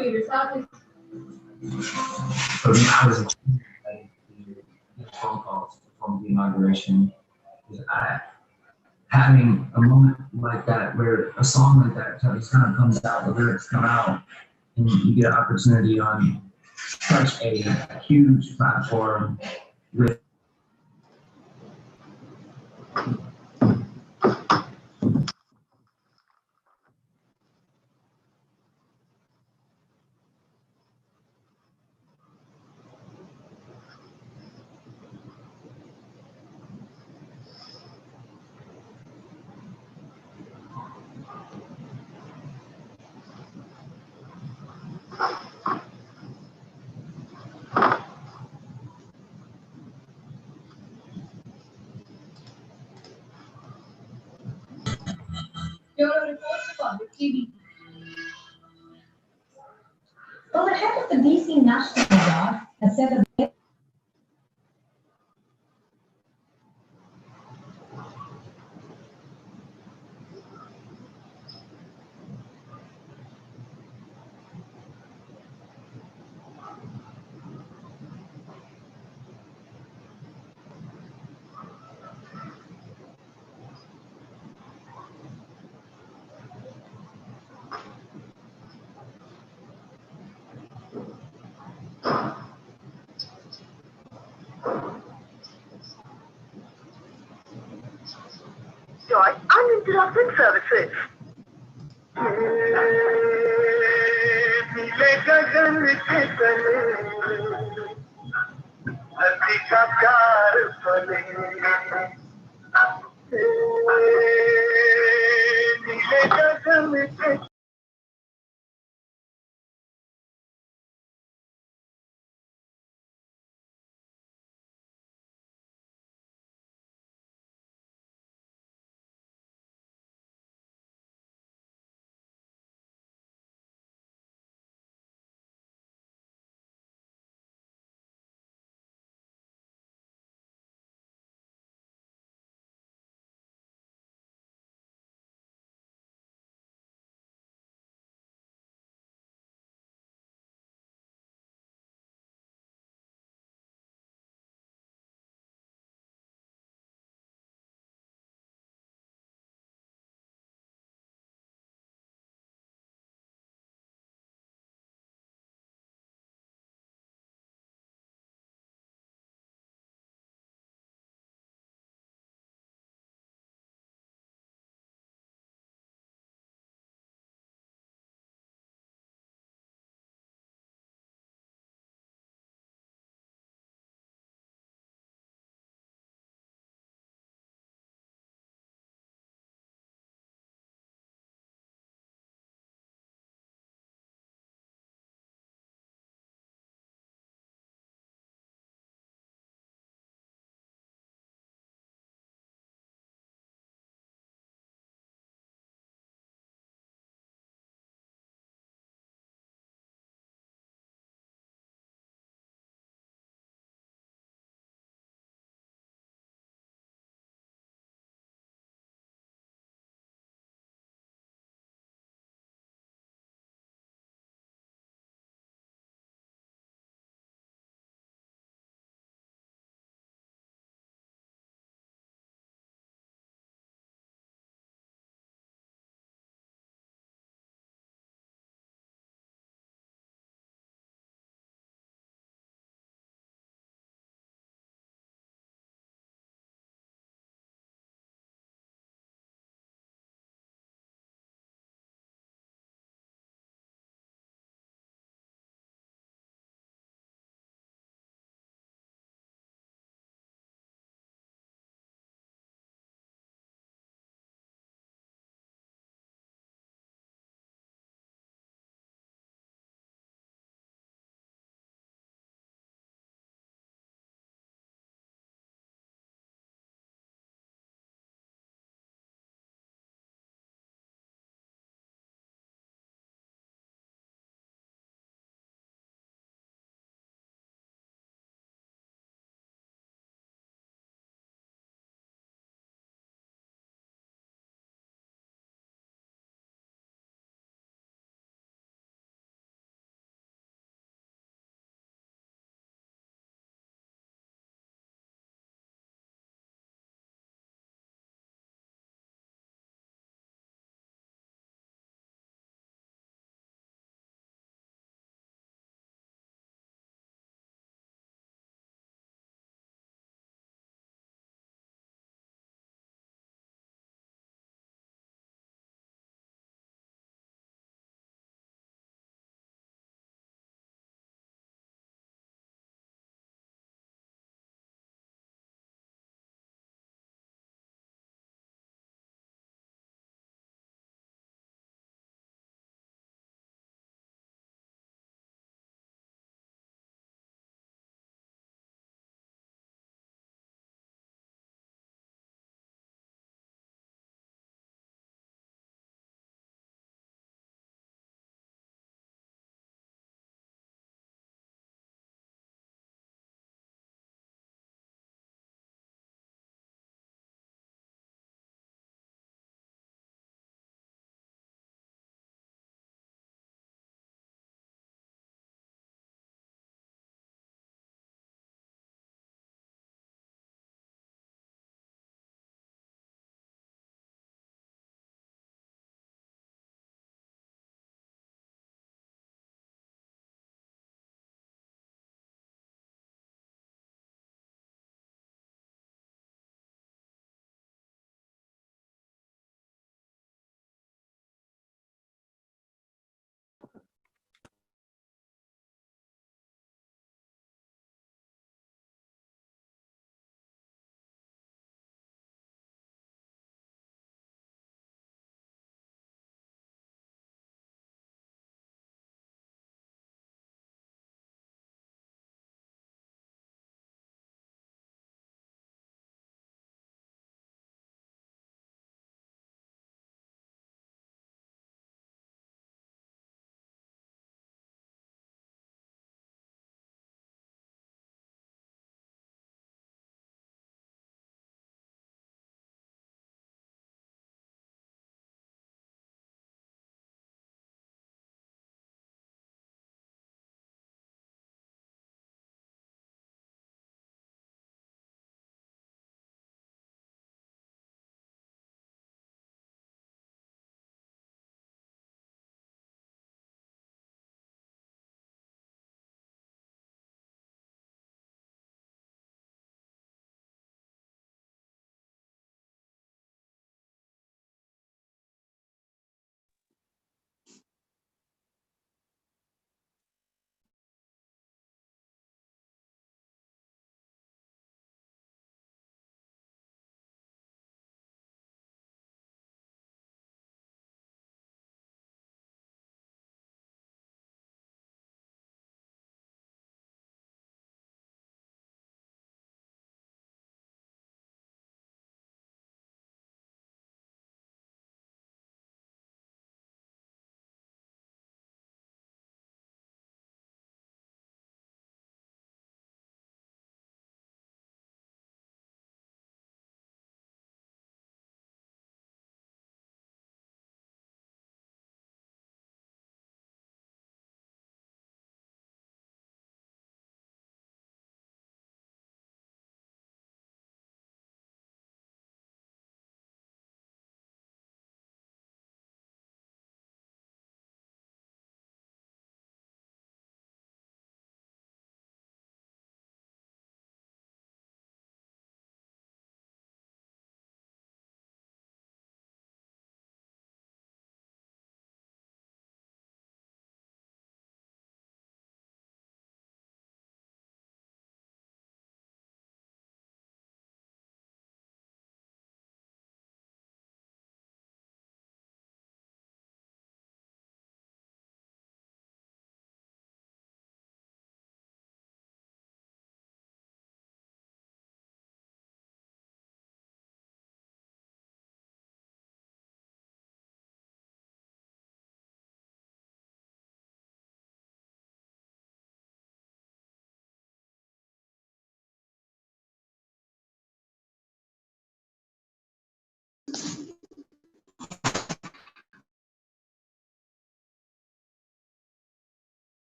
For me, I was excited to get phone calls from the inauguration. Having a moment like that where a song like that just kind of comes out, the lyrics come out, and you get an opportunity on such a huge platform with Well, the head of the BC National Guard has said that Enjoy uninterrupted services. नीले गगन के तले हंसी का प्यार फले नीले गगन के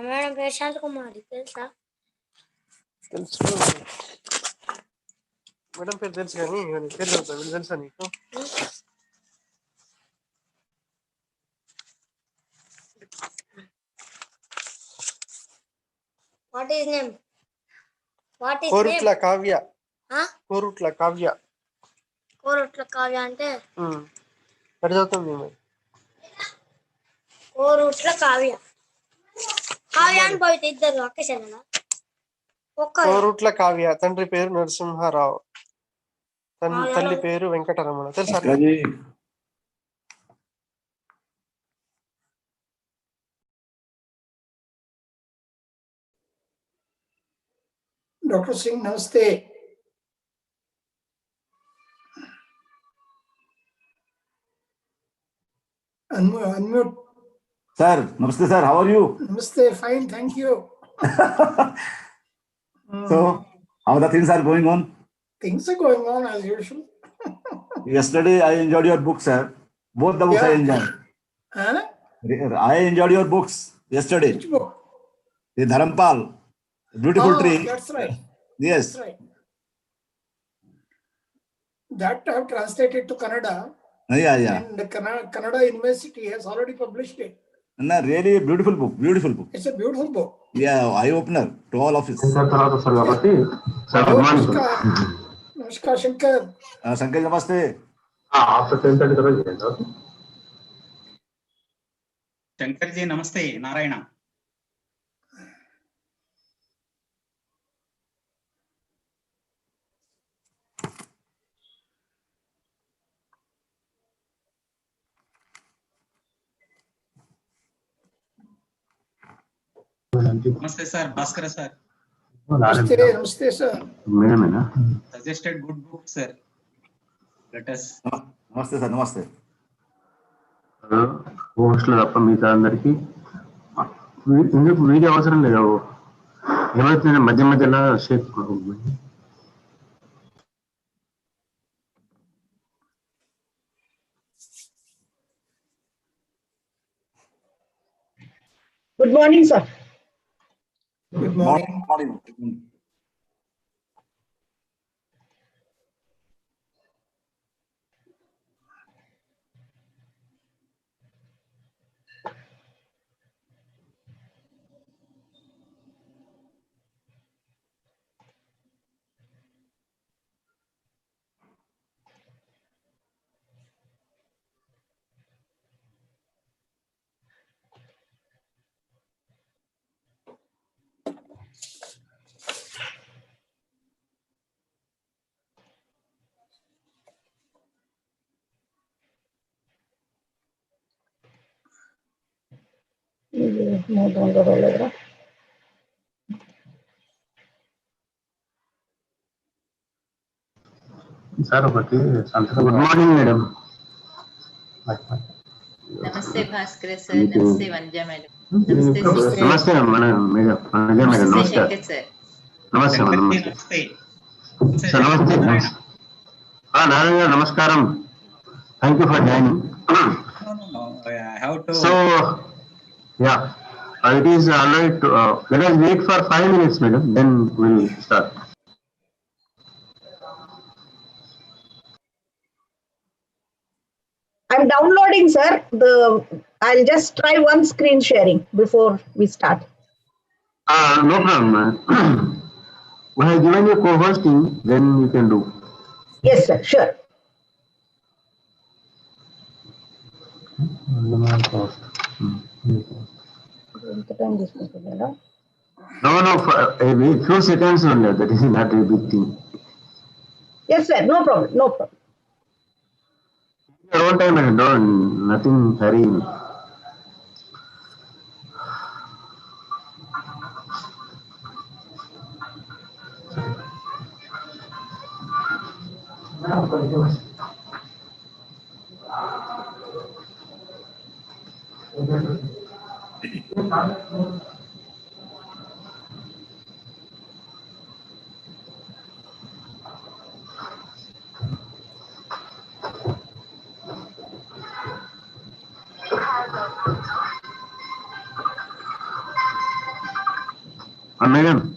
madam పేరు శాంతకుమారి తెలుసా? తెలుసు మేడం పేరు తెలుసు కానీ పేరు చదువుతా వీళ్ళు తెలుసా నీకు? What is name? What is Korutla name? Kavya. Korutla Kavya. Korutla Kavya అంటే ఎక్కడ చదువుతుంది మేము? కోరుట్ల కావ్య. కావ్య అని పోయితే ఇద్దరు అక్కసేనా? కోరుట్ల కావ్య తండ్రి పేరు నరసింహారావు, తల్లి పేరు వెంకటరమణ. తెలుసా? Dr. Singh, namaste. Unmute. Sir, namaste sir, how are you? Namaste, fine, thank you. So, how the things are going on? Things are going on as usual. Yesterday I enjoyed your books, sir. Both the books I enjoyed. Huh? I enjoyed your books yesterday. Which book? The Dharampal, Beautiful Tree. That's right. Yes. That's right. That I have translated to Kannada. Yeah. And Kannada University has already published it. No, really a beautiful book, beautiful book. It's a beautiful book. Yeah, eye-opener to all of us. Namaskar, Shankar. Shankar, namaste. Shankar ji, namaste. Narayana. Namaste sir, Bhaskara sir. Namaste sir. Suggested good book sir. Let us. Namaste sir, namaste. పోస్టులు తప్ప మిగతా అందరికి ఎందుకు video అవసరం లేదు. ఏమవుతుంది మధ్య మధ్యలో షేక్. Good morning, sir. Good morning. Morning. Sir ఒకటి సంతకం. Good morning madam. నమస్తే భాస్కర్ సార్. నమస్తే వంజ మేడం. నమస్తే మేడం. నమస్కారం. నమస్తే సార్. నమస్తే నారాయణ గారు నమస్కారం. Thank you for joining. So yeah, it is all right. Let us wait for 5 minutes, madam. Then we'll start. I'm downloading, sir. I'll just try one screen sharing before we start. No problem. We have given you co-hosting, then you can do. Yes, sir. Sure. No, for a few seconds only. That is not a big thing. Yes, sir. No problem. No problem. Your own time, and nothing hurrying. Madam.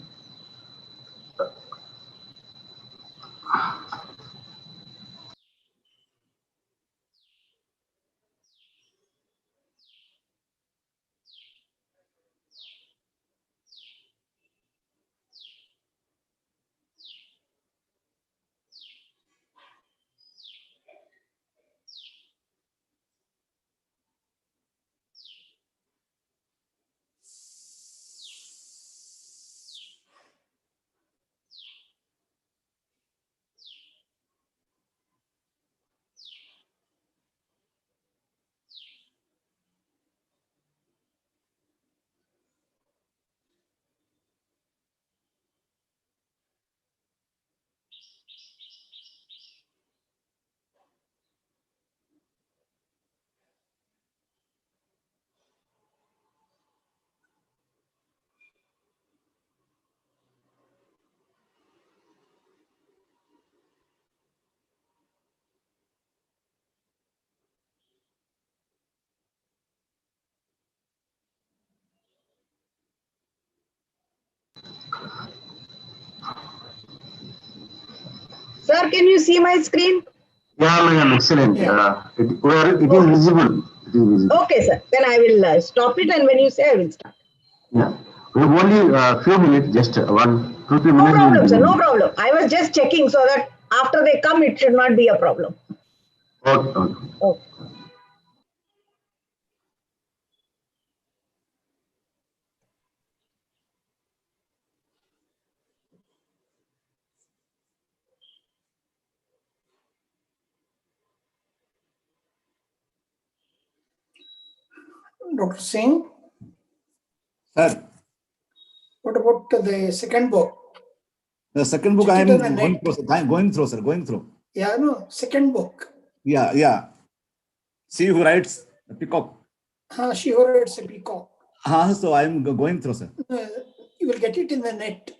Sir, can you see my screen? Yeah, madam, excellent. It is visible. It is visible. Okay, sir. Then I will stop it, and when you say, I will start. Yeah. We have only a few minutes, just 2-3 No minutes. problem, sir. No problem. I was just checking so that after they come, it should not be a problem. Okay. Okay. Dr. Singh, Sir, what about the second book? the second book I Check it on the am net. going through, sir, going through. Yeah, no, second book. Yeah. See who writes the peacock. She writes a peacock. So I am going through, sir. You will get it in the net.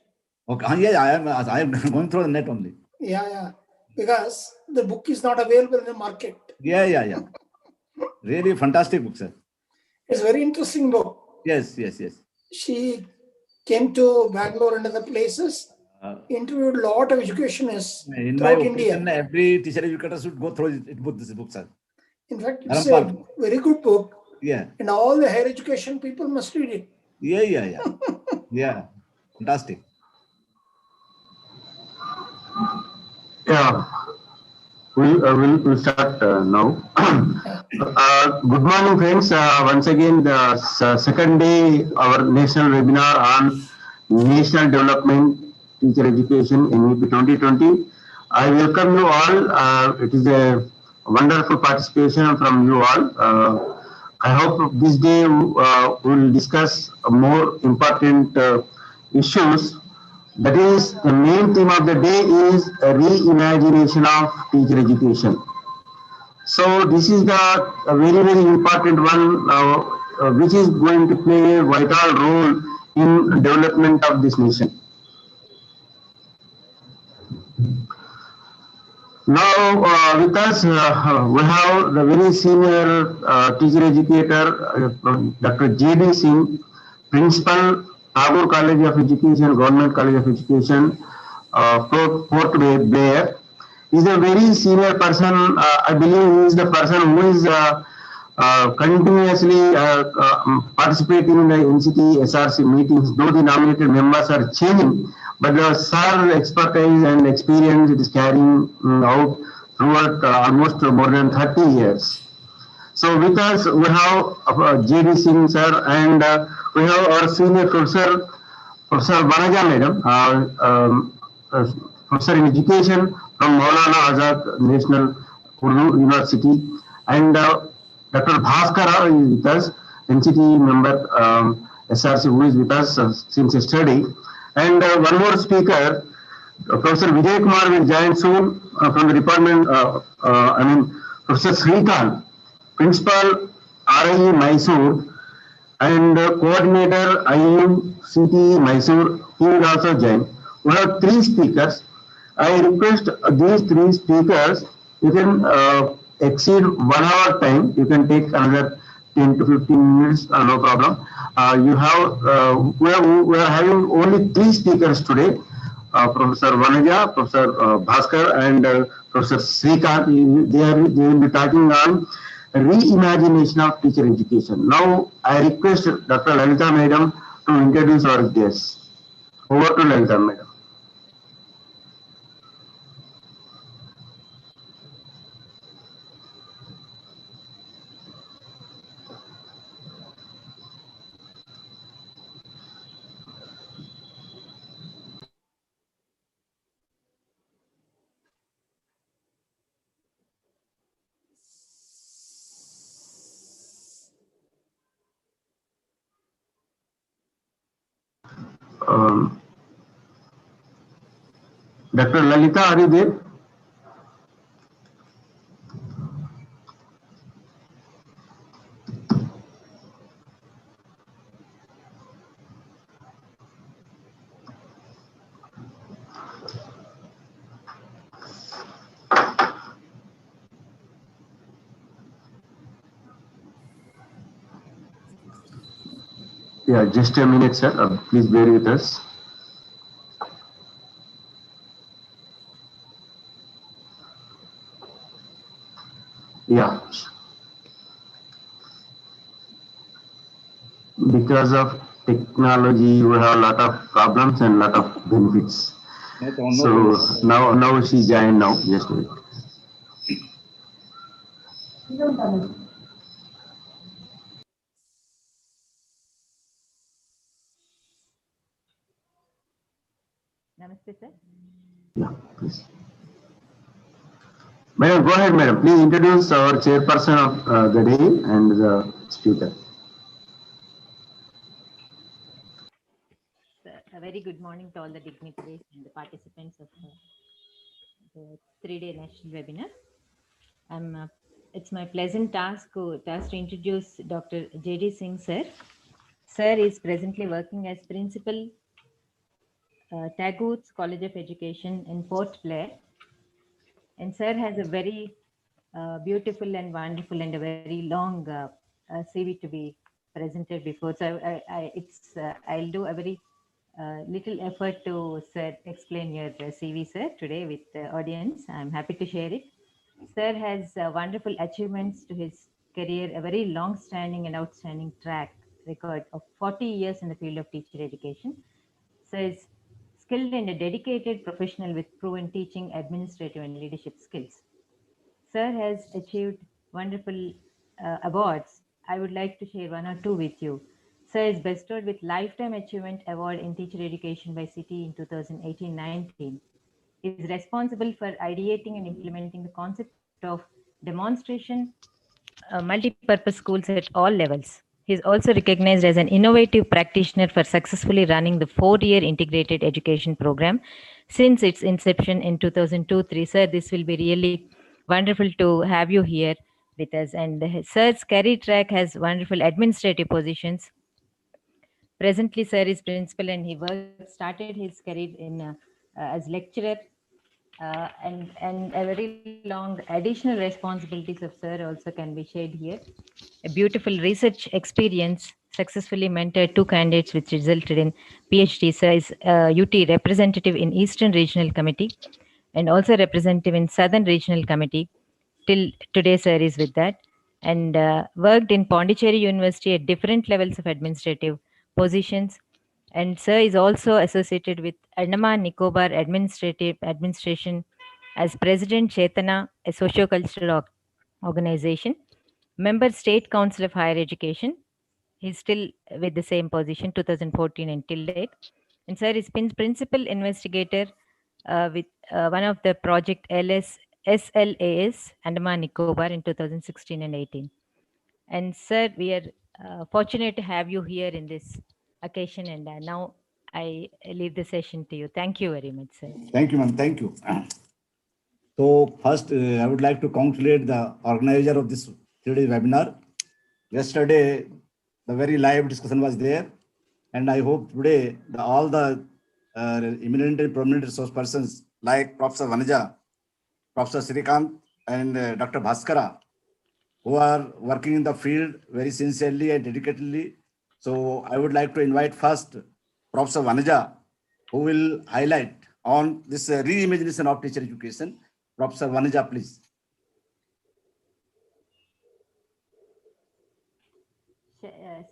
Okay. Yeah, I am going through the net only. Yeah. Because the book is not available in the market. Yeah. Really fantastic book, sir. It's a very interesting book. Yes. She came to Bangalore and other places, interviewed a lot of educationists In my throughout opinion, India. Every teacher educator should go through this book, sir. In fact, it's a very good book. Yeah. And all the higher education people must read it. Yeah. Yeah. Fantastic. Yeah. We'll start now. Good morning, friends. Once again, the second day our national webinar on national development, teacher education, NEP 2020. I welcome you all. It is a wonderful participation from you all. I hope this day we'll discuss more important issues. That is, the main theme of the day is a reimagination of teacher education. So this is a very important one, which is going to play a vital role in development of this nation. Now with us we have the very senior teacher educator, Dr. J.D. Singh, Principal, Tagore College of Education, Government College of Education, Port Blair. He is a very senior person. I believe he is the person who is continuously participating in the NCT SRC meetings, though the nominated members are changing, but the sir expertise and experience it is carrying out throughout almost more than 30 years. So with us we have J.D. Singh sir, and we have our senior professor, Professor Vanaja madam, professor in education from Maulana Azad National Urdu University, and Dr. Bhaskara is with us, NCT member, SRC, who is with us since yesterday. And one more speaker, Professor Vijay Kumar will join soon from the department, Professor Srikant, Principal, RIE Mysore, and coordinator IUCT Mysore, he will also join. We have 3 speakers. I request these 3 speakers, you can exceed 1 hour time, you can take another 10 to 15 minutes, no problem. We are having only 3 speakers today. Professor Vanaja, Professor Bhaskar, and Professor Srikanth. They will be talking on reimagination of teacher education. Now, I request Dr. Lalita Madam to introduce our guests. Over to Lalita Madam. Dr. Lalita, are you there? Yeah, just a minute, sir. Please bear with us. Yeah. Because of technology, we have a lot of problems and lot of benefits. So now she joined now. Just wait. Namaste, sir. Yeah, please. Madam, go ahead, madam. Please introduce our chairperson of the day and the speaker. A very good morning to all the dignitaries and the participants of the 3-day national webinar. It's my pleasant task to introduce Dr. J.D. Singh, sir. Sir is presently working as principal Tagore's College of Education in Port Blair. And sir has a very beautiful and wonderful and a very long CV to be presented before. So I'll do a very little effort to explain your CV, sir, today with the audience. I'm happy to share it. Sir has wonderful achievements to his career, a very long-standing and outstanding track record of 40 years in the field of teacher education. Sir is skilled and a dedicated professional with proven teaching, administrative, and leadership skills. Sir has achieved wonderful awards. I would like to share one or two with you. Sir is bestowed with Lifetime Achievement Award in Teacher Education by City in 2018-19. He is responsible for ideating and implementing the concept of demonstration multi-purpose schools at all levels. He is also recognized as an innovative practitioner for successfully running the 4-year integrated education program since its inception in 2002-3. Sir, this will be really wonderful to have you here with us. And Sir's career track has wonderful administrative positions. Presently, Sir is principal and he started his career in as lecturer. And a very long additional responsibilities of Sir also can be shared here. A beautiful research experience, successfully mentored 2 candidates which resulted in PhD. Sir is UT representative in Eastern Regional Committee and also representative in Southern Regional Committee. Till today, Sir is with that and worked in Pondicherry University at different levels of administrative positions. And Sir is also associated with Andaman Nicobar Administration as President Chetana, a socio-cultural organization, member State Council of Higher Education. He's still with the same position, 2014 until date. And Sir is principal investigator with one of the project SLAS Andaman Nicobar in 2016 and 18. And Sir, we are fortunate to have you here in this occasion. And now I leave the session to you. Thank you very much, sir. Thank you, ma'am. Thank you. So first, I would like to congratulate the organizer of this 3-day webinar. Yesterday, the very live discussion was there. And I hope today all the eminent and prominent resource persons like Professor Vanaja, Professor Srikanth, and Dr. Bhaskara, who are working in the field very sincerely and dedicatedly. So I would like to invite first Professor Vanaja, who will highlight on this reimagination of teacher education. Professor Vanaja, please.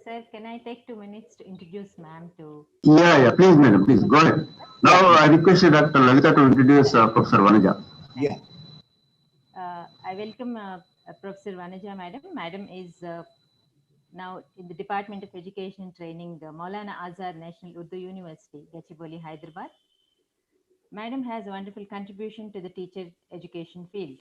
Sir, can I take 2 minutes to introduce ma'am to? Yeah, please, madam, please go ahead. Now I request Dr. Lalita to introduce Professor Vanaja. Yeah. I welcome Professor Vanaja, madam. Madam is now in the Department of Education and Training, Maulana Azad National Urdu University, Gachibowli, Hyderabad. Madam has a wonderful contribution to the teacher education field.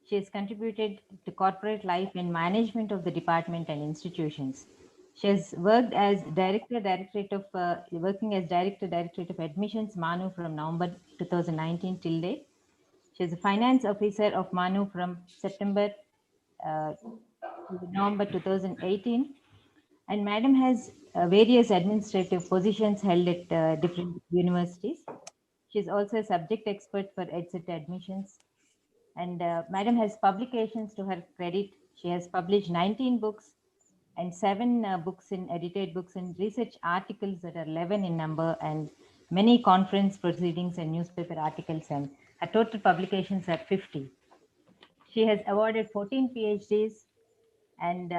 She has contributed to corporate life and management of the department and institutions. She has worked as Directorate of Admissions, Manu, from November 2019 till date. She is a finance officer of Manu from September to November 2018. And Madam has various administrative positions held at different universities. She is also a subject expert for EdCET admissions. And Madam has publications to her credit. She has published 19 books and 7 books in edited books and research articles that are 11 in number, and many conference proceedings and newspaper articles, and her total publications are 50. She has awarded 14 PhDs and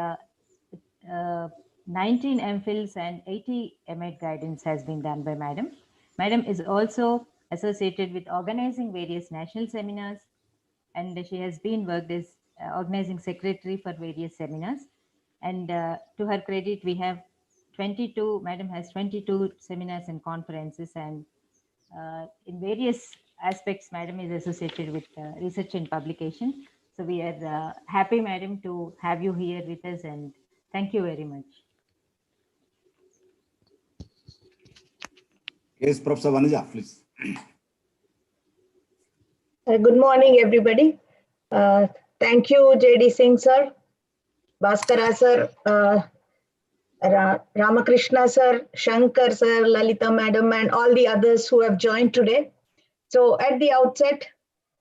19 MPhils and 80 MEd guidance has been done by Madam. Madam is also associated with organizing various national seminars, and she has been worked as organizing secretary for various seminars. And to her credit, we have 22, Madam has 22 seminars and conferences, and in various aspects, Madam is associated with research and publication. So we are happy, Madam, to have you here with us, and thank you very much. Yes, Professor Vanaja, please. Good morning, everybody. Thank you, J.D. Singh, sir, Bhaskara, sir, Ramakrishna, sir, Shankar, sir, Lalita, madam, and all the others who have joined today. So at the outset,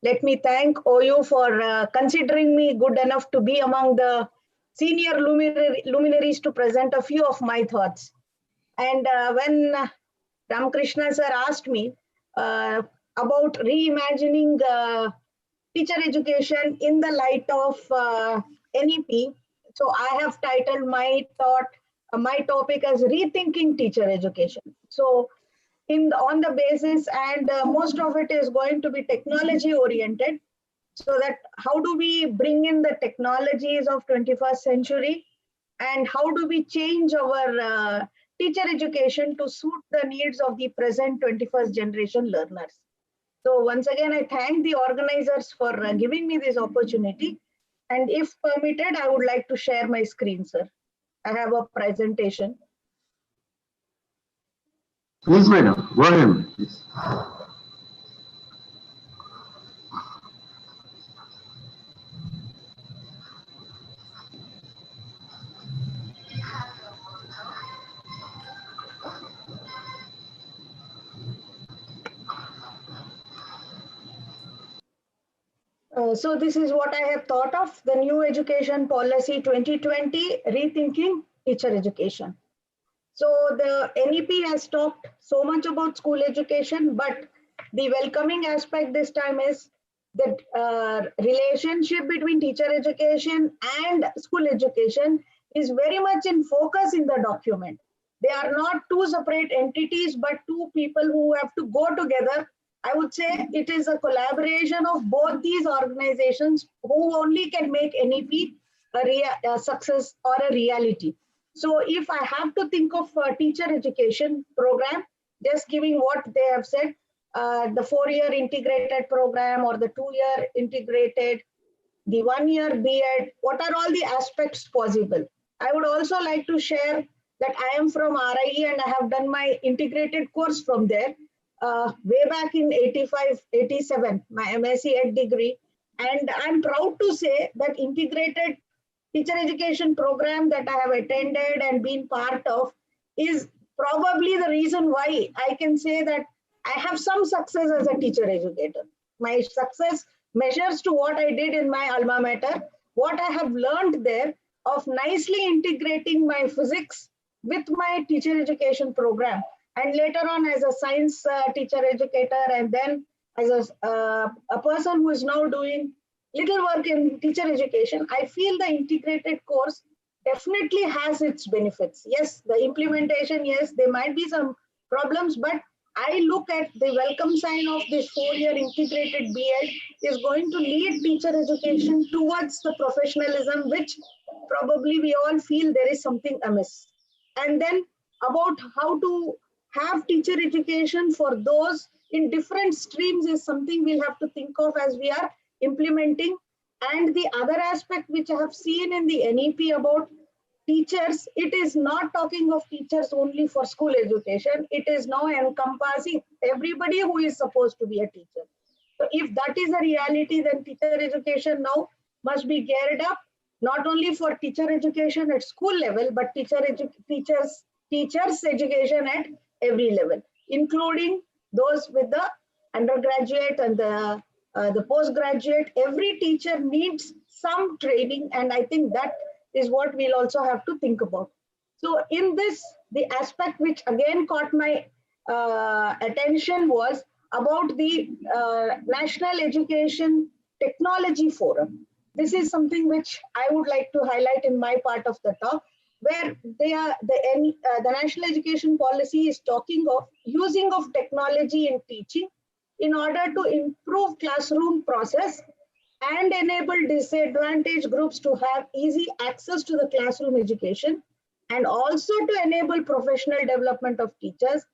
let me thank OU for considering me good enough to be among the senior luminaries to present a few of my thoughts. And when Ramakrishna, sir, asked me about reimagining teacher education in the light of NEP. So I have titled my topic as rethinking teacher education. So on the basis, and most of it is going to be technology oriented. So that how do we bring in the technologies of 21st century, and how do we change our teacher education to suit the needs of the present 21st generation learners. So once again, I thank the organizers for giving me this opportunity. And if permitted, I would like to share my screen, sir. I have a presentation. Please, madam, go ahead. Please. So this is what I have thought of the new education policy 2020, rethinking teacher education. So the NEP has talked so much about school education, but the welcoming aspect this time is that relationship between teacher education and school education is very much in focus in the document. They are not two separate entities, but two people who have to go together. I would say it is a collaboration of both these organizations who only can make NEP a success or a reality. So if I have to think of a teacher education program, just giving what they have said, the 4-year integrated program or the 2-year integrated, the 1-year B.Ed, what are all the aspects possible? I would also like to share that I am from RIE and I have done my integrated course from there. Way back in 85, 87, my MSc Ed degree. And I'm proud to say that integrated teacher education program that I have attended and been part of is probably the reason why I can say that I have some success as a teacher educator. My success measures to what I did in my alma mater, what I have learned there of nicely integrating my physics with my teacher education program. And later on as a science teacher educator, and then as a person who is now doing little work in teacher education, I feel the integrated course definitely has its benefits. Yes, the implementation, yes, there might be some problems, but I look at the welcome sign of this 4-year integrated B.Ed is going to lead teacher education towards the professionalism, which probably we all feel there is something amiss. And then about how to have teacher education for those in different streams is something we'll have to think of as we are implementing. And the other aspect which I have seen in the NEP about teachers, it is not talking of teachers only for school education. It is now encompassing everybody who is supposed to be a teacher. So if that is a reality, then teacher education now must be geared up, not only for teacher education at school level, but teachers education at every level, including those with the undergraduate and the postgraduate. Every teacher needs some training, and I think that is what we'll also have to think about. So in this, the aspect which again caught my attention was about the National Education Technology Forum. This is something which I would like to highlight in my part of the talk, where the National Education Policy is talking of using of technology in teaching in order to improve classroom process and enable disadvantaged groups to have easy access to the classroom education, and also to enable professional development of teachers.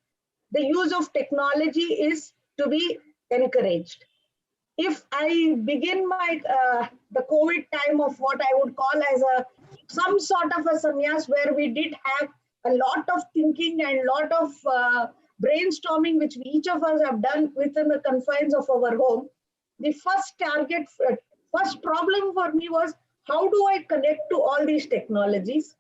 The use of technology is to be encouraged. If I begin my the COVID time of what I would call as some sort of a sannyas, where we did have a lot of thinking and lot of brainstorming, which each of us have done within the confines of our home, the first problem for me was, how do I connect to all these technologies?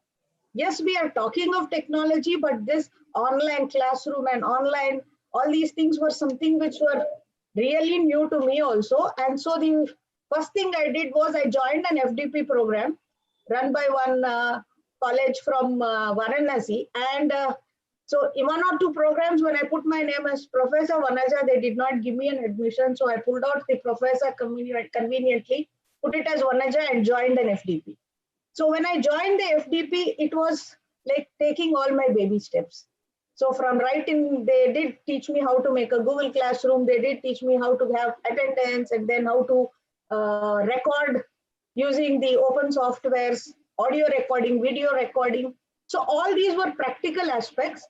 Yes, we are talking of technology, but this online classroom and online, all these things were something which were really new to me also. And so the first thing I did was I joined an FDP program run by one college from Varanasi. And so in one or two programs, when I put my name as Professor Vanaja, they did not give me an admission. So I pulled out the professor conveniently, put it as Vanaja, and joined an FDP. So when I joined the FDP, it was like taking all my baby steps. So from writing, they did teach me how to make a Google Classroom. They did teach me how to have attendance, and then how to record using the open softwares, audio recording, video recording. So all these were practical aspects.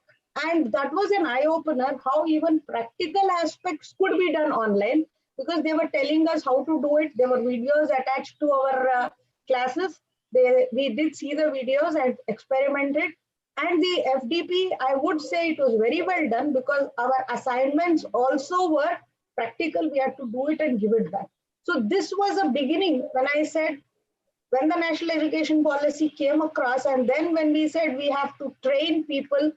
And that was an eye-opener how even practical aspects could be done online, because they were telling us how to do it. There were videos attached to our classes. We did see the videos and experimented. And the FDP, I would say it was very well done, because our assignments also were practical. We had to do it and give it back. So this was a beginning when I said, when the National Education Policy came across, and then when we said we have to train people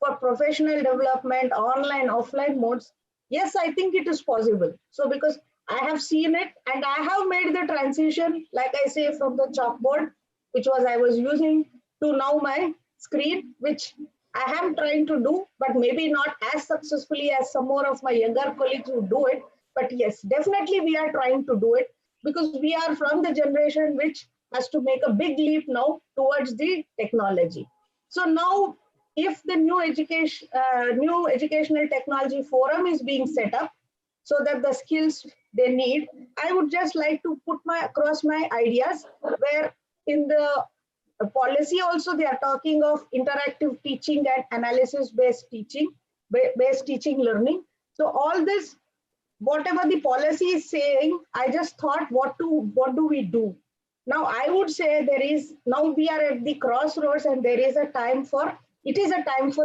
for professional development, online, offline modes, yes, I think it is possible. So because I have seen it, and I have made the transition, like I say, from the chalkboard, which was I was using, to now my screen, which I am trying to do, but maybe not as successfully as some more of my younger colleagues who do it. But yes, definitely we are trying to do it, because we are from the generation which has to make a big leap now towards the technology. So now, if the new educational technology forum is being set up, so that the skills they need, I would just like to put across my ideas, where in the policy also they are talking of interactive teaching and analysis based teaching learning. So all this, whatever the policy is saying, I just thought, what do we do? Now I would say now we are at the crossroads, and it is a time for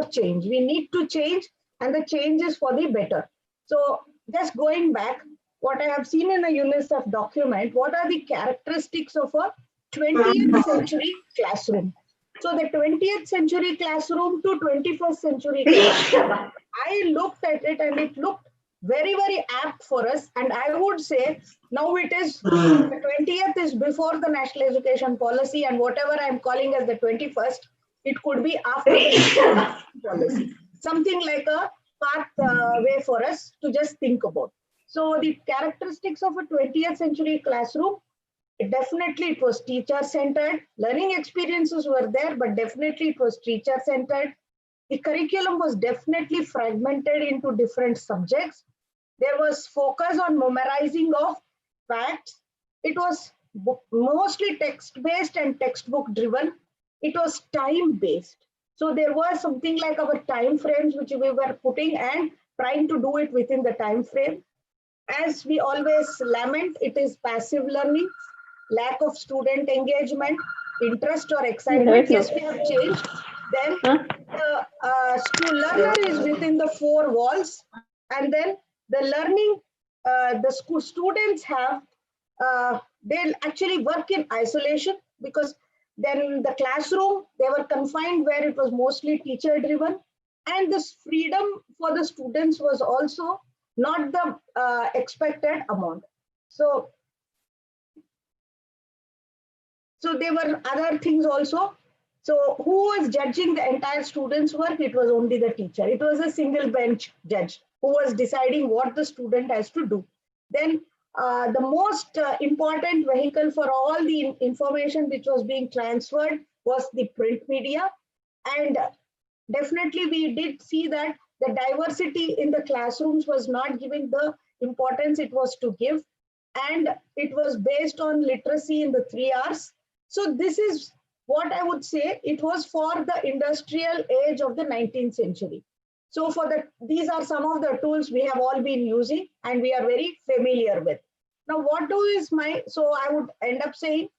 change. We need to change, and the change is for the better. So just going back, what I have seen in a UNICEF document, what are the characteristics of a 20th century classroom? So the 20th century classroom to 21st century classroom, I looked at it, and it looked very, very apt for us. And I would say now it is the 20th is before the national education policy, and whatever I'm calling as the 21st, it could be after the national education policy. Something like a pathway for us to just think about. So the characteristics of a 20th century classroom, definitely it was teacher centered. Learning experiences were there, but definitely it was teacher centered. The curriculum was definitely fragmented into different subjects. There was focus on memorizing of facts. It was mostly text-based and textbook driven. It was time-based. So there was something like our time frames which we were putting and trying to do it within the time frame. As we always lament, it is passive learning, lack of student engagement, interest or excitement. Yes, we have changed. Then the learner is within the four walls, and then the learning, the school students have, they'll actually work in isolation, because then the classroom, they were confined where it was mostly teacher driven, and this freedom for the students was also not the expected amount. So there were other things also. So who was judging the entire student's work? It was only the teacher. It was a single bench judge who was deciding what the student has to do. Then the most important vehicle for all the information which was being transferred was the print media. And definitely we did see that the diversity in the classrooms was not given the importance it was to give. And it was based on literacy in the 3 R's. So this is what I would say, it was for the industrial age of the 19th century. So these are some of the tools we have all been using and we are very familiar with. Now so I would end up saying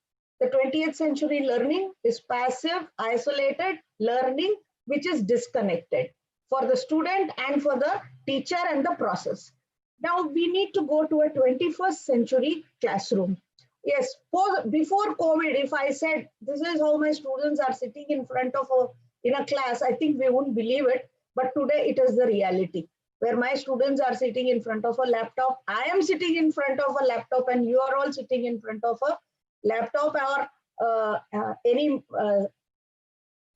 the 20th century learning is passive, isolated learning, which is disconnected for the student and for the teacher and the process. Now we need to go to a 21st century classroom. Yes, before COVID, if I said this is how my students are sitting in front of in a class, I think we wouldn't believe it. But today it is the reality, where my students are sitting in front of a laptop. I am sitting in front of a laptop, and you are all sitting in front of a laptop or any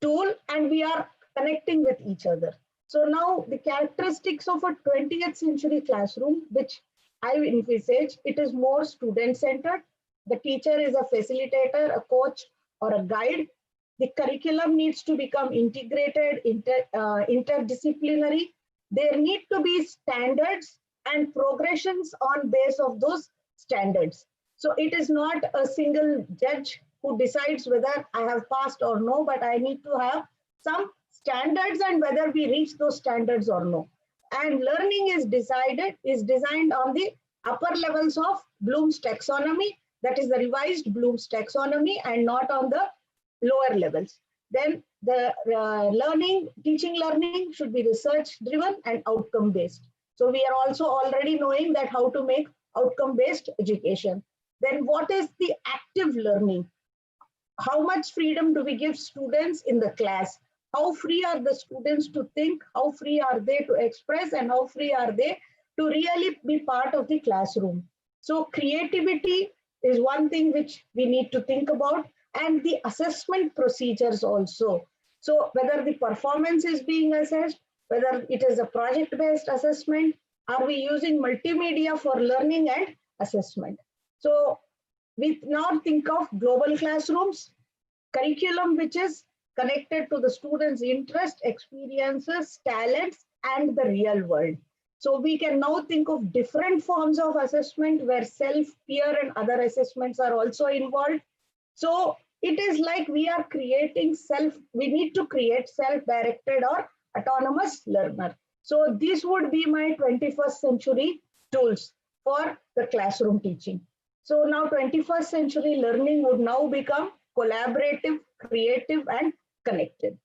tool, and we are connecting with each other. So now the characteristics of a 20th century classroom, which I envisage, it is more student-centered. The teacher is a facilitator, a coach, or a guide. The curriculum needs to become integrated, interdisciplinary. There need to be standards and progressions on base of those standards. So it is not a single judge who decides whether I have passed or no, but I need to have some standards and whether we reach those standards or no. And learning is designed on the upper levels of Bloom's taxonomy, that is the revised Bloom's taxonomy, and not on the lower levels. Then the teaching learning should be research driven and outcome based. So we are also already knowing that how to make outcome based education. Then what is the active learning? How much freedom do we give students in the class? How free are the students to think? How free are they to express? And how free are they to really be part of the classroom? So creativity is one thing which we need to think about, and the assessment procedures also. So whether the performance is being assessed, whether it is a project-based assessment, are we using multimedia for learning and assessment? So we now think of global classrooms, curriculum which is connected to the students' interest, experiences, talents, and the real world. So we can now think of different forms of assessment where self, peer, and other assessments are also involved. So it is like we are creating we need to create self-directed or autonomous learner. So this would be my 21st century tools for the classroom teaching. So now 21st century learning would now become collaborative, creative, and connected.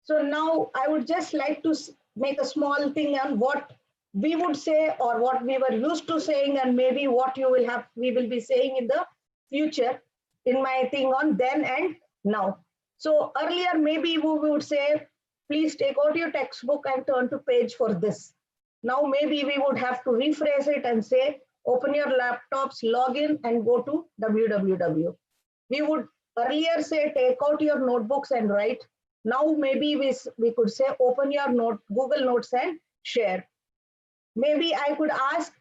So now I would just like to make a small thing on what we would say or what we were used to saying, and maybe what we will be saying in the future in my thing on then and now. So earlier, maybe we would say, please take out your textbook and turn to page for this. Now maybe we would have to rephrase it and say, open your laptops, log in and go to www. We would earlier say, take out your notebooks and write. Now maybe we could say, open your Google Notes and share. Maybe I could ask,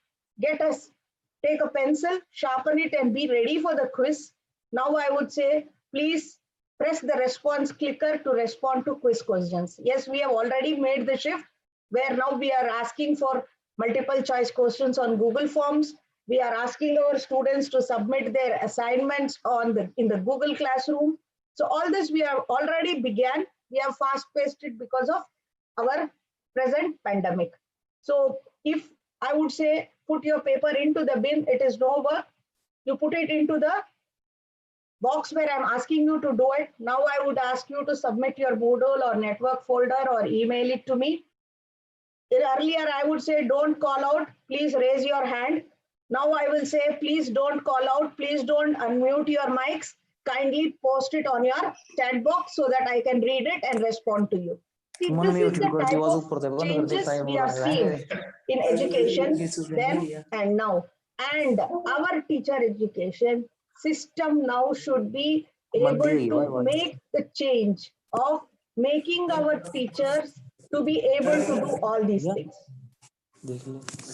take a pencil, sharpen it and be ready for the quiz. Now I would say, please press the response clicker to respond to quiz questions. Yes, we have already made the shift where now we are asking for multiple choice questions on Google Forms. We are asking our students to submit their assignments in the Google Classroom. So all this we have already began. We have fast-paced it because of our present pandemic. So if I would say, put your paper into the bin, it is no work. You put it into the box where I'm asking you to do it. Now I would ask you to submit your Moodle or network folder or email it to me. Earlier I would say, don't call out, please raise your hand. Now I will say, please don't call out, please don't unmute your mics. Kindly post it on your chat box so that I can read it and respond to you. See, this is the type of changes we are seeing in education then and now. And our teacher education system now should be able to make the change of making our teachers to be able to do all these things.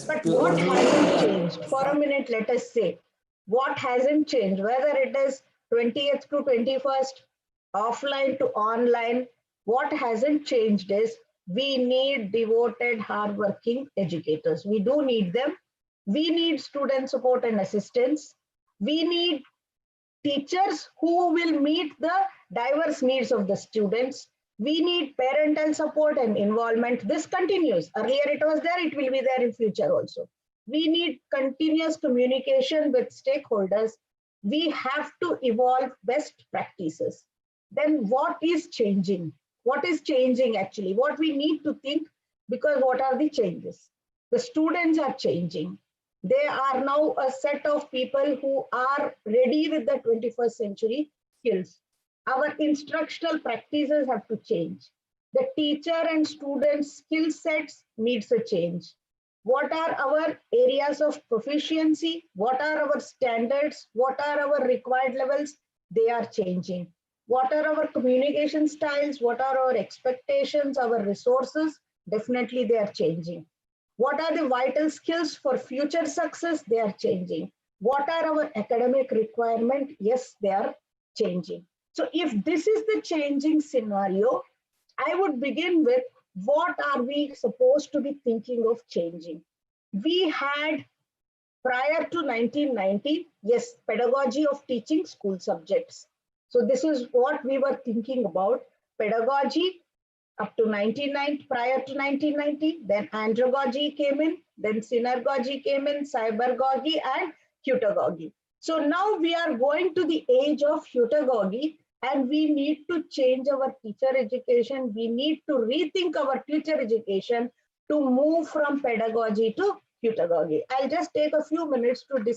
But what hasn't changed? For a minute, let us say, what hasn't changed? Whether it is 20th to 21st, offline to online, what hasn't changed is we need devoted, hardworking educators. We do need them. We need student support and assistance. We need teachers who will meet the diverse needs of the students. We need parental support and involvement. This continues. Earlier it was there, it will be there in future also. We need continuous communication with stakeholders. We have to evolve best practices. Then what is changing? What is changing actually? What we need to think, because what are the changes? The students are changing. They are now a set of people who are ready with the 21st century skills. Our instructional practices have to change. The teacher and student skill sets needs a change. What are our areas of proficiency? What are our standards? What are our required levels? They are changing. What are our communication styles? What are our expectations, our resources? Definitely they are changing. What are the vital skills for future success? They are changing. What are our academic requirements? Yes, they are changing. So if this is the changing scenario, I would begin with what are we supposed to be thinking of changing? We had prior to 1990, yes, pedagogy of teaching school subjects. So this is what we were thinking about, pedagogy up to 1990, prior to 1990, then andragogy came in, then synergogy came in, cybergogy and heutagogy. So now we are going to the age of heutagogy and we need to change our teacher education. We need to rethink our teacher education to move from pedagogy to heutagogy. I'll just take a few minutes to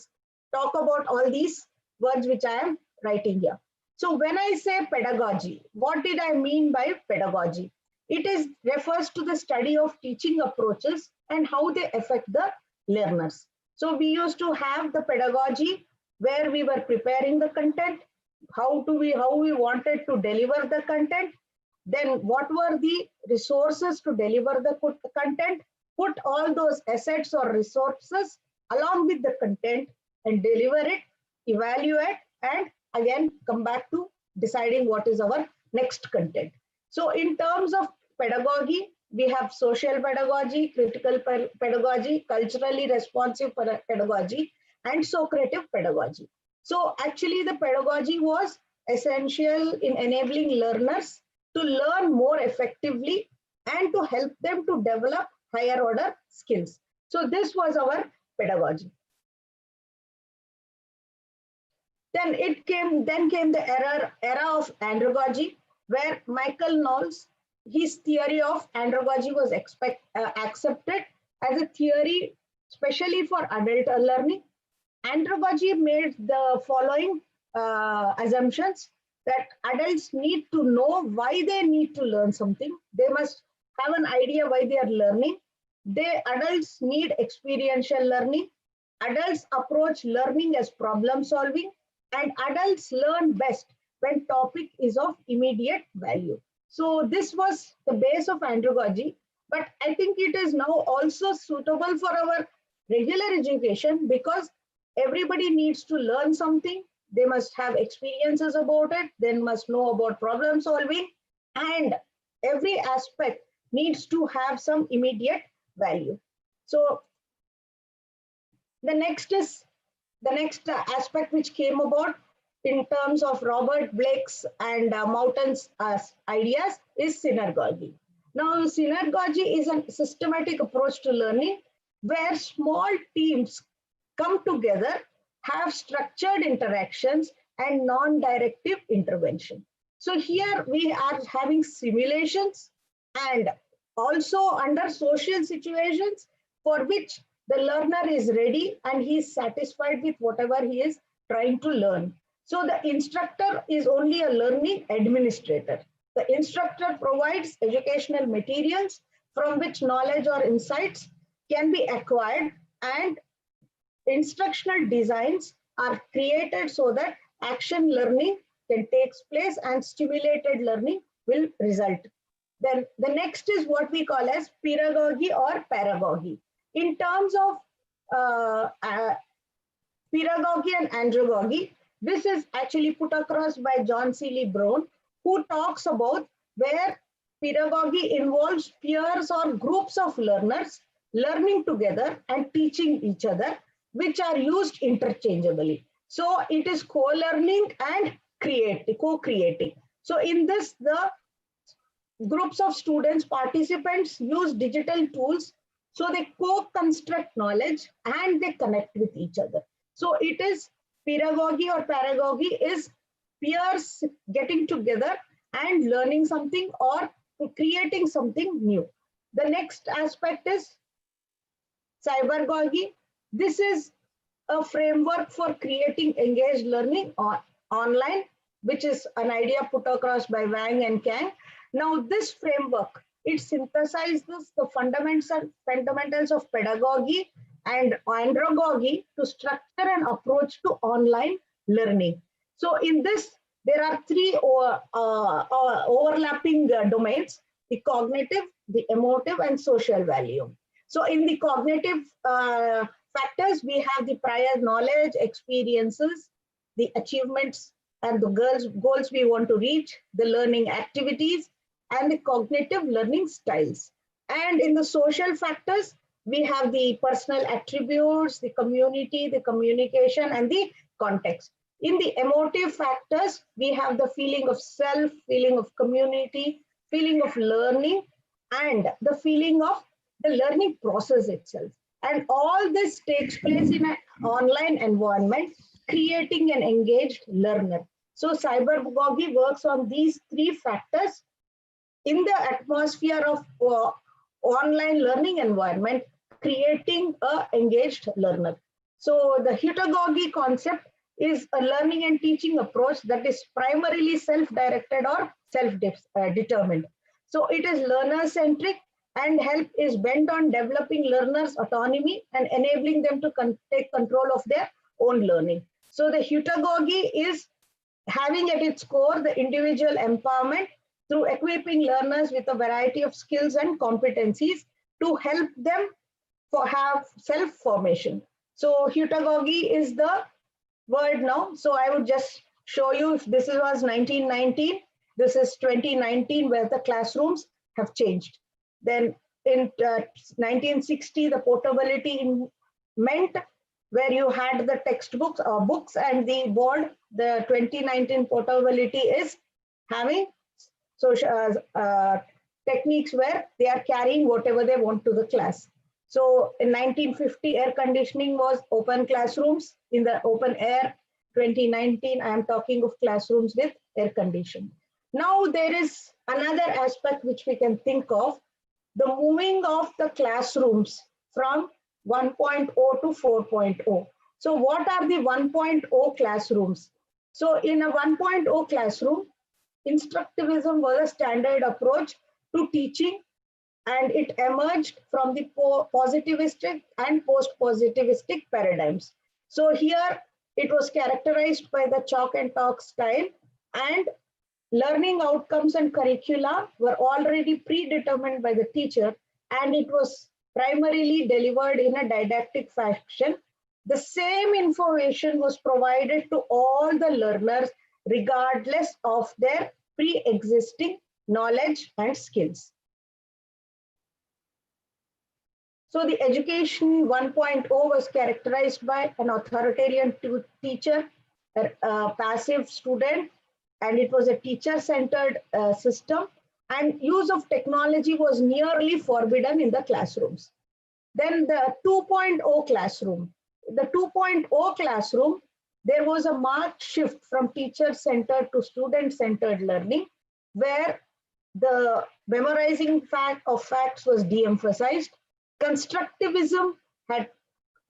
talk about all these words which I am writing here. So when I say pedagogy, what did I mean by pedagogy? It refers to the study of teaching approaches and how they affect the learners. So we used to have the pedagogy where we were preparing the content, how we wanted to deliver the content, then what were the resources to deliver the content, put all those assets or resources along with the content and deliver it, evaluate, and again come back to deciding what is our next content. So in terms of pedagogy, we have social pedagogy, critical pedagogy, culturally responsive pedagogy, and Socrative pedagogy. So actually the pedagogy was essential in enabling learners to learn more effectively and to help them to develop higher order skills. So this was our pedagogy. Then came the era of andragogy, where Michael Knowles, his theory of andragogy was accepted as a theory, especially for adult learning. Andragogy made the following assumptions: that adults need to know why they need to learn something. They must have an idea why they are learning. Adults need experiential learning. Adults approach learning as problem solving, and adults learn best when topic is of immediate value. So this was the base of andragogy, but I think it is now also suitable for our regular education because everybody needs to learn something. They must have experiences about it. They must know about problem solving, and every aspect needs to have some immediate value. So the next aspect which came about in terms of Robert Blake's and Mountain's ideas is synergogy. Now, synergogy is a systematic approach to learning where small teams come together, have structured interactions and non-directive intervention. So here we are having simulations and also under social situations for which the learner is ready and he is satisfied with whatever he is trying to learn. So the instructor is only a learning administrator. The instructor provides educational materials from which knowledge or insights can be acquired, and instructional designs are created so that action learning can take place and stimulated learning will result. Then the next is what we call as pedagogy or paragogy. In terms of pedagogy and andragogy, this is actually put across by John Seeley Brown, who talks about where pedagogy involves peers or groups of learners learning together and teaching each other, which are used interchangeably. So it is co-learning and co-creating. So in this, the groups of students, participants use digital tools, so they co-construct knowledge and they connect with each other. So it is pedagogy or paragogy is peers getting together and learning something or creating something new. The next aspect is cybergogy. This is a framework for creating engaged learning online, which is an idea put across by Wang and Kang. Now this framework, it synthesizes the fundamentals of pedagogy and andragogy to structure an approach to online learning. So in this, there are three overlapping domains: the cognitive, the emotive, and social value. So in the cognitive factors, we have the prior knowledge, experiences, the achievements and the goals we want to reach, the learning activities, and the cognitive learning styles. And in the social factors, we have the personal attributes, the community, the communication, and the context. In the emotive factors, we have the feeling of self, feeling of community, feeling of learning, and the feeling of the learning process itself. And all this takes place in an online environment, creating an engaged learner. So cyberpedagogy works on these three factors in the atmosphere of online learning environment, creating an engaged learner. So the heterogogy concept is a learning and teaching approach that is primarily self-directed or self-determined. So it is learner-centric, and help is bent on developing learners' autonomy and enabling them to take control of their own learning. So the heterogogy is having at its core the individual empowerment through equipping learners with a variety of skills and competencies to help them have self-formation. So heterogogy is the word now. So I would just show you, if this was 1919, this is 2019, where the classrooms have changed. Then in 1960, the portability meant where you had the textbooks or books and the board. The 2019 portability is having social techniques where they are carrying whatever they want to the class. So in 1950, air conditioning was open classrooms in the open air. 2019, I am talking of classrooms with air conditioning. Now there is another aspect which we can think of, the moving of the classrooms from 1.0 to 4.0. So what are the 1.0 classrooms? So in a 1.0 classroom, instructivism was a standard approach to teaching and it emerged from the positivistic and post-positivistic paradigms. So here it was characterized by the chalk and talk style, and learning outcomes and curricula were already predetermined by the teacher, and it was primarily delivered in a didactic fashion. The same information was provided to all the learners regardless of their pre-existing knowledge and skills. So the education 1.0 was characterized by an authoritarian teacher, a passive student, and it was a teacher-centered system, and use of technology was nearly forbidden in the classrooms. Then the 2.0 classroom. The 2.0 classroom, there was a marked shift from teacher-centered to student-centered learning, where the memorizing facts was de-emphasized. Constructivism had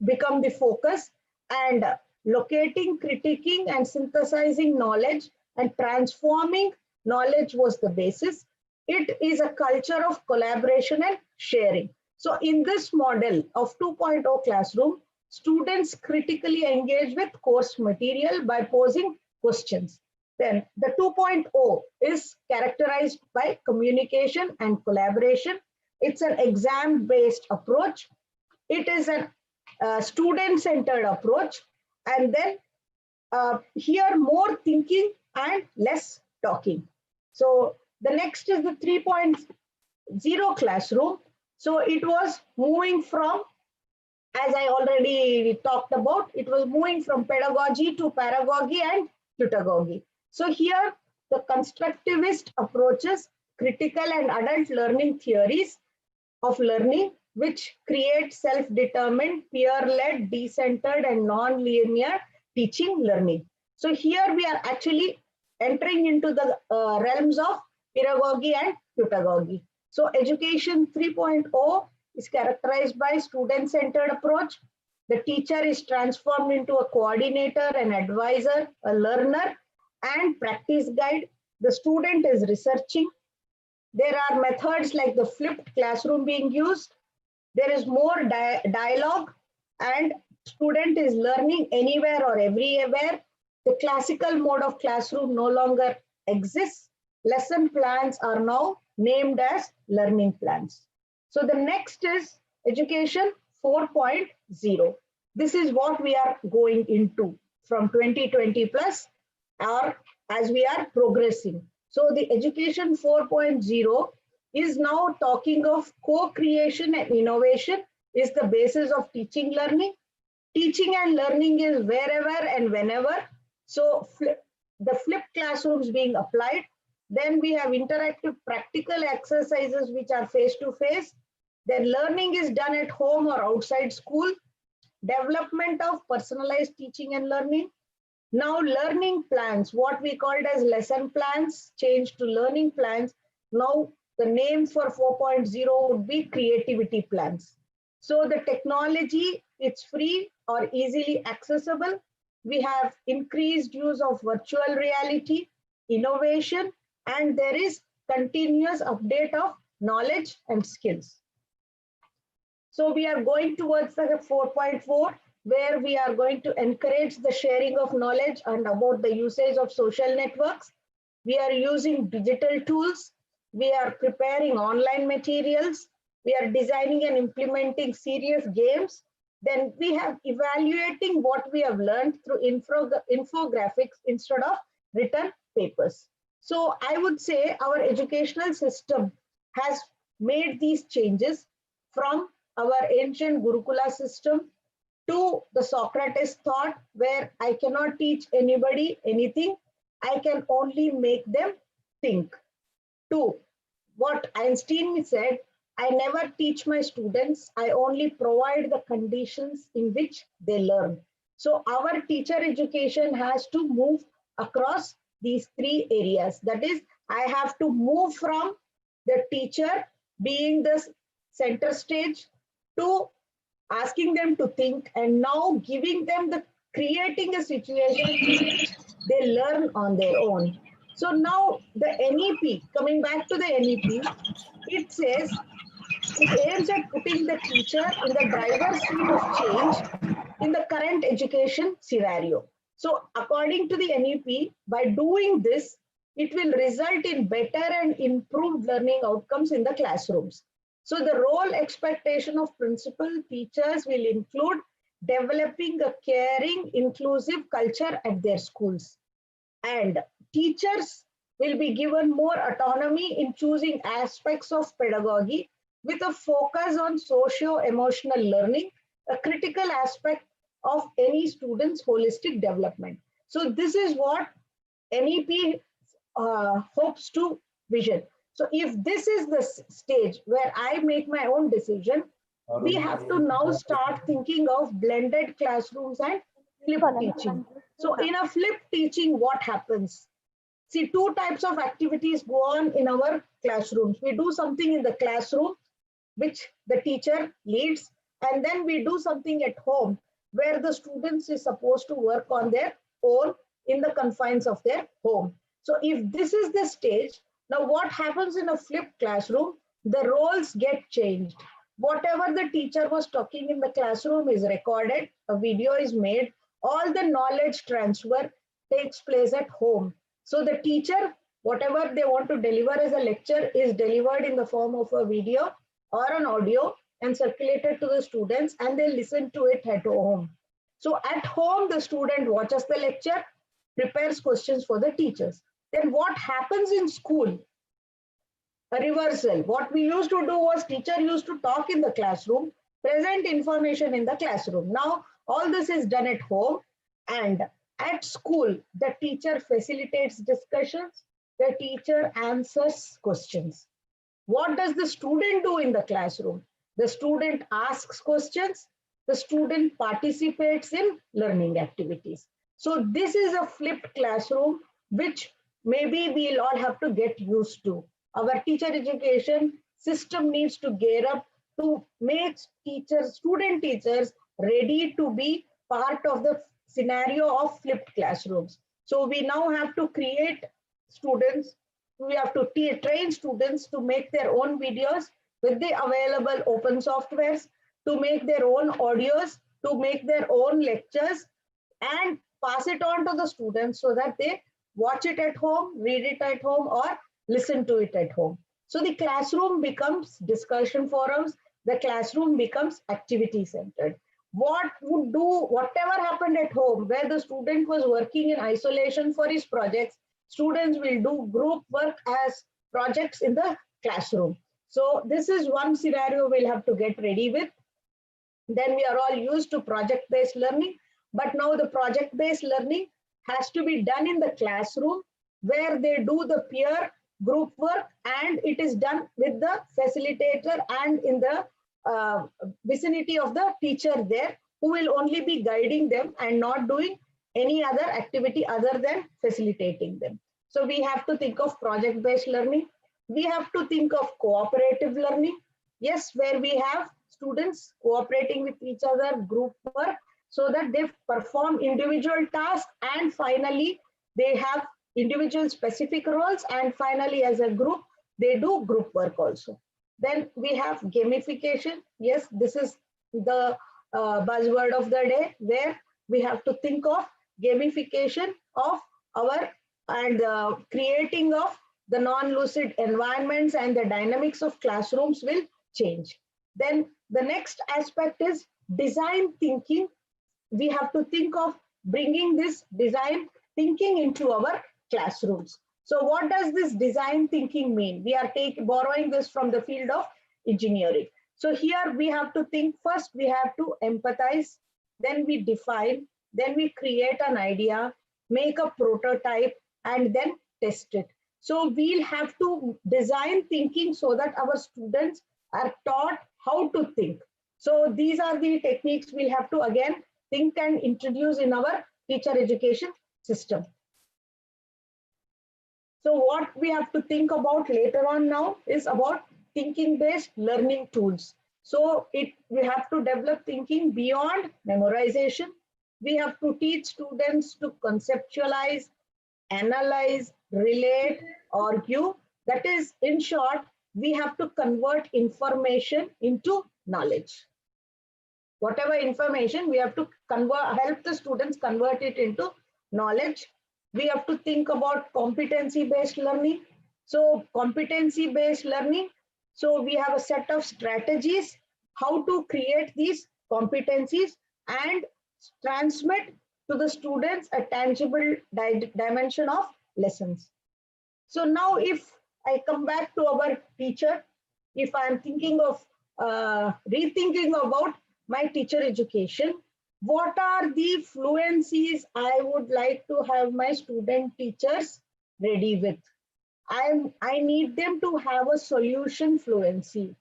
become the focus, and locating, critiquing, and synthesizing knowledge and transforming knowledge was the basis. It is a culture of collaboration and sharing. So in this model of 2.0 classroom, students critically engage with course material by posing questions. Then the 2.0 is characterized by communication and collaboration. It's an exam-based approach. It is a student-centered approach. And then here more thinking and less talking. So the next is the 3.0 classroom. So it was moving from, as I already talked about, it was moving from pedagogy to paragogy and pedagogy. So here the constructivist approaches critical and adult learning theories of learning, which create self-determined, peer-led, decentered, and non-linear teaching learning. So here we are actually entering into the realms of pedagogy and pedagogy. So education 3.0 is characterized by student-centered approach. The teacher is transformed into a coordinator, an advisor, a learner, and practice guide. The student is researching. There are methods like the flipped classroom being used. There is more dialogue, and student is learning anywhere or everywhere. The classical mode of classroom no longer exists. Lesson plans are now named as learning plans. So the next is education 4.0. This is what we are going into from 2020 plus, or as we are progressing. So the education 4.0 is now talking of co-creation and innovation is the basis of teaching learning. Teaching and learning is wherever and whenever. So the flipped classrooms being applied. Then we have interactive practical exercises which are face-to-face. Then learning is done at home or outside school. Development of personalized teaching and learning. Now learning plans, what we called as lesson plans, changed to learning plans. Now the name for 4.0 would be creativity plans. So the technology, it's free or easily accessible. We have increased use of virtual reality, innovation, and there is continuous update of knowledge and skills. So we are going towards the 4.4, where we are going to encourage the sharing of knowledge and about the usage of social networks. We are using digital tools. We are preparing online materials. We are designing and implementing serious games. Then we have evaluating what we have learned through infographics instead of written papers. So I would say our educational system has made these changes from our ancient Gurukula system to the Socrates thought, where I cannot teach anybody anything. I can only make them think. To what Einstein said, I never teach my students, I only provide the conditions in which they learn. So our teacher education has to move across these three areas. That is, I have to move from the teacher being the center stage to asking them to think, and now giving them the creating a situation in which they learn on their own. So now the NEP, coming back to the NEP, it says It aims at putting the teacher in the driver's seat of change in the current education scenario. So according to the NEP, by doing this, it will result in better and improved learning outcomes in the classrooms. So the role expectation of principal teachers will include developing a caring, inclusive culture at their schools. And teachers will be given more autonomy in choosing aspects of pedagogy with a focus on socio-emotional learning, a critical aspect of any student's holistic development. So this is what NEP hopes to vision. So if this is the stage where I make my own decision, we have to now start thinking of blended classrooms and flipped teaching. So in a flipped teaching, what happens? See, two types of activities go on in our classrooms. We do something in the classroom, which the teacher leads, and then we do something at home where the students is supposed to work on their own in the confines of their home. So if this is the stage, now what happens in a flipped classroom? The roles get changed. Whatever the teacher was talking in the classroom is recorded, a video is made, all the knowledge transfer takes place at home. So the teacher, whatever they want to deliver as a lecture is delivered in the form of a video or an audio and circulated to the students, and they listen to it at home. So at home, the student watches the lecture, prepares questions for the teachers. Then what happens in school? A reversal. What we used to do was teacher used to talk in the classroom, present information in the classroom. Now all this is done at home, and at school, the teacher facilitates discussions, the teacher answers questions. What does the student do in the classroom? The student asks questions, the student participates in learning activities. So this is a flipped classroom, which maybe we'll all have to get used to. Our teacher education system needs to gear up to make teachers, student teachers ready to be part of the scenario of flipped classrooms. So we now have to create students, we have to train students to make their own videos with the available open softwares, to make their own audios, to make their own lectures and pass it on to the students so that they watch it at home, read it at home, or listen to it at home. So the classroom becomes discussion forums, the classroom becomes activity centered. What would do, whatever happened at home, where the student was working in isolation for his projects, students will do group work as projects in the classroom. So this is one scenario we'll have to get ready with. Then we are all used to project-based learning, but now the project-based learning has to be done in the classroom where they do the peer group work, and it is done with the facilitator and in the vicinity of the teacher there, who will only be guiding them and not doing any other activity other than facilitating them. So we have to think of project-based learning. We have to think of cooperative learning. Yes, where we have students cooperating with each other, group work, so that they perform individual tasks, and finally they have individual specific roles, and finally as a group they do group work also. Then we have gamification. Yes, this is the buzzword of the day, where we have to think of gamification of our and creating of the non-lucid environments, and the dynamics of classrooms will change. Then the next aspect is design thinking. We have to think of bringing this design thinking into our classrooms. So what does this design thinking mean? We are borrowing this from the field of engineering. So here we have to think first, we have to empathize, then we define, then we create an idea, make a prototype, and then test it. So we'll have to design thinking so that our students are taught how to think. So these are the techniques we'll have to again think and introduce in our teacher education system. So what we have to think about later on now is about thinking-based learning tools. So we have to develop thinking beyond memorization. We have to teach students to conceptualize, analyze, relate, argue. That is, in short, we have to convert information into knowledge. Whatever information we have to help the students convert it into knowledge. We have to think about competency-based learning. So competency-based learning, so we have a set of strategies how to create these competencies and transmit to the students a tangible dimension of lessons. So now if I come back to our teacher, if I'm thinking of rethinking about my teacher education, what are the fluencies I would like to have my student teachers ready with? I need them to have a solution fluency.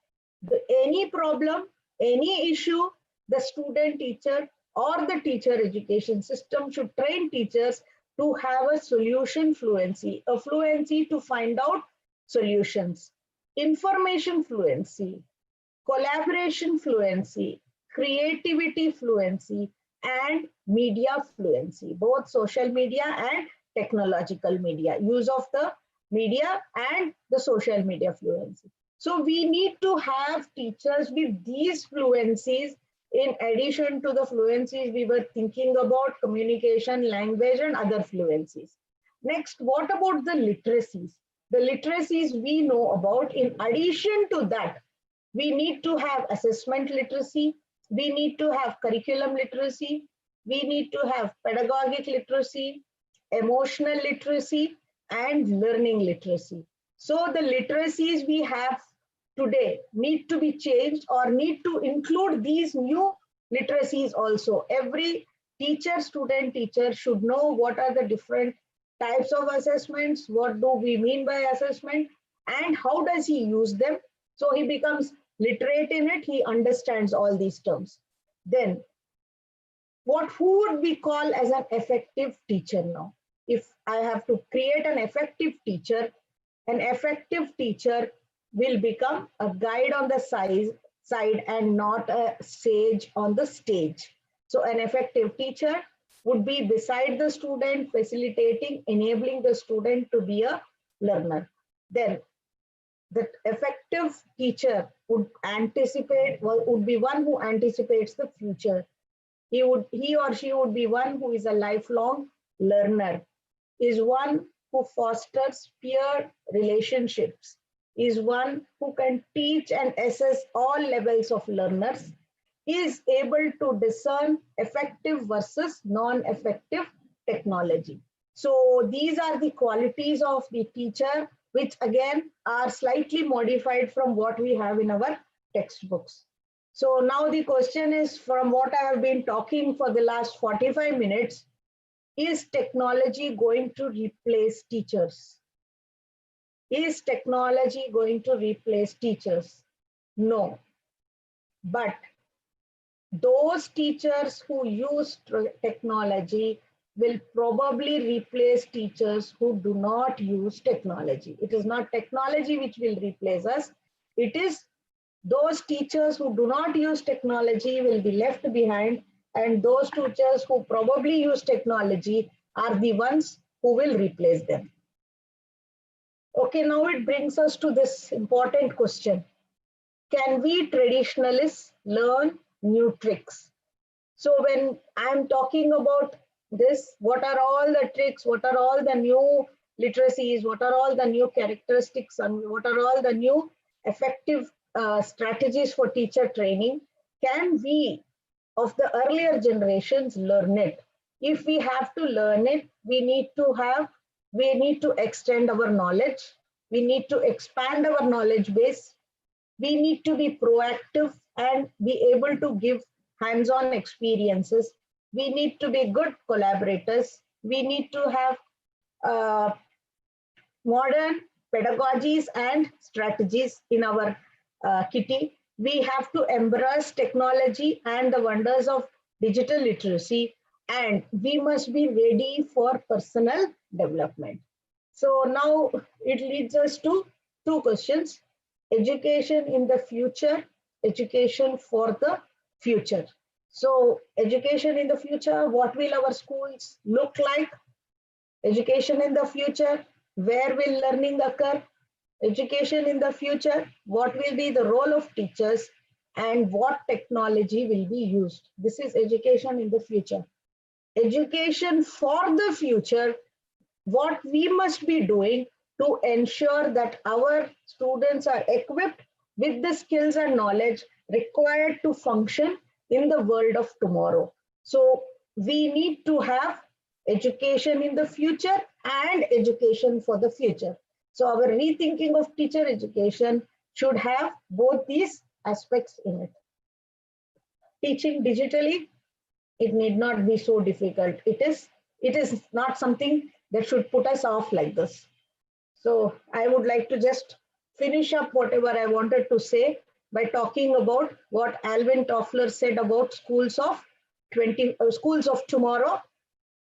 Any problem, any issue, the student teacher or the teacher education system should train teachers to have a solution fluency, a fluency to find out solutions, information fluency, collaboration fluency, creativity fluency, and media fluency, both social media and technological media, use of the media and the social media fluency. So we need to have teachers with these fluencies in addition to the fluencies we were thinking about, communication, language, and other fluencies. Next, what about the literacies? The literacies we know about. In addition to that, we need to have assessment literacy, we need to have curriculum literacy, we need to have pedagogic literacy, emotional literacy, and learning literacy. So the literacies we have today need to be changed or need to include these new literacies also. Every teacher, student, teacher should know what are the different types of assessments, what do we mean by assessment, and how does he use them. So he becomes literate in it, he understands all these terms. Then, who would we call as an effective teacher now? If I have to create an effective teacher will become a guide on the side and not a sage on the stage. So an effective teacher would be beside the student, facilitating, enabling the student to be a learner. Then the effective teacher would be one who anticipates the future. He or she would be one who is a lifelong learner, is one who fosters peer relationships, is one who can teach and assess all levels of learners, is able to discern effective versus non-effective technology. So these are the qualities of the teacher, which again are slightly modified from what we have in our textbooks. So now the question is, from what I have been talking for the last 45 minutes, is technology going to replace teachers? Is technology going to replace teachers? No. But those teachers who use technology will probably replace teachers who do not use technology. It is not technology which will replace us. It is those teachers who do not use technology will be left behind, and those teachers who probably use technology are the ones who will replace them. Okay, now it brings us to this important question. Can we traditionalists learn new tricks? So when I'm talking about this, what are all the tricks, what are all the new literacies, what are all the new characteristics, and what are all the new effective strategies for teacher training? Can we, of the earlier generations, learn it? If we have to learn it, we need to extend our knowledge, we need to expand our knowledge base, we need to be proactive and be able to give hands-on experiences, we need to be good collaborators, we need to have modern pedagogies and strategies in our kitty. We have to embrace technology and the wonders of digital literacy, and we must be ready for personal development. So now it leads us to two questions: education in the future, education for the future. So education in the future, what will our schools look like? Education in the future, where will learning occur? education in the future, what will be the role of teachers, and what technology will be used. This is education in the future. Education for the future, what we must be doing to ensure that our students are equipped with the skills and knowledge required to function in the world of tomorrow. So we need to have education in the future and education for the future. So our rethinking of teacher education should have both these aspects in it. Teaching digitally, it need not be so difficult. It is not something that should put us off like this. So I would like to just finish up whatever I wanted to say by talking about what Alvin Toffler said about schools of tomorrow.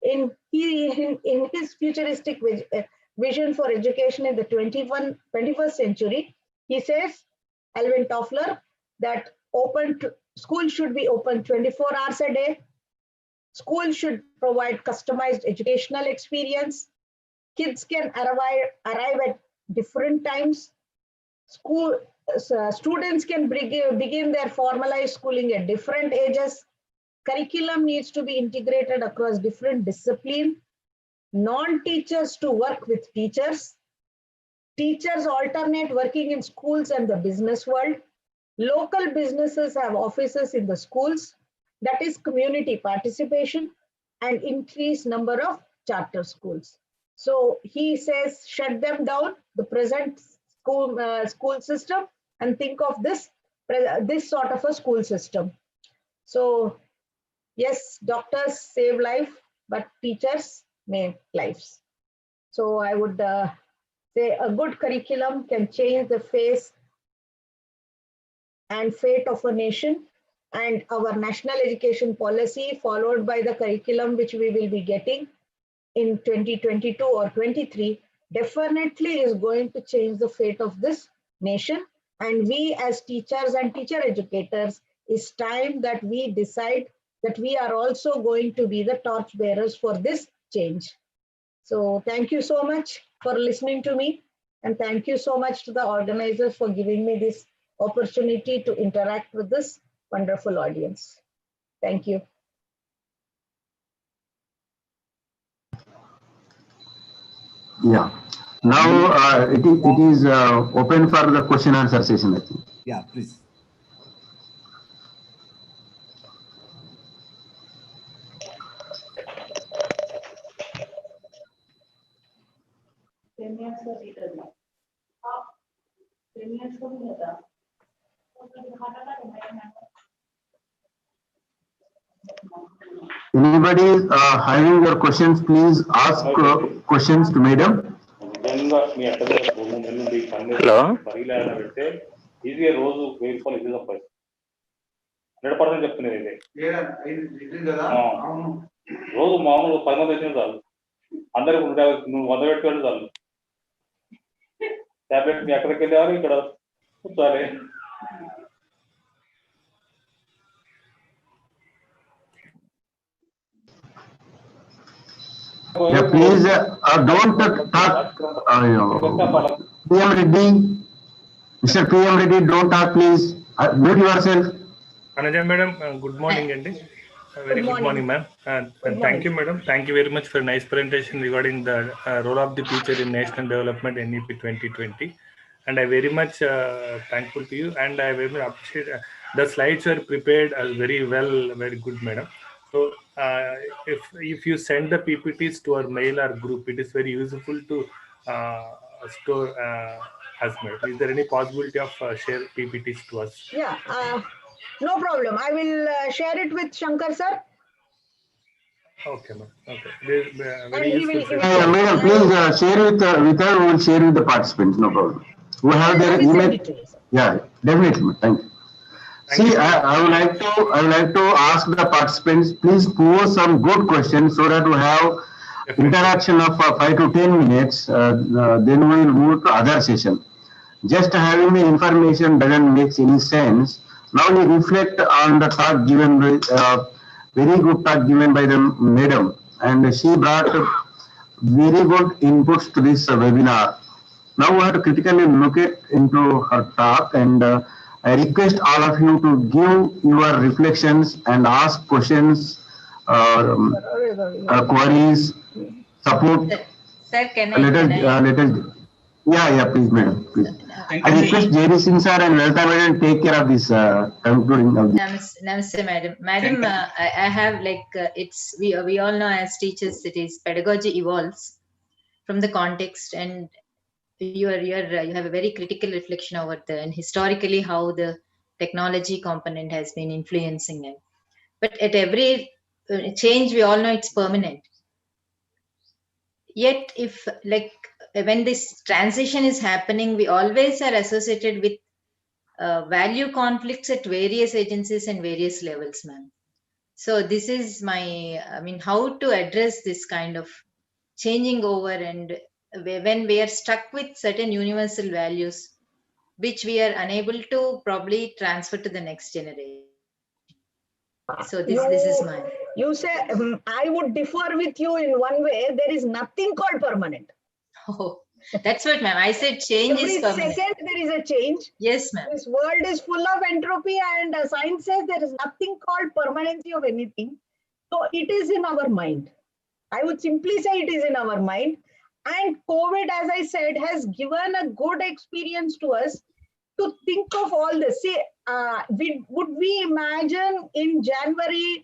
In his futuristic vision for education in the 21st century, he says, Alvin Toffler, that schools should be open 24 hours a day. Schools should provide customized educational experience. Kids can arrive at different times. Students can begin their formalized schooling at different ages. Curriculum needs to be integrated across different disciplines. Non-teachers to work with teachers. Teachers alternate working in schools and the business world. Local businesses have offices in the schools. That is community participation and increased number of charter schools. So he says, shut them down, the present school system, and think of this sort of a school system. So yes, doctors save life, but teachers make lives. So I would say a good curriculum can change the face and fate of a nation, and our national education policy followed by the curriculum which we will be getting in 2022 or 23 definitely is going to change the fate of this nation. And we as teachers and teacher educators, it's time that we decide that we are also going to be the torch bearers for this change. So thank you so much for listening to me, and thank you so much to the organizers for giving me this opportunity to interact with this wonderful audience. Thank you. Yeah. Now it is open for the question answer session, I think. Yeah, please. Anybody having your questions, please ask questions to madam. Hello. Easier rose wait for is the first. 100% చెప్తున్నది ఇది రోజు మామూలు 10 మంది వచ్చిన చాలు అందరికి 100 పెట్టుకోండి చాలు టాబ్లెట్ మీ ఎక్కడికి వెళ్ళారు ఇక్కడ కూర్చోాలి Yeah, please don't talk. PM Reddy, Mr. PM Reddy, don't talk, please. Mute yourself. Anaja madam, good morning, Andy. Very good morning, ma'am. And thank you, madam. Thank you very much for a nice presentation regarding the role of the teacher in national development NEP-2020. And I very much thankful to you, and I very much appreciate the slides were prepared very well, very good, madam. So if you send the PPTs to our mail or group, it is very useful to store as well. Is there any possibility of share PPTs to us? Yeah, no problem. I will share it with Shankar sir. Okay, ma'am. Okay. Very useful. Madam, please share with her. We will share with the participants. No problem. Who have their email? Yeah, definitely. Thank you. See, I would like to ask the participants, please pose some good questions so that we have interaction of 5 to 10 minutes. Then we will move to other session. Just having the information doesn't make any sense. Now we reflect on the talk given by very good talk given by the madam, and she brought very good inputs to this webinar. Now we have to critically look into her talk, and I request all of you to give your reflections and ask questions, queries, support. Sir, can Yeah, please, madam, please. I request Jerry Singh sir and Lalita madam take care of this concluding of this. Namaste, madam. Madam, I have we all know as teachers, it is pedagogy evolves from the context, and you have a very critical reflection over and historically how the technology component has been influencing it. But at every change, we all know it's permanent. Yet, if when this transition is happening, we always are associated with value conflicts at various agencies and various levels, ma'am. So this is how to address this kind of changing over, and when we are stuck with certain universal values, which we are unable to probably transfer to the next generation. So this is mine. You say, I would differ with you in one way. There is nothing called permanent. Oh, that's what, ma'am. I said change is permanent. Every second there is a change. Yes, ma'am. This world is full of entropy, and science says there is nothing called permanency of anything. So it is in our mind. I would simply say it is in our mind. And COVID, as I said, has given a good experience to us to think of all this. See, would we imagine in January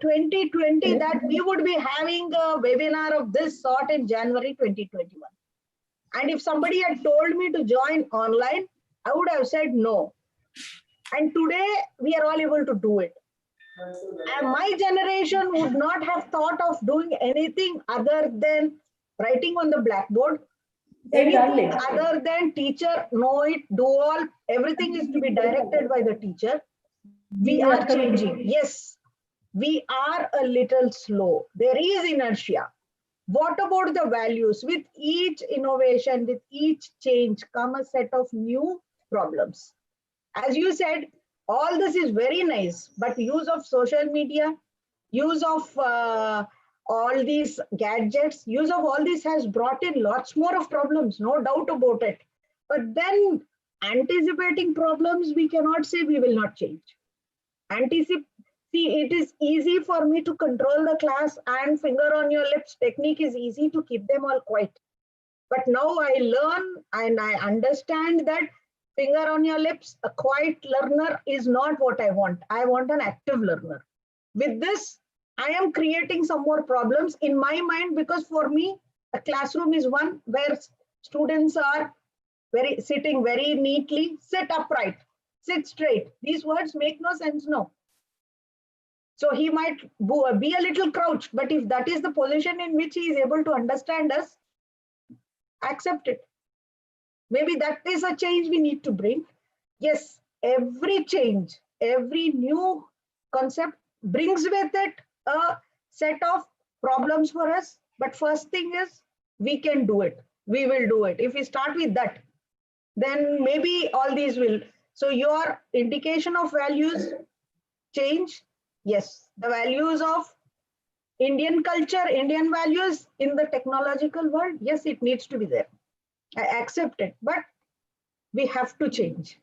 2020 that we would be having a webinar of this sort in January 2021? And if somebody had told me to join online, I would have said no. And today we are all able to do it. And my generation would not have thought of doing anything other than writing on the blackboard. Anything other than teacher, know it, do all, everything is to be directed by the teacher. We are changing. Yes, we are a little slow. There is inertia. What about the values? With each innovation, with each change, come a set of new problems. As you said, all this is very nice, but use of social media, use of all these gadgets, use of all this has brought in lots more of problems, no doubt about it. But then anticipating problems, we cannot say we will not change. See, it is easy for me to control the class, and finger on your lips technique is easy to keep them all quiet. But now I learn and I understand that finger on your lips, a quiet learner is not what I want. I want an active learner. With this, I am creating some more problems in my mind, because for me, a classroom is one where students are sitting very neatly, sit upright, sit straight. These words make no sense now. So he might be a little crouched, but if that is the position in which he is able to understand us, accept it. Maybe that is a change we need to bring. Yes, every change, every new concept brings with it a set of problems for us. But first thing is, we can do it. We will do it. If we start with that, then maybe all these will. So your indication of values change. Yes, the values of Indian culture, Indian values in the technological world, yes, it needs to be there. I accept it, but we have to change.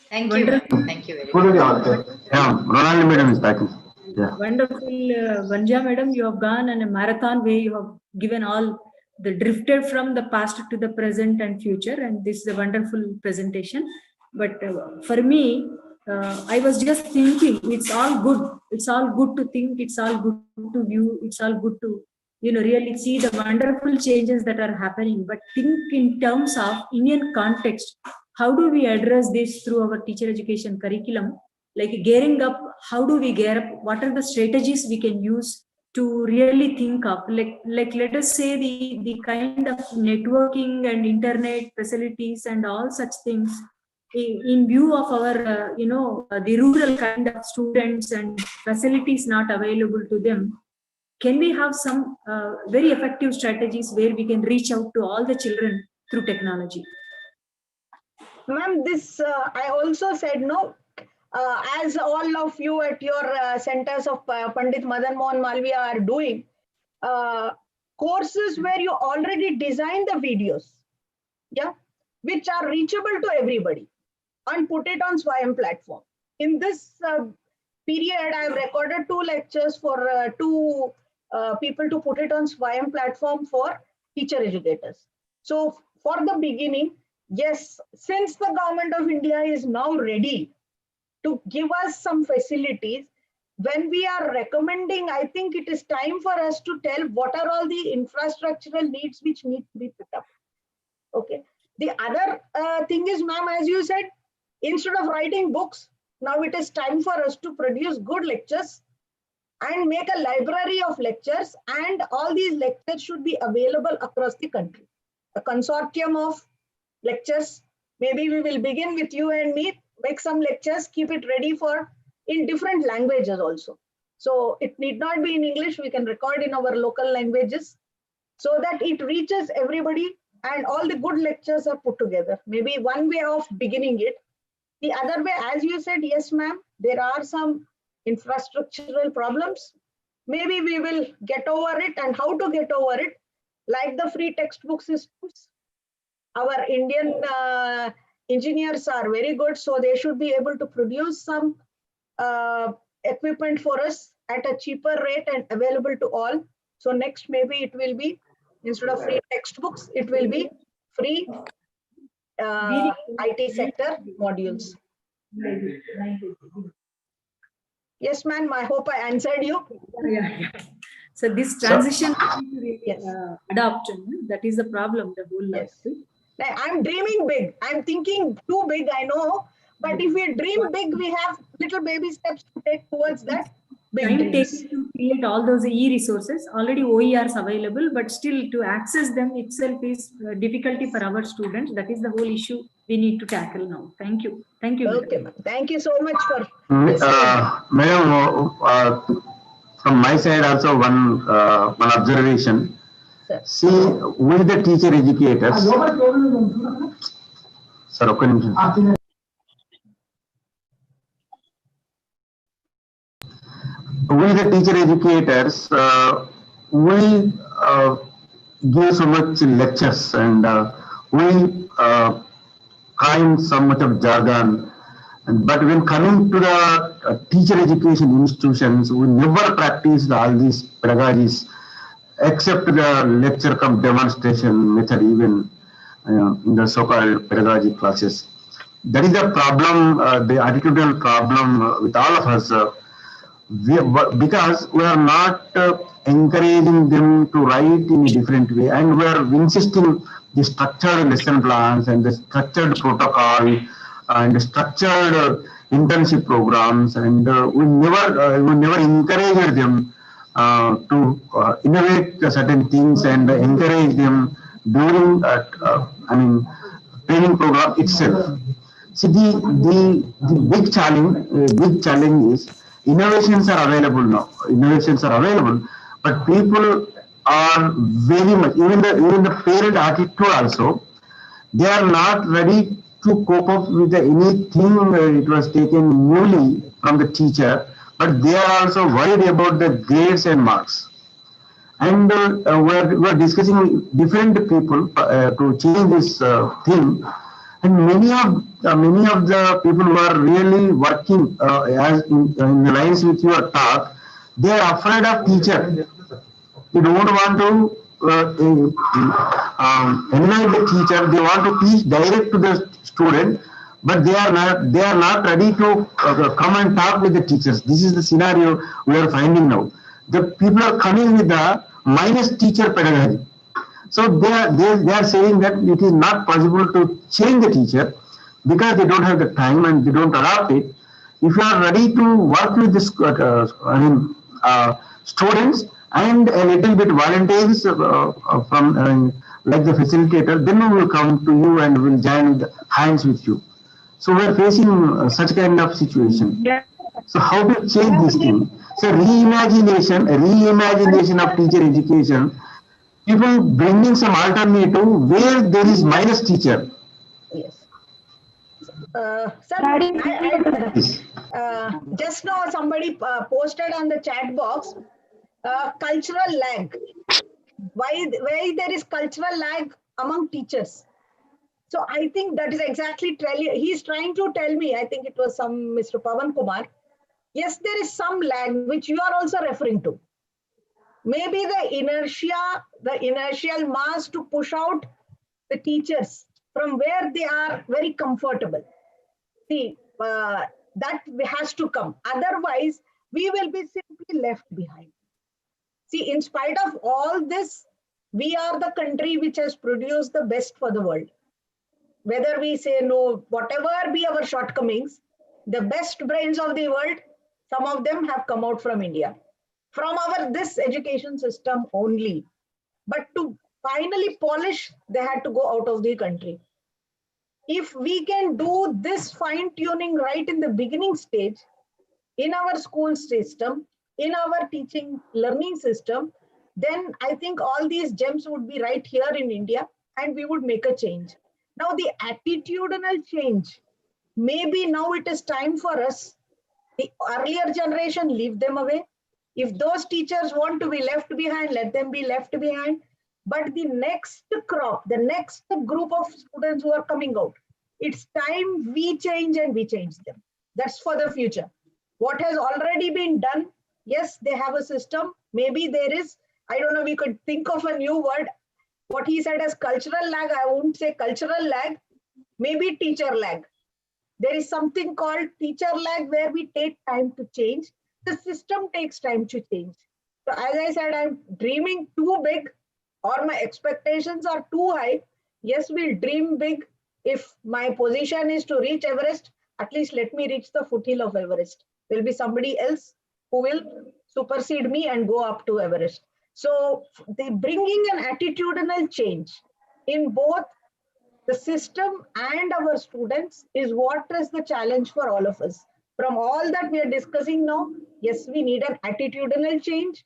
Thank you. Thank you very much. Ronald madam is back. Yeah. Wonderful, Vanja madam, you have gone on a marathon way. You have given all the drifted from the past to the present and future, and this is a wonderful presentation. But for me, I was just thinking, it's all good. It's all good to think. It's all good to view. It's all good to, really see the wonderful changes that are happening. But think in terms of Indian context. How do we address this through our teacher education curriculum? Like gearing up, how do we gear up? What are the strategies we can use to really think of? Like let us say the kind of networking and internet facilities and all such things in view of our, the rural kind of students and facilities not available to them. Can we have some very effective strategies where we can reach out to all the children through technology? Ma'am, this I also said no. As all of you at your centers of Pandit Madan Mohan Malviya are doing, courses where you already design the videos, yeah, which are reachable to everybody, and put it on Swayam platform. In this period, I have recorded 2 lectures for 2 people to put it on Swayam platform for teacher educators. So for the beginning, yes, since the government of India is now ready to give us some facilities, when we are recommending, I think it is time for us to tell what are all the infrastructural needs which need to be put up. Okay. The other thing is, ma'am, as you said, instead of writing books, now it is time for us to produce good lectures and make a library of lectures, and all these lectures should be available across the country. A consortium of lectures, maybe we will begin with you and me, make some lectures, keep it ready for in different languages also. So it need not be in English, we can record in our local languages so that it reaches everybody and all the good lectures are put together. Maybe one way of beginning it. The other way, as you said, yes, ma'am, there are some infrastructural problems. Maybe we will get over it, and how to get over it, like the free textbook systems. Our Indian engineers are very good, so they should be able to produce some equipment for us at a cheaper rate and available to all. So next, maybe it will be, instead of free textbooks, it will be free IT sector modules. Yes, ma'am, I hope I answered you. Yeah. So this transition adopt, that is the problem, the whole life. I'm dreaming big. I'm thinking too big, I know. But if we dream big, we have little baby steps to take towards that. Time takes to create all those e-resources. Already OERs available, but still to access them itself is difficulty for our students. That is the whole issue we need to tackle now. Thank you. Thank you. Okay, ma'am. Thank you so much for Madam, from my side also one observation. See, with the teacher educators. Sir, okay. We the teacher educators, we give so much lectures and we find so much of jargon. But when coming to the teacher education institutions, we never practice all these pedagogies except the lecture cum demonstration method, even in the so-called pedagogy classes. That is the problem, the attitudinal problem with all of us. Because we are not encouraging them to write in a different way, and we are insisting the structured lesson plans and the structured protocol and structured internship programs, and we never encourage them to innovate certain things and encourage them during training program itself. See, the big challenge is innovations are available now. Innovations are available, but people are very much, even the parent attitude also, they are not ready to cope up with anything it was taken newly from the teacher, but they are also worried about the grades and marks. And we're discussing different people to change this thing. And many of the people who are really working as in the lines with your talk, they are afraid of teacher. They don't want to enlighten the teacher. They want to teach direct to the student, but they are not ready to come and talk with the teachers. This is the scenario we are finding now. The people are coming with the minus teacher pedagogy. So they are saying that it is not possible to change the teacher because they don't have the time and they don't adopt it. If you are ready to work with this, students and a little bit volunteers from like the facilitator, then we will come to you and will join hands with you. So we are facing such kind of situation. So how to change this thing? So reimagination of teacher education. People bringing some alternative where there is minus teacher. Yes. Sir, just now somebody posted on the chat box, cultural lag. why there is cultural lag among teachers. So I think that is exactly he's trying to tell me, I think it was some Mr. Pavan Kumar. Yes, there is some lag which you are also referring to. Maybe the inertia, the inertial mass to push out the teachers from where they are very comfortable. See, that has to come. Otherwise, we will be simply left behind. See, in spite of all this, we are the country which has produced the best for the world. Whether we say no, whatever be our shortcomings, the best brains of the world, some of them have come out from India, from this education system only. But to finally polish, they had to go out of the country. If we can do this fine tuning right in the beginning stage, in our school system, in our teaching learning system, then I think all these gems would be right here in India and we would make a change. Now the attitudinal change, maybe now it is time for us, the earlier generation, leave them away. If those teachers want to be left behind, let them be left behind. But the next crop, the next group of students who are coming out, it's time we change and we change them. That's for the future. What has already been done, yes, they have a system. Maybe there is, I don't know, we could think of a new word. What he said as cultural lag, I won't say cultural lag, maybe teacher lag. There is something called teacher lag where we take time to change. The system takes time to change. So as I said, I'm dreaming too big or my expectations are too high. Yes, we'll dream big. If my position is to reach Everest, at least let me reach the foothill of Everest. There'll be somebody else who will supersede me and go up to Everest. So the bringing an attitudinal change in both the system and our students is what is the challenge for all of us. From all that we are discussing now, yes, we need an attitudinal change.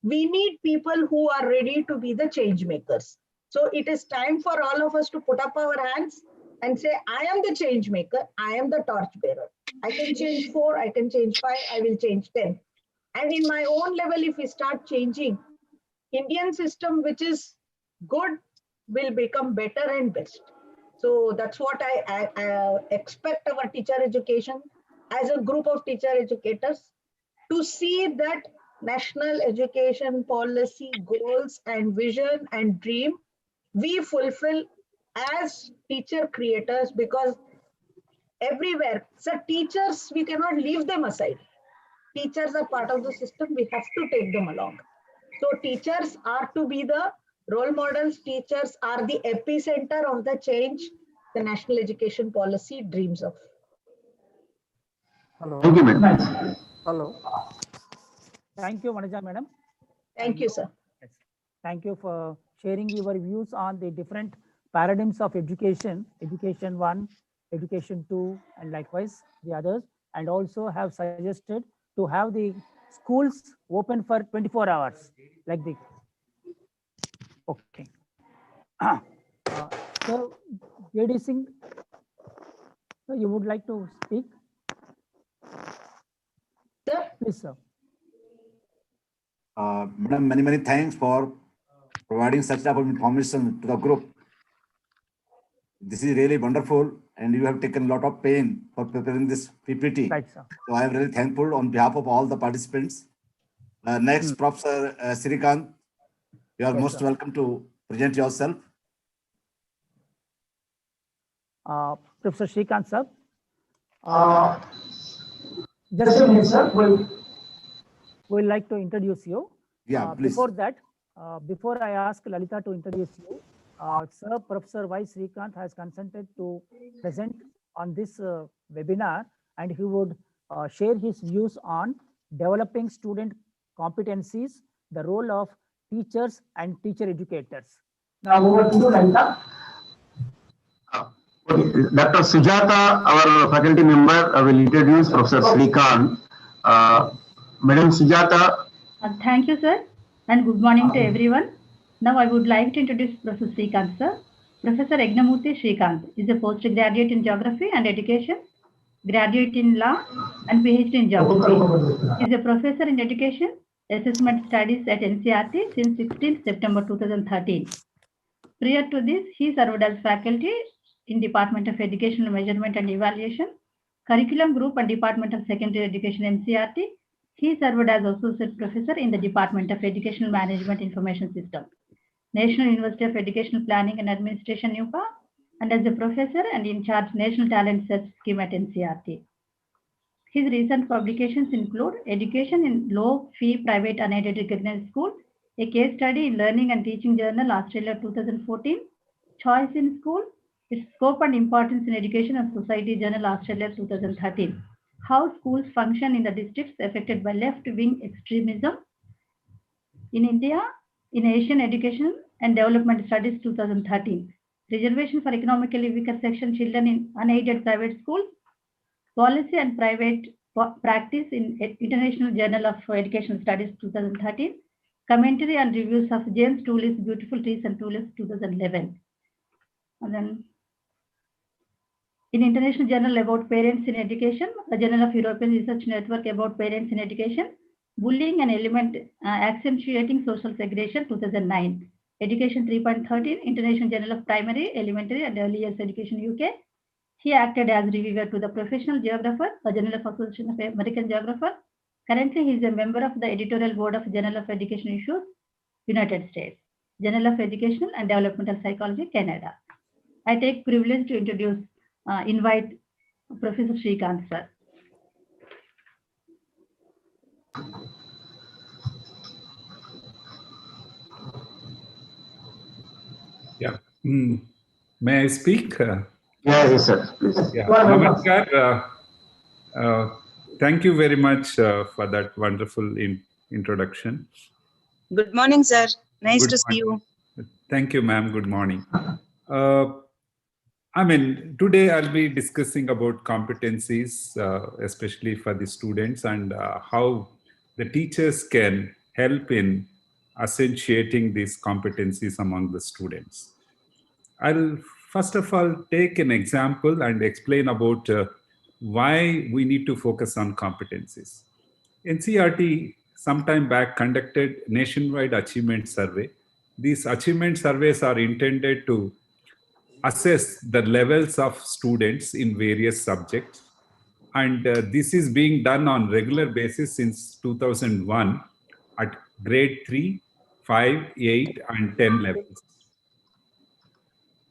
We need people who are ready to be the change makers. So it is time for all of us to put up our hands and say, I am the change maker, I am the torch bearer. I can change 4, I can change 5, I will change 10. And in my own level, if we start changing, Indian system, which is good, will become better and best. So that's what I expect our teacher education as a group of teacher educators to see that national education policy goals and vision and dream we fulfill as teacher creators, because everywhere, so teachers, we cannot leave them aside. Teachers are part of the system, we have to take them along. So teachers are to be the role models. Teachers are the epicenter of the change the national education policy dreams of. Hello. Thank you, madam. Hello. Thank you, Manuja madam. Thank you, sir. Yes. Thank you for sharing your views on the different paradigms of education, education 1, education 2, and likewise the others, and also have suggested to have the schools open for 24 hours, like the, okay. So, J.D. Singh, so you would like to speak? Sir? Please, sir. Madam, many thanks for providing such type of information to the group. This is really wonderful, and you have taken a lot of pain for preparing this PPT. Right, sir. So I am really thankful on behalf of all the participants. Next, Professor Srikant, you are Yes, most sir. welcome to present yourself. Professor Srikant, sir. Just a minute, sir. We'd like to introduce you. Yeah, please. Before that, before I ask Lalita to introduce you, Sir Professor Y. Srikant has consented to present on this webinar, and he would share his views on developing student competencies, the role of teachers and teacher educators. Now over to you, Lalita. Okay. Dr. Sujata, our faculty member, will introduce Professor Srikant. Madam Sujata. Thank you, sir, and good morning to everyone. Now I would like to introduce Professor Srikant, sir. Professor Yagnamurthy Srikant is a postgraduate in Geography and Education, graduate in Law, and PhD in Geography. He is a professor in Education, assessment studies at NCERT since 16 September 2013. Prior to this, he served as faculty in Department of Educational Measurement and Evaluation, Curriculum Group and Department of Secondary Education NCERT. He served as Associate Professor in the Department of Educational Management Information System, National University of Educational Planning and Administration NUPA, and as a professor and in charge National Talent Search Scheme at NCERT. His recent publications include Education in Low-Fee Private Unaided Recognized School, a case study in Learning and Teaching Journal, Australia 2014, Choice in School, its scope and importance in education and society journal, Australia 2013, How Schools Function in the Districts Affected by Left-Wing Extremism in India, in Asian Education and Development Studies 2013, Reservation for Economically Weaker Section Children in Unaided Private Schools, Policy and Private Practice in International Journal of Educational Studies 2013, Commentary and Reviews of James Tooley's Beautiful Trees and Tulips 2011. And then in International Journal about Parents in Education, the Journal of European Research Network about Parents in Education, Bullying and Element Accentuating Social Segregation 2009, Education 3.13, International Journal of Primary, Elementary and Early Years Education UK. He acted as reviewer to the Professional Geographer, the Journal of Association of American Geographer. Currently, he is a member of the editorial board of Journal of Education Issues, United States, Journal of Educational and Developmental Psychology, Canada. I take privilege to invite Professor Srikanth, sir. Yeah. May I speak? Yes, sir. Please. Yeah. Namaskar. Thank you very much for that wonderful introduction. Good morning, sir. Nice to see you. Thank you, ma'am. Good morning. Today I'll be discussing about competencies, especially for the students, and how the teachers can help in accentuating these competencies among the students. I'll first of all take an example and explain about why we need to focus on competencies. NCERT sometime back conducted nationwide achievement survey. These achievement surveys are intended to assess the levels of students in various subjects. And this is being done on regular basis since 2001 at grade 3, 5, 8, and 10 levels.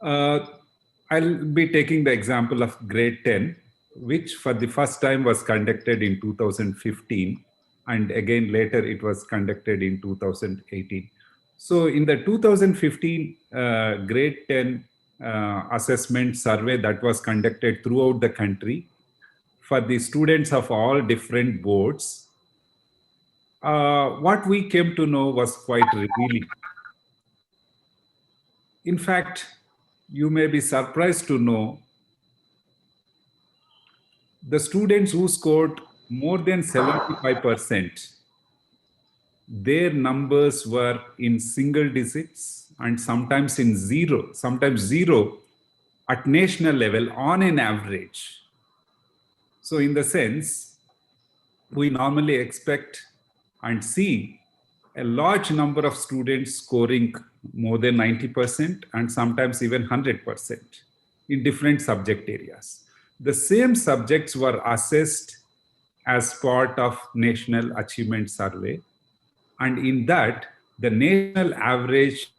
I'll be taking the example of grade 10, which for the first time was conducted in 2015. And again, later it was conducted in 2018. So in the 2015 grade 10 assessment survey that was conducted throughout the country for the students of all different boards, what we came to know was quite revealing. In fact, you may be surprised to know the students who scored more than 75%, their numbers were in single digits and sometimes zero at national level on an average. So in the sense, we normally expect and see a large number of students scoring more than 90% and sometimes even 100% in different subject areas. The same subjects were assessed as part of National Achievement Survey. And in that, the national average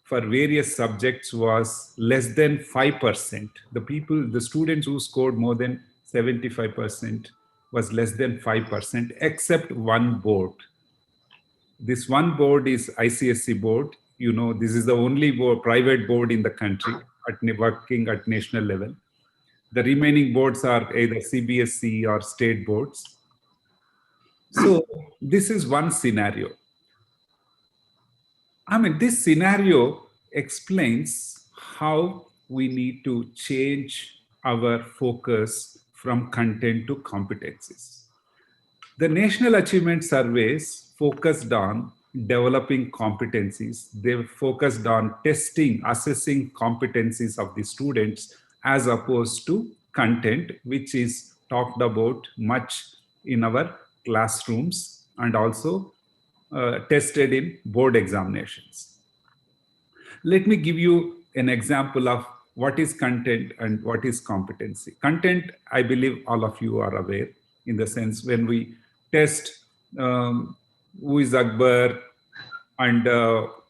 for various subjects was less than 5%. The students who scored more than 75% was less than 5%, except one board. This one board is ICSE board. You know, this is the only private board in the country working at national level. The remaining boards are either CBSE or state boards. So this is one scenario. This scenario explains how we need to change our focus from content to competencies. The National Achievement Surveys focused on developing competencies. They focused on testing, assessing competencies of the students as opposed to content, which is talked about much in our classrooms and also tested in board examinations. Let me give you an example of what is content and what is competency. Content, I believe all of you are aware, in the sense when we test who is Akbar and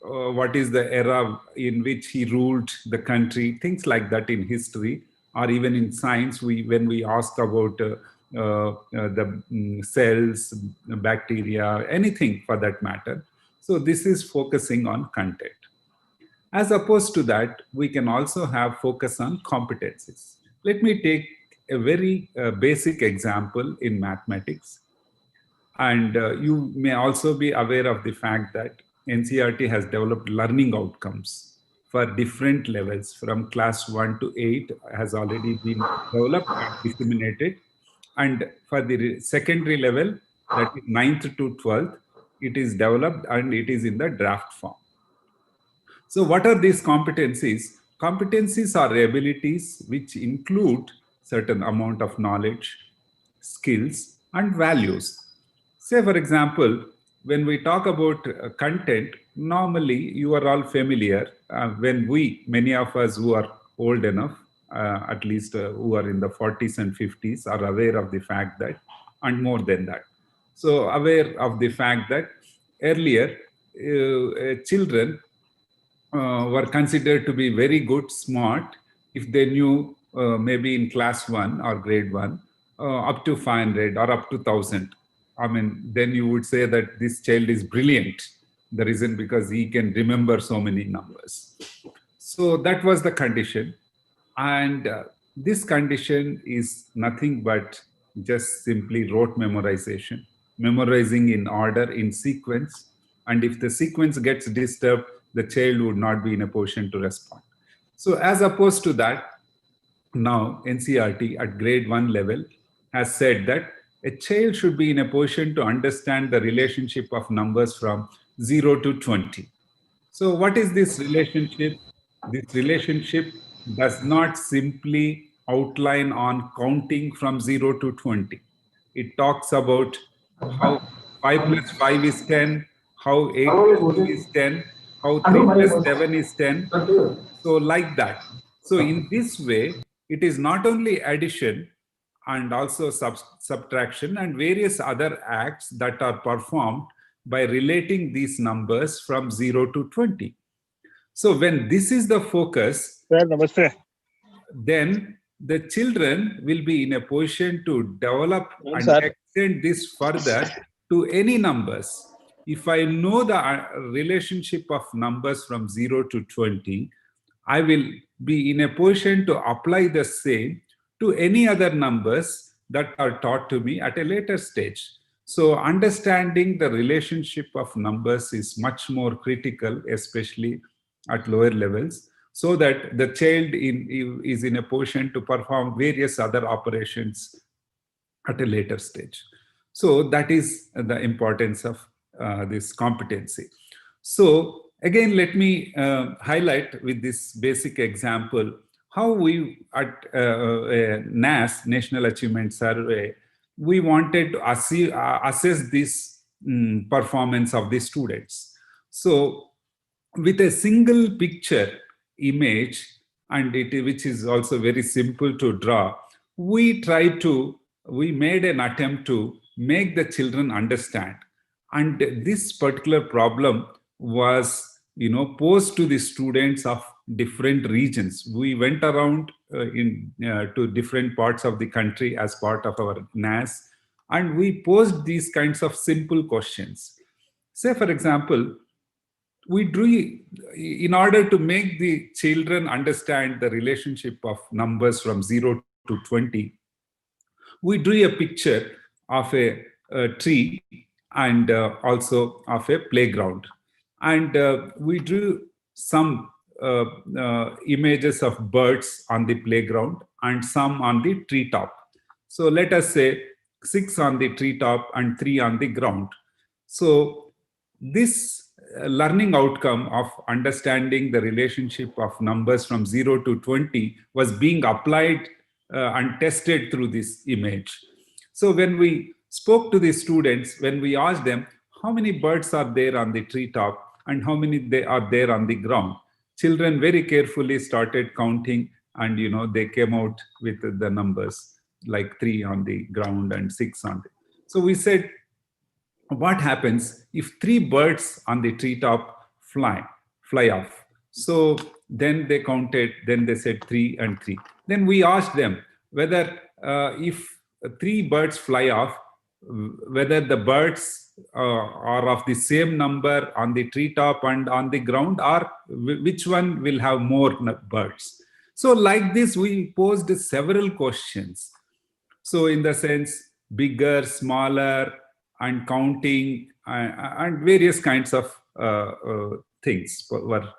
what is the era in which he ruled the country, things like that in history, or even in science, when we ask about the cells, bacteria, anything for that matter. So this is focusing on content. As opposed to that, we can also have focus on competencies. Let me take a very basic example in mathematics. And you may also be aware of the fact that NCERT has developed learning outcomes for different levels from class 1 to 8 has already been developed and disseminated. And for the secondary level, that is 9th to 12th, it is developed and it is in the draft form. So what are these competencies? Competencies are abilities which include certain amount of knowledge, skills, and values. Say, for example, when we talk about content, normally you are all familiar when many of us who are old enough, at least who are in the 40s and 50s, are aware of the fact that, and more than that. So aware of the fact that earlier children were considered to be very good, smart, if they knew maybe in class 1 or grade 1, up to 500 or up to 1000. I mean, then you would say that this child is brilliant. The reason because he can remember so many numbers. So that was the condition. And this condition is nothing but just simply rote memorization, memorizing in order, in sequence. And if the sequence gets disturbed, the child would not be in a position to respond. So as opposed to that, now NCERT at grade 1 level has said that a child should be in a position to understand the relationship of numbers from 0 to 20. So what is this relationship? This relationship does not simply outline on counting from 0 to 20. It talks about how 5 plus 5 is 10, how 8 plus 2 is 10, how 3 plus 7 is 10. So like that. So in this way, it is not only addition and also subtraction and various other acts that are performed by relating these numbers from 0 to 20. So when this is the focus, then the children will be in a position to develop and extend this further to any numbers. If I know the relationship of numbers from 0 to 20, I will be in a position to apply the same to any other numbers that are taught to me at a later stage. So understanding the relationship of numbers is much more critical, especially at lower levels, so that the child is in a position to perform various other operations at a later stage. So that is the importance of this competency. So again, let me highlight with this basic example how we at NAS, National Achievement Survey, we wanted to assess this performance of the students. So with a single picture image, and which is also very simple to draw, we made an attempt to make the children understand. And this particular problem was, posed to the students of different regions. We went around to different parts of the country as part of our NAS, and we posed these kinds of simple questions. Say, for example, we drew, in order to make the children understand the relationship of numbers from 0 to 20, we drew a picture of a tree and also of a playground. And we drew some images of birds on the playground and some on the treetop. So let us say 6 on the treetop and 3 on the ground. So this learning outcome of understanding the relationship of numbers from 0 to 20 was being applied and tested through this image. So when we spoke to the students, when we asked them, how many birds are there on the treetop and how many they are there on the ground. Children very carefully started counting, and they came out with the numbers like 3 on the ground and 6 on the. So we said, what happens if 3 birds on the treetop fly off? So then they counted, then they said 3 and 3. Then we asked them whether if 3 birds fly off, whether the birds are of the same number on the treetop and on the ground, or which one will have more birds. So like this, we posed several questions. So in the sense, bigger, smaller, and counting, and various kinds of things were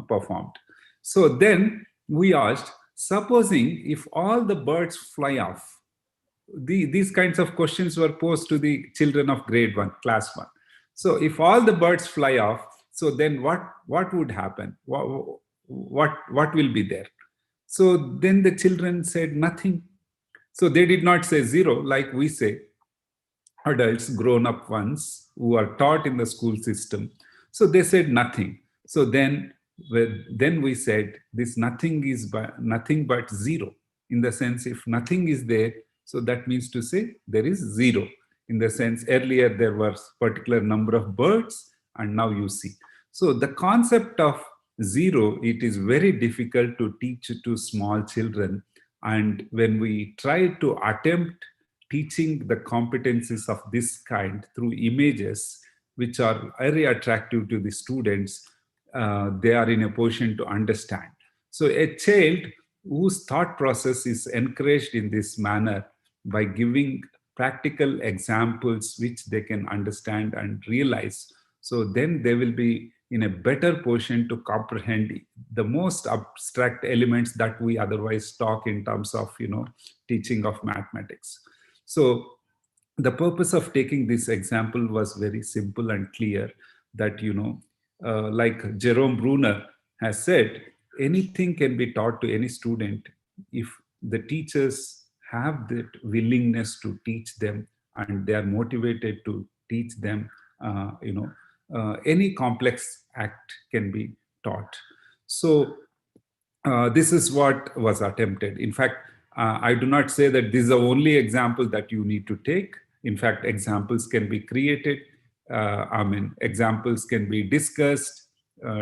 performed. So then we asked, supposing if all the birds fly off, these kinds of questions were posed to the children of grade 1, class 1. So if all the birds fly off, so then what would happen? What will be there? So then the children said nothing. So they did not say 0 like we say, adults, grown-up ones who are taught in the school system. So they said nothing. So then we said this nothing is nothing but 0. In the sense, if nothing is there, so that means to say there is 0. In the sense, earlier there was particular number of birds, and now you see. So the concept of 0, it is very difficult to teach to small children. And when we try to attempt teaching the competencies of this kind through images, which are very attractive to the students, they are in a position to understand. So a child whose thought process is encouraged in this manner by giving practical examples which they can understand and realize, so then they will be in a better position to comprehend the most abstract elements that we otherwise talk in terms of, teaching of mathematics. So the purpose of taking this example was very simple and clear, that, like Jerome Bruner has said, anything can be taught to any student if the teachers have that willingness to teach them and they are motivated to teach them. Any complex act can be taught. So this is what was attempted. In fact, I do not say that this is the only example that you need to take. In fact, examples can be created. Examples can be discussed,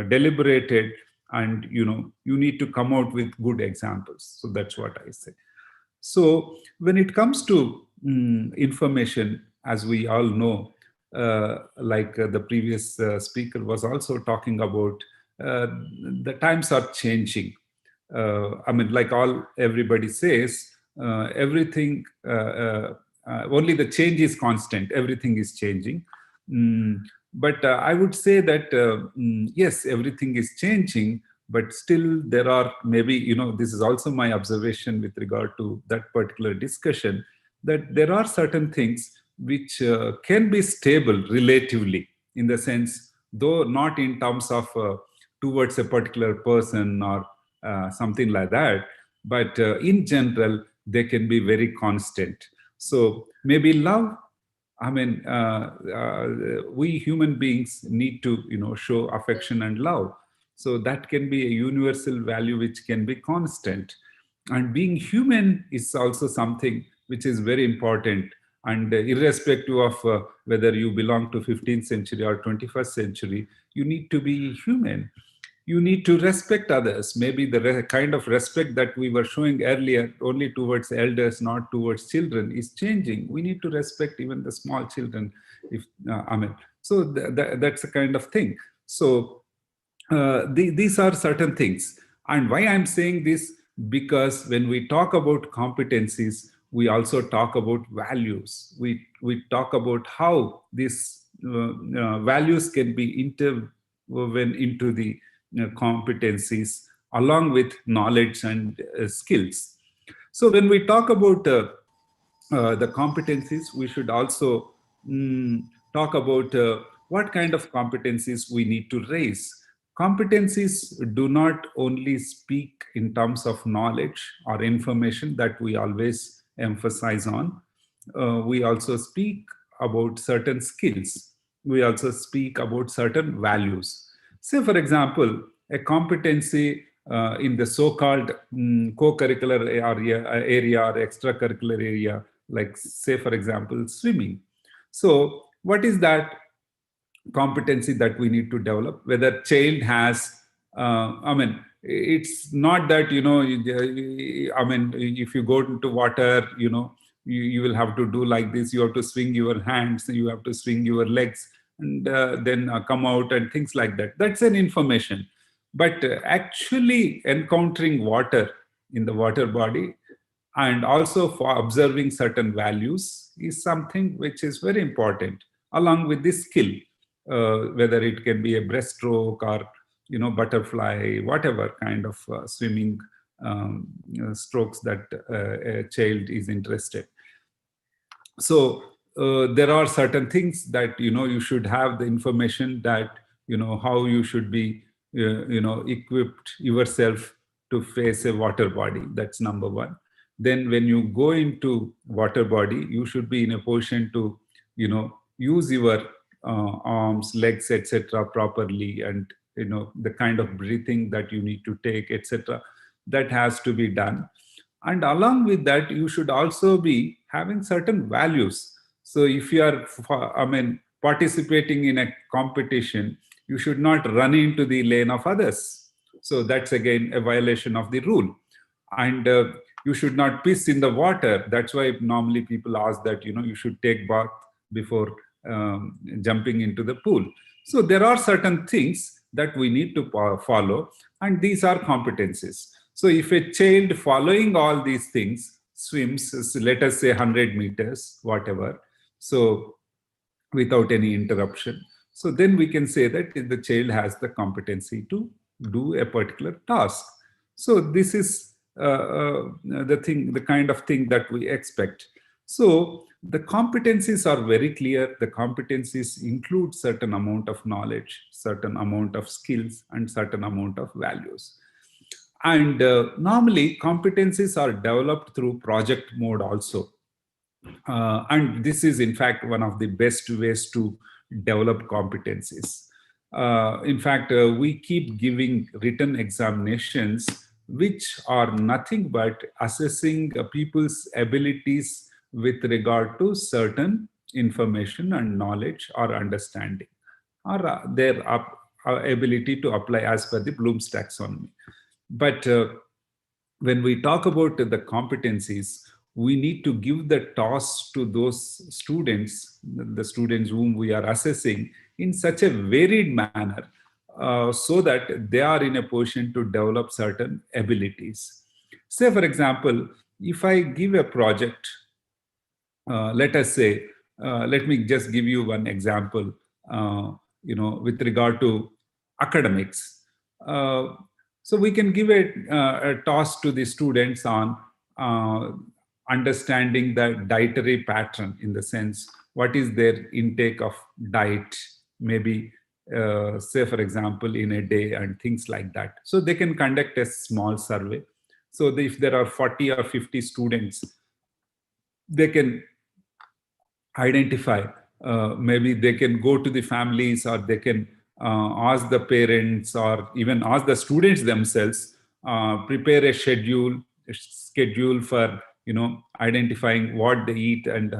deliberated, and you need to come out with good examples. So that's what I say. So when it comes to information, as we all know, like the previous speaker was also talking about, the times are changing. Like everybody says, everything, only the change is constant, everything is changing. But I would say that, yes, everything is changing, but still there are maybe, this is also my observation with regard to that particular discussion, that there are certain things which can be stable relatively, in the sense, though not in terms of towards a particular person or something like that, but in general, they can be very constant. So maybe love, we human beings need to, show affection and love. So that can be a universal value which can be constant. And being human is also something which is very important. And irrespective of whether you belong to 15th century or 21st century, you need to be human. You need to respect others. Maybe the kind of respect that we were showing earlier only towards elders, not towards children, is changing. We need to respect even the small children. So that's a kind of thing. So these are certain things. And why I'm saying this? Because when we talk about competencies, we also talk about values. We talk about how these values can be interwoven into the competencies along with knowledge and skills. So when we talk about the competencies, we should also talk about what kind of competencies we need to raise. Competencies do not only speak in terms of knowledge or information that we always emphasize on. We also speak about certain skills. we also speak about certain values. Say, for example, a competency in the so-called co-curricular area or extracurricular area, like say, for example, swimming. So what is that competency that we need to develop? Whether child has, I mean, it's not that, I mean, if you go into water, you will have to do like this, you have to swing your hands, you have to swing your legs, and then come out and things like that. That's an information. But actually encountering water in the water body and also for observing certain values is something which is very important, along with this skill, whether it can be a breaststroke or butterfly, whatever kind of swimming strokes that a child is interested. So there are certain things that you should have the information that how you should be equipped yourself to face a water body. That's number one. Then when you go into water body, you should be in a position to use your arms, legs, etc. properly, and the kind of breathing that you need to take, etc. that has to be done. And along with that, you should also be having certain values. So if you are, participating in a competition, you should not run into the lane of others. So that's again a violation of the rule. And you should not piss in the water. That's why normally people ask that, you should take bath before jumping into the pool. So there are certain things that we need to follow, and these are competencies. So if a child following all these things swims, let us say 100 meters, whatever, so without any interruption, so then we can say that the child has the competency to do a particular task. So this is the kind of thing that we expect. So the competencies are very clear. The competencies include certain amount of knowledge, certain amount of skills, and certain amount of values. And normally competencies are developed through project mode also. And this is in fact one of the best ways to develop competencies. In fact, we keep giving written examinations which are nothing but assessing people's abilities with regard to certain information and knowledge or understanding, or their ability to apply as per the Bloom's taxonomy. But when we talk about the competencies, we need to give the task to those students, the students whom we are assessing, in such a varied manner, so that they are in a position to develop certain abilities. Say, for example, if I give a project, let us say, let me just give you one example, with regard to academics. So we can give a task to the students on understanding the dietary pattern, in the sense, what is their intake of diet, maybe say, for example, in a day, and things like that. So they can conduct a small survey. So if there are 40 or 50 students, they can identify, maybe they can go to the families, or they can ask the parents, or even ask the students themselves, prepare a schedule for identifying what they eat and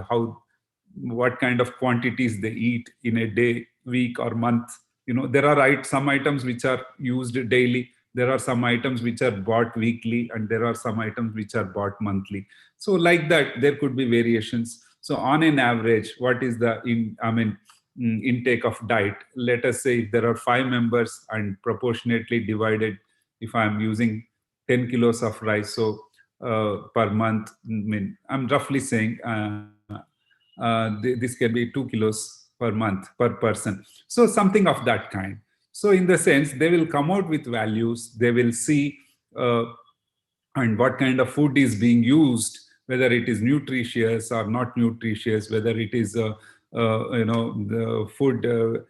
what kind of quantities they eat in a day, week, or month. There are some items which are used daily, there are some items which are bought weekly, and there are some items which are bought monthly. So like that, there could be variations. So on an average, what is the intake of diet? Let us say if there are 5 members and proportionately divided, if I'm using 10 kilos of rice, so per month, I'm roughly saying this can be 2 kilos per month per person. So something of that kind. So in the sense, they will come out with values, they will see and what kind of food is being used, whether it is nutritious or not nutritious, whether it is the food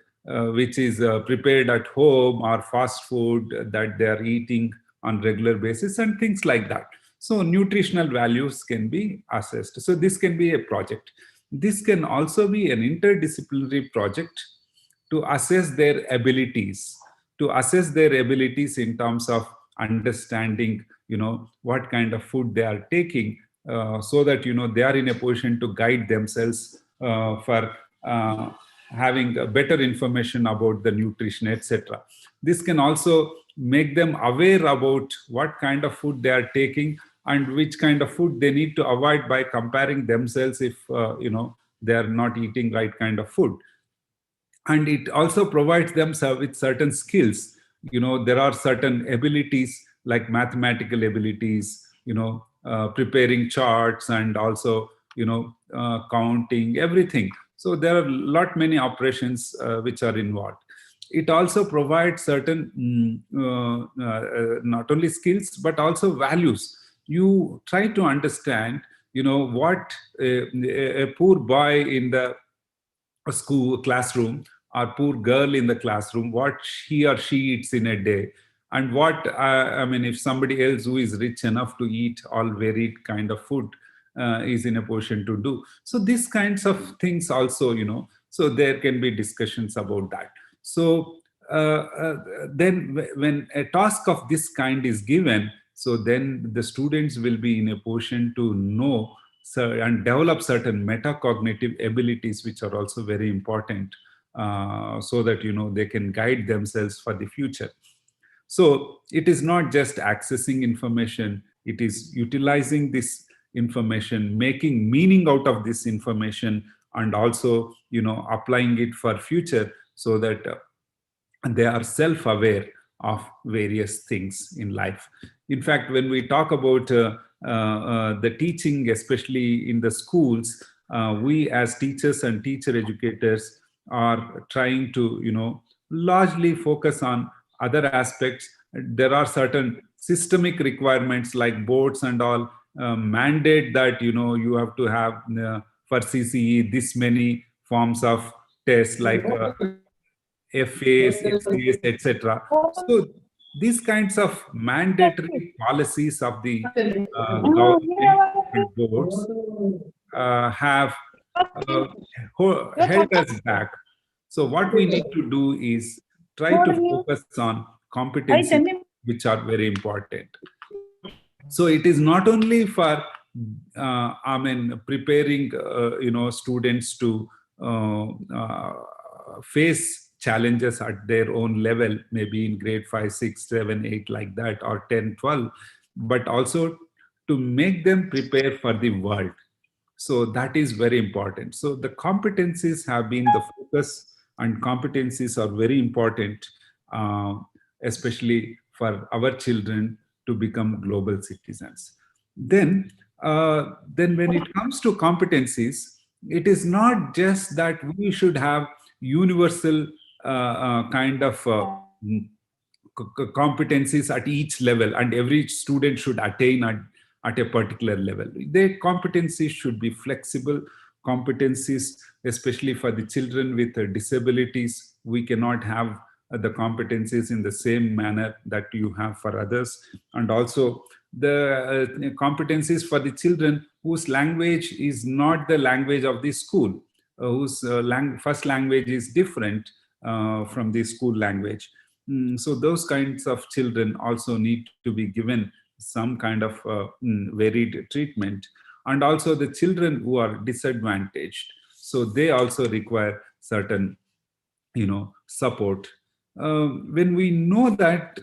which is prepared at home or fast food that they are eating on regular basis, and things like that. So nutritional values can be assessed. So this can be a project. This can also be an interdisciplinary project, to assess their abilities, in terms of understanding, what kind of food they are taking, so that, they are in a position to guide themselves for having better information about the nutrition, etc. This can also make them aware about what kind of food they are taking and which kind of food they need to avoid by comparing themselves if, they are not eating right kind of food. And it also provides them with certain skills. There are certain abilities like mathematical abilities, preparing charts, and also, counting everything. So there are many operations which are involved. It also provides certain not only skills but also values. You try to understand, what a poor boy in the school classroom, or poor girl in the classroom, what he or she eats in a day, and what if somebody else who is rich enough to eat all varied kind of food is in a position to do. So these kinds of things also, so there can be discussions about that. So then when a task of this kind is given, so then the students will be in a position to know and develop certain metacognitive abilities, which are also very important, so that, they can guide themselves for the future. So it is not just accessing information, it is utilizing this information, making meaning out of this information, and also, applying it for future, so that they are self-aware of various things in life. In fact, when we talk about the teaching, especially in the schools, we as teachers and teacher educators are trying to, largely focus on other aspects. There are certain systemic requirements like boards and all mandate that, you have to have for CCE this many forms of tests like FAs, FCAs, etc. So these kinds of mandatory policies of the government and boards have held us back. So what we need to do is try to focus on competencies which are very important. So it is not only for preparing students to face challenges at their own level, maybe in grade 5, 6, 7, 8 like that, or 10, 12, but also to make them prepare for the world. So that is very important. So the competencies have been the focus, and competencies are very important, especially for our children to become global citizens. Then when it comes to competencies, it is not just that we should have universal kind of competencies at each level, and every student should attain at a particular level. Their competencies should be flexible. Competencies, especially for the children with disabilities, we cannot have the competencies in the same manner that you have for others. And also the competencies for the children whose language is not the language of the school, whose first language is different from the school language. So those kinds of children also need to be given some kind of varied treatment. And also the children who are disadvantaged, so they also require certain support. When we know that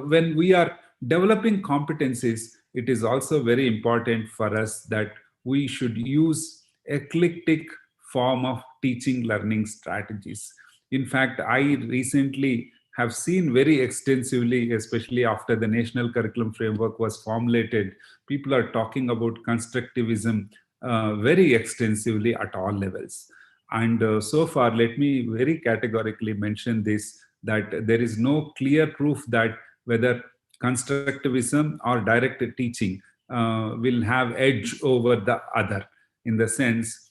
when we are developing competencies, it is also very important for us that we should use eclectic form of teaching learning strategies. In fact, I recently have seen very extensively, especially after the National Curriculum Framework was formulated, people are talking about constructivism very extensively at all levels. And so far, let me very categorically mention this, that there is no clear proof that whether constructivism or direct teaching will have edge over the other. In the sense,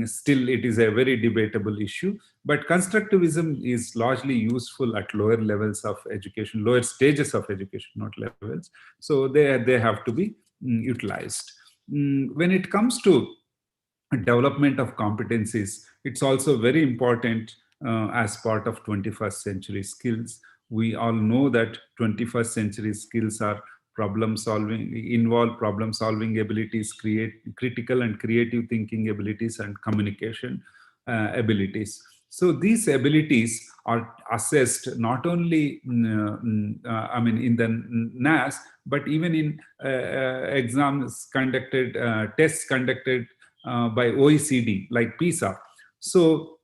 still it is a very debatable issue, but constructivism is largely useful at lower levels of education, lower stages of education, not levels. So they have to be utilized. When it comes to development of competencies, it's also very important as part of 21st century skills. We all know that 21st century skills are involve problem solving abilities, critical and creative thinking abilities, and communication abilities. So these abilities are assessed not only in the NAS, but even in exams conducted, tests conducted by OECD, like PISA. So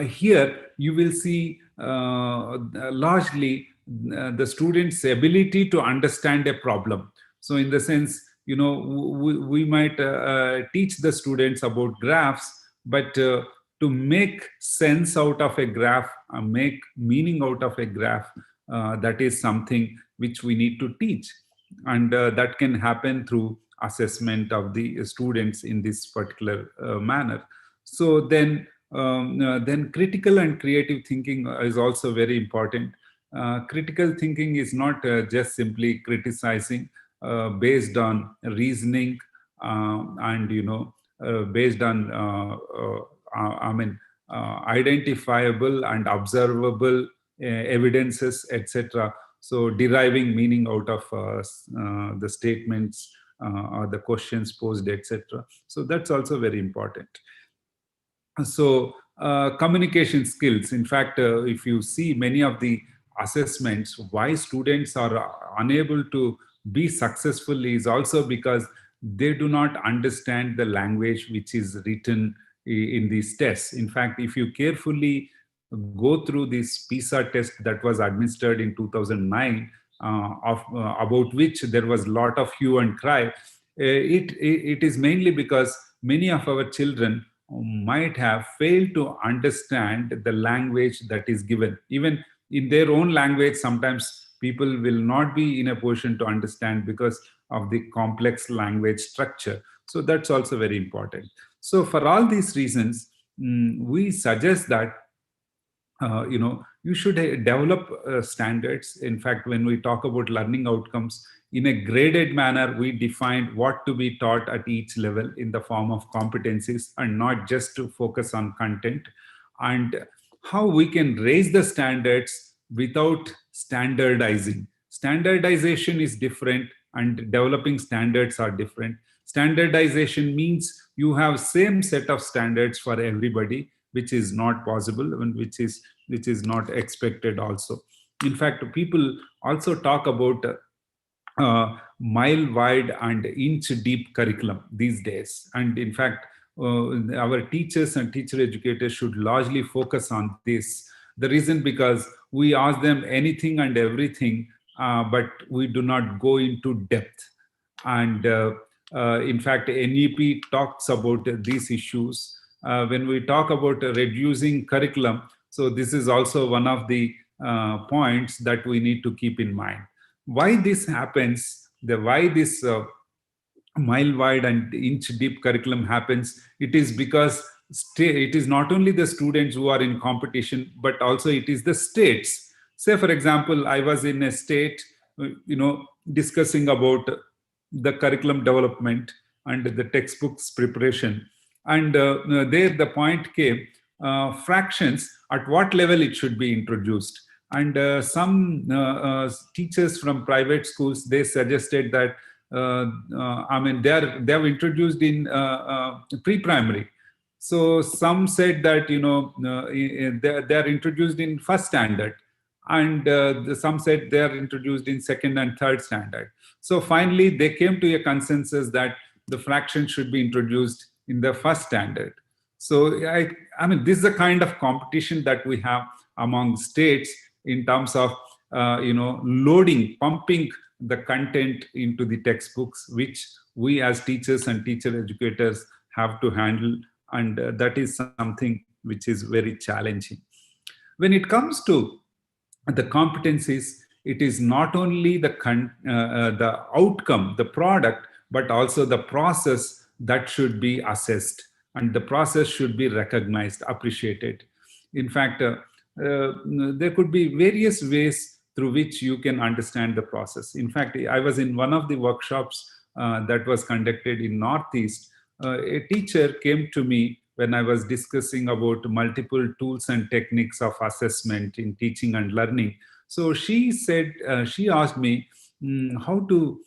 here you will see largely the students' ability to understand a problem. So in the sense, we might teach the students about graphs, but to make sense out of a graph, make meaning out of a graph, that is something which we need to teach. And that can happen through assessment of the students in this particular manner. So then critical and creative thinking is also very important. Critical thinking is not just simply criticizing based on reasoning and based on identifiable and observable evidences, etc. So deriving meaning out of the statements or the questions posed, etc. So that's also very important. So communication skills, in fact, if you see many of the assessments, why students are unable to be successful is also because they do not understand the language which is written in these tests. In fact, if you carefully go through this PISA test that was administered in 2009, about which there was a lot of hue and cry, it is mainly because many of our children might have failed to understand the language that is given. Even in their own language, sometimes people will not be in a position to understand because of the complex language structure. So that's also very important. So for all these reasons, we suggest that you should develop standards. In fact, when we talk about learning outcomes, in a graded manner, we define what to be taught at each level in the form of competencies, and not just to focus on content, and how we can raise the standards without standardizing. Standardization is different and developing standards are different. Standardization means you have same set of standards for everybody, which is not possible and which is not expected also. In fact, people also talk about mile wide and inch deep curriculum these days. And in fact, our teachers and teacher educators should largely focus on this. The reason, because we ask them anything and everything, but we do not go into depth. And in fact, NEP talks about these issues. When we talk about reducing curriculum, so this is also one of the points that we need to keep in mind. Why this happens, why this mile wide and inch deep curriculum happens, it is because it is not only the students who are in competition, but also it is the states. Say, for example, I was in a state, discussing about the curriculum development and the textbooks preparation. And there the point came, fractions, at what level it should be introduced. And some teachers from private schools, they suggested that, they have introduced in pre-primary. So some said that, they are introduced in first standard. And some said they are introduced in second and third standard. So finally, they came to a consensus that the fraction should be introduced in the first standard. So this is the kind of competition that we have among states in terms of loading, pumping the content into the textbooks, which we as teachers and teacher educators have to handle, and that is something which is very challenging. When it comes to the competencies, it is not only the outcome, the product, but also the process that should be assessed, and the process should be recognized, appreciated. In fact, there could be various ways through which you can understand the process. In fact, I was in one of the workshops that was conducted in Northeast. A teacher came to me when I was discussing about multiple tools and techniques of assessment in teaching and learning. So she said, she asked me how to,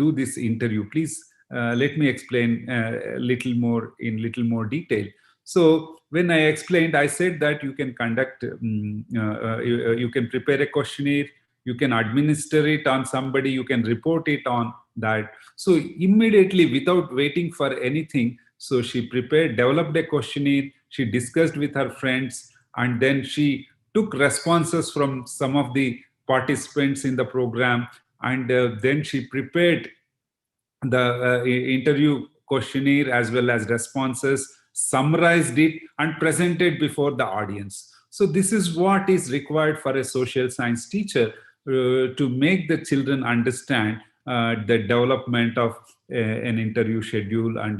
do this interview. Please let me explain a little more in little more detail. So when I explained, I said that you can conduct, you can prepare a questionnaire, you can administer it on somebody, you can report it on that. So immediately, without waiting for anything, so she developed a questionnaire, she discussed with her friends, and then she took responses from some of the participants in the program, and then she prepared the interview questionnaire as well as responses, summarized it, and presented before the audience. So this is what is required for a social science teacher to make the children understand the development of an interview schedule and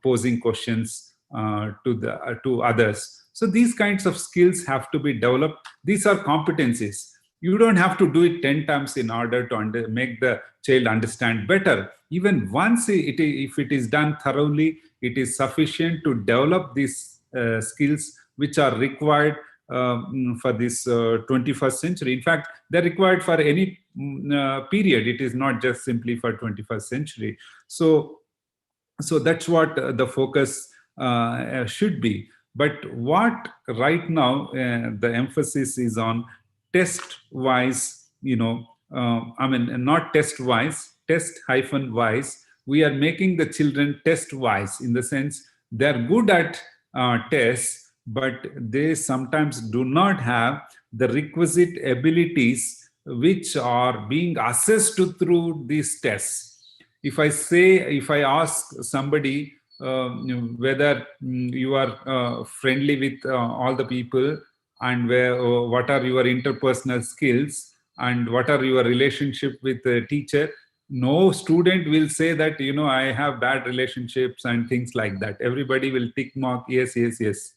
posing questions to others. So these kinds of skills have to be developed. These are competencies. You don't have to do it 10 times in order to make the child understand better. Even once, if it is done thoroughly, it is sufficient to develop these skills which are required for this 21st century. In fact, they're required for any period. It is not just simply for 21st century. So that's what the focus should be. But what right now the emphasis is on test-wise, I mean, not test-wise, test-wise. We are making the children test-wise in the sense they're good at tests, but they sometimes do not have the requisite abilities which are being assessed through these tests. If I ask somebody whether you are friendly with all the people, and what are your interpersonal skills, and what are your relationship with the teacher, no student will say that, I have bad relationships and things like that. Everybody will tick mark, yes, yes, yes.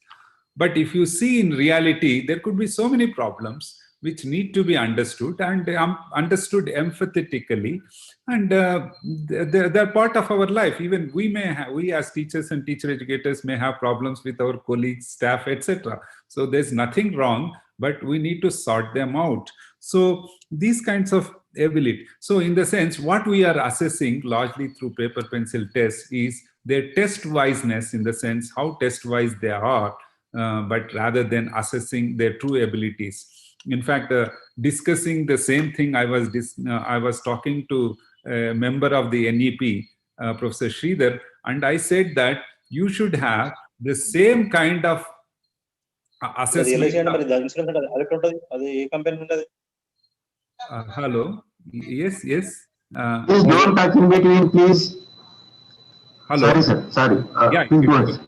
But if you see in reality, there could be so many problems which need to be understood, and understood empathetically, and they're part of our life. Even we as teachers and teacher educators may have problems with our colleagues, staff, etc. So there's nothing wrong, but we need to sort them out. So these kinds of ability. So in the sense, what we are assessing largely through paper pencil tests is their test wiseness, in the sense how test wise they are, but rather than assessing their true abilities. In fact, discussing the same thing, I was talking to a member of the NEP, Professor Sridhar, and I said that you should have the same kind of assessment. Hello. Yes, yes. Please don't touch in between, please. Hello. Sorry, sir. Sorry. Please go ahead.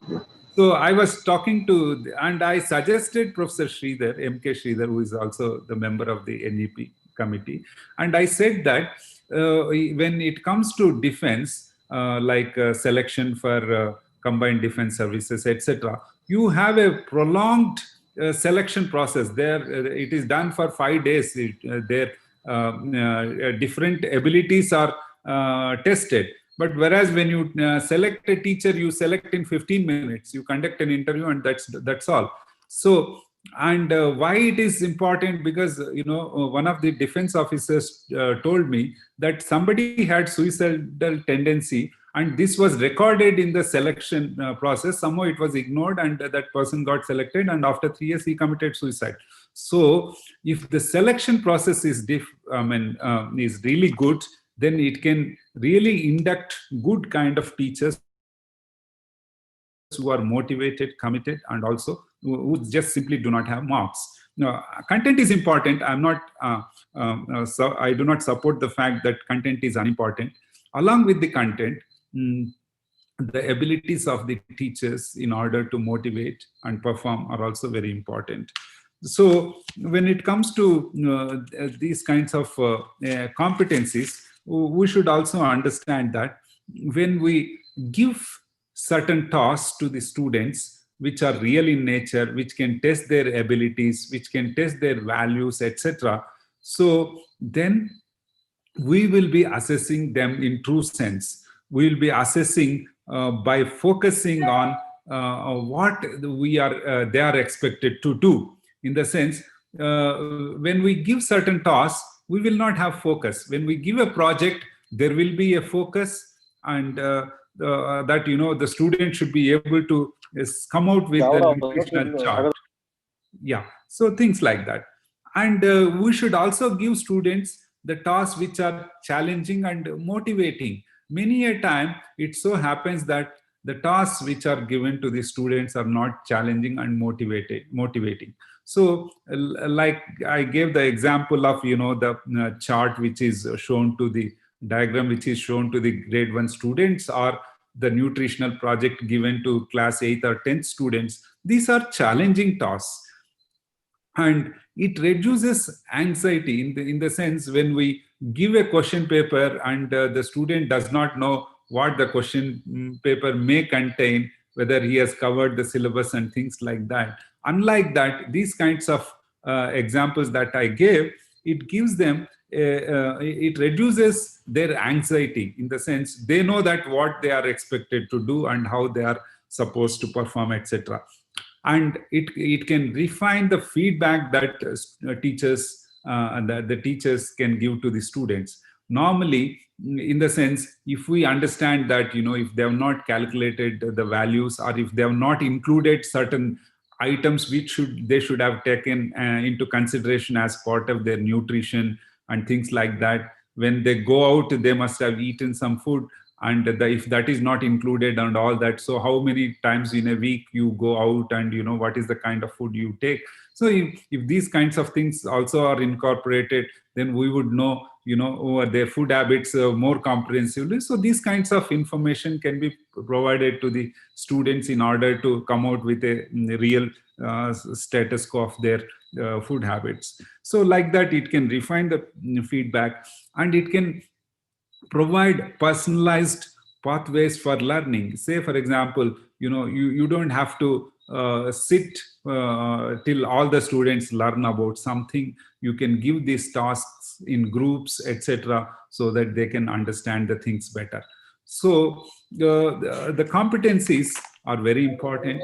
So I was talking to, and I suggested Professor Sridhar, MK Sridhar, who is also the member of the NEP committee. And I said that when it comes to defense, like selection for combined defense services, etc., you have a prolonged selection process. There, it is done for 5 days. Their different abilities are tested. But whereas when you select a teacher, you select in 15 minutes, you conduct an interview, and that's all. So, and why it is important, because one of the defense officers told me that somebody had suicidal tendency, and this was recorded in the selection process. Somehow it was ignored, and that person got selected, and after 3 years he committed suicide. So if the selection process is really good, then it can really induct good kind of teachers who are motivated, committed, and also who just simply do not have marks. Now, content is important. I'm not, so I do not support the fact that content is unimportant. Along with the content, the abilities of the teachers in order to motivate and perform are also very important. So when it comes to these kinds of competencies, we should also understand that when we give certain tasks to the students, which are real in nature, which can test their abilities, which can test their values, etc., so then we will be assessing them in true sense. We will be assessing by focusing on what they are expected to do. In the sense, when we give certain tasks, we will not have focus. When we give a project, there will be a focus, and that the student should be able to come out with the nutritional chart. Yeah, so things like that. And we should also give students the tasks which are challenging and motivating. Many a time it so happens that the tasks which are given to the students are not challenging and motivating. So like I gave the example of the chart which is shown to the diagram which is shown to the grade 1 students, or the nutritional project given to class 8th or 10th students. These are challenging tasks, and it reduces anxiety in the sense, when we give a question paper and the student does not know what the question paper may contain, whether he has covered the syllabus and things like that. Unlike that, these kinds of examples that I gave, it gives them it reduces their anxiety, in the sense they know that what they are expected to do and how they are supposed to perform, etc. And it can refine the feedback that teachers the teachers can give to the students. Normally, in the sense, if we understand that if they have not calculated the values, or if they have not included certain items which they should have taken into consideration as part of their nutrition and things like that, when they go out they must have eaten some food, and if that is not included and all that, so how many times in a week you go out, and what is the kind of food you take. So if these kinds of things also are incorporated, then we would know their food habits more comprehensively. So these kinds of information can be provided to the students in order to come out with a real status quo of their food habits. So like that, it can refine the feedback, and it can provide personalized pathways for learning. Say, for example, you don't have to sit till all the students learn about something. You can give these tasks in groups, etc., so that they can understand the things better. So the competencies are very important.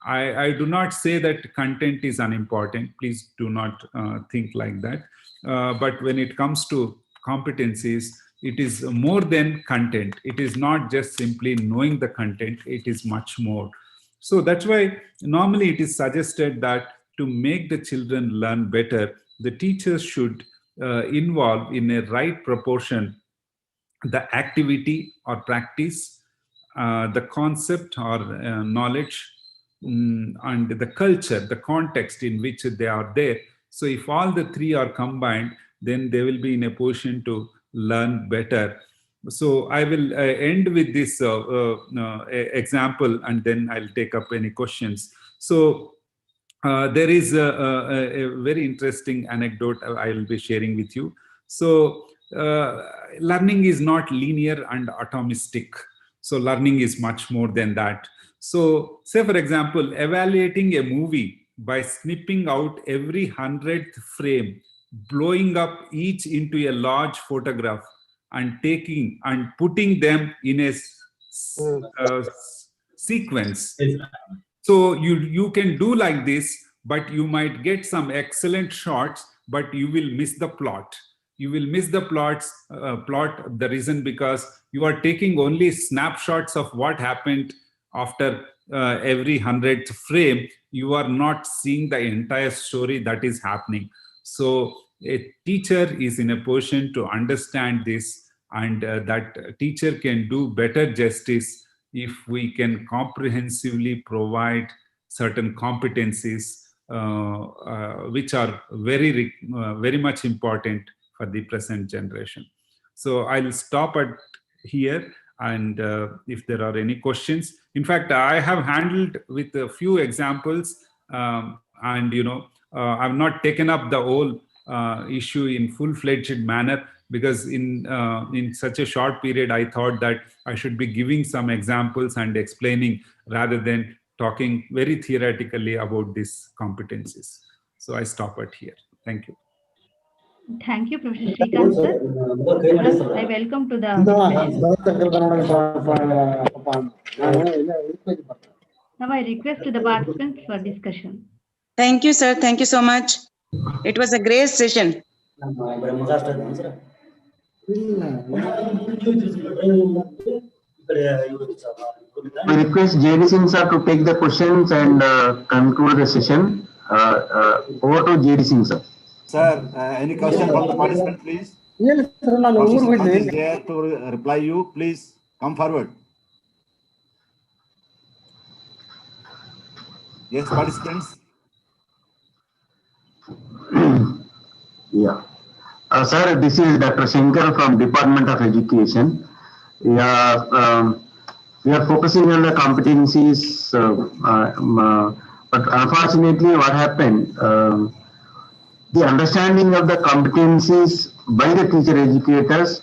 I do not say that content is unimportant. Please do not think like that. But when it comes to competencies, it is more than content. It is not just simply knowing the content, it is much more. So that's why normally it is suggested that to make the children learn better, the teachers should involve in a right proportion the activity or practice, the concept or knowledge, and the culture, the context in which they are there. So if all the three are combined, then they will be in a position to learn better. So I will end with this example, and then I'll take up any questions. So there is a very interesting anecdote I will be sharing with you. So learning is not linear and atomistic. So learning is much more than that. So say, for example, evaluating a movie by snipping out every 100th frame, blowing up each into a large photograph, and taking and putting them in a sequence. So you can do like this, but you might get some excellent shots, but you will miss the plot. You will miss the plot. The reason because you are taking only snapshots of what happened after every 100th frame. You are not seeing the entire story that is happening. So a teacher is in a position to understand this, and that teacher can do better justice if we can comprehensively provide certain competencies which are very much important for the present generation. So I'll stop at here, and if there are any questions. In fact, I have handled with a few examples, and I've not taken up the whole issue in full-fledged manner, because in such a short period I thought that I should be giving some examples and explaining rather than talking very theoretically about these competencies. So I stop at here. Thank you. Thank you, Professor Srikanth sir. I welcome to the discussion. Now I request to the participants for discussion. Thank you, sir. Thank you so much. It was a great session. We request JD Singh sir to take the questions and conclude the session. Over to JD Singh sir. Sir, any question from the participant, please? Professor Kant is there to reply you. Please come forward. Yes, participants. Yeah. Sir, this is Dr. Shankar from Department of Education. Yeah, we are focusing on the competencies, but unfortunately what happened, the understanding of the competencies by the teacher educators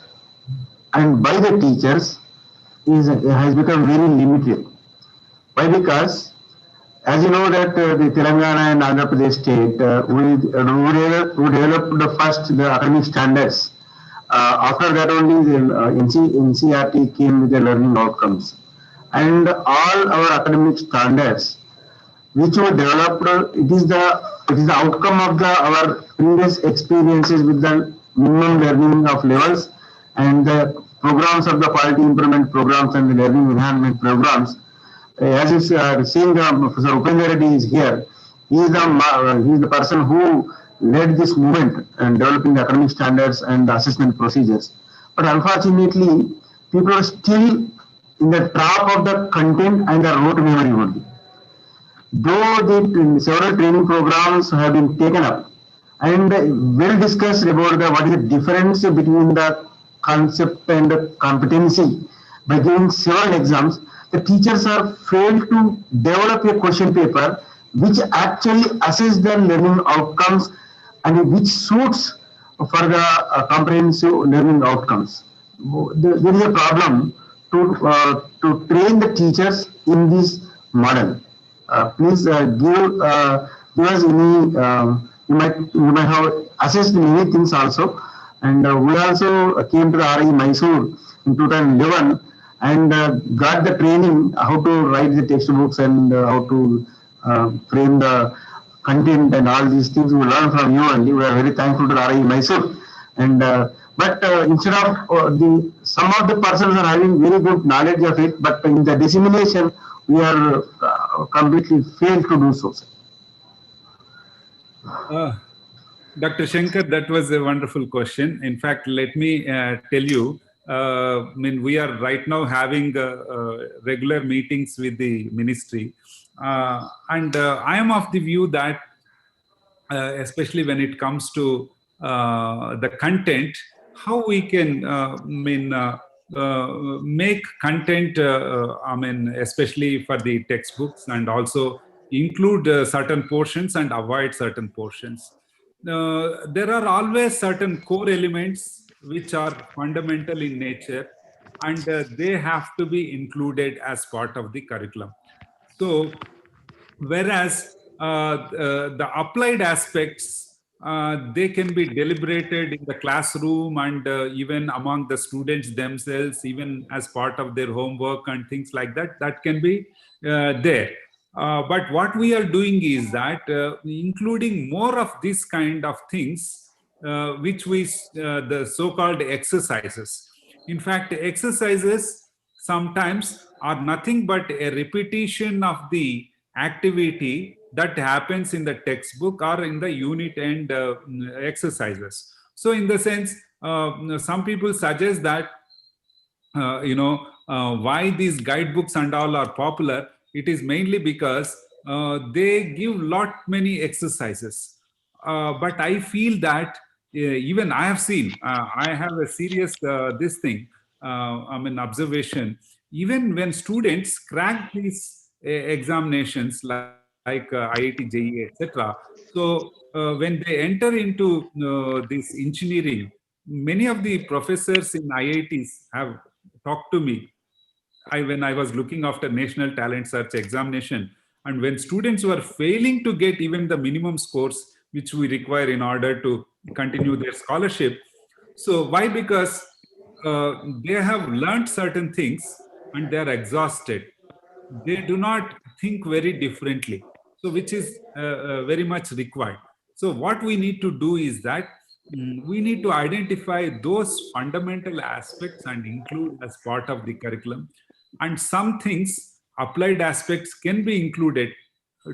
and by the teachers has become very limited. Why? Because as you know that the Telangana and Andhra Pradesh state, we developed the first the academic standards. After that only the NCERT came with the learning outcomes. And all our academic standards which were developed, it is the outcome of our previous experiences with the minimum learning of levels and the programs of the quality improvement programs and the learning enhancement programs. As you seeing, Professor Upendra Reddy is here. He is the person who led this movement and developing the academic standards and the assessment procedures. But unfortunately, people are still in the trap of the content and the rote memory only. Though the several training programs have been taken up and well discussed about what is the difference between the concept and the competency by giving several exams, the teachers are failed to develop a question paper which actually assess the learning outcomes and which suits for the comprehensive learning outcomes. There is a problem to train the teachers in this model. Please give us any. You might have assessed many things also, and we also came to the RI Mysore in 2011 and got the training how to write the textbooks and how to frame the content and all these things. We learned from you only. We are very thankful to the RI Mysore. And but instead of some of the persons are having very good knowledge of it, but in the dissemination we are completely failed to do so. Dr. Shankar, that was a wonderful question. In fact, let me tell you, we are right now having regular meetings with the ministry. And I am of the view that, especially when it comes to the content, how we can make content, especially for the textbooks, and also include certain portions and avoid certain portions. There are always certain core elements which are fundamental in nature, and they have to be included as part of the curriculum. So, whereas the applied aspects, they can be deliberated in the classroom and even among the students themselves, even as part of their homework and things like that, that can be there. But what we are doing is that including more of this kind of things, which we, the so-called exercises. In fact, exercises sometimes are nothing but a repetition of the activity that happens in the textbook or in the unit and exercises. So in the sense, some people suggest that, why these guidebooks and all are popular, it is mainly because they give many exercises. But I feel that even I have seen, I have a serious observation. Even when students crack these examinations like IIT, JEE, etc. So when they enter into this engineering, many of the professors in IITs have talked to me. When I was looking after National Talent Search examination, and when students were failing to get even the minimum scores which we require in order to continue their scholarship. So why? Because they have learned certain things and they are exhausted. They do not think very differently. So which is very much required. So what we need to do is that we need to identify those fundamental aspects and include as part of the curriculum. And some things, applied aspects, can be included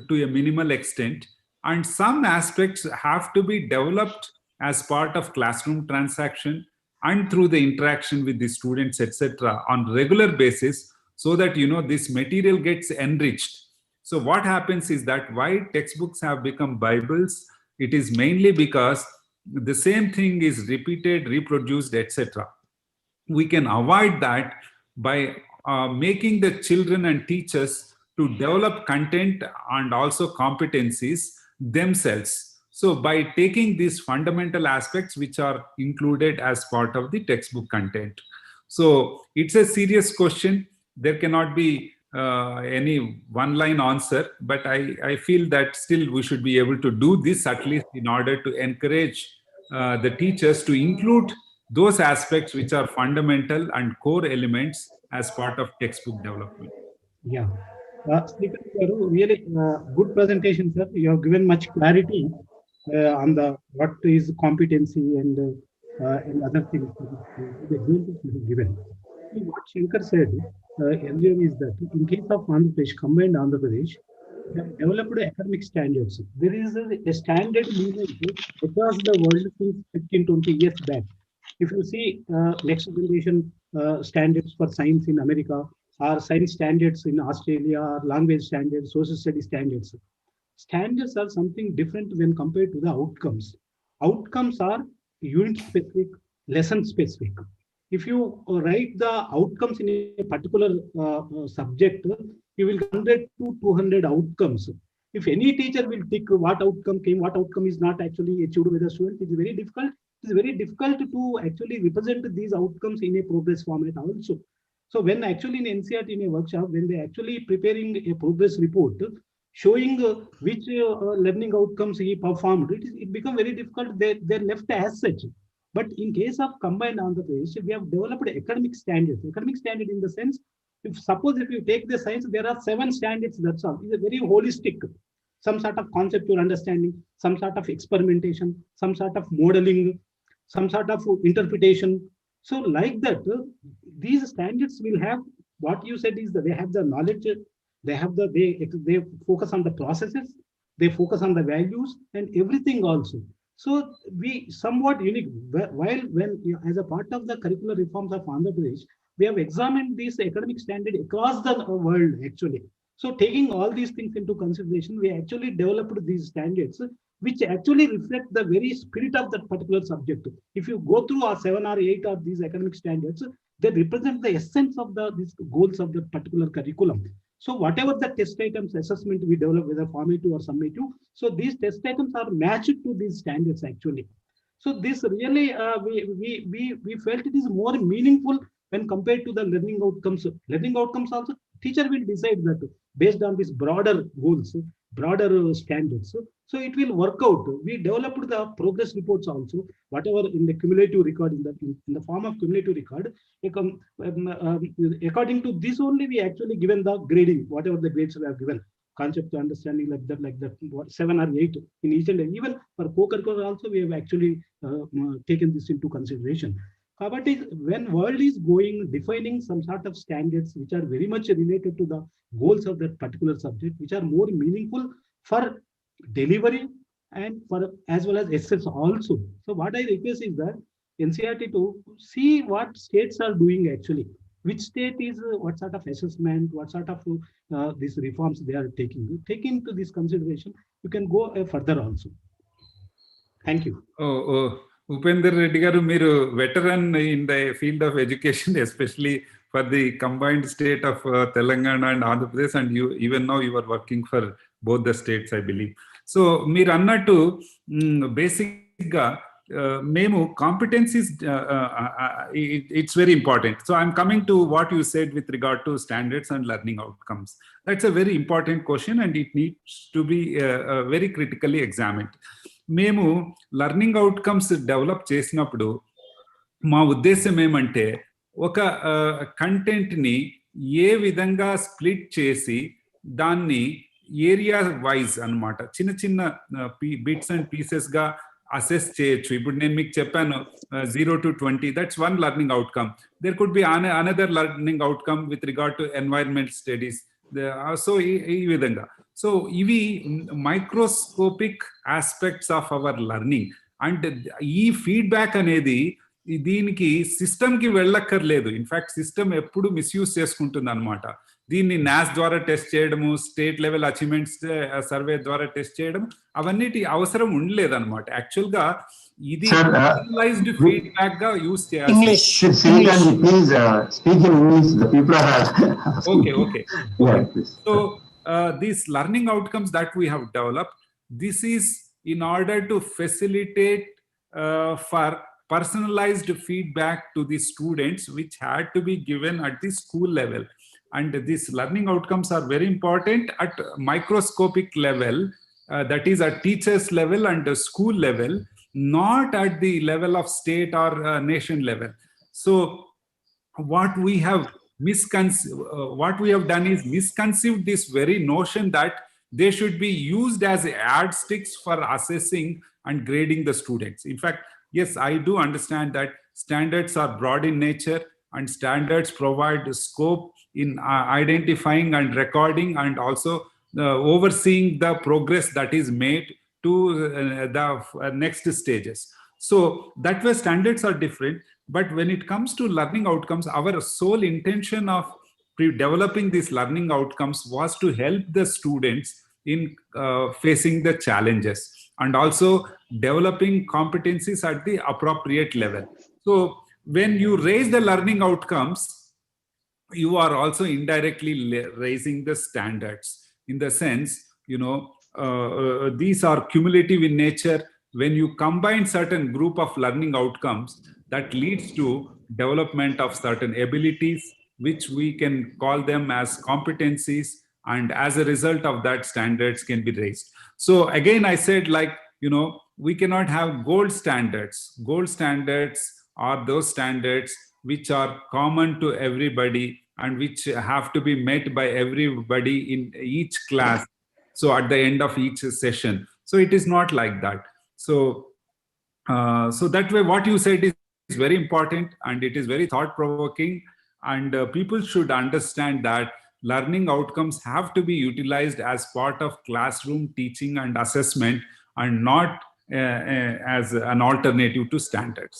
to a minimal extent, and some aspects have to be developed as part of classroom transaction and through the interaction with the students, etc., on regular basis, so that this material gets enriched. So what happens is that why textbooks have become Bibles, it is mainly because the same thing is repeated, reproduced, etc. We can avoid that by making the children and teachers to develop content and also competencies themselves. So by taking these fundamental aspects which are included as part of the textbook content. So it's a serious question. There cannot be any one-line answer, but I feel that still we should be able to do this, at least in order to encourage the teachers to include those aspects which are fundamental and core elements as part of textbook development. Yeah. Really good presentation, sir. You have given much clarity on the what is competency and other things. The examples you have given. What Shankar said earlier is that in case of Andhra Pradesh, combined Andhra Pradesh, they have developed academic standards. There is a standard movement across the world since 15-20 years back. If you see next generation standards for science in America, or science standards in Australia, or language standards, social studies standards. Standards are something different when compared to the outcomes. Outcomes are unit specific, lesson specific. If you write the outcomes in a particular subject, you will 100 to 200 outcomes. If any teacher will pick what outcome came, what outcome is not actually achieved with the student, it is very difficult. It is very difficult to actually represent these outcomes in a progress format also. So when actually in NCERT in a workshop, when they actually preparing a progress report showing which learning outcomes he performed, it become very difficult. They're left as such. But in case of combined Andhra Pradesh, we have developed academic standards. Academic standard in the sense, if you take the science, there are 7 standards. That's all. It's a very holistic. Some sort of conceptual understanding, some sort of experimentation, some sort of modeling, some sort of interpretation. So like that, these standards will have what you said is that they have the knowledge, they focus on the processes, they focus on the values and everything also. So we somewhat unique. While as a part of the curricular reforms of Andhra Pradesh, we have examined this academic standard across the world actually. So taking all these things into consideration, we actually developed these standards, which actually reflect the very spirit of that particular subject. If you go through our 7 or 8 of these academic standards, they represent the essence of these goals of the particular curriculum. So whatever the test items assessment we develop, whether formative or summative, so these test items are matched to these standards actually. So this really, we felt it is more meaningful when compared to the learning outcomes. Learning outcomes also, teacher will decide that based on these broader goals, broader standards. So it will work out. We developed the progress reports also, whatever in the cumulative record, in the form of cumulative record. According to this only, we actually given the grading, whatever the grades we have given. Concept understanding like that, 7 or 8 in each, and even for co-curricular also we have actually taken this into consideration. But when world is defining some sort of standards which are very much related to the goals of that particular subject, which are more meaningful for delivery and for as well as assess also. So what I request is that NCERT to see what states are doing actually. Which state is what sort of assessment, what sort of these reforms they are taking. Take into this consideration. You can go further also. Thank you. Upender Reddy garu, meeru veteran in the field of education, especially for the combined state of Telangana and Andhra Pradesh, and even now you are working for both the states, I believe. So meeru annattu basic ga memu competencies, it's very important. So I'm coming to what you said with regard to standards and learning outcomes. That's a very important question and it needs to be very critically examined. మేము learning outcomes develop చేసినప్పుడు మా ఉద్దేశం ఏమంటే ఒక కంటెంట్ని ఏ విధంగా split చేసి దాన్ని ఏరియా వైజ్ అన్నమాట, చిన్న చిన్న బిట్స్ అండ్ పీసెస్ గా అసెస్ చేయొచ్చు. ఇప్పుడు నేను మీకు చెప్పాను 0 to 20, that's one learning outcome. There could be another learning outcome with regard to environment studies. So ఈ విధంగా, సో ఇవి microscopic aspects of our learning. And ఈ ఫీడ్బ్యాక్ అనేది దీనికి సిస్టమ్ కి వెళ్ళక్కర్లేదు. ఇన్ఫాక్ట్ సిస్టమ్ ఎప్పుడు మిస్యూజ్ చేసుకుంటుంది అనమాట. దీన్ని నాస్ ద్వారా టెస్ట్ చేయడము, స్టేట్ లెవెల్ అచీవ్మెంట్స్ సర్వే ద్వారా టెస్ట్ చేయడం, అవన్నిటి అవసరం ఉండలేదు అనమాట. యాక్చువల్ గా ఇది పర్సనలైజ్డ్ ఫీడ్బ్యాక్ గా యూస్ చేయాలి. Okay. So these learning outcomes that we have developed, this is in order to facilitate for personalized feedback to the students, which had to be given at the school level. And these learning outcomes are very important at microscopic level, that is at teachers level and school level, not at the level of state or nation level. So what we have done is misconceived this very notion that they should be used as yardsticks for assessing and grading the students. In fact, yes, I do understand that standards are broad in nature, and standards provide scope in identifying and recording and also overseeing the progress that is made to the next stages. So that way standards are different. But when it comes to learning outcomes, our sole intention of developing these learning outcomes was to help the students in facing the challenges and also developing competencies at the appropriate level. So when you raise the learning outcomes, you are also indirectly raising the standards, in the sense, these are cumulative in nature. When you combine certain group of learning outcomes, that leads to development of certain abilities, which we can call them as competencies, and as a result of that, standards can be raised. So again, I said, like, we cannot have gold standards. Gold standards are those standards which are common to everybody and which have to be met by everybody in each class, so at the end of each session. So it is not like that. So that way, what you said is very important, and it is very thought-provoking, and people should understand that learning outcomes have to be utilized as part of classroom teaching and assessment, and not as an alternative to standards.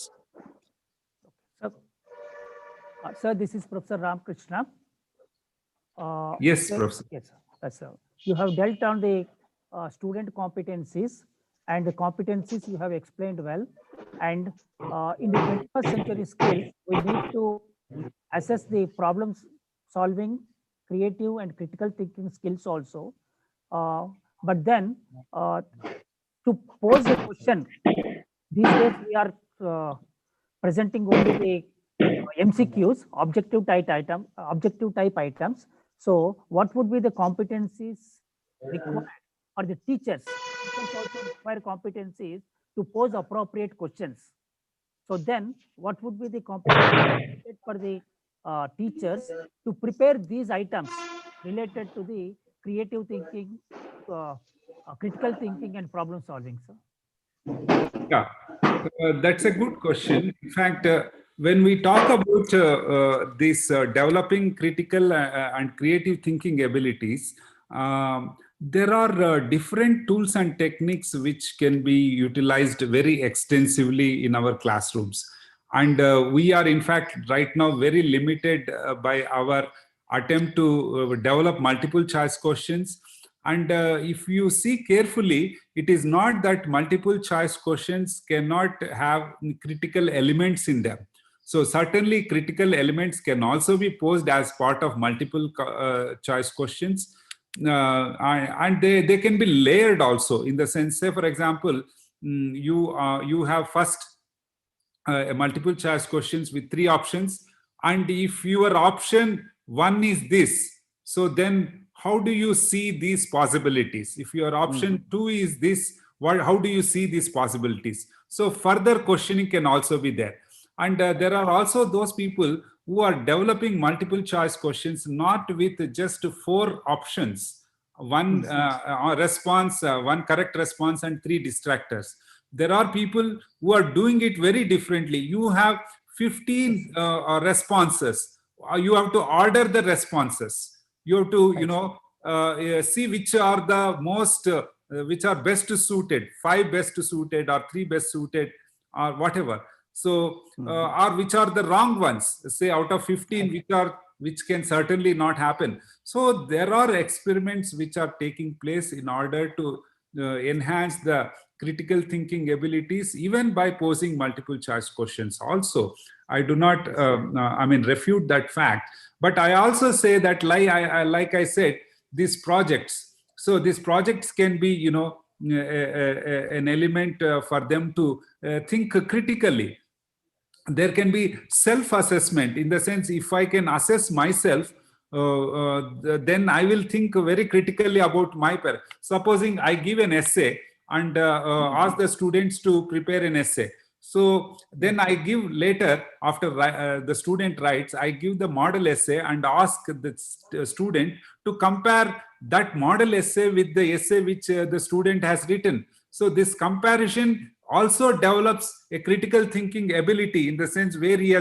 Sir, this is Professor Ramkrishna. Yes, Professor. Yes, sir. You have dealt on the student competencies, and the competencies you have explained well. And in the 21st century skills, we need to assess the problem solving, creative and critical thinking skills also. But then to pose a question, these days we are presenting only the MCQs, objective type items. So what would be the competencies required for the teachers? Teachers also require competencies to pose appropriate questions. So then what would be the competencies for the teachers to prepare these items related to the creative thinking, critical thinking and problem solving, sir? Yeah, that's a good question. In fact, when we talk about this developing critical and creative thinking abilities, there are different tools and techniques which can be utilized very extensively in our classrooms. And we are, in fact, right now very limited by our attempt to develop multiple choice questions. And if you see carefully, it is not that multiple choice questions cannot have critical elements in them. So certainly critical elements can also be posed as part of multiple choice questions. And they can be layered also, in the sense, say for example, you have first multiple choice questions with 3 options, and if your option 1 is this, so then how do you see these possibilities? If your option 2 is this, how do you see these possibilities? So further questioning can also be there. And there are also those people who are developing multiple choice questions, not with just 4 options, one response, one correct response and 3 distractors. There are people who are doing it very differently. You have 15 responses. You have to order the responses. You have to, see which are the most, which are best suited, 5 best suited or 3 best suited or whatever. So, or which are the wrong ones, say out of 15, which can certainly not happen. So there are experiments which are taking place in order to enhance the critical thinking abilities, even by posing multiple choice questions. Also, I do not, refute that fact. But I also say that, like I said, these projects. So these projects can be, an element for them to think critically. There can be self-assessment, in the sense, if I can assess myself, then I will think very critically about my supposing I give an essay and ask the students to prepare an essay. So then I give later, after the student writes, I give the model essay and ask the student to compare that model essay with the essay which the student has written. So this comparison also develops a critical thinking ability, in the sense where he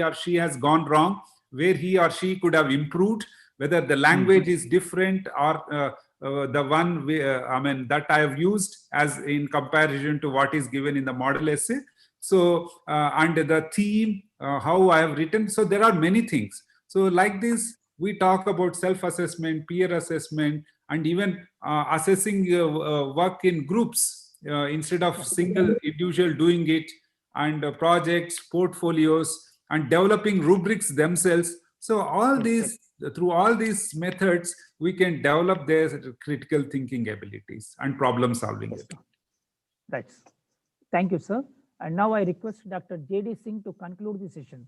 or she has gone wrong, where he or she could have improved, whether the language is different or the one that I have used as in comparison to what is given in the model essay. So and the theme, how I have written. So there are many things. So like this, we talk about self-assessment, peer assessment, and even assessing work in groups instead of single individual doing it, and projects, portfolios, and developing rubrics themselves. So all these, through all these methods, we can develop their critical thinking abilities and problem solving abilities. Right. Thank you, sir. And now I request Dr. J.D. Singh to conclude the session.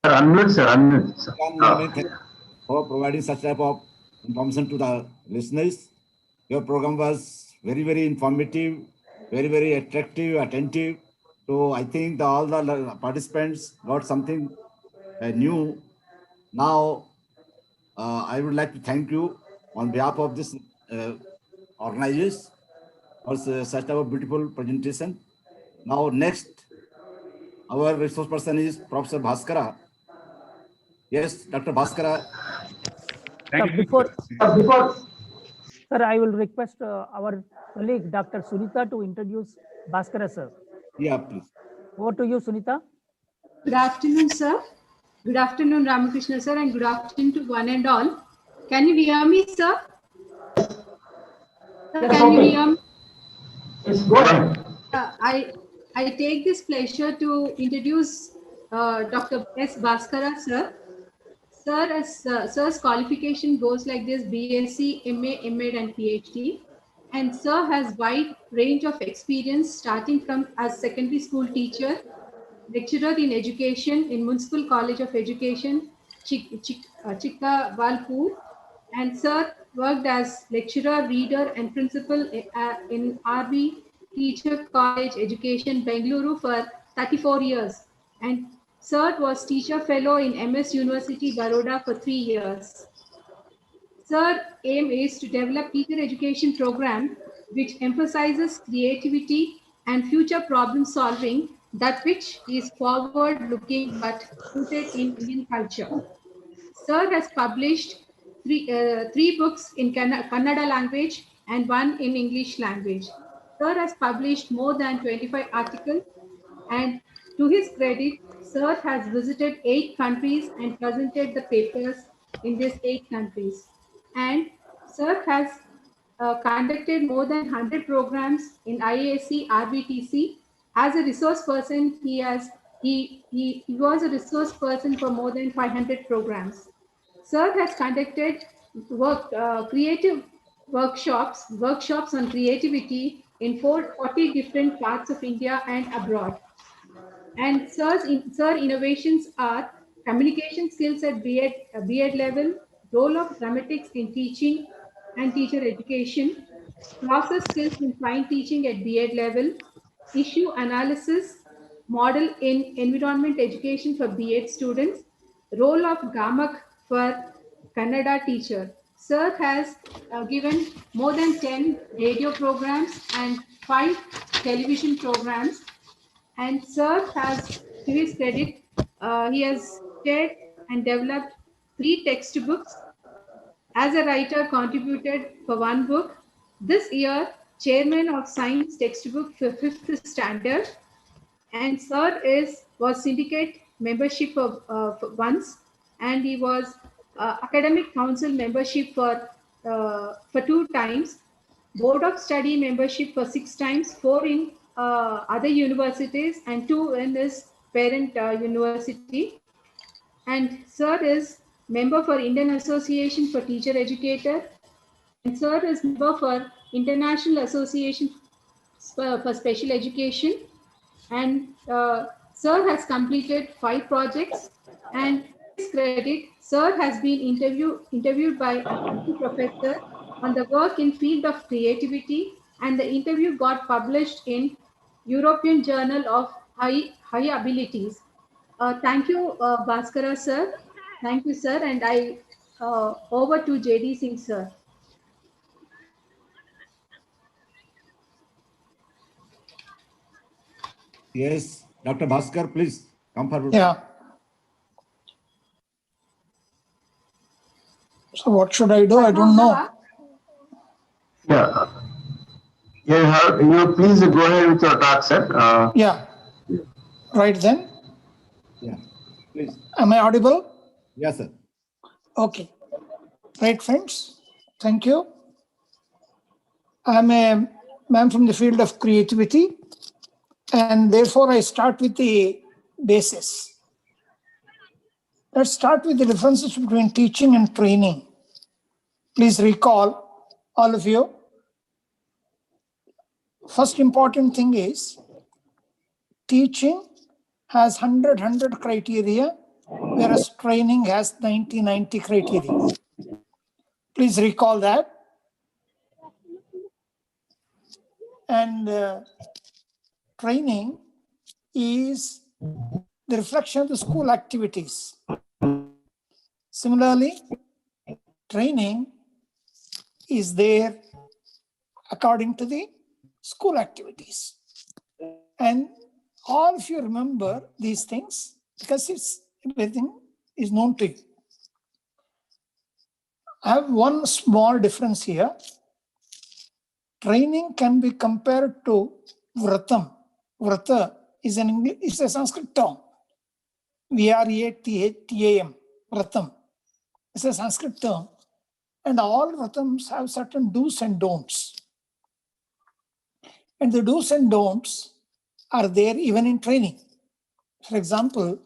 Unmute, sir. Unmute, sir. Thank you for providing such type of information to the listeners. Your program was very, very informative, very, very attractive, attentive. So I think all the participants got something new. Now, I would like to thank you on behalf of this organizers for such a beautiful presentation. Now, next, our resource person is Professor Bhaskara. Yes, Dr. Bhaskara. Before, sir, I will request our colleague, Dr. Sunita, to introduce Bhaskara, sir. Yeah, please. Over to you, Sunita. Good afternoon, sir. Good afternoon, Ramakrishna, sir, and good afternoon to one and all. Can you hear me, sir? Sir, can you hear me? Yes, go ahead. I take this pleasure to introduce Dr. S. Bhaskara, sir. Sir's qualification goes like this: BSc, MA, MEd, and PhD. And sir has wide range of experience, starting from as secondary school teacher, lecturer in education in Municipal College of Education, Chikkavalpur, and sir worked as lecturer, reader, and principal in RV Teacher College Education, Bengaluru for 34 years. And sir was teacher fellow in MS University, Baroda for 3 years. Sir aim is to develop teacher education program which emphasizes creativity and future problem solving, that which is forward looking but rooted in Indian culture. Sir has published three books in Kannada language and one in English language. Sir has published more than 25 articles, and to his credit, Sir has visited 8 countries and presented the papers in these 8 countries. And Sir has conducted more than 100 programs in IAC, RBTC. As a resource person, he was a resource person for more than 500 programs. Sir has conducted creative workshops on creativity in 40 different parts of India and abroad. And Sir innovations are communication skills at B.Ed level, role of dramatics in teaching and teacher education, process skills in fine teaching at B.Ed level, issue analysis model in environment education for B.Ed students, role of Gamak for Kannada teacher. Sir has given more than 10 radio programs and 5 television programs. And Sir has, to his credit, he has shared and developed 3 textbooks. As a writer, contributed for 1 book. This year, chairman of science textbook for 5th standard. And Sir was syndicate membership for once, and he was academic council membership for 2 times, board of study membership for 6 times, 4 in other universities and 2 in his parent university. And Sir is member for Indian Association for Teacher Educator, and Sir is member for International Association for Special Education. And Sir has completed 5 projects, and to his credit, Sir has been interviewed by a professor on the work in field of creativity, and the interview got published in European Journal of High Abilities. Thank you, Bhaskara sir. Thank you, sir. And I over to JD Singh sir. Yes, Dr. Bhaskar, please come forward. Yeah. So what should I do? I don't know. Yeah. You please go ahead with your talk, sir. Yeah. Right then. Yeah. Please. Am I audible? Yes, sir. Okay. Right, friends. Thank you. I'm a man from the field of creativity, and therefore I start with the basis. Let's start with the differences between teaching and training. Please recall, all of you, first important thing is teaching has 100 criteria, whereas training has 90 criteria. Please recall that. And training is the reflection of the school activities. Similarly, training is there according to the school activities. And all of you remember these things because everything is known to you. I have one small difference here. Training can be compared to vratam. Vrata is a Sanskrit term. V-R-A-T-A-M, vratam. It's a Sanskrit term. And all vratams have certain do's and don'ts. And the do's and don'ts are there even in training. For example,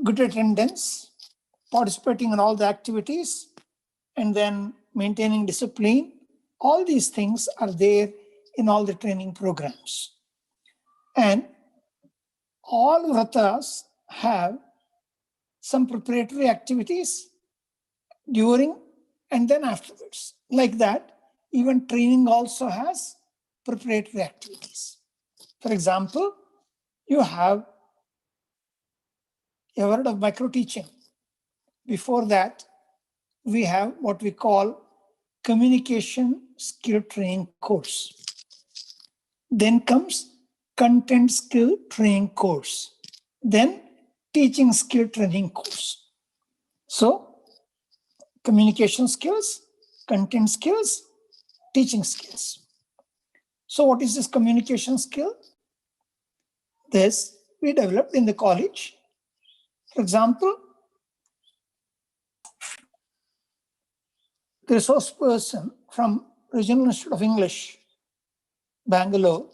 good attendance, participating in all the activities, and then maintaining discipline. All these things are there in all the training programs. And all vratas have some preparatory activities during and then afterwards. Like that, even training also has preparatory activities. For example, you have a word of micro teaching. Before that, we have what we call communication skill training course. Then comes content skill training course. Then teaching skill training course. So communication skills, content skills, teaching skills. So what is this communication skill? This we developed in the college. For example, the resource person from Regional Institute of English, Bangalore,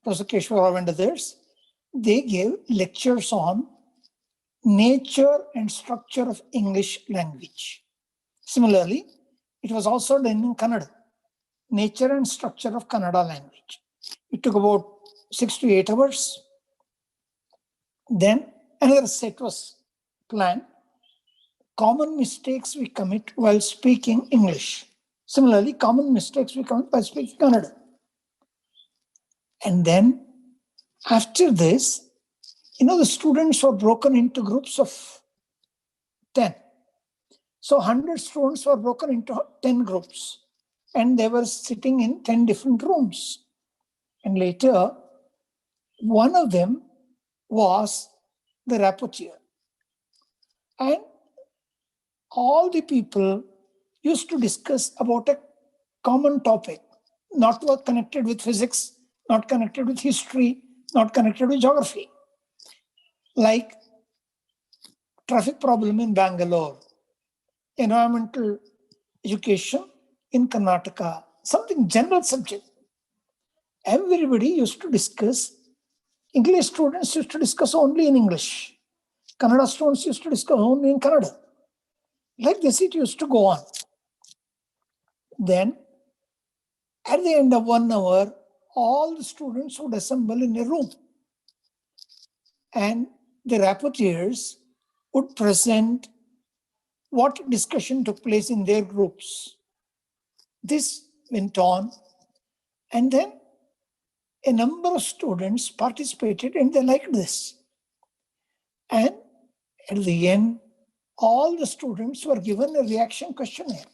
Professor Keshwar and others, they gave lectures on nature and structure of English language. Similarly, it was also done in Kannada, nature and structure of Kannada language. It took about 6 to 8 hours. Then another set was planned. Common mistakes we commit while speaking English. Similarly, common mistakes we commit by speaking Kannada. And then after this, the students were broken into groups of 10. So 100 students were broken into 10 groups, and they were sitting in 10 different rooms. And later, one of them was the rapporteur. And all the people used to discuss about a common topic, not connected with physics, not connected with history, not connected with geography. Like traffic problem in Bangalore, environmental education in Karnataka, something general subject. Everybody used to discuss. English students used to discuss only in English. Kannada students used to discuss only in Kannada. Like this, it used to go on. Then, at the end of 1 hour, all the students would assemble in a room. And the rapporteurs would present what discussion took place in their groups. This went on, and then a number of students participated and they liked this. And at the end, all the students were given a reaction questionnaire.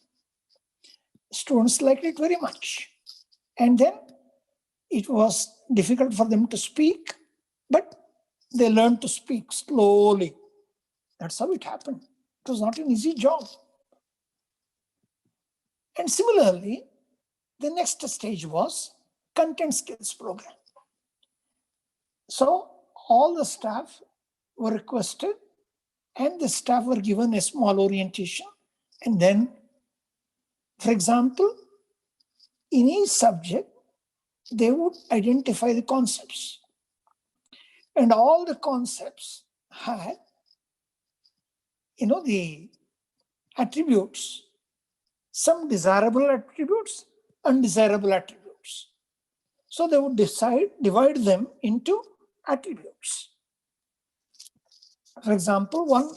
Students liked it very much. And then it was difficult for them to speak, but they learned to speak slowly. That's how it happened. It was not an easy job. And similarly, the next stage was content skills program. So all the staff were requested and the staff were given a small orientation. And then, for example, in each subject, they would identify the concepts. And all the concepts had, the attributes, some desirable attributes, undesirable attributes. So they would divide them into attributes. For example, one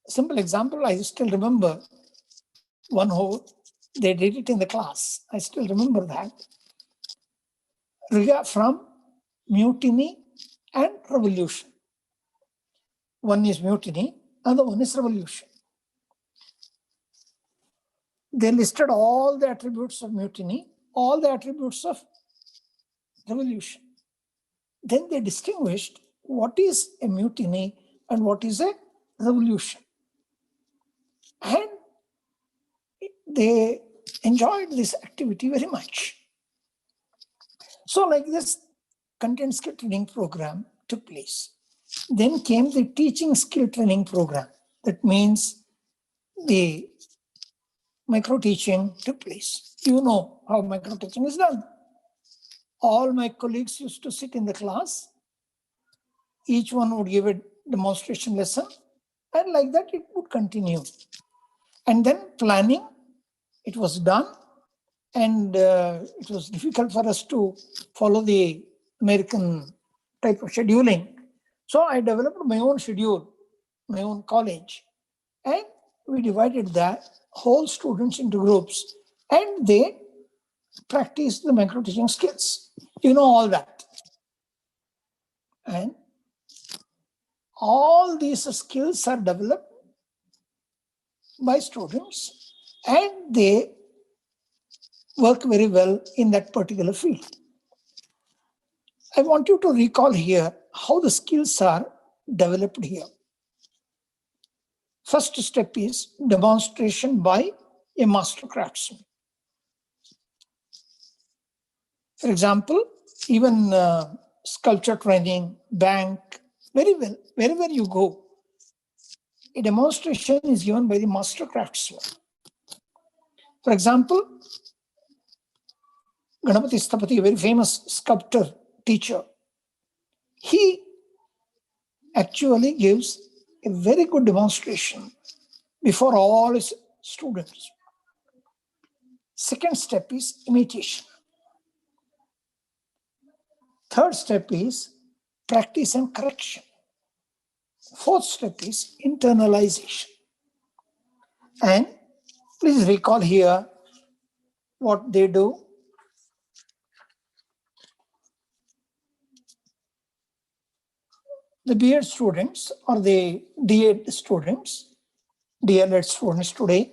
simple example, I still remember one whole, they did it in the class. I still remember that. From mutiny and revolution. One is mutiny, other one is revolution. They listed all the attributes of mutiny, all the attributes of revolution. Then they distinguished what is a mutiny and what is a revolution. And they enjoyed this activity very much. So like this, content skill training program took place. Then came the teaching skill training program. That means the micro teaching took place. You know how micro teaching is done. All my colleagues used to sit in the class. Each one would give a demonstration lesson, and like that it would continue. And then planning, it was done, and it was difficult for us to follow the American type of scheduling. So I developed my own schedule, my own college, and we divided the whole students into groups, and they practiced the micro teaching skills. You know all that. And all these skills are developed by students, and they work very well in that particular field. I want you to recall here how the skills are developed here. First step is demonstration by a master craftsman. For example, even sculpture training, bank, very well, wherever you go, a demonstration is given by the master craftsman. For example, Ganapati Sthapati, a very famous sculptor, teacher, he actually gives a very good demonstration before all his students. Second step is imitation. Third step is practice and correction. Fourth step is internalization. And please recall here what they do. The B.Ed students or the D.Ed students, DLED students today,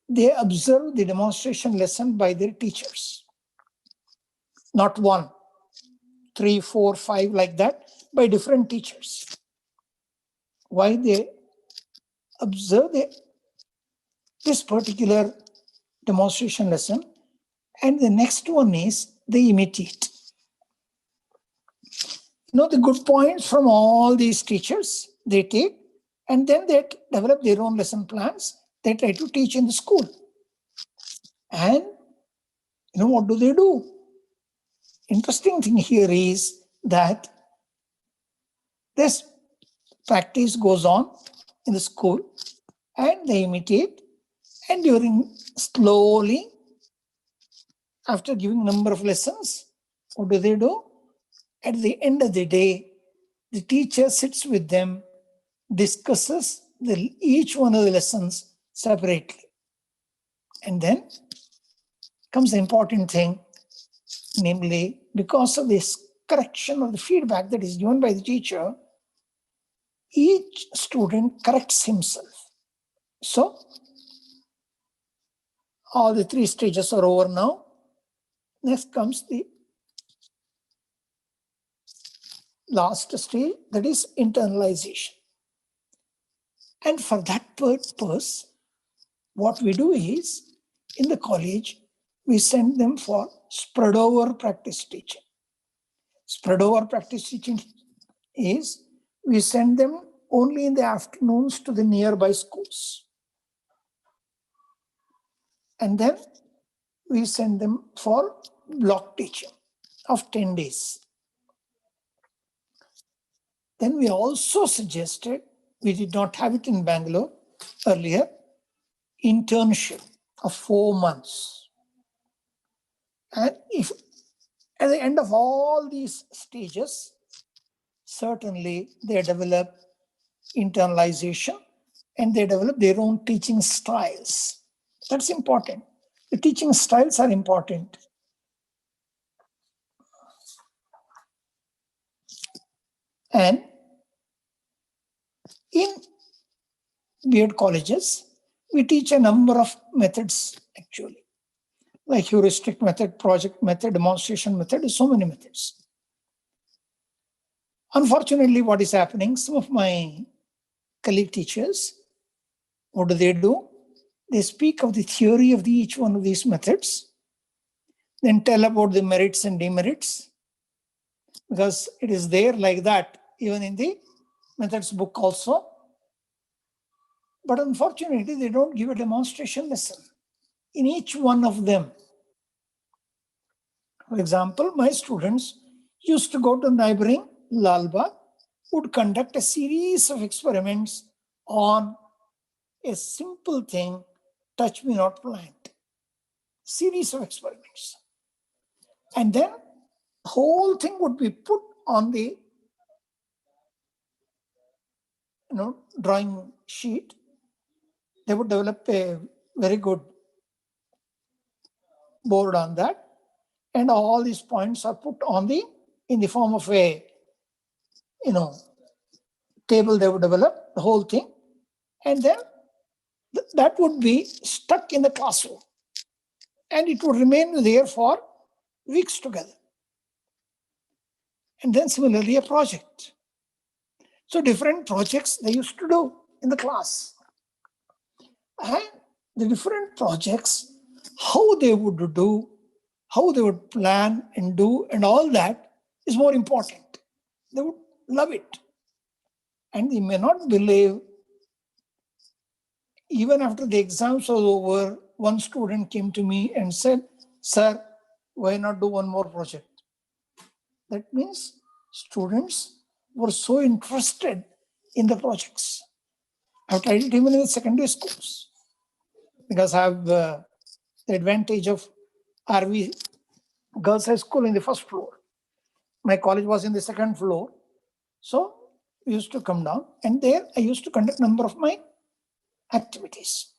they observe the demonstration lesson by their teachers. Not one, 3, 4, 5 like that, by different teachers. Why they observe this particular demonstration lesson, and the next one is they imitate. The good points from all these teachers they take, and then they develop their own lesson plans. They try to teach in the school. And what do? Interesting thing here is that this practice goes on in the school, and they imitate, and slowly, after giving number of lessons, what do? At the end of the day, the teacher sits with them, discusses each one of the lessons separately. And then comes the important thing, namely, because of this correction or the feedback that is given by the teacher, each student corrects himself. So, all the 3 stages are over now. Next comes the last stage, that is internalization. And for that purpose, what we do is, in the college, we send them for spread over practice teaching. Spread over practice teaching is, we send them only in the afternoons to the nearby schools. And then we send them for block teaching of 10 days. Then we also suggested, we did not have it in Bangalore earlier, internship of 4 months. And if at the end of all these stages, certainly they develop internalization and they develop their own teaching styles. That's important. The teaching styles are important. And in B.Ed colleges, we teach a number of methods actually, like heuristic method, project method, demonstration method, so many methods. Unfortunately, what is happening, some of my colleague teachers, what do? They speak of the theory of each one of these methods, then tell about the merits and demerits, because it is there like that, even in the methods book also. But unfortunately, they don't give a demonstration lesson in each one of them. For example, my students used to go to neighboring Lalbagh, would conduct a series of experiments on a simple thing, touch me not plant. Series of experiments. And then the whole thing would be put on the drawing sheet. They would develop a very good board on that. And all these points are put on in the form of a, table they would develop, the whole thing. And then that would be stuck in the classroom. And it would remain there for weeks together. And then similarly a project. So different projects they used to do in the class. And the different projects, how they would do, how they would plan and do, and all that is more important. They would love it. And they may not believe, even after the exams was over, one student came to me and said, "Sir, why not do one more project?" That means students were so interested in the projects. I've tried it even in the secondary schools, because I have the advantage of RV Girls High School in the first floor. My college was in the second floor. So we used to come down, and there I used to conduct a number of my activities.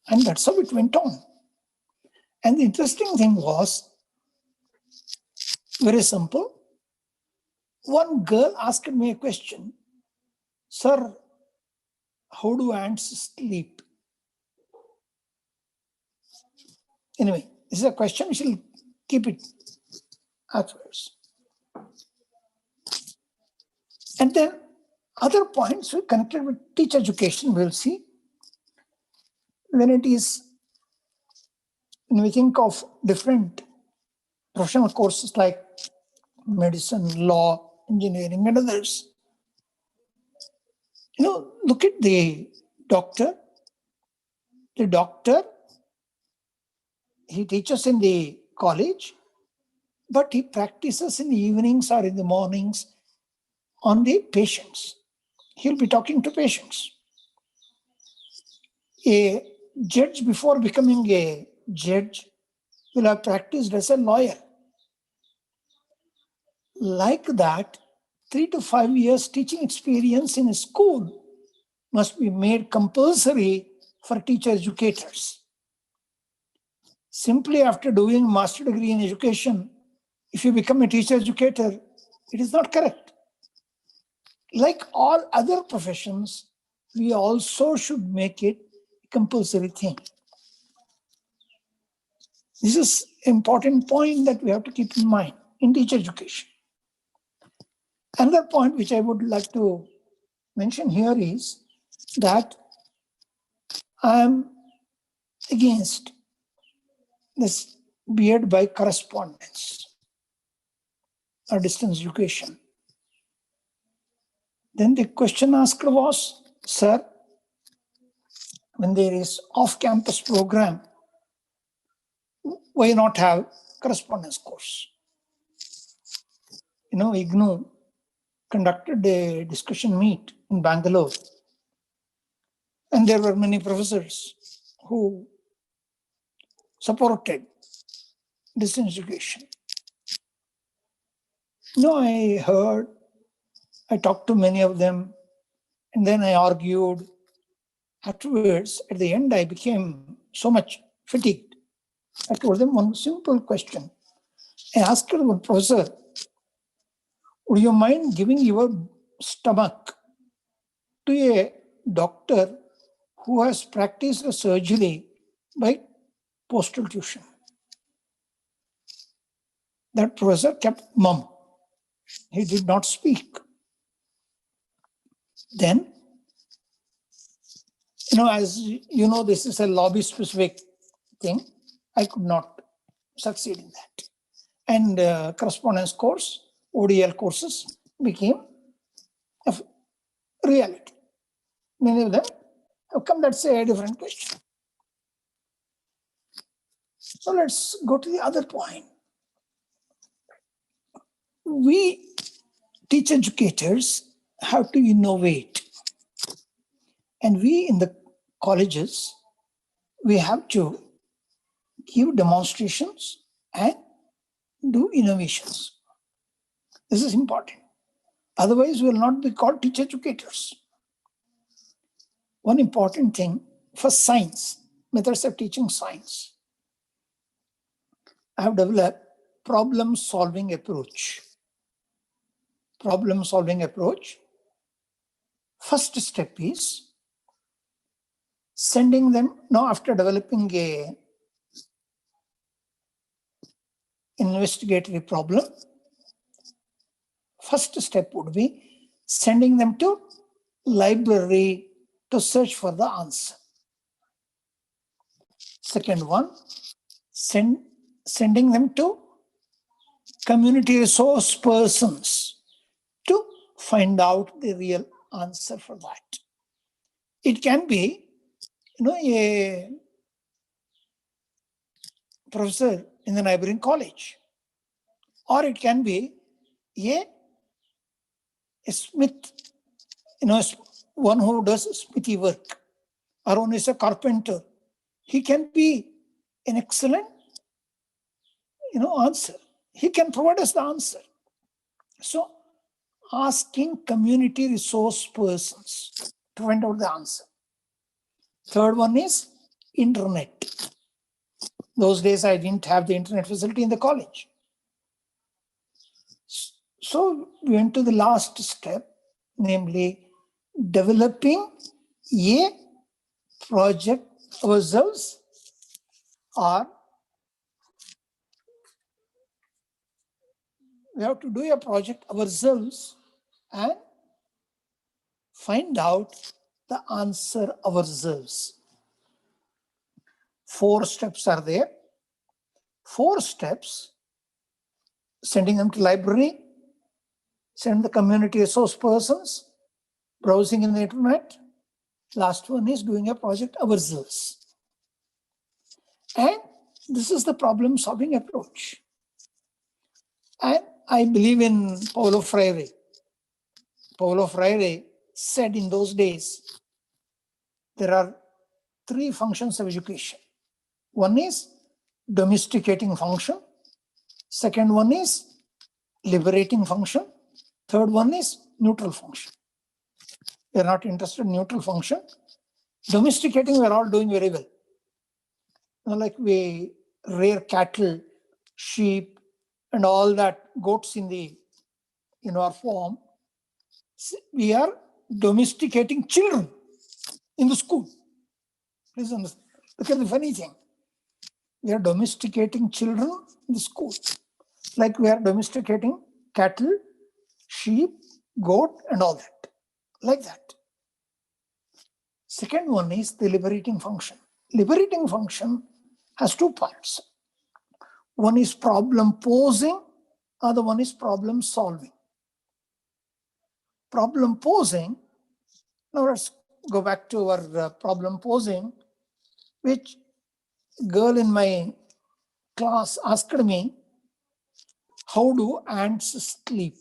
And that's how it went on. And the interesting thing was very simple. One girl asked me a question, "Sir, how do ants sleep?" Anyway, this is a question. We shall keep it afterwards. And then other points connected with teacher education, we'll see. When we think of different professional courses like medicine, law, engineering, and others, look at the doctor. The doctor, he teaches in the college, but he practices in the evenings or in the mornings on the patients. He'll be talking to patients. A judge, before becoming a judge, will have practiced as a lawyer. Like that, 3 to 5 years teaching experience in a school must be made compulsory for teacher educators. Simply after doing master degree in education, if you become a teacher educator, it is not correct. Like all other professions, we also should make it a compulsory thing. This is an important point that we have to keep in mind in teacher education. Another point which I would like to mention here is that I am against this B.Ed by correspondence or distance education. Then the question asked was, "Sir, when there is off-campus program, why not have correspondence course?" IGNOU conducted a discussion meet in Bangalore, and there were many professors who supported distance education. I talked to many of them, and then I argued. Afterwards, at the end, I became so much fatigued. I told them one simple question. I asked one professor, "Would you mind giving your stomach to a doctor who has practiced a surgery by postal tuition?" That professor kept mum. He did not speak. Then, as you know, this is a lobby-specific thing. I could not succeed in that. And correspondence course, ODL courses became a reality. Many of them have come. That's a different question. So let's go to the other point. We teach educators have to innovate. And we in the colleges, we have to give demonstrations and do innovations. This is important. Otherwise, we will not be called teacher educators. One important thing for science, methods of teaching science, I have developed problem-solving approach. Problem-solving approach. First step is sending them, now after developing an investigatory problem, first step would be sending them to library to search for the answer. Second one, sending them to community resource persons to find out the real answer for that. It can be, a professor in the neighboring college, or it can be a smith, one who does smithy work, or one is a carpenter. He can be an excellent, answer. He can provide us the answer. So, asking community resource persons to find out the answer. Third one is internet. Those days I didn't have the internet facility in the college. So we went to the last step, namely developing a project ourselves, or we have to do a project ourselves and find out the answer ourselves. 4 steps are there. 4 steps: sending them to library, send the community resource persons, browsing in the internet. Last one is doing a project ourselves. And this is the problem solving approach. And I believe in Paulo Freire. Paulo Freire said in those days, there are 3 functions of education. One is domesticating function. Second one is liberating function. Third one is neutral function. We are not interested in neutral function. Domesticating, we are all doing very well. Like we rear cattle, sheep, and all that, goats in our farm. We are domesticating children in the school. Please understand. Look at the funny thing. We are domesticating children in the school. Like we are domesticating cattle, sheep, goat, and all that. Like that. Second one is the liberating function. Liberating function has 2 parts. One is problem posing, other one is problem solving. Problem posing, now let's go back to our problem posing, which girl in my class asked me, how do ants sleep?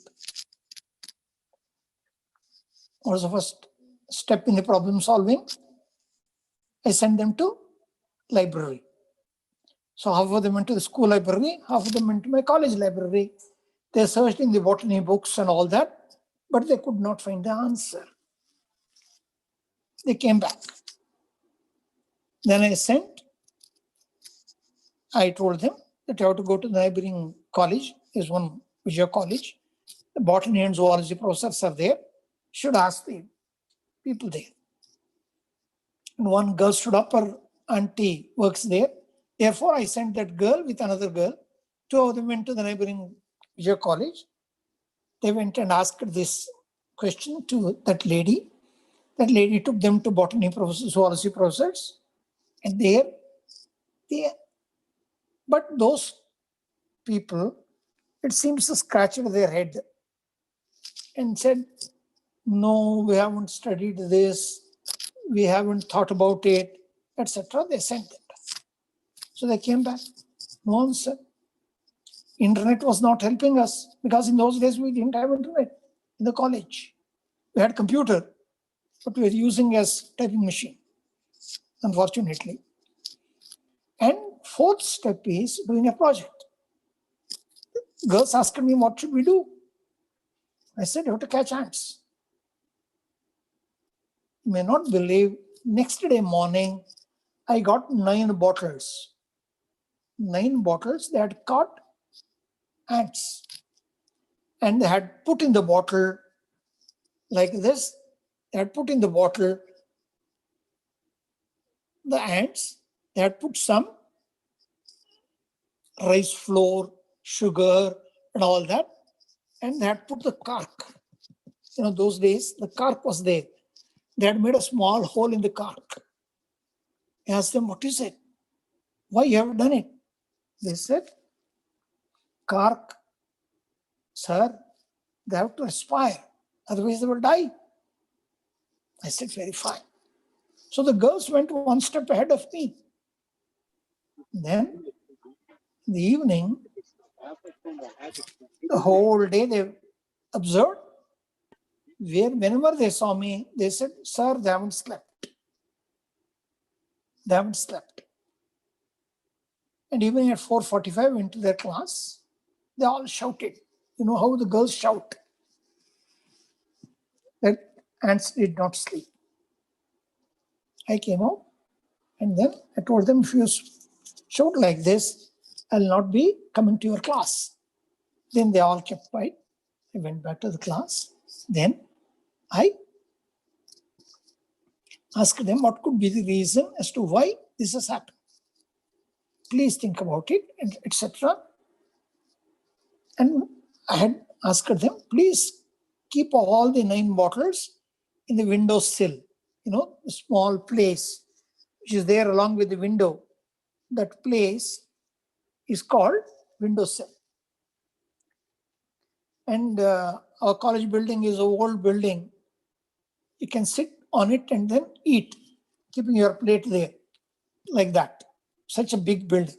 What was the first step in the problem solving? I sent them to library. So half of them went to the school library, half of them went to my college library. They searched in the botany books and all that, but they could not find the answer. They came back. Then I told them that you have to go to the neighboring college. There's one Vijay college. The botany and zoology professors are there. Should ask the people there. And one girl stood up, her auntie works there. Therefore, I sent that girl with another girl. 2 of them went to the neighboring Vijay college. They went and asked this question to that lady. That lady took them to botany professors, zoology professors, and but those people, it seems to scratch their head and said, no, we haven't studied this, we haven't thought about it, etc. They sent it. So they came back. No answer. Internet was not helping us because in those days we didn't have internet in the college. We had computer, but we were using as typing machine, unfortunately. And 4th step is doing a project. Girls asked me, what should we do? I said, you have to catch ants. You may not believe, next day morning, I got 9 bottles. 9 bottles, they had caught ants. And they had put in the bottle like this. They had put in the bottle the ants. They had put some rice flour, sugar, and all that. And they had put the cork. Those days, the cork was there. They had made a small hole in the cork. I asked them, what is it? Why you have done it? They said, cork, sir, they have to aspire. Otherwise they will die. I said, very fine. So the girls went 1 step ahead of me. Then in the evening, the whole day they observed. Whenever they saw me, they said, sir, they haven't slept. They haven't slept. And even at 4:45 into their class, they all shouted. You know how the girls shout? That ants did not sleep. I came out and then I told them, if you shout like this, I'll not be coming to your class. Then they all kept quiet. I went back to the class. Then I asked them what could be the reason as to why this has happened. Please think about it, etc. And I had asked them, please keep all the 9 bottles in the window sill, the small place which is there along with the window. That place is called window sill. And our college building is an old building. You can sit on it and then eat, keeping your plate there, like that. Such a big building.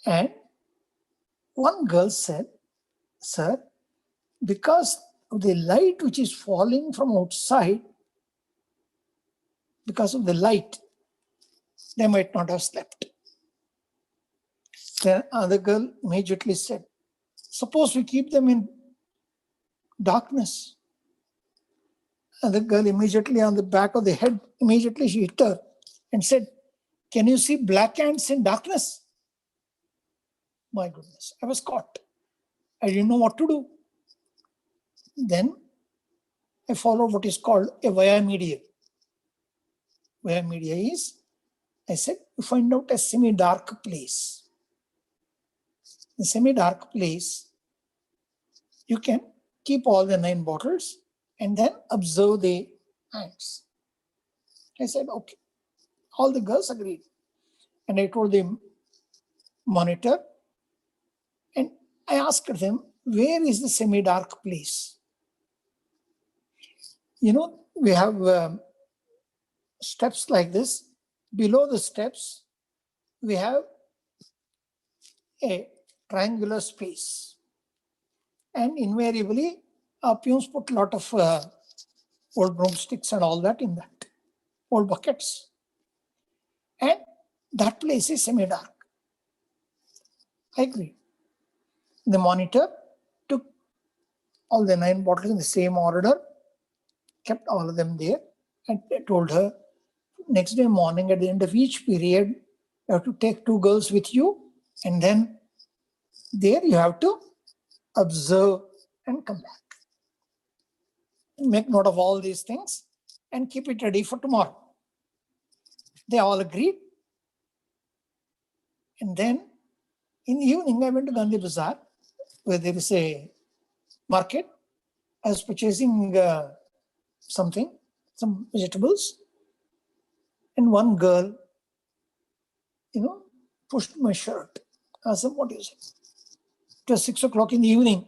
And one girl said, sir, because of the light which is falling from outside, because of the light, they might not have slept. The other girl immediately said, suppose we keep them in darkness. And the girl immediately on the back of the head, immediately she hit her and said, can you see black ants in darkness? My goodness, I was caught. I didn't know what to do. Then I followed what is called a via media. Via media is, I said, you find out a semi-dark place. The semi-dark place, you can keep all the 9 bottles and then observe the ants. I said, okay. All the girls agreed. And I told the monitor, and I asked them, where is the semi-dark place? We have steps like this. Below the steps, we have a triangular space. And invariably, our peons put a lot of old broomsticks and all that in that, old buckets. And that place is semi-dark. I agree. The monitor took all the 9 bottles in the same order, kept all of them there, and I told her, next day morning at the end of each period, you have to take 2 girls with you, and then there you have to observe and come back. Make note of all these things and keep it ready for tomorrow. They all agreed. And then in the evening, I went to Gandhi Bazaar, where there is a market. I was purchasing some vegetables. And one girl, pushed my shirt. I said, what is it? It was 6 o'clock in the evening.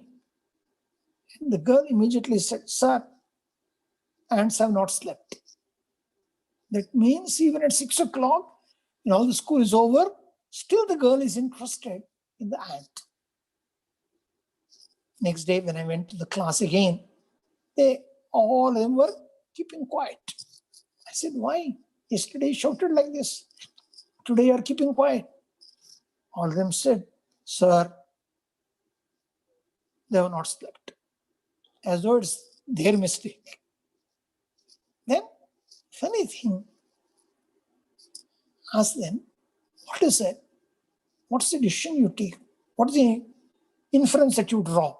And the girl immediately said, sir, ants have not slept. That means even at 6 o'clock, all the school is over, still the girl is interested in the ant. Next day, when I went to the class again, all of them were keeping quiet. I said, why? Yesterday you shouted like this. Today you are keeping quiet. All of them said, sir, they have not slept. As though it's their mistake. Then, funny thing, ask them, what is it? What's the decision you take? What's the inference that you draw?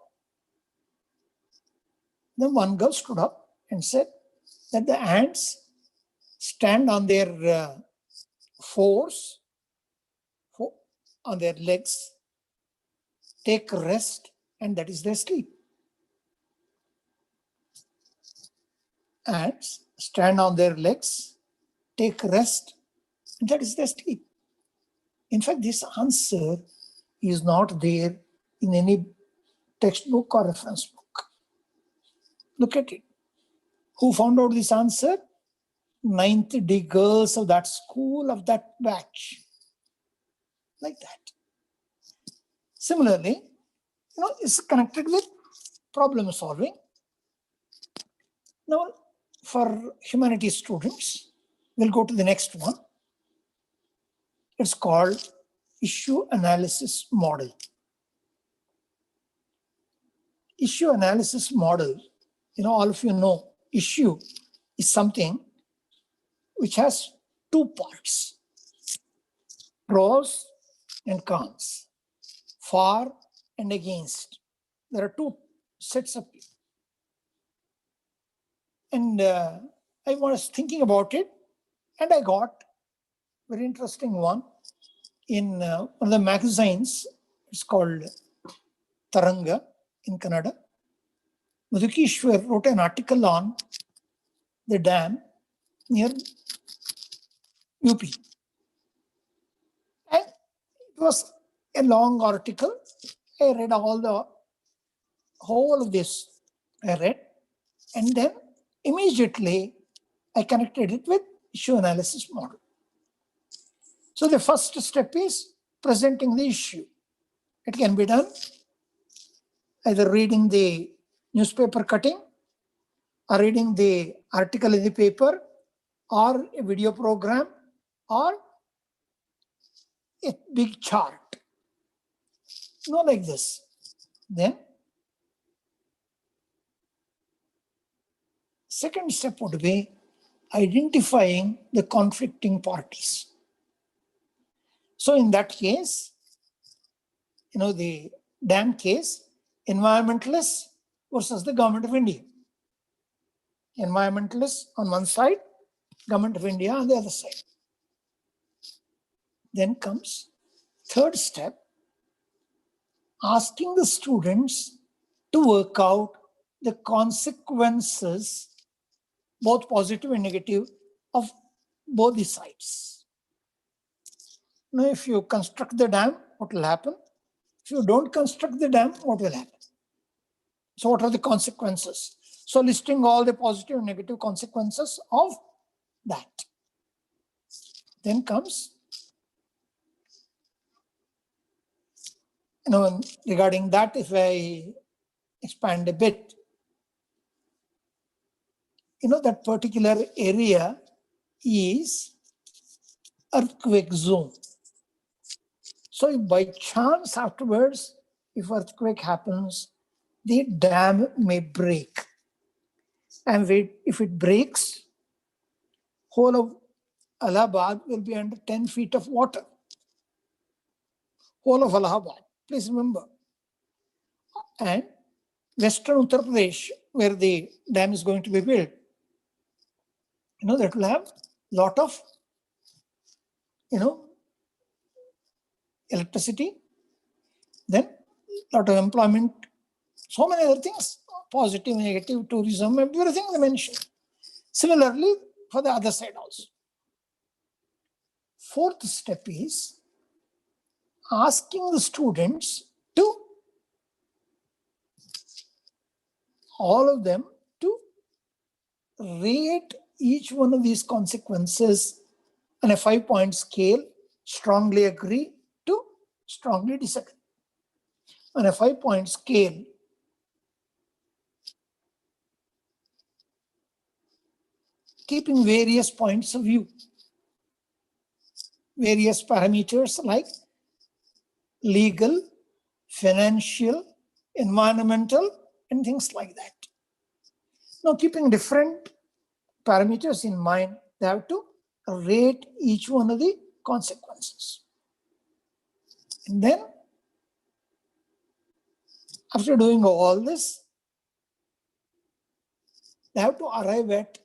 Then one girl stood up and said that the ants stand on their on their legs, take rest, and that is their sleep. Ants stand on their legs, take rest, and that is their sleep. In fact, this answer is not there in any textbook or reference book. Look at it. Who found out this answer? 9th D girls of that school, of that batch. Like that. Similarly, it's connected with problem solving. Now, for humanities students, we'll go to the next one. It's called issue analysis model. Issue analysis model, all of you know, issue is something which has two parts, pros and cons, for and against. There are two sets of people. And I was thinking about it, and I got a very interesting one in one of the magazines. It's called Taranga in Kannada. Madhukishwar wrote an article on the dam near UP. And it was a long article. I read whole of this. I read, and then immediately I connected it with issue analysis model. So the first step is presenting the issue. It can be done either reading the newspaper cutting, or reading the article in the paper, or a video program, or a big chart. Like this. Then second step would be identifying the conflicting parties. So in that case, the dam case, environmentalists versus the government of India. Environmentalists on one side, government of India on the other side. Then comes third step, asking the students to work out the consequences, both positive and negative, of both the sides. Now, if you construct the dam, what will happen? If you don't construct the dam, what will happen? So what are the consequences? So listing all the positive and negative consequences of that. Then comes, regarding that, if I expand a bit, that particular area is earthquake zone. So if by chance afterwards, if earthquake happens, the dam may break. And if it breaks, whole of Allahabad will be under 10 feet of water. Whole of Allahabad, please remember. And Western Uttar Pradesh, where the dam is going to be built, that will have lot of, electricity, then lot of employment, so many other things, positive, negative, tourism, everything they mentioned. Similarly, for the other side also. Fourth step is asking the students to, all of them, to rate each one of these consequences on a 5-point scale, strongly agree to strongly disagree. On a 5-point scale, keeping various points of view, various parameters like legal, financial, environmental, and things like that. Now, keeping different parameters in mind, they have to rate each one of the consequences. And then, after doing all this, they have to arrive at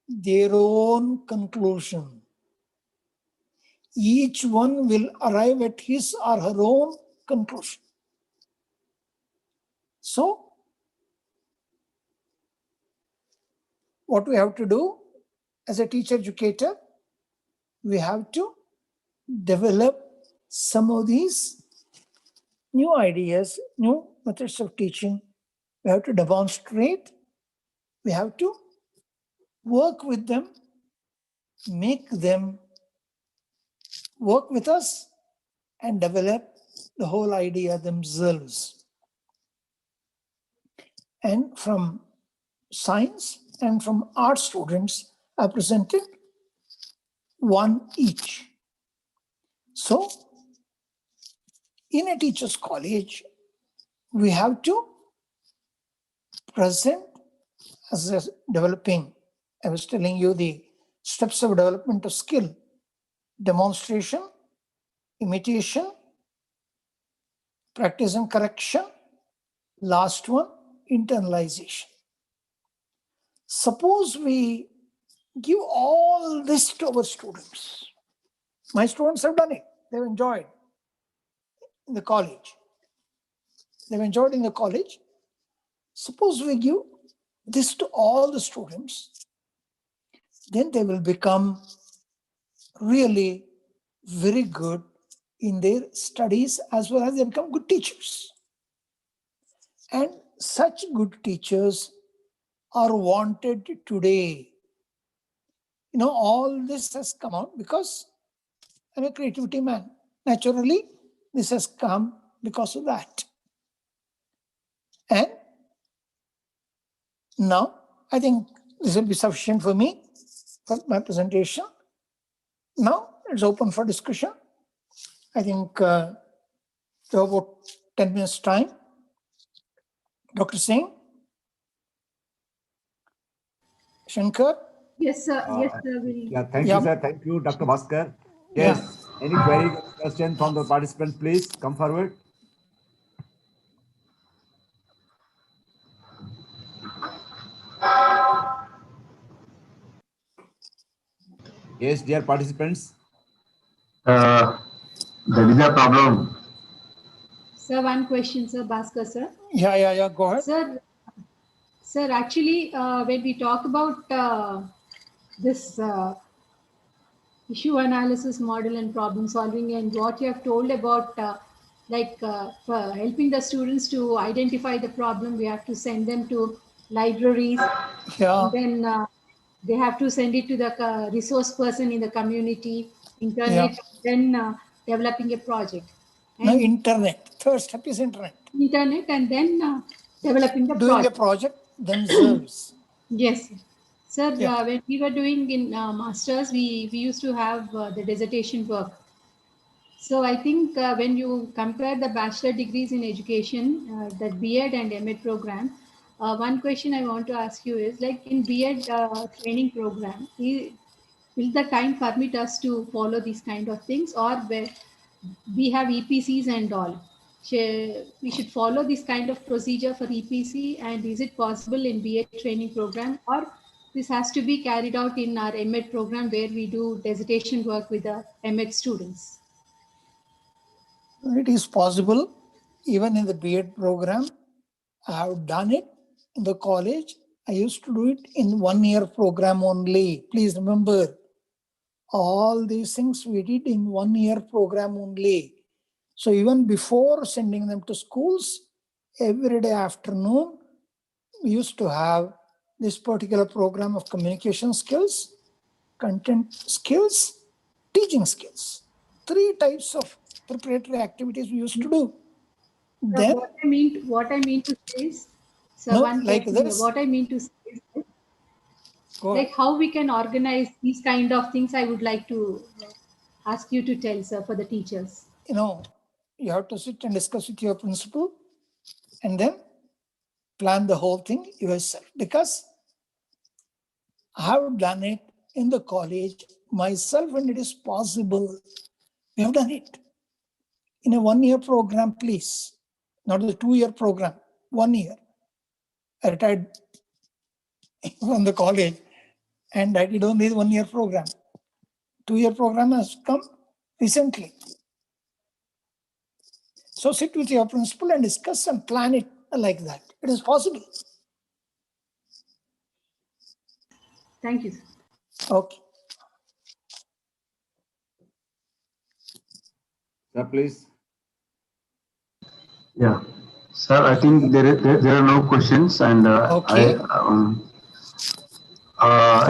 their own conclusion. Each one will arrive at his or her own conclusion. So, what we have to do as a teacher educator, we have to develop some of these new ideas, new methods of teaching. We have to demonstrate. We have to work with them, make them work with us, and develop the whole idea themselves. And from science and from art students, I presented one each. So, in a teacher's college, we have to present as a developing, I was telling you the steps of development of skill: demonstration, imitation, practice and correction. Last one, internalization. Suppose we give all this to our students. My students have done it. They've enjoyed in the college. They've enjoyed in the college. Suppose we give this to all the students, then they will become really very good in their studies, as well as they become good teachers. And such good teachers are wanted today. You know, all this has come out because I'm a creativity man. Naturally, this has come because of that. And now, I think this will be sufficient for me, for my presentation. Now, it's open for discussion. I think we have about 10 minutes time. Dr. Singh? Shankar? Yes, sir. Yes, sir. Yeah, thank you, sir. Thank you, Dr. Bhaskar. Yes. Any query, question from the participants, please come forward. Yes, dear participants. There is a problem. Sir, one question, sir, Bhaskar, sir. Yeah, go ahead. Sir, actually, when we talk about this issue analysis model and problem solving, and what you have told about for helping the students to identify the problem, we have to send them to libraries. And then they have to send it to the resource person in the community, internet, then developing a project. No, internet. First step is internet. Internet, and then developing the doing a project themselves. Yes. Sir, Yeah. when we were doing in masters, we used to have the dissertation work. So I think when you compare the bachelor degrees in education, the B.Ed and M.Ed program, one question I want to ask you is, like in B.Ed training program, will the time permit us to follow these kind of things, or where we have EPCs and all? We should follow this kind of procedure for EPC, and is it possible in B.Ed training program, or this has to be carried out in our M.Ed program where we do dissertation work with the M.Ed students? It is possible. Even in the B.Ed program, I have done it in the college. I used to do it in 1 year program only. Please remember, all these things we did in 1 year program only. So even before sending them to schools, every day afternoon, we used to have this particular program of communication skills, content skills, teaching skills. 3 types of preparatory activities we used to do. Then, what I mean to say is, so no, one like question this. here. What I mean to say is, like how we can organize these kind of things, I would like to ask you to tell, sir, for the teachers. You know, you have to sit and discuss with your principal and then plan the whole thing yourself. Because I have done it in the college myself when it is possible. We have done it in a 1 year program, please, not the 2 year program, 1 year. I retired from the college and I did only the 1 year program. 2 year program has come recently. So sit with your principal and discuss and plan it like that. It is possible. Thank you, sir. Okay. Sir, please. Yeah. Sir, I think there are no questions, and I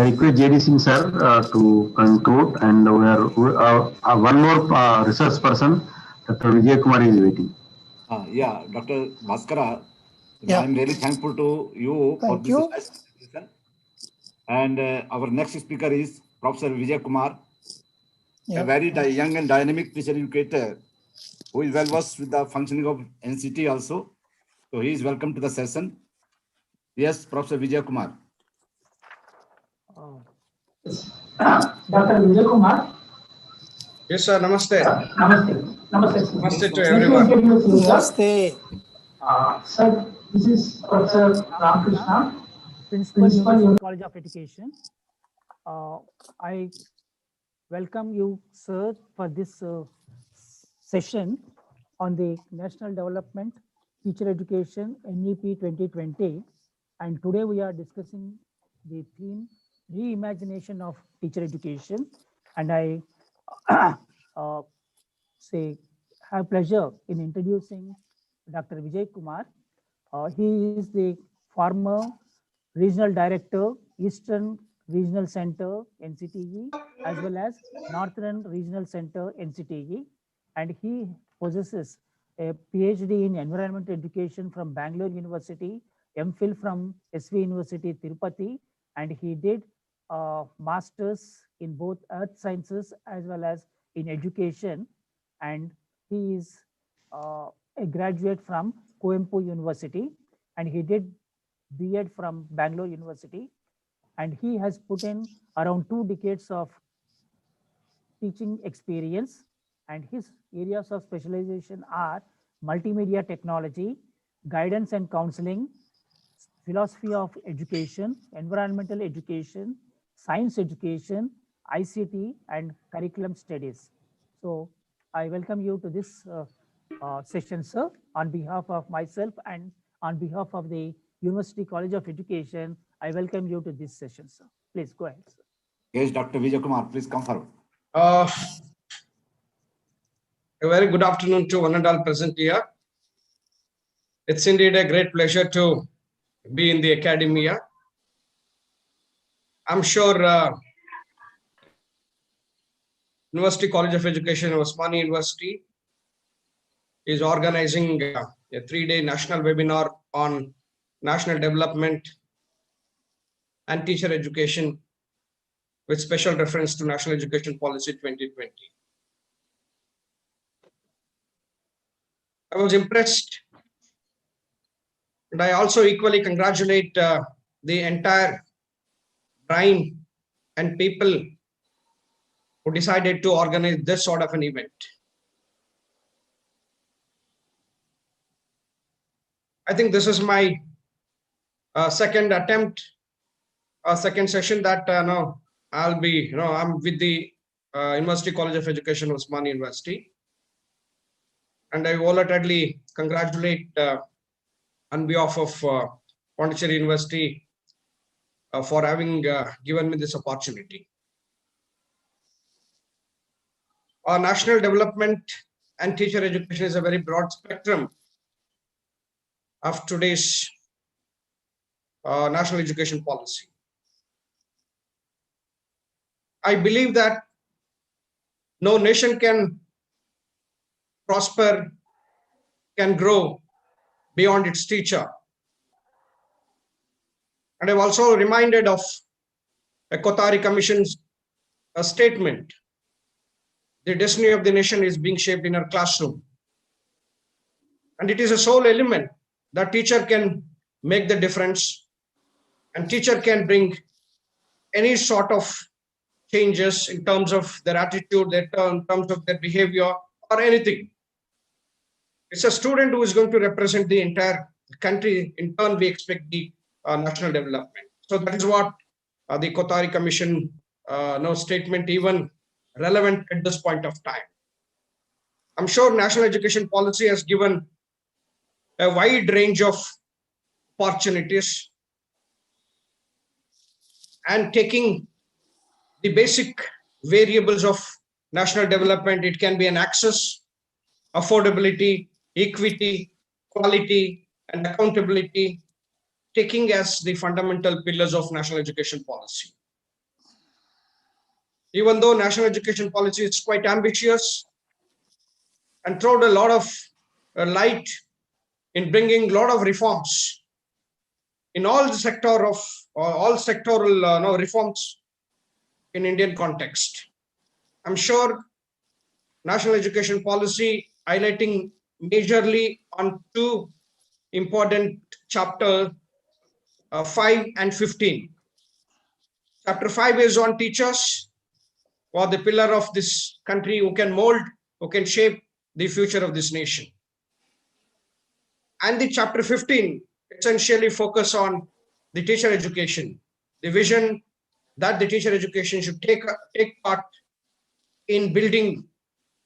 request J.D. Singh sir to conclude, and we are one more resource person, Dr. Vijay Kumar is waiting. Yeah, Dr. Bhaskara, I'm really thankful to you for this nice presentation. And our next speaker is Professor Vijay Kumar, a very young and dynamic teacher educator who is well versed with the functioning of NCT also. So he is welcome to the session. Yes, Professor Vijay Kumar. Dr. Vijay Kumar. Yes, sir. Namaste. Namaste. Namaste. Namaste to everyone. Let me introduce you, sir. Namaste. Sir, this is Professor Ramakrishna, Principal University College of Education. I welcome you, sir, for this session on the National Development Teacher Education NEP 2020. And today we are discussing the theme reimagination of teacher education. And I have pleasure in introducing Dr. Vijay Kumar. He is the former Regional Director, Eastern Regional Center, NCTE, as well as Northern Regional Center, NCTE. And he possesses a PhD in Environmental Education from Bangalore University, MPhil from SV University, Tirupati, and he did Masters in both Earth Sciences as well as in Education. And he is a graduate from Coimbatore University, and he did B.Ed from Bangalore University, and he has put in around 2 decades of teaching experience, and his areas of specialization are multimedia technology, guidance and counseling, philosophy of education, environmental education, science education, ICT, and curriculum studies. So I welcome you to this session, sir, on behalf of myself and on behalf of the University College of Education. I welcome you to this session, sir. Please go ahead, sir. Yes, Dr. Vijay Kumar, please come forward. A very good afternoon to one and all present here. It's indeed a great pleasure to be in the academia. I'm sure University College of Education, Osmani University, is organizing a 3-day national webinar on national development and teacher education with special reference to National Education Policy 2020. I was impressed, and I also equally congratulate the entire brain and people who decided to organize this sort of an event. I think this is my second attempt, second session that I'll be, I'm with the University College of Education, Osmani University. And I wholeheartedly congratulate on behalf of Pondicherry University for having given me this opportunity. Our national development and teacher education is a very broad spectrum of today's national education policy. I believe that no nation can prosper, can grow beyond its teacher. And I'm also reminded of a Kothari Commission's statement. The destiny of the nation is being shaped in our classroom. And it is a sole element that teacher can make the difference, and teacher can bring any sort of changes in terms of their attitude, in terms of their behavior, or anything. It's a student who is going to represent the entire country. In turn, we expect the national development. So that is what the Kothari Commission statement even relevant at this point of time. I'm sure national education policy has given a wide range of opportunities, and taking the basic variables of national development, it can be an access, affordability, equity, quality, and accountability, taking as the fundamental pillars of national education policy. Even though national education policy is quite ambitious and throwed a lot of light in bringing a lot of reforms in all the sector of all sectoral reforms in Indian context. I'm sure national education policy highlighting majorly on 2 important chapters, 5 and 15. Chapter 5 is on teachers, who are the pillar of this country, who can mold, who can shape the future of this nation. And the chapter 15 essentially focus on the teacher education, the vision that the teacher education should take part in building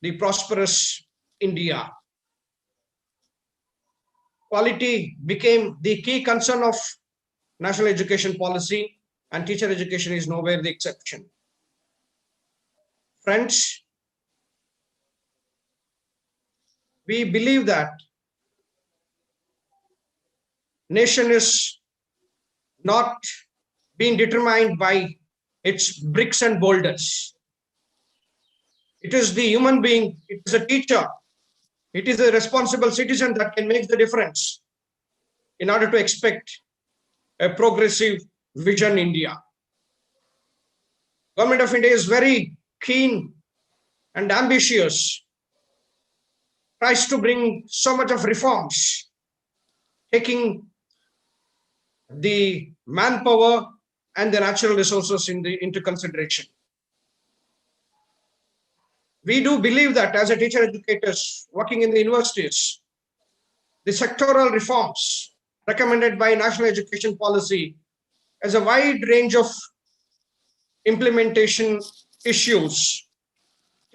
the prosperous India. Quality became the key concern of national education policy, and teacher education is nowhere the exception. Friends, we believe that nation is not being determined by its bricks and boulders. It is the human being, it is a teacher, it is a responsible citizen that can make the difference in order to expect a progressive vision India. Government of India is very keen and ambitious, tries to bring so much of reforms, taking the manpower and the natural resources into consideration. We do believe that as a teacher educators working in the universities, the sectoral reforms recommended by national education policy has a wide range of implementation issues,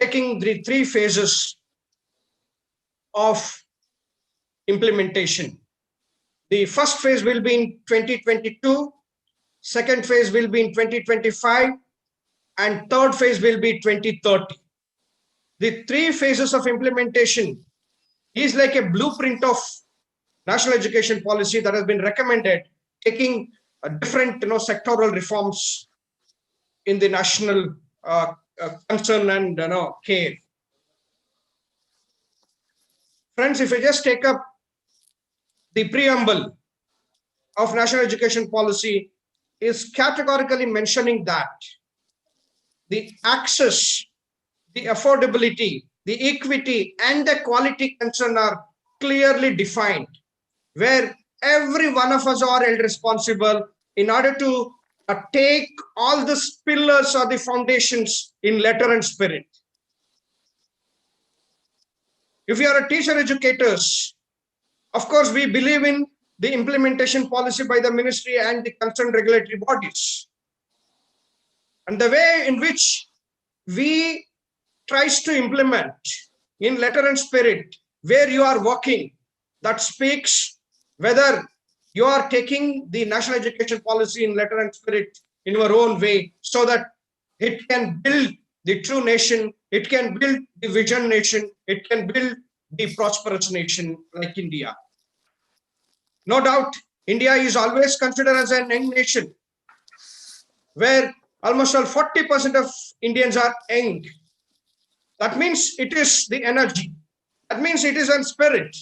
taking the 3 phases of implementation. The first phase will be in 2022, second phase will be in 2025, and third phase will be 2030. The 3 phases of implementation is like a blueprint of national education policy that has been recommended, taking different sectoral reforms in the national concern and care. Friends, if I just take up the preamble of national education policy, is categorically mentioning that the access, the affordability, the equity, and the quality concern are clearly defined, where every one of us are held responsible in order to take all the pillars or the foundations in letter and spirit. If you are a teacher educators, of course, we believe in the implementation policy by the ministry and the concerned regulatory bodies. And the way in which we tries to implement in letter and spirit where you are working, that speaks whether you are taking the national education policy in letter and spirit in your own way, so that it can build the true nation, it can build the vision nation, it can build the prosperous nation like India. No doubt, India is always considered as a young nation, where almost all 40% of Indians are young. That means it is the energy. That means it is a spirit.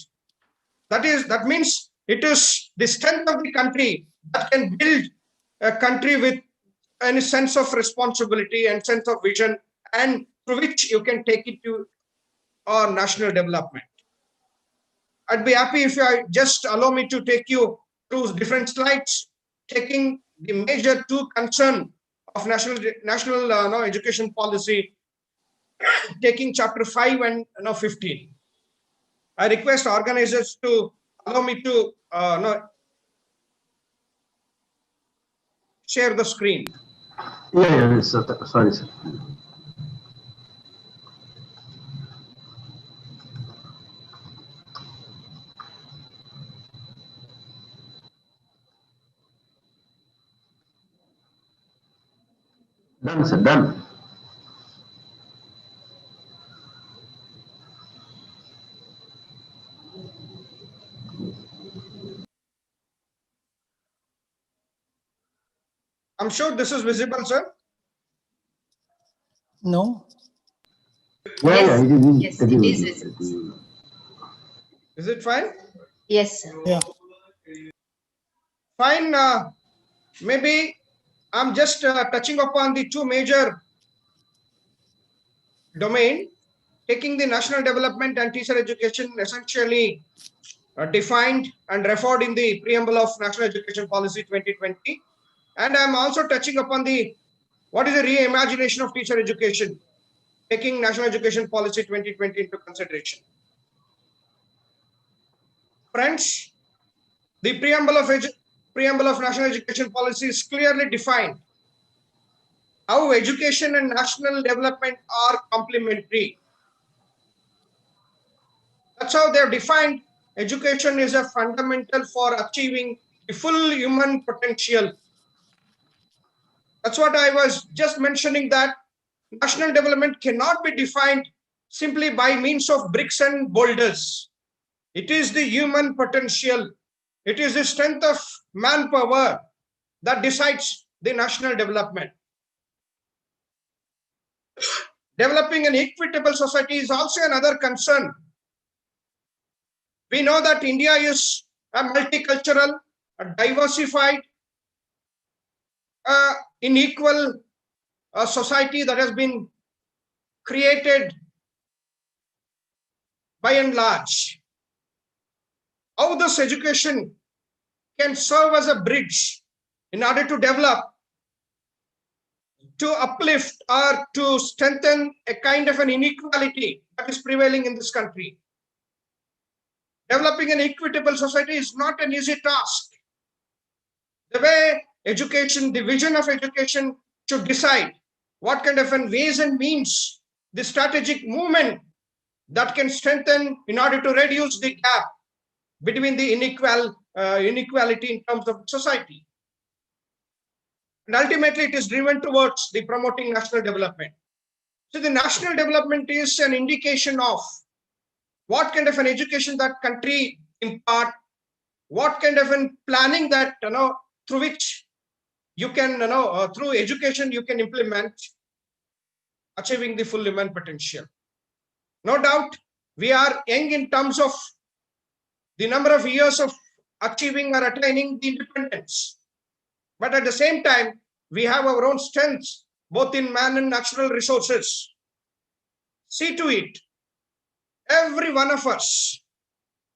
That means it is the strength of the country that can build a country with any sense of responsibility and sense of vision, and through which you can take it to our national development. I'd be happy if you just allow me to take you through different slides, taking the major 2 concern of national education policy, taking chapter 5 and 15. I request organizers to allow me to share the screen. Yeah, sir. Sorry, sir. Done, sir. Done. I'm sure this is visible, sir. No. Yeah, Yes, it is visible. Is it fine? Yes, sir. Yeah. Fine. Maybe I'm just touching upon the 2 major domain, taking the national development and teacher education essentially defined and referred in the preamble of National Education Policy 2020. And I'm also touching upon the What is the reimagination of teacher education, taking National Education Policy 2020 into consideration? Friends, the preamble of National Education Policy is clearly defined how education and national development are complementary. That's how they have defined education is a fundamental for achieving the full human potential. That's what I was just mentioning, that national development cannot be defined simply by means of bricks and boulders. It is the human potential. It is the strength of manpower that decides the national development. Developing an equitable society is also another concern. We know that India is a multicultural, a diversified, unequal society that has been created by and large. How this education can serve as a bridge in order to develop, to uplift, or to strengthen a kind of an inequality that is prevailing in this country. Developing an equitable society is not an easy task. The way education, the vision of education should decide what kind of ways and means, the strategic movement that can strengthen in order to reduce the gap between the inequality in terms of society. And ultimately, it is driven towards the promoting national development. So the national development is an indication of what kind of an education that country impart, what kind of an planning that, through which you can, through education, you can implement achieving the full human potential. No doubt, we are young in terms of the number of years of achieving or attaining the independence. But at the same time, we have our own strengths, both in man and natural resources. See to it, every one of us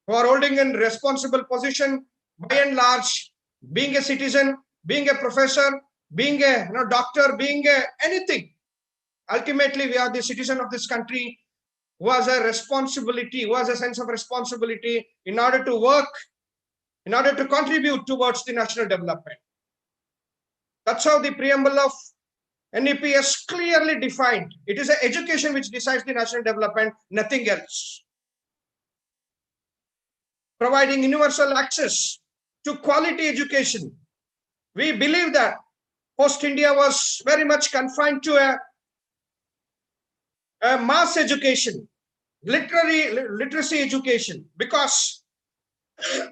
who are holding a responsible position, by and large, being a citizen, being a professor, being a doctor, being anything, ultimately we are the citizen of this country who has a responsibility, who has a sense of responsibility in order to work, in order to contribute towards the national development. That's how the preamble of NEP is clearly defined. It is education which decides the national development, nothing else. Providing universal access to quality education. We believe that post-India was very much confined to a mass education, literacy education, because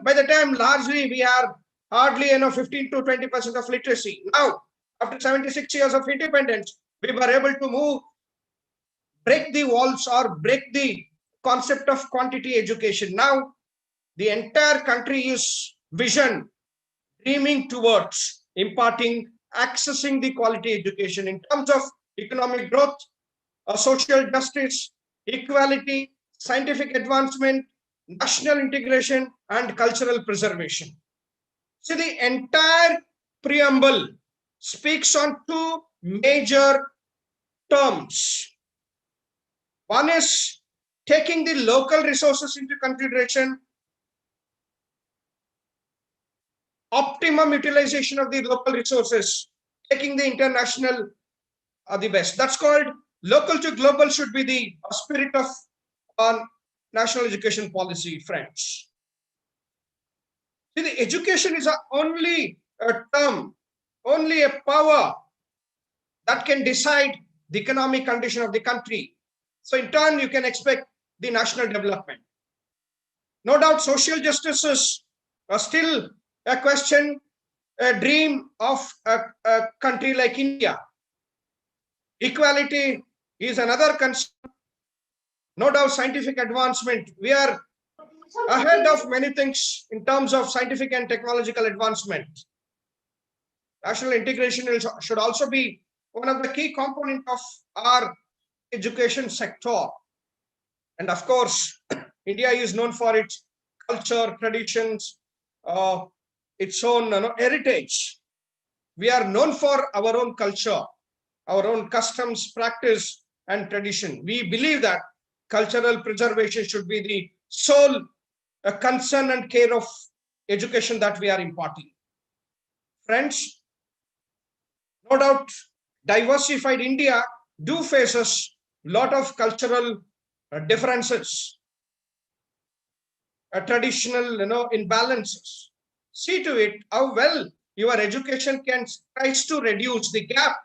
by the time largely we are hardly 15 to 20% of literacy. Now, after 76 years of independence, we were able to break the walls or break the concept of quantity education. Now, the entire country is dreaming towards imparting, accessing the quality education in terms of economic growth, social justice, equality, scientific advancement, national integration, and cultural preservation. So the entire preamble speaks on two major terms. One is taking the local resources into consideration, optimum utilization of the local resources, taking the international the best. That's called local to global should be the spirit of national education policy, friends. See, the education is only a term, only a power that can decide the economic condition of the country. So in turn, you can expect the national development. No doubt, social justice is still a question, a dream of a country like India. Equality is another concern. No doubt, scientific advancement. We are ahead of many things in terms of scientific and technological advancement. National integration should also be one of the key components of our education sector. And of course, India is known for its culture, traditions, its own heritage. We are known for our own culture. our own customs, practice, and tradition. We believe that cultural preservation should be the sole concern and care of education that we are imparting. Friends, no doubt, diversified India do faces a lot of cultural differences, traditional, imbalances. See to it how well your education can tries to reduce the gap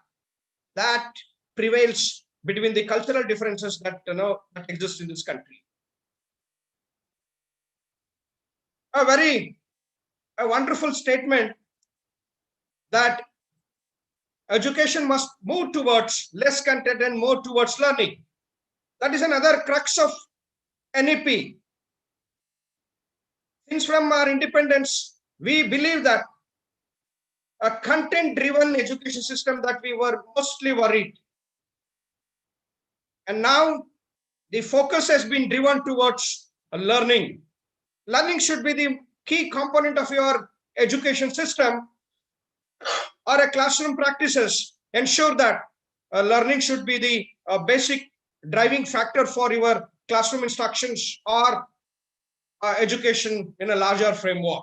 that prevails between the cultural differences that that exist in this country. A wonderful statement that education must move towards less content and more towards learning. That is another crux of NEP. Since from our independence, we believe that a content-driven education system that we were mostly worried. And now the focus has been driven towards learning. Learning should be the key component of your education system or a classroom practices. Ensure that learning should be the basic driving factor for your classroom instructions or education in a larger framework.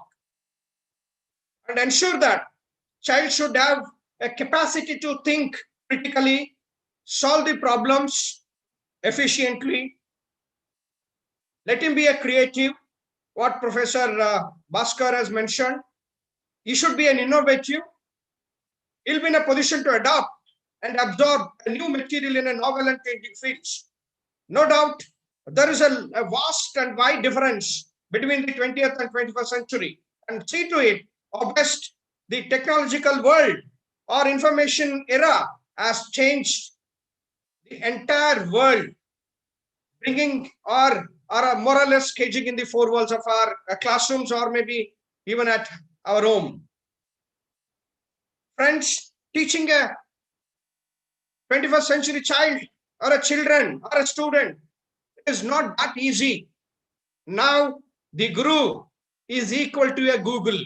And ensure that child should have a capacity to think critically, solve the problems efficiently. Let him be a creative. What Professor Bhaskar has mentioned, he should be an innovative. He'll be in a position to adopt and absorb a new material in a novel and changing fields. No doubt, there is a vast and wide difference between the 20th and 21st century. And see to it, or best, the technological world or information era has changed the entire world, bringing or more or less caging in the four walls of our classrooms or maybe even at our home. Friends, teaching a 21st century child or a children or a student is not that easy. Now the guru is equal to a Google.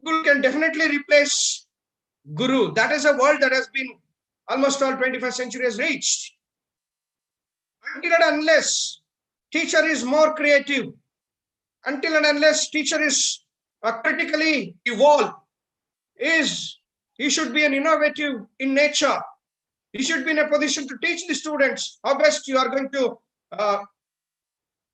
Google can definitely replace guru. That is a world that has been almost all 21st century has reached. Until and unless teacher is more creative, until and unless teacher is critically evolved, he should be an innovative in nature. He should be in a position to teach the students how best you are going to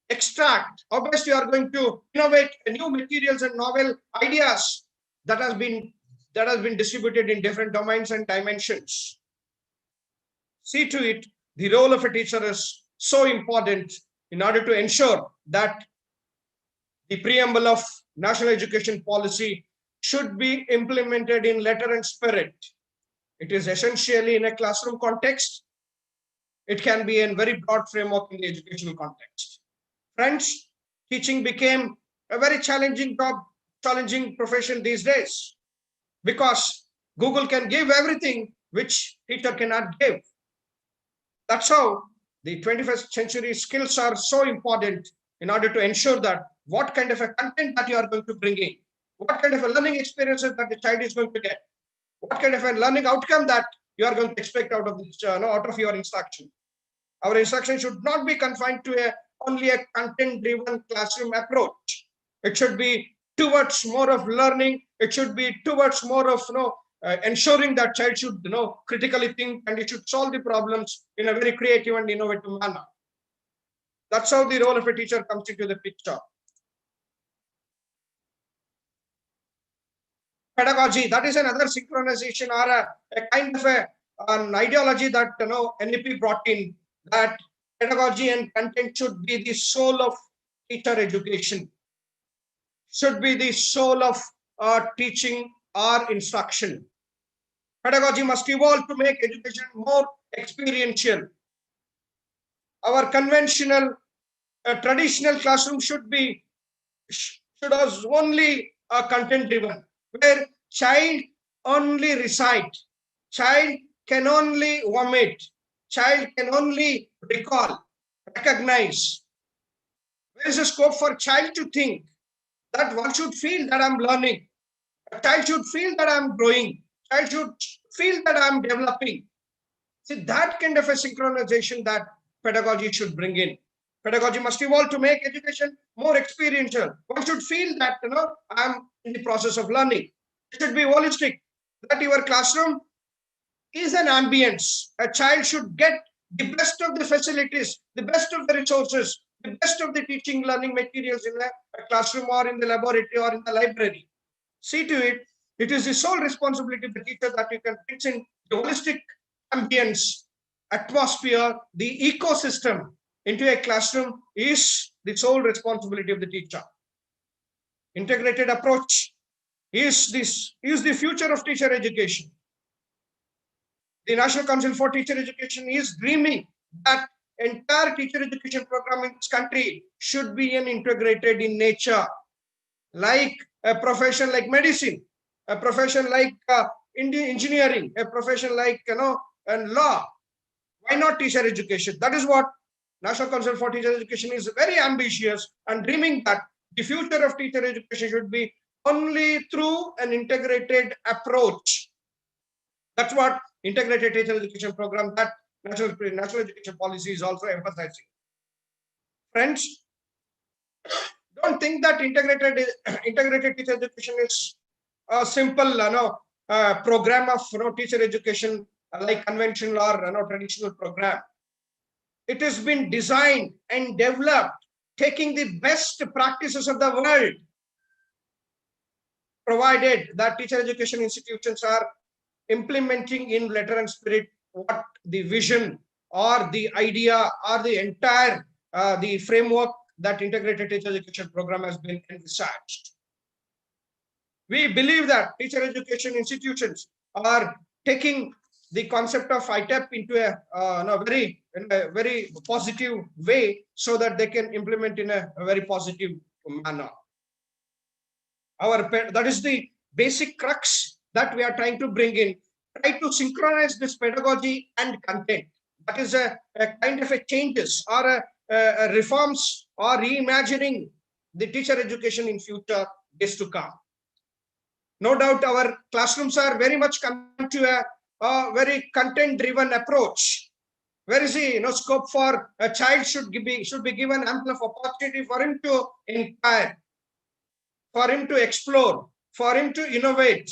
extract, how best you are going to innovate new materials and novel ideas that has been distributed in different domains and dimensions. See to it, the role of a teacher is so important in order to ensure that the preamble of national education policy should be implemented in letter and spirit. It is essentially in a classroom context. It can be in very broad framework in the educational context. Friends, teaching became a very challenging job, challenging profession these days, because Google can give everything which teacher cannot give. That's how the 21st century skills are so important in order to ensure that what kind of a content that you are going to bring in, what kind of a learning experiences that the child is going to get, what kind of a learning outcome that you are going to expect out of this, out of your instruction. Our instruction should not be confined to only a content-driven classroom approach. It should be towards more of learning. It should be towards more of ensuring that child should critically think, and it should solve the problems in a very creative and innovative manner. That's how the role of a teacher comes into the picture. Pedagogy, that is another synchronization or a kind of an ideology that NEP brought in, that pedagogy and content should be the soul of teacher education, should be the soul of teaching or instruction. Pedagogy must evolve to make education more experiential. Our conventional, traditional classroom should only content driven, where child only recite, child can only vomit, child can only recall, recognize. There is a scope for child to think, that one should feel that I'm learning. A child should feel that I'm growing. Child should feel that I'm developing. See, that kind of a synchronization that pedagogy should bring in. Pedagogy must evolve to make education more experiential. One should feel that, I'm in the process of learning. It should be holistic, that your classroom is an ambience. A child should get the best of the facilities, the best of the resources, the best of the teaching learning materials in a classroom or in the laboratory or in the library. See to it, it is the sole responsibility of the teacher that you can fix in the holistic ambience, atmosphere, the ecosystem into a classroom is the sole responsibility of the teacher. Integrated approach is the future of teacher education. The National Council for Teacher Education is dreaming that entire teacher education program in this country should be integrated in nature, like a profession like medicine, a profession like engineering, a profession like and law. Why not teacher education? That is what National Council for Teacher Education is very ambitious and dreaming that the future of teacher education should be only through an integrated approach. That's what integrated teacher education program that national education policy is also emphasizing. Friends, don't think that integrated teacher education is a simple program of teacher education like conventional or traditional program. It has been designed and developed taking the best practices of the world, provided that teacher education institutions are implementing in letter and spirit what the vision or the idea or the entire the framework that integrated teacher education program has been envisaged. We believe that teacher education institutions are taking the concept of ITEP into a very positive way so that they can implement in a very positive manner. That is the basic crux that we are trying to bring in, try to synchronize this pedagogy and content. That is a kind of a changes or a reforms or reimagining the teacher education in future days to come. No doubt our classrooms are very much coming to a very content driven approach. Where is the scope for a child should be given ample of opportunity for him to inquire, for him to explore, for him to innovate.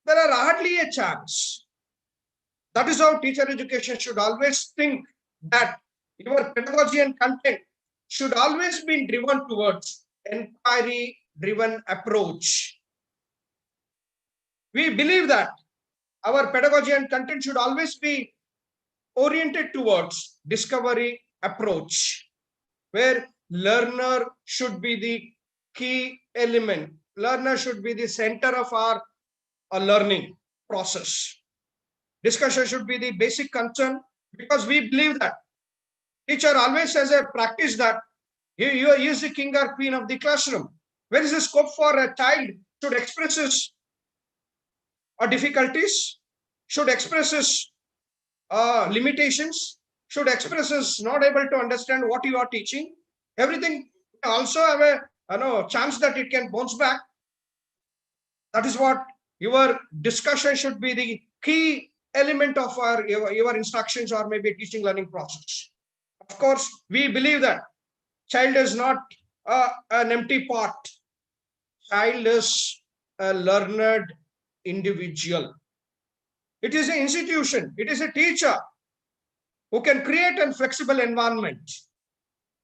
There are hardly a chance. That is how teacher education should always think, that your pedagogy and content should always be driven towards inquiry driven approach. We believe that our pedagogy and content should always be oriented towards discovery approach, where learner should be the key element. Learner should be the center of our learning process. Discussion should be the basic concern, because we believe that teacher always has a practice that he is the king or queen of the classroom. Where is the scope for a child should express his difficulties, should express his limitations, should express his not able to understand what you are teaching. Everything also have a chance that it can bounce back. That is what your discussion should be the key element of your instructions or maybe teaching learning process. Of course, we believe that child is not an empty pot. Child is a learned individual. It is an institution. It is a teacher who can create a flexible environment,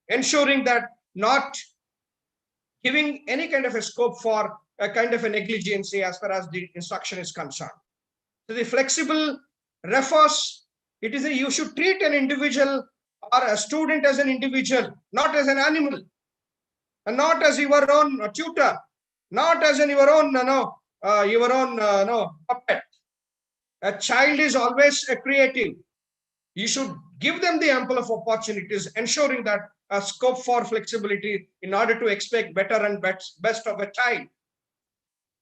ensuring that not giving any kind of a scope for a kind of a negligency as far as the instruction is concerned. So the flexible refers, it is you should treat an individual or a student as an individual, not as an animal, and not as your own tutor, not as your own puppet. A child is always a creative. You should give them the ample of opportunities, ensuring that a scope for flexibility in order to expect better and best of a child.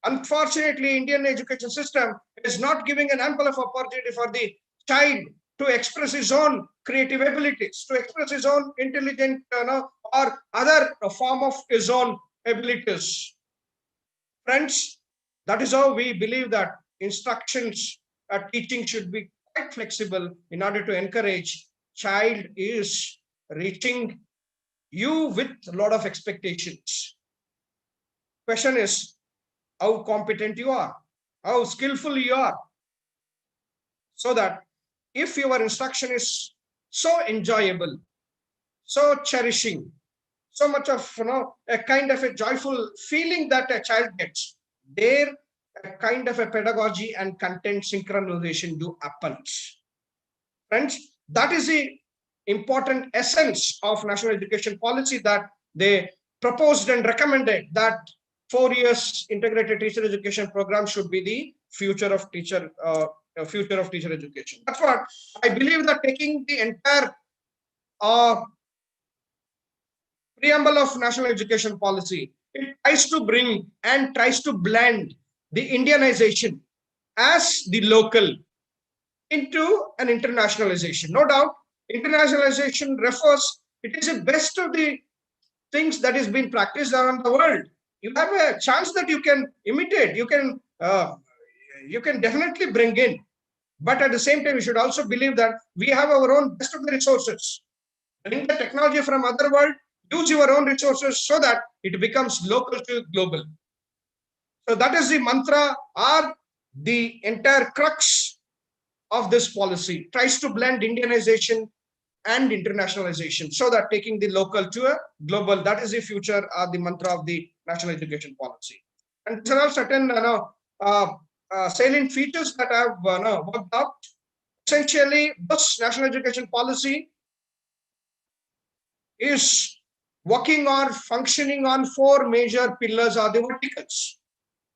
Unfortunately, Indian education system is not giving an ample of opportunity for the child to express his own creative abilities, to express his own intelligent or other form of his own abilities. Friends, that is how we believe that instructions teaching should be quite flexible in order to encourage child is reaching you with a lot of expectations. Question is how competent you are, how skillful you are, so that if your instruction is so enjoyable, so cherishing, so much of a kind of a joyful feeling that a child gets, there a kind of a pedagogy and content synchronization do happens. Friends, that is the important essence of national education policy that they proposed and recommended, that 4 years integrated teacher education program should be the future of teacher education. That's what I believe, that taking the entire preamble of national education policy, it tries to bring and tries to blend the Indianization as the local into an internationalization. No doubt, internationalization refers, it is the best of the things that is being practiced around the world. You have a chance that you can imitate, you can definitely bring in. But at the same time, you should also believe that we have our own best of the resources. Bring the technology from other world, use your own resources so that it becomes local to global. So that is the mantra or the entire crux of this policy. Tries to blend Indianization and internationalization, so that taking the local to a global, that is the future or the mantra of the national education policy. And there are certain salient features that I have worked out. Essentially, this national education policy is working or functioning on 4 major pillars or the verticals.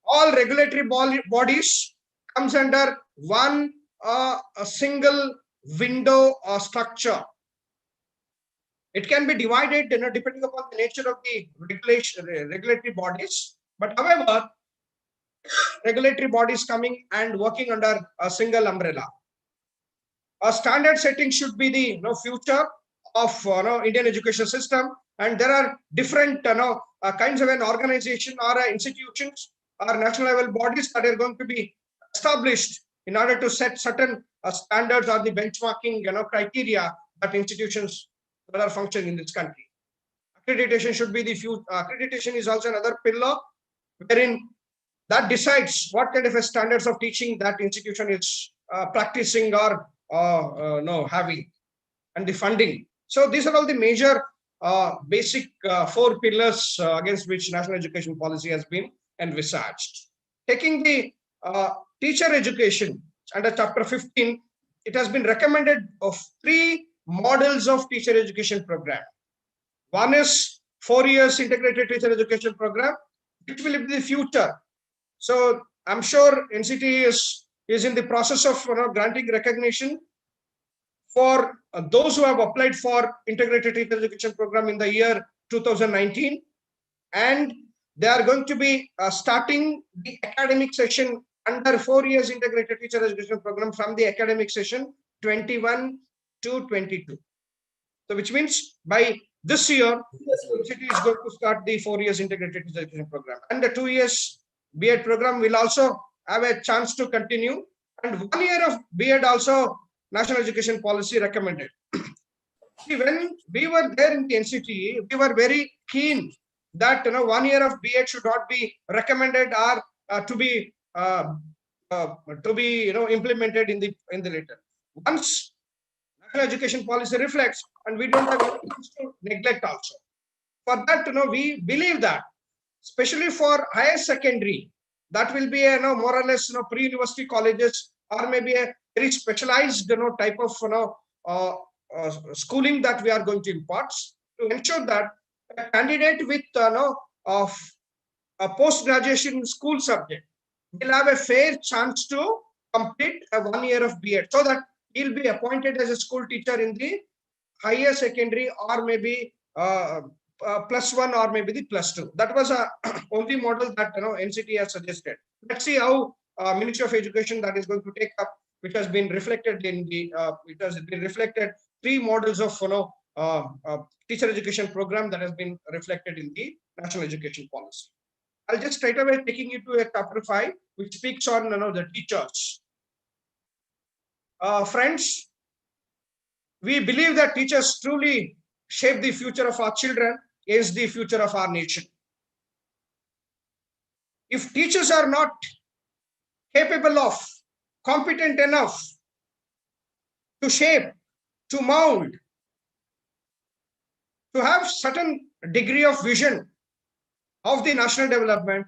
All regulatory bodies comes under one a single window or structure. It can be divided depending upon the nature of the regulatory bodies, but however, regulatory bodies coming and working under a single umbrella. A standard setting should be the future of Indian education system, and there are different kinds of an organization or institutions or national level bodies that are going to be established in order to set certain standards or the benchmarking criteria that institutions that are functioning in this country. Accreditation should be the future. Accreditation is also another pillar wherein that decides what kind of a standards of teaching that institution is practicing or having, and the funding. So these are all the major basic 4 pillars against which national education policy has been envisaged. Taking the teacher education under chapter 15, it has been recommended of 3 models of teacher education program. One is 4 years integrated teacher education program, which will be the future. So I'm sure NCT is in the process of granting recognition for those who have applied for integrated teacher education program in the year 2019, and they are going to be starting the academic session under 4 years integrated teacher education program from the academic session 21 to 22. So which means by this year, NCT is going to start the 4 years integrated teacher education program, and the 2 years B.Ed program will also have a chance to continue, and 1 year of B.Ed also national education policy recommended. See, when we were there in the NCT, we were very keen that 1 year of B.Ed should not be recommended or to be implemented in the later. Once national education policy reflects, and we don't have any chance to neglect also. For that, we believe that, especially for higher secondary, that will be a more or less pre-university colleges, or maybe a very specialized type of schooling that we are going to impart, to ensure that a candidate with of a post-graduation school subject will have a fair chance to complete a 1 year of B.Ed, so that he'll be appointed as a school teacher in the higher secondary, or maybe +1 or maybe the +2. That was a only model that NCT has suggested. Let's see how Ministry of Education that is going to take up, which has been reflected in the 3 models of teacher education program that has been reflected in the national education policy. I'll just straight away taking you to a chapter 5, which speaks on the teachers. friends, we believe that teachers truly shape the future of our children, is the future of our nation. If teachers are not capable of, competent enough to shape, to mold, to have certain degree of vision of the national development,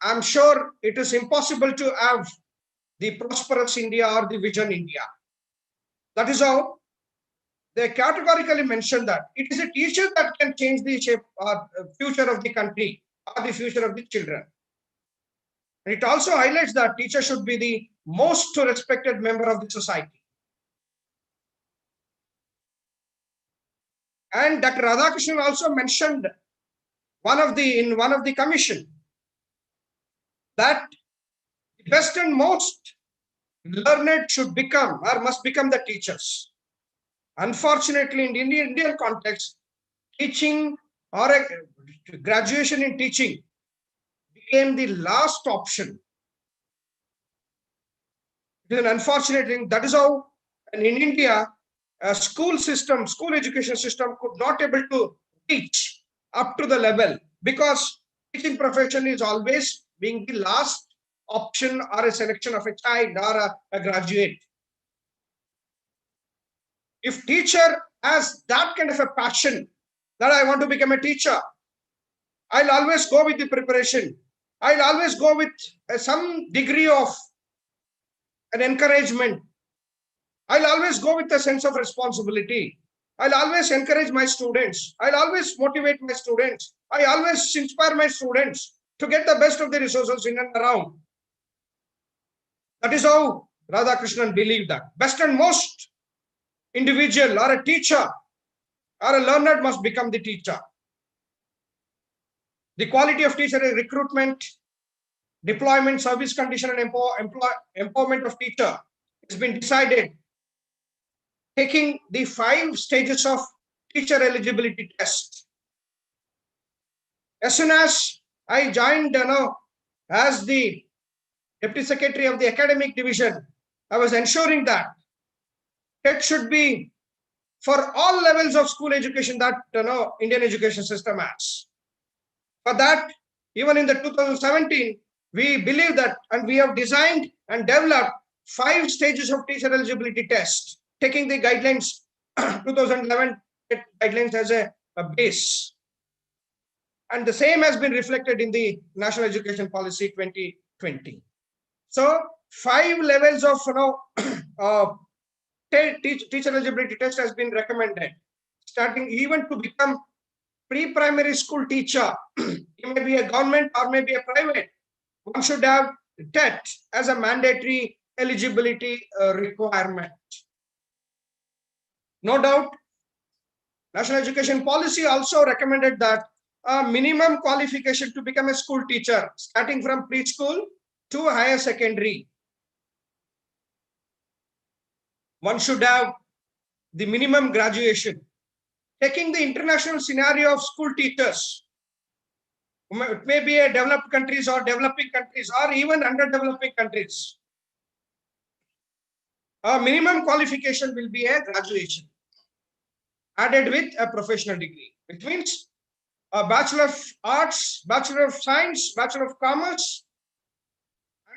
I'm sure it is impossible to have the prosperous India or the vision India. That is how they categorically mentioned that it is a teacher that can change the shape or future of the country or the future of the children. And it also highlights that teacher should be the most respected member of the society. And Dr. Radhakrishnan also mentioned in one of the commission that the best and most learned should become or must become the teachers. Unfortunately, in the Indian context, teaching or a graduation in teaching became the last option. It is an unfortunate thing. That is how in India, a school education system could not able to teach up to the level, because teaching profession is always being the last option or a selection of a child or a graduate. If teacher has that kind of a passion that I want to become a teacher, I'll always go with the preparation. I'll always go with some degree of an encouragement. I'll always go with a sense of responsibility. I'll always encourage my students. I'll always motivate my students. I always inspire my students to get the best of the resources in and around. That is how Radhakrishnan believed that. Best and most individual or a teacher or a learner must become the teacher. The quality of teacher is recruitment, deployment, service condition, and empowerment of teacher has been decided, taking the 5 stages of teacher eligibility test. As soon as I joined as the Deputy Secretary of the Academic Division, I was ensuring that it should be for all levels of school education that Indian education system has. For that, even in the 2017, we believe that, and we have designed and developed 5 stages of teacher eligibility test, taking the guidelines 2011 guidelines as a base. And the same has been reflected in the National Education Policy 2020. So 5 levels of teacher eligibility test has been recommended, starting even to become pre-primary school teacher. It may be a government or maybe a private. One should have TET as a mandatory eligibility requirement. No doubt, National Education Policy also recommended that a minimum qualification to become a school teacher, starting from preschool to higher secondary. One should have the minimum graduation. Taking the international scenario of school teachers, it may be a developed countries or developing countries or even underdeveloping countries, a minimum qualification will be a graduation added with a professional degree, which means a Bachelor of Arts, Bachelor of Science, Bachelor of Commerce,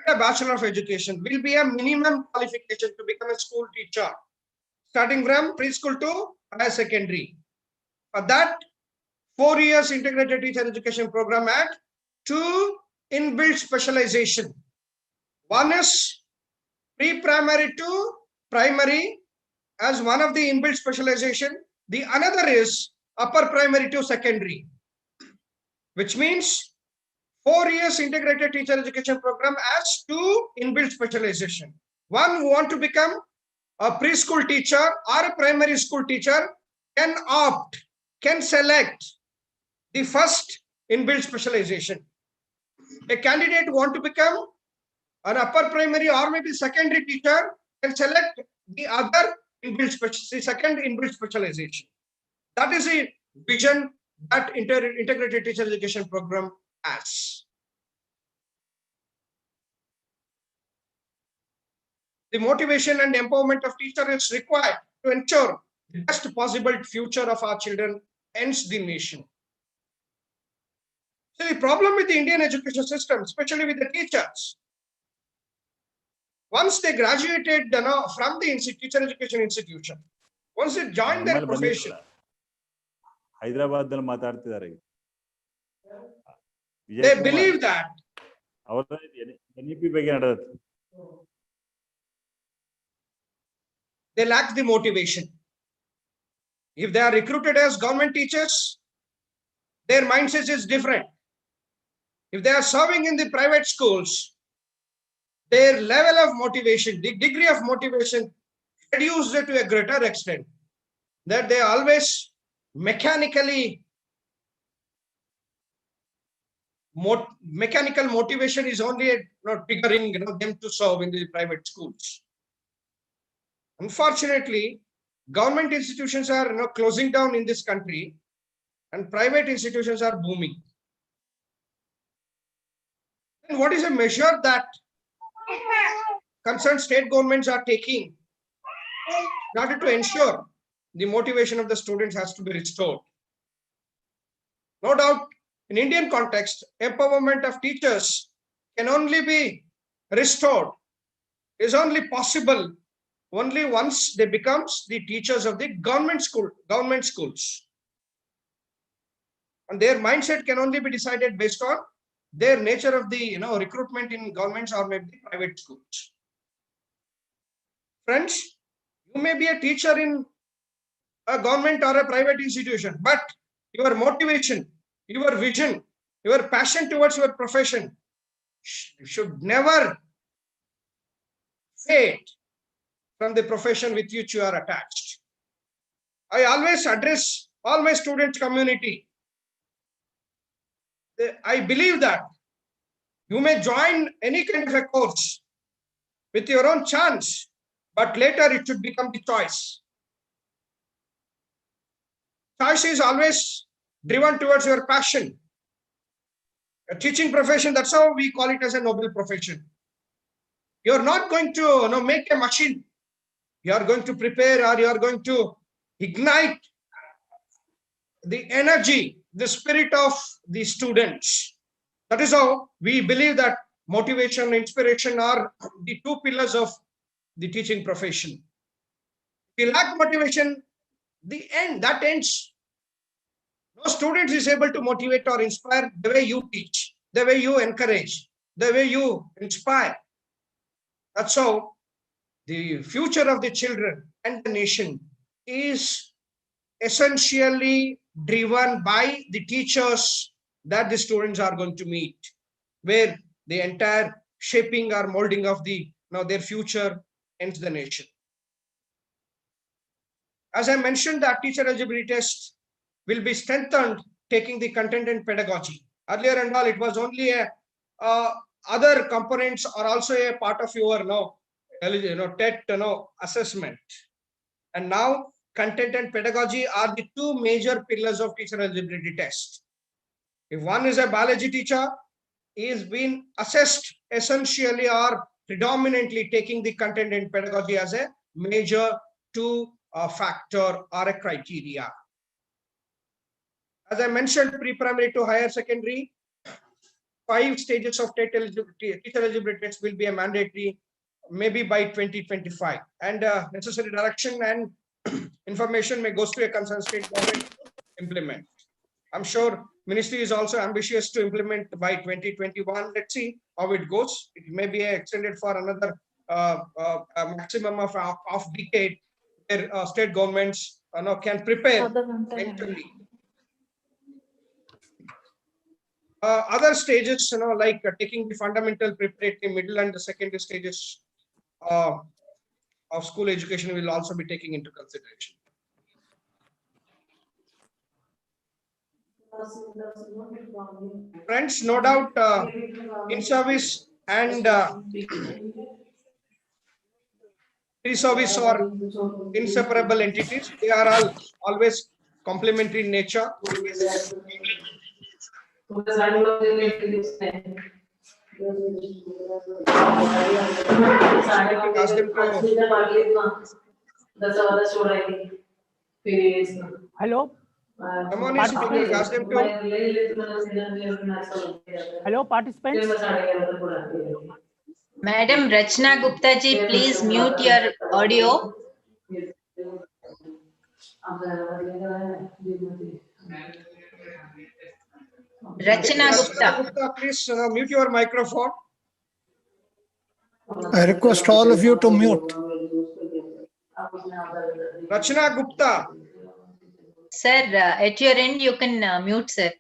and a Bachelor of Education will be a minimum qualification to become a school teacher, starting from preschool to higher secondary. For that, 4 years integrated teacher education program had 2 inbuilt specialization. One is pre-primary to primary as one of the inbuilt specialization. The another is upper primary to secondary, which means 4 years integrated teacher education program has 2 inbuilt specialization. One who want to become a preschool teacher or a primary school teacher can opt, can select the first inbuilt specialization. A candidate who want to become an upper primary or maybe secondary teacher can select the other second inbuilt specialization. That is a vision that integrated teacher education program has. the motivation and empowerment of teacher is required to ensure the best possible future of our children, hence the nation. So the problem with the Indian education system, especially with the teachers, once they graduated from the teacher education institution, once they joined their profession, Hyderabad ದಲ್ಲಿ ಮಾತಾಡ್ತಿದ್ದಾರೆ they believe that ಅವರ NEP ಬಗ್ಗೆ ನಡೆಯುತ್ತೆ. they lack the motivation. If they are recruited as government teachers, their mindset is different. If they are serving in the private schools, their level of motivation, the degree of motivation reduced to a greater extent, that they always mechanical motivation is only not triggering them to serve in the private schools. Unfortunately, government institutions are closing down in this country and private institutions are booming. And what is a measure that concerned state governments are taking in order to ensure the motivation of the students has to be restored? No doubt, in Indian context, empowerment of teachers can only be restored, is only possible only once they becomes the teachers of the government schools. And their mindset can only be decided based on their nature of the recruitment in governments or maybe private schools. Friends, you may be a teacher in a government or a private institution, but your motivation, your vision, your passion towards your profession should never fade from the profession with which you are attached. I always address all my student community. I believe that you may join any kind of a course with your own chance, but later it should become the choice. Choice is always driven towards your passion. A teaching profession, that's how we call it as a noble profession. You're not going to make a machine. You are going to prepare, or you are going to ignite the energy, the spirit of the students. That is how we believe that motivation and inspiration are the two pillars of the teaching profession. If you lack motivation, that ends. No student is able to motivate or inspire the way you teach, the way you encourage, the way you inspire. That's how the future of the children and the nation is essentially driven by the teachers that the students are going to meet, where the entire shaping or molding of their future ends the nation. As I mentioned, that teacher eligibility test will be strengthened, taking the content and pedagogy. Earlier and all, it was only other components are also a part of your TET assessment. And now content and pedagogy are the two major pillars of teacher eligibility test. If one is a biology teacher, he is being assessed essentially or predominantly taking the content and pedagogy as a major factor or a criteria. As I mentioned, pre-primary to higher secondary, 5 stages of teacher eligibility test will be a mandatory, maybe by 2025, and necessary direction and information may go to a concerned state government to implement. I'm sure ministry is also ambitious to implement by 2021. Let's see how it goes. It may be extended for another maximum of half decade, where state governments can prepare mentally. Other stages, like taking the fundamental, preparatory, middle, and the secondary stages of school education will also be taken into consideration. Friends, no doubt, in service and pre-service are inseparable entities. They are all always complementary in nature. Ask them to. Hello. Someone is speaking. Ask them to. Hello, participants. Madam Rachna Gupta ji, please mute your audio. Rachna Gupta. Please mute your microphone. I request all of you to mute. Rachna Gupta. Sir, at your end, you can mute, sir.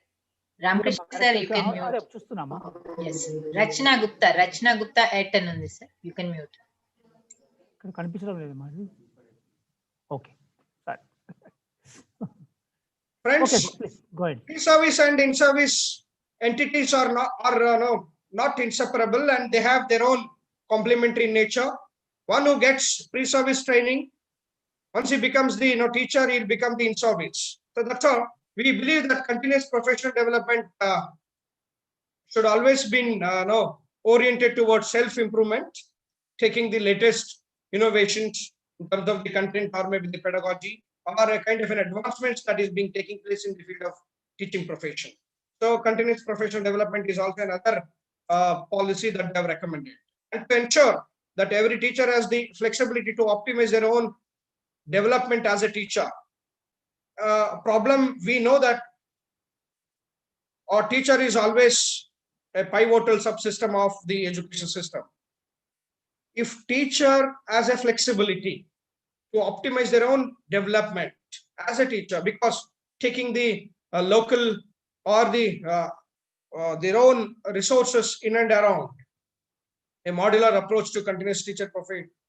Ramkrishna sir, you can mute. Yes. Rachna Gupta at an undi, sir. You can mute. Okay. Sorry. Friends, okay, go ahead. Pre-service and in-service entities are not inseparable, and they have their own complementary nature. One who gets pre-service training, once he becomes the teacher, he'll become the in-service. So that's all. We believe that continuous professional development should always be oriented towards self-improvement, taking the latest innovations in terms of the content or maybe the pedagogy, or a kind of an advancements that is being taking place in the field of teaching profession. So continuous professional development is also another policy that they have recommended. And to ensure that every teacher has the flexibility to optimize their own development as a teacher. Problem, we know that our teacher is always a pivotal subsystem of the education system. If teacher has a flexibility to optimize their own development as a teacher, because taking the local or their own resources in and around, a modular approach to continuous teacher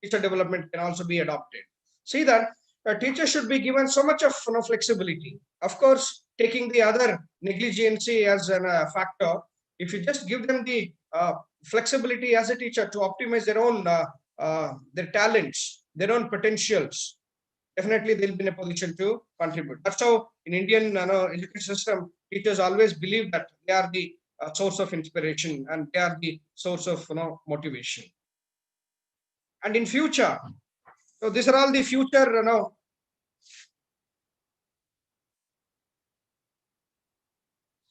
development can also be adopted. See that a teacher should be given so much of flexibility. Of course, taking the other negligency as a factor, if you just give them the flexibility as a teacher to optimize their own their talents, their own potentials, definitely they'll be in a position to contribute. That's how in Indian education system, teachers always believe that they are the source of inspiration and they are the source of motivation. And in future, so these are all the future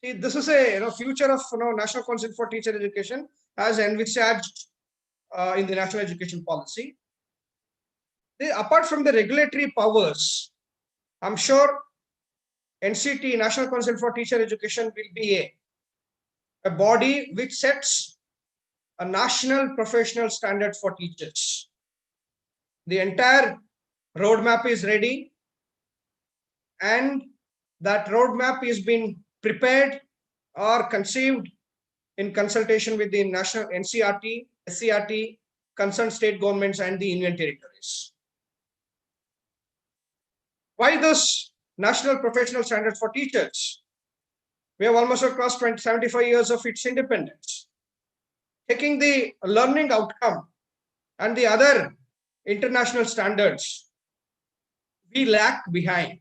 see, this is a future of National Council for Teacher Education as envisaged in the National Education Policy. Apart from the regulatory powers, I'm sure NCT, National Council for Teacher Education, will be a body which sets a national professional standard for teachers. The entire roadmap is ready, and that roadmap is being prepared or conceived in consultation with the national NCRT, SCRT, concerned state governments and the union territories. Why this National Professional Standard for Teachers? We have almost crossed 75 years of its independence. Taking the learning outcome and the other international standards, we lag behind.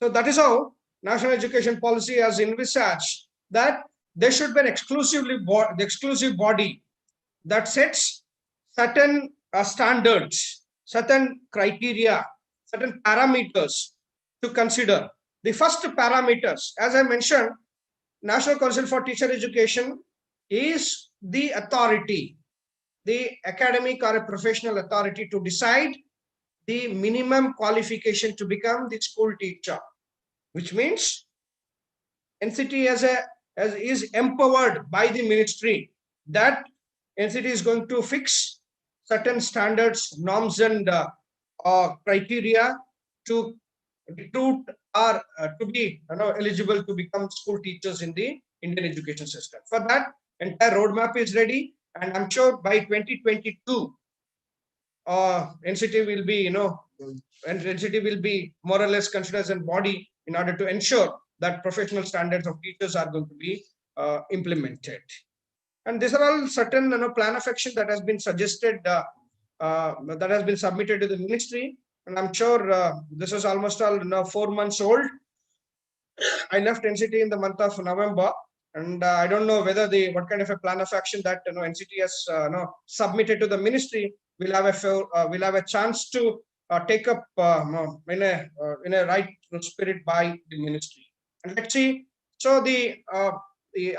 So that is how National Education Policy has envisaged that there should be an exclusive body that sets certain standards, certain criteria, certain parameters to consider. The first parameters, as I mentioned, National Council for Teacher Education is the authority, the academic or a professional authority to decide the minimum qualification to become the school teacher, which means NCT is empowered by the ministry that NCT is going to fix certain standards, norms, and criteria to recruit or to be eligible to become school teachers in the Indian education system. For that, entire roadmap is ready, and I'm sure by 2022, NCT will be, NCT will be more or less considered as a body in order to ensure that professional standards of teachers are going to be implemented. And these are all certain plan of action that has been suggested, that has been submitted to the ministry. And I'm sure this is almost all 4 months old. I left NCT in the month of November. And I don't know whether what kind of a plan of action that NCT has submitted to the ministry. We'll have a chance to take up in a right spirit by the ministry. And let's see. So I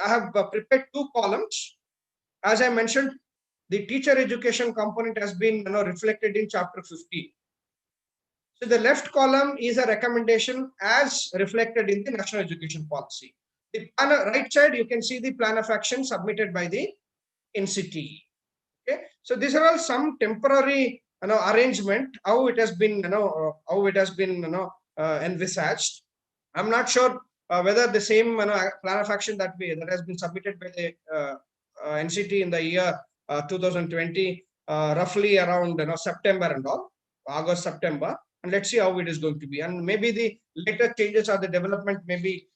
have prepared 2 columns. As I mentioned, the teacher education component has been reflected in chapter 15. So the left column is a recommendation as reflected in the national education policy. The right side, you can see the plan of action submitted by the NCT. Okay, so these are all some temporary arrangement, how it has been envisaged. I'm not sure whether the same plan of action that has been submitted by the NCT in the year 2020, roughly around September and all, August, September, and let's see how it is going to be. And maybe the later changes or the development may be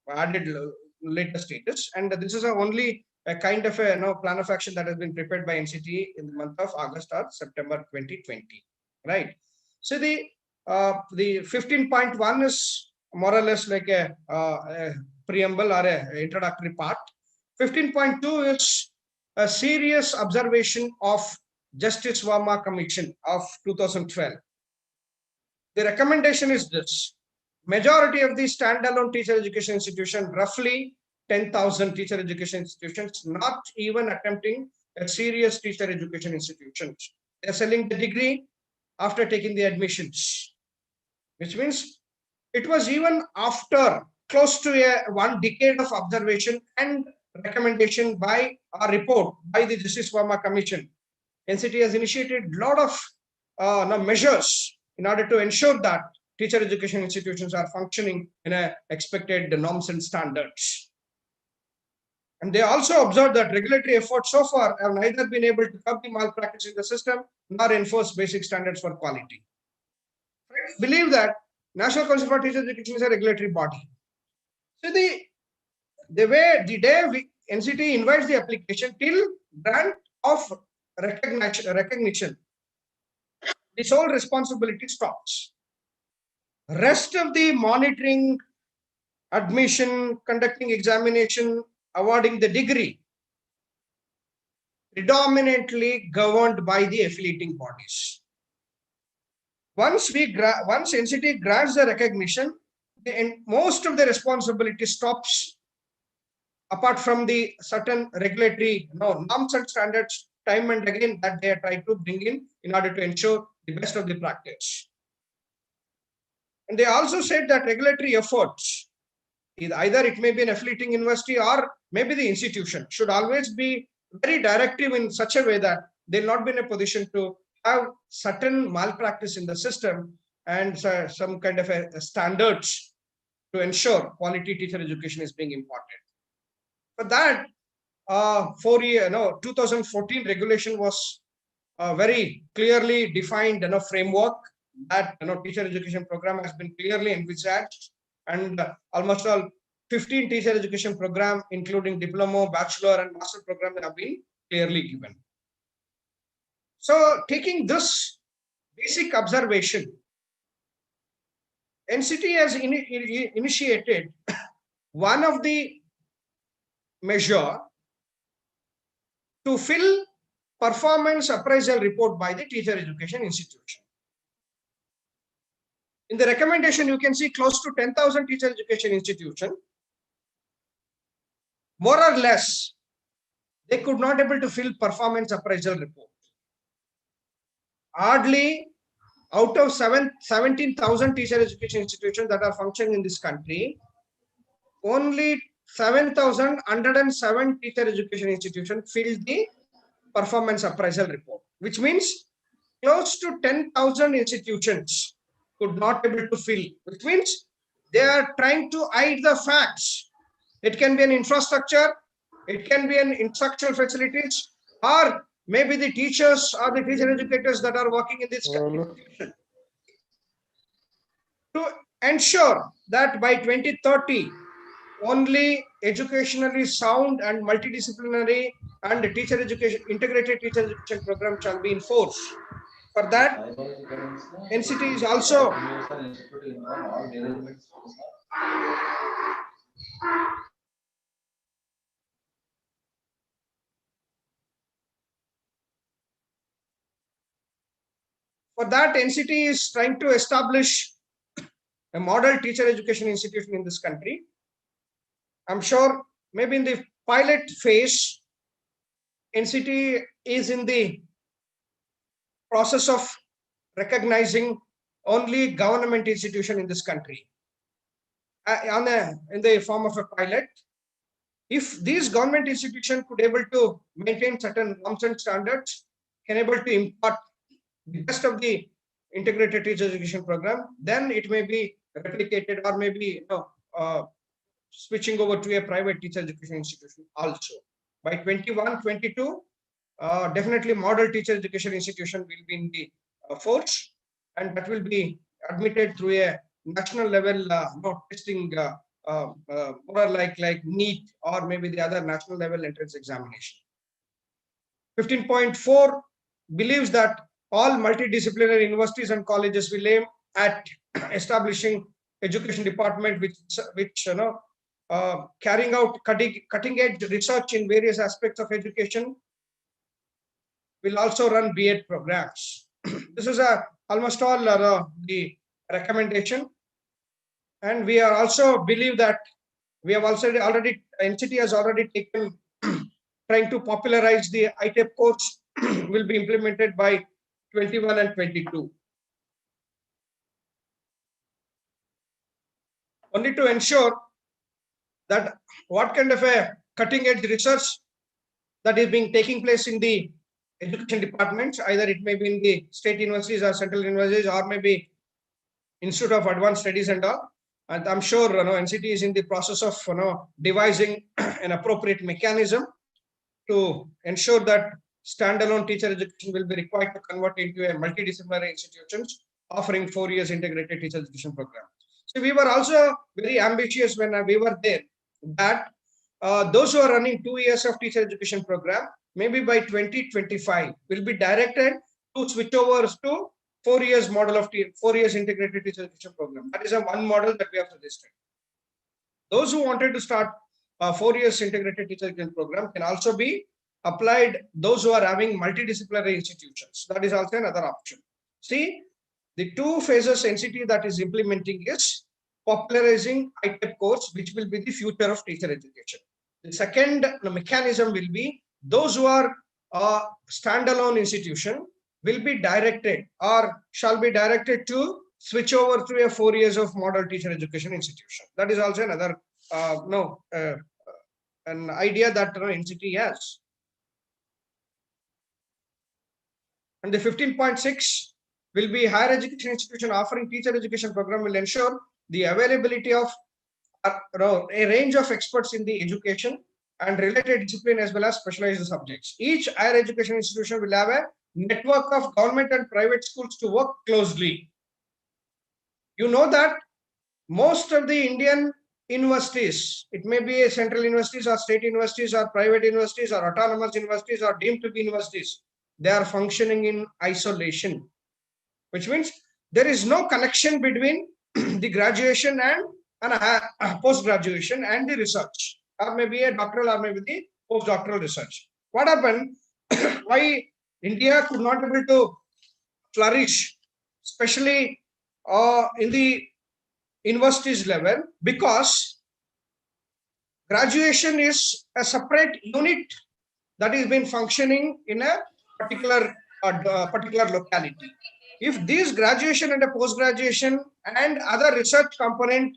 added later status. And this is only a kind of a plan of action that has been prepared by NCT in the month of August or September 2020, right? So the 15.1 is more or less like a preamble or a introductory part. 15.2 is a serious observation of Justice Verma Commission of 2012. The recommendation is this: majority of the standalone teacher education institution, roughly 10,000 teacher education institutions, not even attempting a serious teacher education institutions. They're selling the degree after taking the admissions, which means it was even after close to 1 decade of observation and recommendation by a report by the Justice Verma Commission. NCT has initiated a lot of measures in order to ensure that teacher education institutions are functioning in a expected norms and standards. And they also observed that regulatory efforts so far have neither been able to curb the malpractice in the system nor enforce basic standards for quality. I believe that National Council for Teacher Education is a regulatory body. So the day NCT invites the application till grant of recognition, the sole responsibility stops. Rest of the monitoring, admission, conducting examination, awarding the degree, predominantly governed by the affiliating bodies. Once NCT grants the recognition, most of the responsibility stops, apart from the certain regulatory norms and standards, time and again that they are trying to bring in order to ensure the best of the practice. And they also said that regulatory efforts, either it may be an affiliating university or maybe the institution, should always be very directive in such a way that they'll not be in a position to have certain malpractice in the system and some kind of a standards to ensure quality teacher education is being imparted. For that, 2014 regulation was very clearly defined framework that teacher education program has been clearly envisaged, and almost all 15 teacher education program, including diploma, bachelor, and master program, have been clearly given. So, taking this basic observation, NCT has initiated one of the measure to fill performance appraisal report by the teacher education institution. In the recommendation, you can see close to 10,000 teacher education institution. More or less, they could not able to fill performance appraisal report. Hardly out of 17,000 teacher education institutions that are functioning in this country, only 7,107 teacher education institutions filled the performance appraisal report, which means close to 10,000 institutions could not able to fill, which means they are trying to hide the facts. It can be an infrastructure, it can be an instructional facilities, or maybe the teachers or the teacher educators that are working in this institution. To ensure that by 2030, only educationally sound and multidisciplinary and teacher education, integrated teacher education program shall be enforced. For that, NCT is also For that, NCT is trying to establish a model teacher education institution in this country. I'm sure maybe in the pilot phase, NCT is in the process of recognizing only government institution in this country in the form of a pilot. If these government institutions could able to maintain certain norms and standards, can able to impart the best of the integrated teacher education program, then it may be replicated or maybe switching over to a private teacher education institution also. By 21-22, definitely model teacher education institution will be in the force, and that will be admitted through a national level testing, more like NEET or maybe the other national level entrance examination. 15.4 believes that all multidisciplinary universities and colleges will aim at establishing education department which carrying out cutting edge research in various aspects of education, will also run B.Ed programs. This is almost all the recommendation, and we are also believe that we have also already NCT has already taken trying to popularize the ITEP course will be implemented by 21 and 22. Only to ensure that what kind of a cutting edge research that is being taking place in the education departments, either it may be in the state universities or central universities or maybe Institute of Advanced Studies and all. And I'm sure NCT is in the process of devising an appropriate mechanism to ensure that standalone teacher education will be required to convert into a multidisciplinary institutions offering 4 years integrated teacher education program. So we were also very ambitious when we were there that those who are running 2 years of teacher education program, maybe by 2025 will be directed to switch over to 4 years model of 4 years integrated teacher education program. That is one model that we have suggested. Those who wanted to start 4 years integrated teacher education program can also be applied. Those who are having multidisciplinary institutions, that is also another option. See, the 2 phases NCT that is implementing is popularizing ITEP course, which will be the future of teacher education. The second mechanism will be those who are standalone institution will be directed or shall be directed to switch over to a 4 years of model teacher education institution. That is also another an idea that NCT has. And the 15.6 will be higher education institution offering teacher education program will ensure the availability of a range of experts in the education and related discipline as well as specialized subjects. Each higher education institution will have a network of government and private schools to work closely. You know that most of the Indian universities, it may be central universities or state universities or private universities or autonomous universities or deemed to be universities, they are functioning in isolation, which means there is no connection between the graduation and post-graduation and the research, or maybe a doctoral or maybe the postdoctoral research. What happened? Why India could not be able to flourish, especially in the universities level, because graduation is a separate unit that is been functioning in a particular locality. If this graduation and a post-graduation and other research component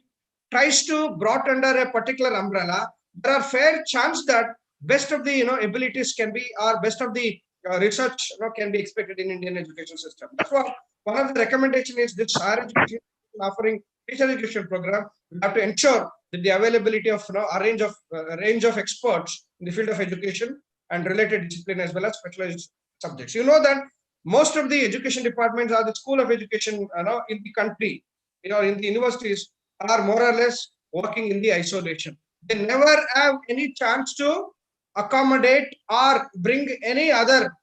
tries to brought under a particular umbrella, there are fair chance that best of the abilities can be, or best of the research can be expected in Indian education system. That's why one of the recommendation is this higher education offering teacher education program. We have to ensure that the availability of a range of experts in the field of education and related discipline as well as specialized subjects. You know that most of the education departments are the school of education in the country, in the universities are more or less working in the isolation. They never have any chance to accommodate or bring any other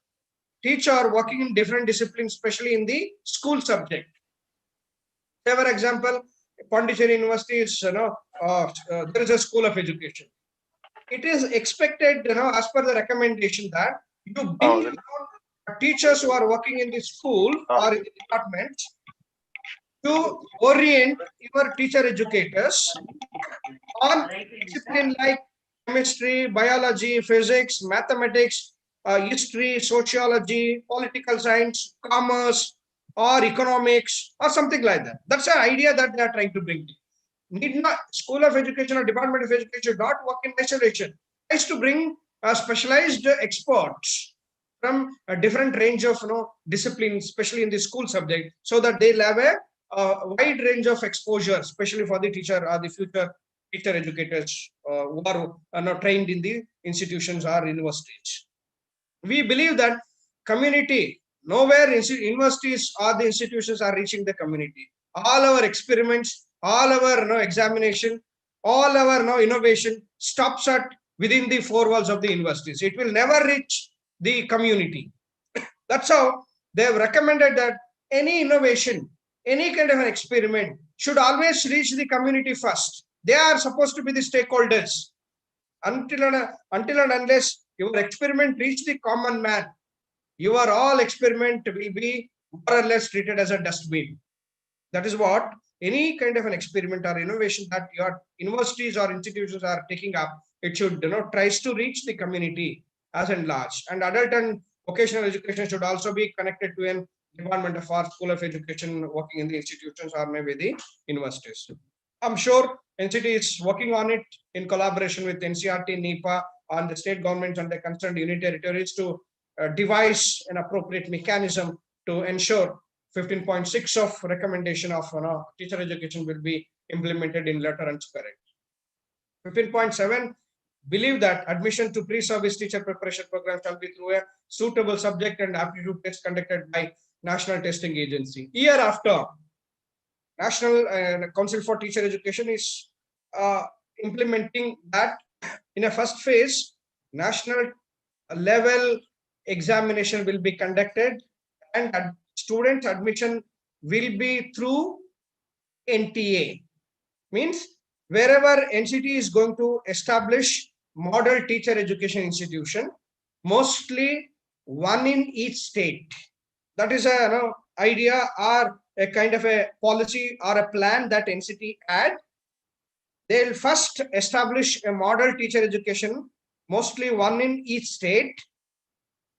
teacher working in different disciplines, especially in the school subject. Say for example, Pondicherry University is, there is a school of education. It is expected, as per the recommendation, that you bring teachers who are working in the school or in the department to orient your teacher educators on discipline like chemistry, biology, physics, mathematics, history, sociology, political science, commerce, or economics, or something like that. That's an idea that they are trying to bring. Need not School of Education or Department of Education should not work in isolation. Tries to bring specialized experts from a different range of disciplines, especially in the school subject, so that they'll have a wide range of exposure, especially for the teacher or the future teacher educators who are not trained in the institutions or universities. We believe that community, nowhere universities or the institutions are reaching the community. All our experiments, all our examination, all our innovation stops at within the four walls of the universities. It will never reach the community. That's how they have recommended that any innovation, any kind of an experiment should always reach the community first. They are supposed to be the stakeholders. Until and unless your experiment reach the common man, your all experiment will be more or less treated as a dustbin. That is what any kind of an experiment or innovation that your universities or institutions are taking up, it should tries to reach the community as and large. And adult and vocational education should also be connected to an department of our School of Education working in the institutions or maybe the universities. I'm sure NCT is working on it in collaboration with NCRT, NEPA, and the state governments and the concerned unit territories to devise an appropriate mechanism to ensure 15.6 of recommendation of teacher education will be implemented in letter and spirit. 15.7 believe that admission to pre-service teacher preparation program shall be through a suitable subject and aptitude test conducted by National Testing Agency. Year after, National Council for Teacher Education is implementing that in a first phase, national level examination will be conducted and student admission will be through NTA. Means wherever NCT is going to establish model teacher education institution, mostly one in each state. That is a idea or a kind of a policy or a plan that NCT had. They'll first establish a model teacher education, mostly one in each state,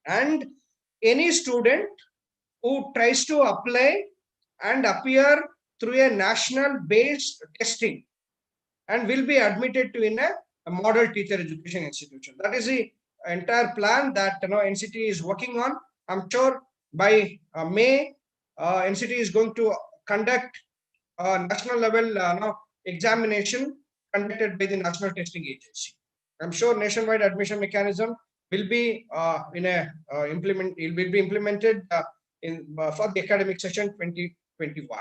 and any student who tries to apply and appear through a national based testing and will be admitted to in a model teacher education institution. That is the entire plan that NCT is working on. I'm sure by May, NCT is going to conduct a national level examination conducted by the National Testing Agency. I'm sure nationwide admission mechanism will be implemented for the academic session 2021.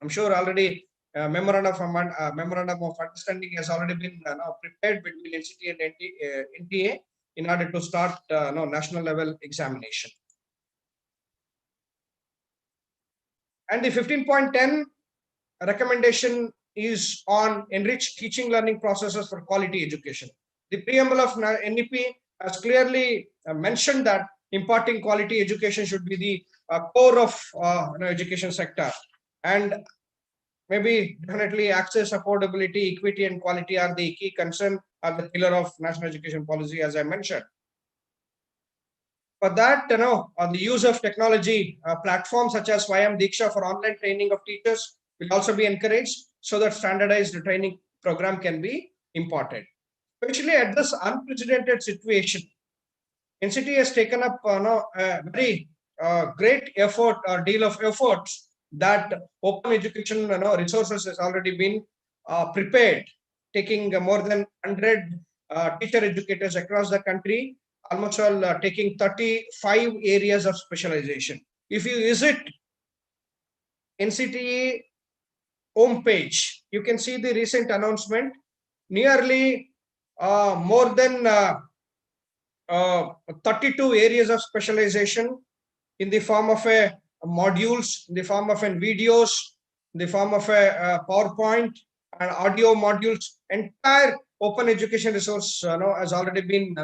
I'm sure already memorandum of understanding has already been prepared between NCT and NTA in order to start national level examination. And the 15.10 recommendation is on enriched teaching learning processes for quality education. The preamble of NEP has clearly mentioned that imparting quality education should be the core of education sector, and maybe definitely access, affordability, equity, and quality are the key concern are the pillar of national education policy, as I mentioned. For that, the use of technology platforms such as Swayam Diksha for online training of teachers will also be encouraged so that standardized training program can be imparted. Especially at this unprecedented situation, NCT has taken up a very great effort or deal of efforts that open education resources has already been prepared, taking more than 100 teacher educators across the country, almost all taking 35 areas of specialization. If you visit NCT homepage, you can see the recent announcement. Nearly more than 32 areas of specialization in the form of modules, in the form of videos, in the form of a PowerPoint and audio modules. Entire open education resource has already been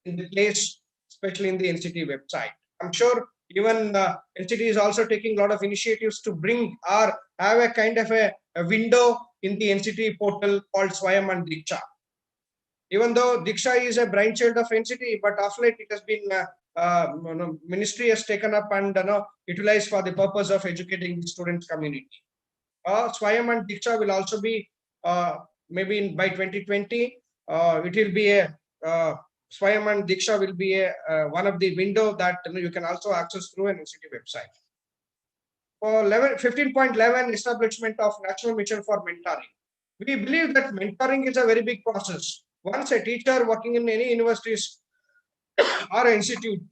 in the place, especially in the NCT website. I'm sure even NCT is also taking a lot of initiatives to bring or have a kind of a window in the NCT portal called Swayam and Diksha. Even though Diksha is a brainchild of NCT, but of late it has been ministry has taken up and utilized for the purpose of educating the student community. Swayam and Diksha will also be maybe by 2020. It will be a Swayam and Diksha will be a one of the window that you can also access through an NCT website. For 15.11 establishment of National Mission for Mentoring. We believe that mentoring is a very big process. Once a teacher working in any universities or institute,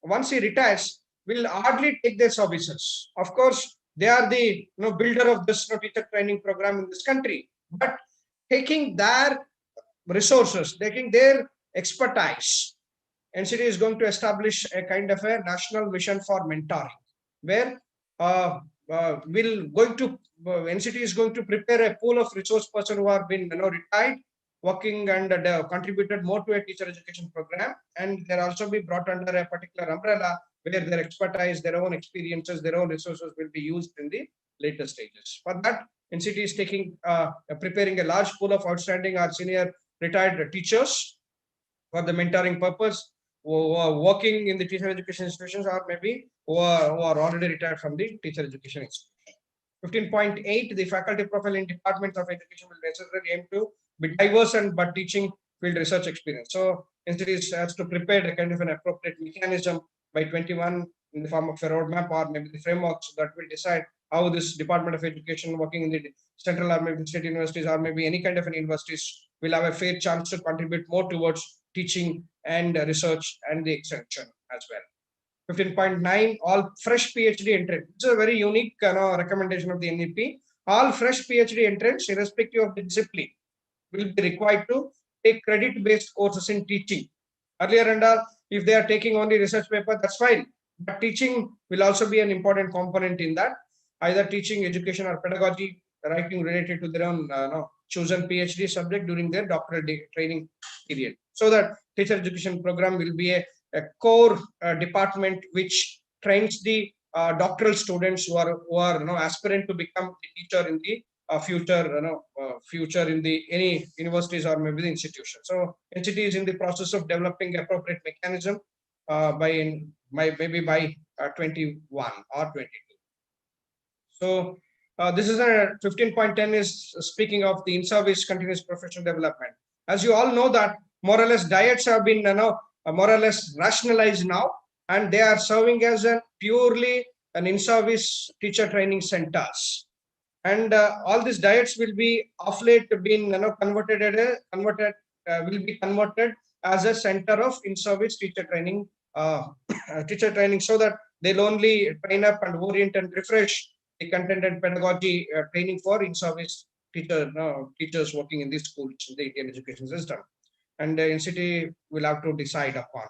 once he retires, will hardly take their services. Of course, they are the builder of this teacher training program in this country. But taking their resources, taking their expertise, NCT is going to establish a kind of a national mission for mentoring, where NCT is going to prepare a pool of resource persons who have been retired, working and contributed more to a teacher education program, and they'll also be brought under a particular umbrella where their expertise, their own experiences, their own resources will be used in the later stages. For that, NCT is preparing a large pool of outstanding or senior retired teachers for the mentoring purpose, who are working in the teacher education institutions, or maybe who are already retired from the teacher education institution. 15.8, the faculty profile in departments of education will necessarily aim to be diverse and but teaching field research experience. So institutes has to prepare a kind of an appropriate mechanism by 21 in the form of a roadmap or maybe the frameworks that will decide how this Department of Education working in the central or maybe state universities or maybe any kind of an universities will have a fair chance to contribute more towards teaching and research and the extension as well. 15.9, all fresh PhD entrants. It's a very unique recommendation of the NEP. All fresh PhD entrants, irrespective of the discipline, will be required to take credit-based courses in teaching. Earlier and all, if they are taking only research paper, that's fine. But teaching will also be an important component in that. Either teaching, education, or pedagogy, writing related to their own chosen PhD subject during their doctoral training period. So that teacher education program will be a core department which trains the doctoral students who are aspirant to become a teacher in the future in the any universities or maybe the institution. So NCT is in the process of developing appropriate mechanism maybe by 21 or 22. So this is a 15.10 is speaking of the in-service continuous professional development. As you all know that more or less diets have been more or less rationalized now, and they are serving as a purely an in-service teacher training centers. And all these diets will be of late been converted as a center of in-service teacher training so that they'll only train up and orient and refresh the content and pedagogy training for in-service teachers working in these schools in the Indian education system. And the NCT will have to decide upon.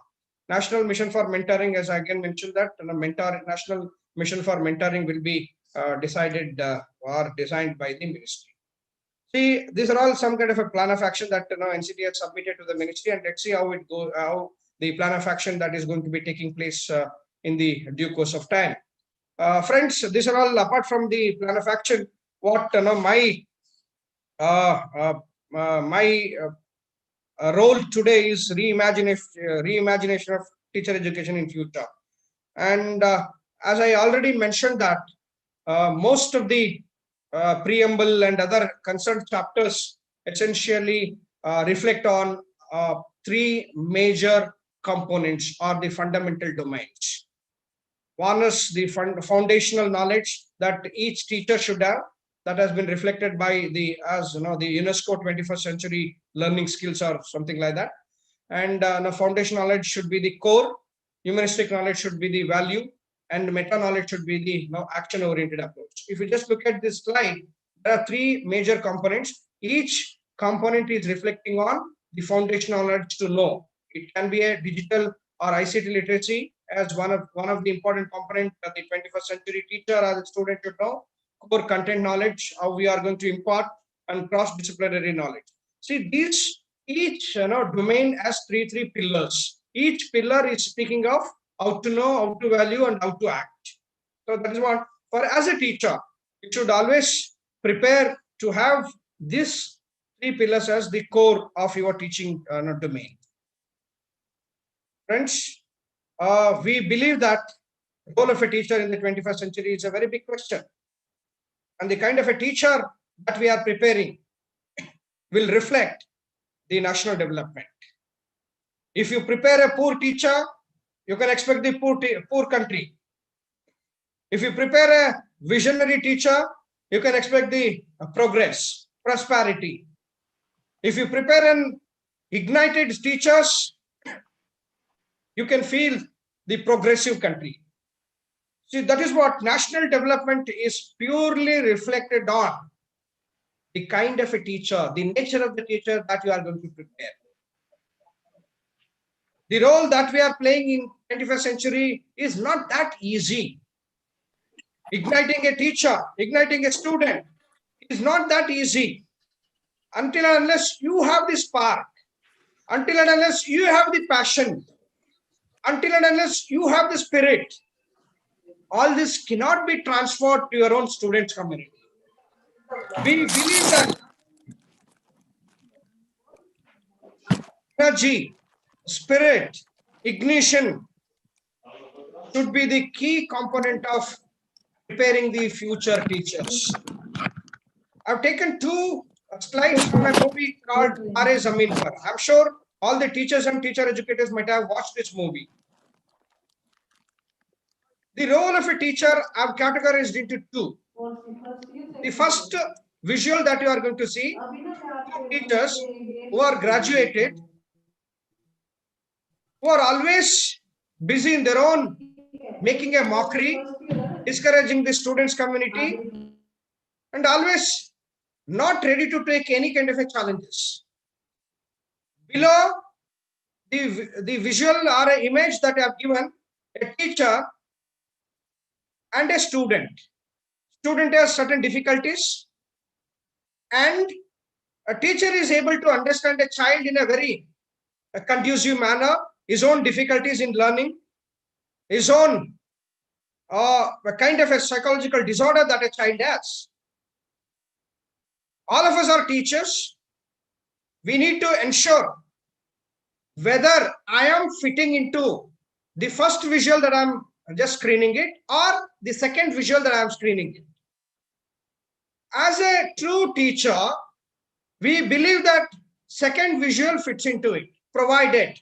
National Mission for Mentoring, as I again mentioned that National Mission for Mentoring will be decided or designed by the ministry. See, these are all some kind of a plan of action that NCT has submitted to the ministry, and let's see how it goes, how the plan of action that is going to be taking place in the due course of time. Friends, these are all apart from the plan of action. What my role today is reimagination of teacher education in future. And as I already mentioned that most of the preamble and other concerned chapters essentially reflect on three major components or the fundamental domains. One is the foundational knowledge that each teacher should have, that has been reflected by the UNESCO 21st century learning skills or something like that. And foundational knowledge should be the core, humanistic knowledge should be the value, and meta knowledge should be the action oriented approach. If you just look at this slide, there are three major components. Each component is reflecting on the foundational knowledge to know. It can be a digital or ICT literacy as one of the important components that the 21st century teacher or the student should know. Core content knowledge, how we are going to impart, and cross-disciplinary knowledge. See, each domain has three pillars. Each pillar is speaking of how to know, how to value, and how to act. So that is what, for as a teacher, you should always prepare to have these 3 pillars as the core of your teaching domain. Friends, we believe that the role of a teacher in the 21st century is a very big question. And the kind of a teacher that we are preparing will reflect the national development. If you prepare a poor teacher, you can expect the poor country. If you prepare a visionary teacher, you can expect the progress, prosperity. If you prepare an ignited teachers, you can feel the progressive country. See, that is what national development is purely reflected on the kind of a teacher, the nature of the teacher that you are going to prepare. The role that we are playing in 21st century is not that easy. Igniting a teacher, igniting a student is not that easy until and unless you have the spark, until and unless you have the passion, until and unless you have the spirit. All this cannot be transferred to your own students' community. We believe that energy, spirit, ignition should be the key component of preparing the future teachers. I've taken 2 slides from a movie called Tare Zameen Par. I'm sure all the teachers and teacher educators might have watched this movie. The role of a teacher I've categorized into 2. The first visual that you are going to see, 2 teachers who are graduated, who are always busy in their own, making a mockery, discouraging the students' community, and always not ready to take any kind of a challenges. Below the visual or an image that I have given, a teacher and a student. Student has certain difficulties, and a teacher is able to understand a child in a very conducive manner, his own difficulties in learning, his own a kind of a psychological disorder that a child has. All of us are teachers. We need to ensure whether I am fitting into the first visual that I'm just screening it or the second visual that I'm screening it. As a true teacher, we believe that second visual fits into it, provided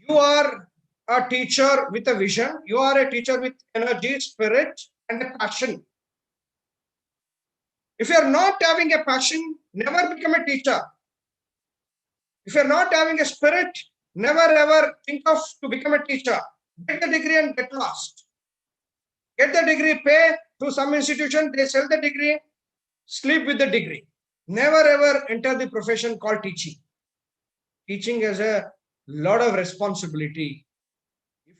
you are a teacher with a vision, you are a teacher with energy, spirit, and a passion. If you are not having a passion, never become a teacher. If you are not having a spirit, never ever think of to become a teacher. Get the degree and get lost. Get the degree, pay to some institution, they sell the degree, sleep with the degree. Never ever enter the profession called teaching. Teaching has a lot of responsibility.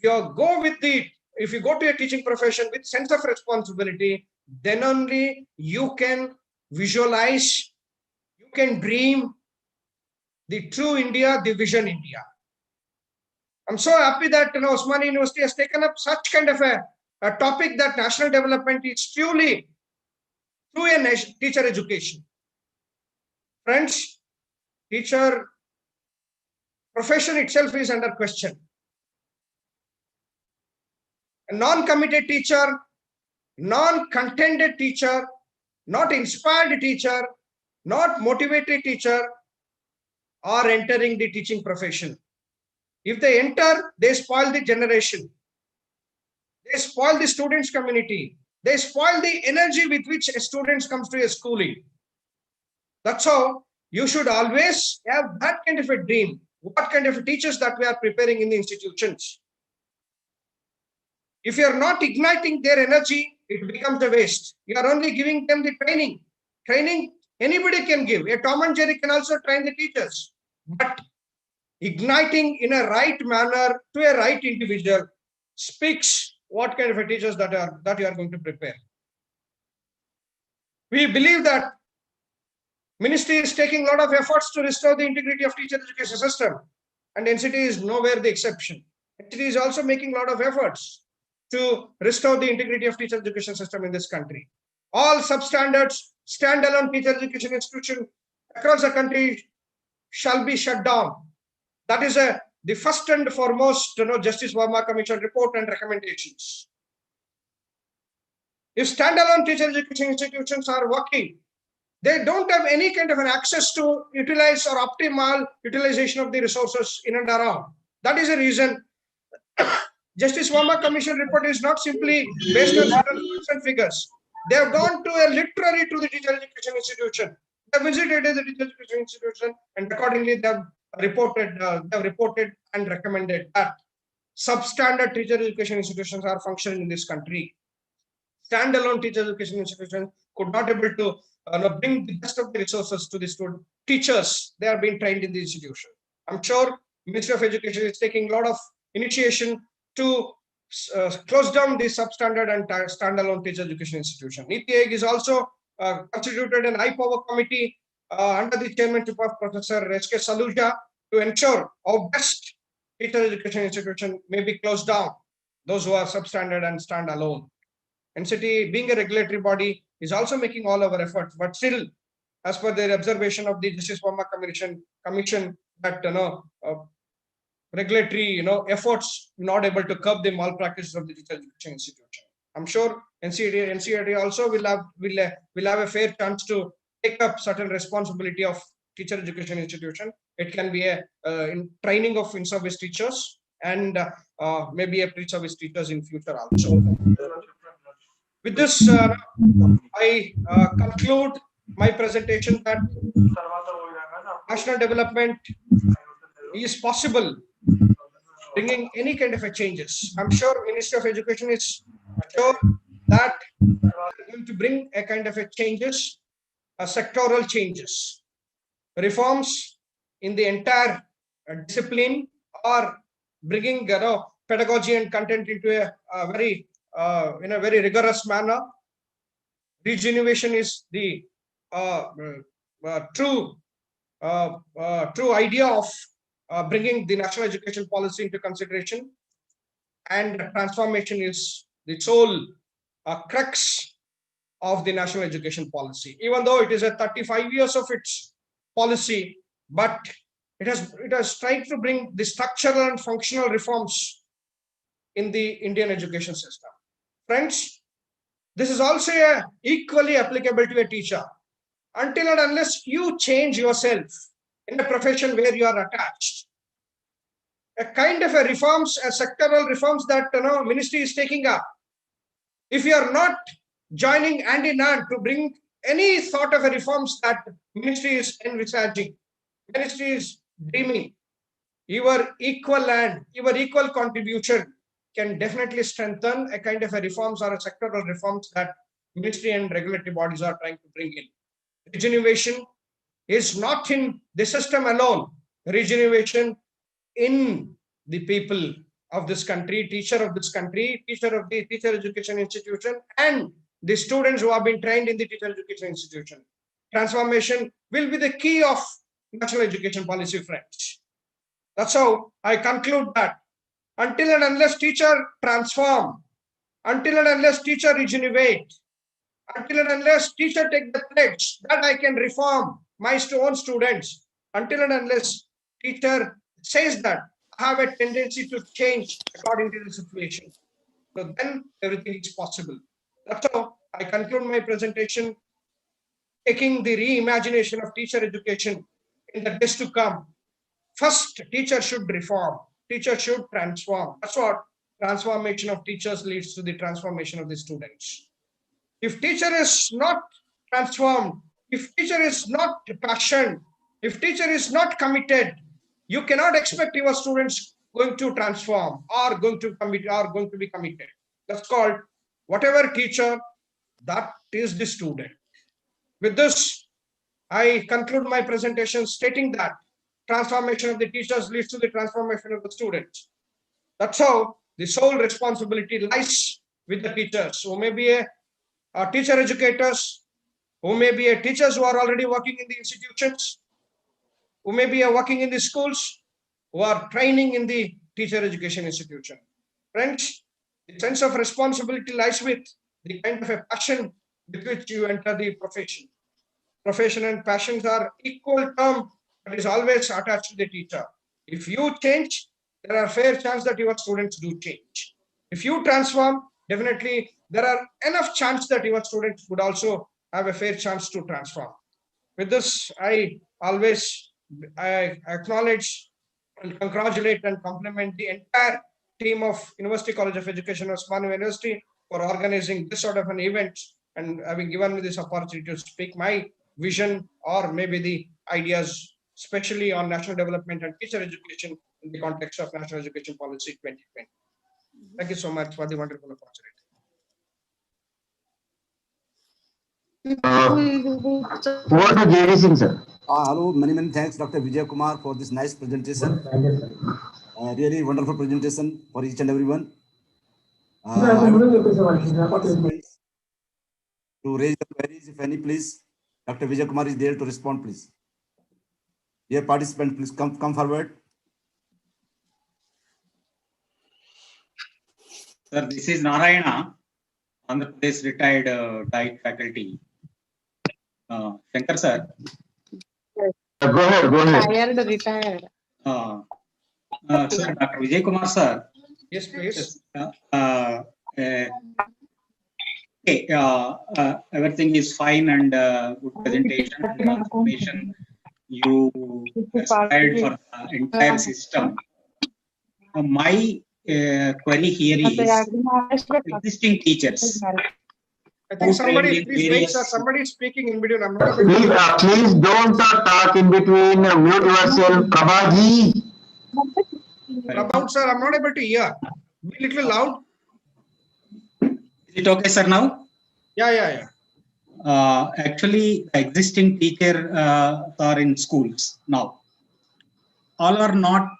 If you go to a teaching profession with sense of responsibility, then only you can visualize, you can dream the true India, the vision India. I'm so happy that Osmani University has taken up such kind of a topic that national development is truly through a teacher education. Friends, teacher profession itself is under question. A non-committed teacher, non-contented teacher, not inspired teacher, not motivated teacher are entering the teaching profession. If they enter, they spoil the generation. They spoil the students' community. They spoil the energy with which a student comes to a schooling. That's how you should always have that kind of a dream. What kind of teachers that we are preparing in the institutions? If you are not igniting their energy, it becomes a waste. You are only giving them the training. Training anybody can give. A Tom and Jerry can also train the teachers. But igniting in a right manner to a right individual speaks what kind of a teachers that you are going to prepare. We believe that Ministry is taking a lot of efforts to restore the integrity of teacher education system, and NCT is nowhere the exception. A It is also making a lot of efforts to restore the integrity of teacher education system in this country. All substandards, standalone teacher education institution across the country shall be shut down. That is the first and foremost, Justice Verma Commission report and recommendations. If standalone teacher education institutions are working, they don't have any kind of an access to utilize or optimal utilization of the resources in and around. That is the reason Justice Verma Commission report is not simply based on certain facts and figures. They have gone to a literary to the teacher education institution. They have visited the teacher education institution, and accordingly they have reported and recommended that substandard teacher education institutions are functioning in this country. Standalone teacher education institutions could not able to bring the best of the resources to the student teachers. They are being trained in the institution. I'm sure Ministry of Education is taking a lot of initiation to close down the substandard and standalone teacher education institution. NEP is also constituted an high-power committee under the chairmanship of Professor S.K. Saluja to ensure our best teacher education institution may be closed down, those who are substandard and standalone. NCT, being a regulatory body, is also making all our efforts, but still, as per the observation of the Justice Verma Commission, that regulatory efforts not able to curb the malpractices of the teacher education institution. I'm sure NCT also will have a fair chance to take up certain responsibility of teacher education institution. It can be a in training of in-service teachers and maybe a pre-service teachers in future also. With this, I conclude my presentation that national development is possible, bringing any kind of a changes. I'm sure Ministry of Education is sure that they're going to bring a kind of a changes, sectoral changes, reforms in the entire discipline, or bringing pedagogy and content into a very in a very rigorous manner. Regeneration is the true idea of bringing the national education policy into consideration, and transformation is the sole crux of the national education policy. Even though it is a 35 years of its policy, but it has tried to bring the structural and functional reforms in the Indian education system. Friends, this is also equally applicable to a teacher. Until and unless you change yourself in a profession where you are attached, a kind of a reforms, a sectoral reforms that ministry is taking up, if you are not joining hand in hand to bring any sort of a reforms that ministry is envisaging, ministry is dreaming, your equal land, your equal contribution can definitely strengthen a kind of a reforms or a sectoral reforms that ministry and regulatory bodies are trying to bring in. Regeneration is not in the system alone. Regeneration in the people of this country, teacher of this country, teacher of the teacher education institution, and the students who have been trained in the teacher education institution. Transformation will be the key of national education policy, friends. That's how I conclude that until and unless teacher transform, until and unless teacher regenerate, until and unless teacher take the pledge that I can reform my own students, until and unless teacher says that I have a tendency to change according to the situation, so then everything is possible. That's how I conclude my presentation, taking the reimagination of teacher education in the days to come. First, teacher should reform, teacher should transform. That's what transformation of teachers leads to the transformation of the students. If teacher is not transformed, if teacher is not passionate, if teacher is not committed, you cannot expect your students going to transform or going to commit or going to be committed. That's called whatever teacher, that is the student. With this, I conclude my presentation stating that transformation of the teachers leads to the transformation of the students. That's how the sole responsibility lies with the teachers, who may be a teacher educators, who may be a teachers who are already working in the institutions, who may be working in the schools, who are training in the teacher education institution. Friends, the sense of responsibility lies with the kind of a passion with which you enter the profession. Profession and passions are equal term that is always attached to the teacher. If you change, there are fair chance that your students do change. If you transform, definitely there are enough chance that your students would also have a fair chance to transform. With this, I acknowledge and congratulate and compliment the entire team of University College of Education of Osmania University for organizing this sort of an event and having given me this opportunity to speak my vision or maybe the ideas, especially on national development and teacher education in the context of National Education Policy 2020. Thank you so much for the wonderful opportunity. Over to JD Singh, sir. Hello, many thanks, Dr. Vijay Kumar, for this nice presentation. Really wonderful presentation for each and everyone. I would participants to raise the queries, if any, please. Dr. Vijay Kumar is there to respond, please. Dear participant, please come forward. Sir, this is Narayana, Andhra Pradesh retired diet faculty. Shankar sir. Go ahead. Retired. Sir, Dr. Vijay Kumar sir. Yes, please. Okay, everything is fine and good presentation and information you aspired for the entire system. My query here is existing teachers. I think somebody, please wait, sir. Somebody is speaking in between. I'm not Please don't talk in between. Mute yourself, Prabhaji. Prabha, sir, I'm not able to hear. Be a little loud. Is it okay, sir, now? Yeah. Actually, existing teachers are in schools now. All are not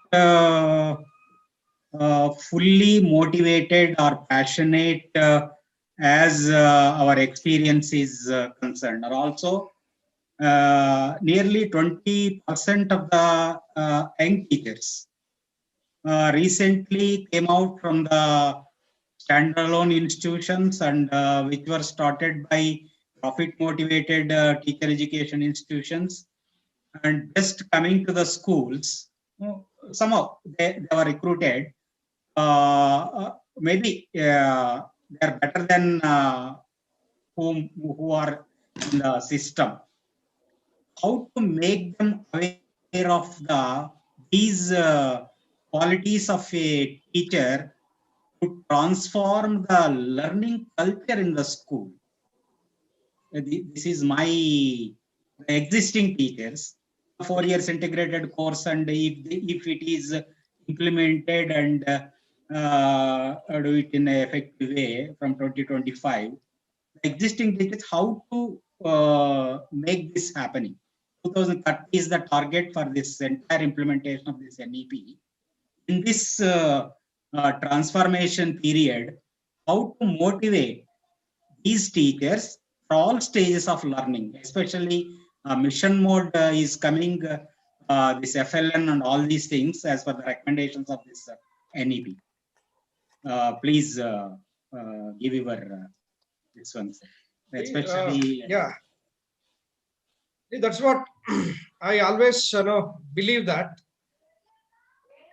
fully motivated or passionate as our experience is concerned. Or also, nearly 20% of the young teachers recently came out from the standalone institutions and which were started by profit motivated teacher education institutions, and just coming to the schools, somehow they were recruited. Maybe they are better than who are in the system. How to make them aware of these qualities of a teacher to transform the learning culture in the school? This is my existing teachers. 4 years integrated course, and if it is implemented and do it in an effective way from 2025, existing teachers, how to make this happening. 2030 is the target for this entire implementation of this NEP. In this transformation period, how to motivate these teachers for all stages of learning, especially mission mode is coming, this FLN and all these things as per the recommendations of this NEP. Please give your this one, sir. Especially that's what I always believe, that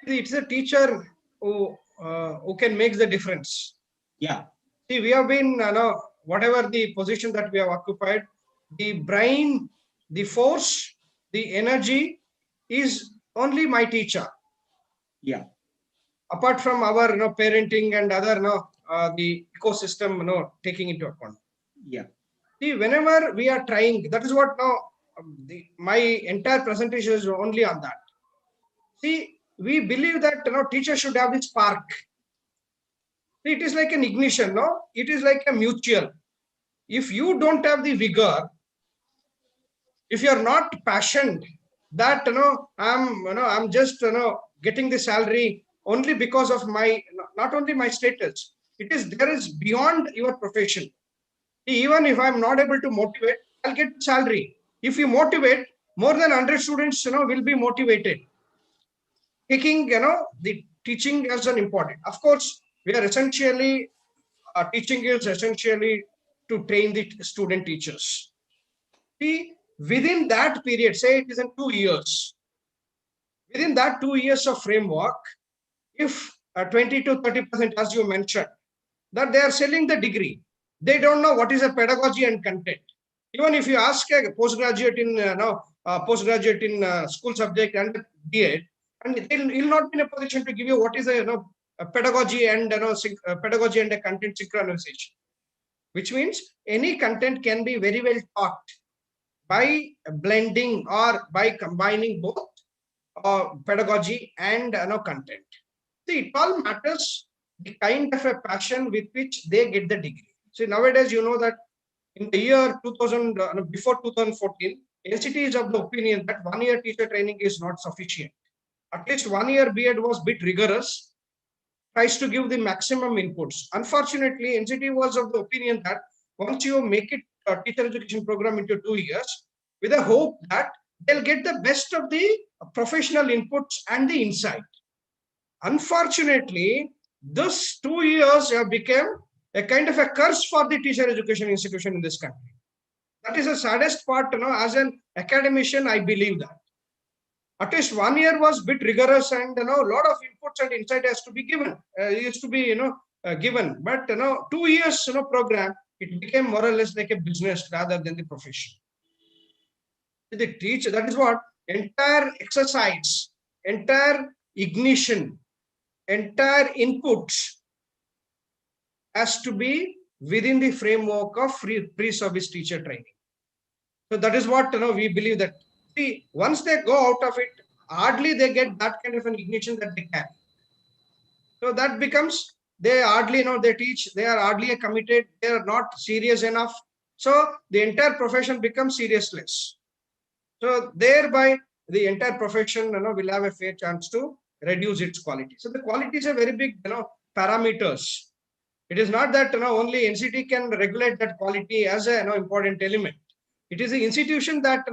it's a teacher who can make the difference. Yeah. See, we have been whatever the position that we have occupied, the brain, the force, the energy is only my teacher. Yeah. Apart from our parenting and other the ecosystem taking into account. Yeah. See, whenever we are trying, that is what now my entire presentation is only on that. See, we believe that teachers should have this spark. It is like an ignition, no? It is like a mutual. If you don't have the vigor, if you are not passionate, that I'm just getting the salary only because of my not only my status. There is beyond your profession. Even if I'm not able to motivate, I'll get salary. If you motivate, more than 100 students will be motivated. Taking the teaching as an important. Of course, we are essentially, teaching is essentially to train the student teachers. See, within that period, say it is in 2 years, within that 2 years of framework, if 20 to 30%, as you mentioned, that they are selling the degree, they don't know what is a pedagogy and content. Even if you ask a postgraduate in school subject and BEd, and he'll not be in a position to give you what is a pedagogy and pedagogy and a content synchronization, which means any content can be very well taught by blending or by combining both pedagogy and content. See, it all matters the kind of a passion with which they get the degree. See, nowadays, you know that in the year 2000, before 2014, NCT is of the opinion that 1 year teacher training is not sufficient. At least 1 year BEd was a bit rigorous, tries to give the maximum inputs. Unfortunately, NCT was of the opinion that once you make it a teacher education program into 2 years, with a hope that they'll get the best of the professional inputs and the insight. Unfortunately, this 2 years have become a kind of a curse for the teacher education institution in this country. That is the saddest part, as an academician, I believe that. At least 1 year was a bit rigorous and, a lot of inputs and insight has to be given, given. But, 2 years, program, it became more or less like a business rather than the profession. The teacher, that is what entire exercise, entire ignition, entire inputs has to be within the framework of pre-service teacher training. So that is what we believe that. See, once they go out of it, hardly they get that kind of an ignition that they can. So that becomes, they hardly they teach, they are hardly committed, they are not serious enough. So the entire profession becomes seriousness. So thereby the entire profession will have a fair chance to reduce its quality. So the quality is a very big parameters. It is not that only NCT can regulate that quality as a important element. It is the institution that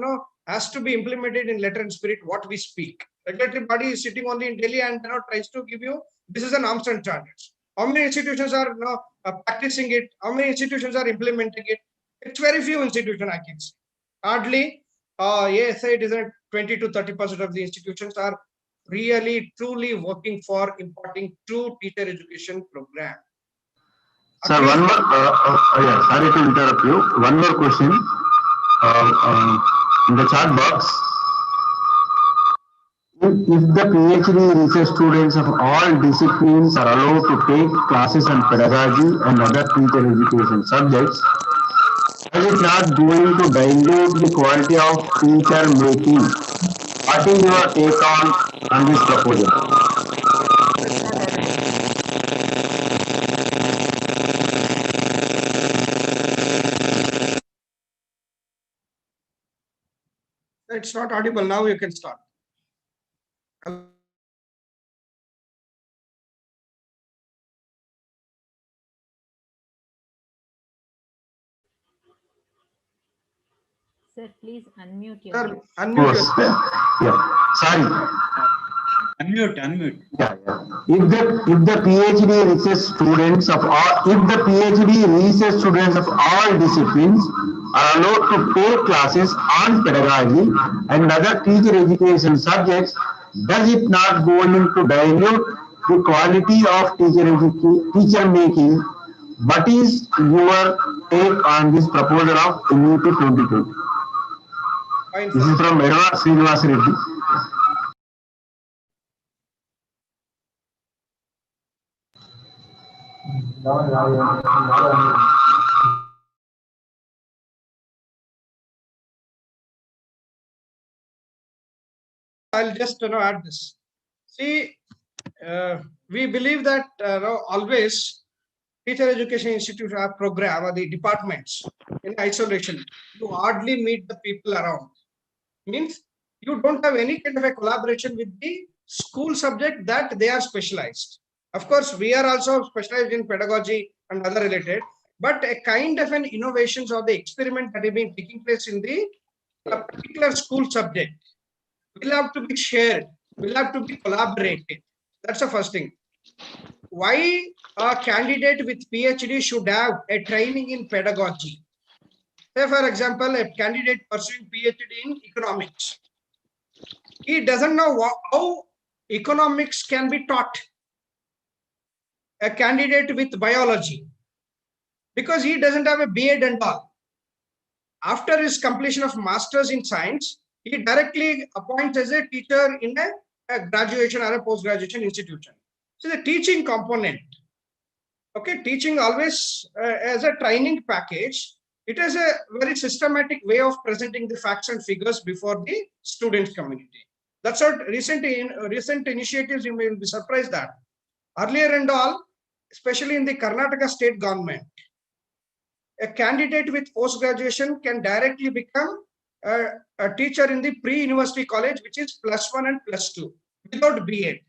has to be implemented in letter and spirit what we speak. Regulatory body is sitting only in Delhi and tries to give you this is an arms and standards. How many institutions are practicing it? How many institutions are implementing it? It's very few institutions I can say. Hardly, yes, it is a 20 to 30% of the institutions are really truly working for importing true teacher education program. Sir, one more, yeah, sorry to interrupt you. One more question. In the chat box, if the PhD research students of all disciplines are allowed to take classes on pedagogy and other teacher education subjects, is it not going to dilute the quality of teacher making? What is your take on this proposal? It's not audible. Now you can start. Sir, please unmute your Sir, mic. unmute yourself. Yeah, sorry. Unmute. Yeah. If the PhD research students of all disciplines are allowed to take classes on pedagogy and other teacher education subjects, does it not go into dilute the quality of teacher making? What is your take on this proposal of NEP-2020? This is from Edward Srinivas Reddy. I'll just add this. See, we believe that always teacher education institute have program or the departments in isolation. You hardly meet the people around. Means you don't have any kind of a collaboration with the school subject that they are specialized. Of course, we are also specialized in pedagogy and other related, but a kind of an innovations or the experiment that have been taking place in the particular school subject will have to be shared, will have to be collaborated. That's the first thing. Why a candidate with PhD should have a training in pedagogy? Say, for example, a candidate pursuing PhD in economics. He doesn't know how economics can be taught. A candidate with biology, because he doesn't have a B.Ed and all. After his completion of Masters in Science, he directly appoints as a teacher in a graduation or a post-graduation institution. So the teaching component, okay, teaching always as a training package, it is a very systematic way of presenting the facts and figures before the student community. That's what recent initiatives, you may be surprised that earlier and all, especially in the Karnataka state government, a candidate with post-graduation can directly become a teacher in the pre-university college, which is +1 and +2, without B.Ed.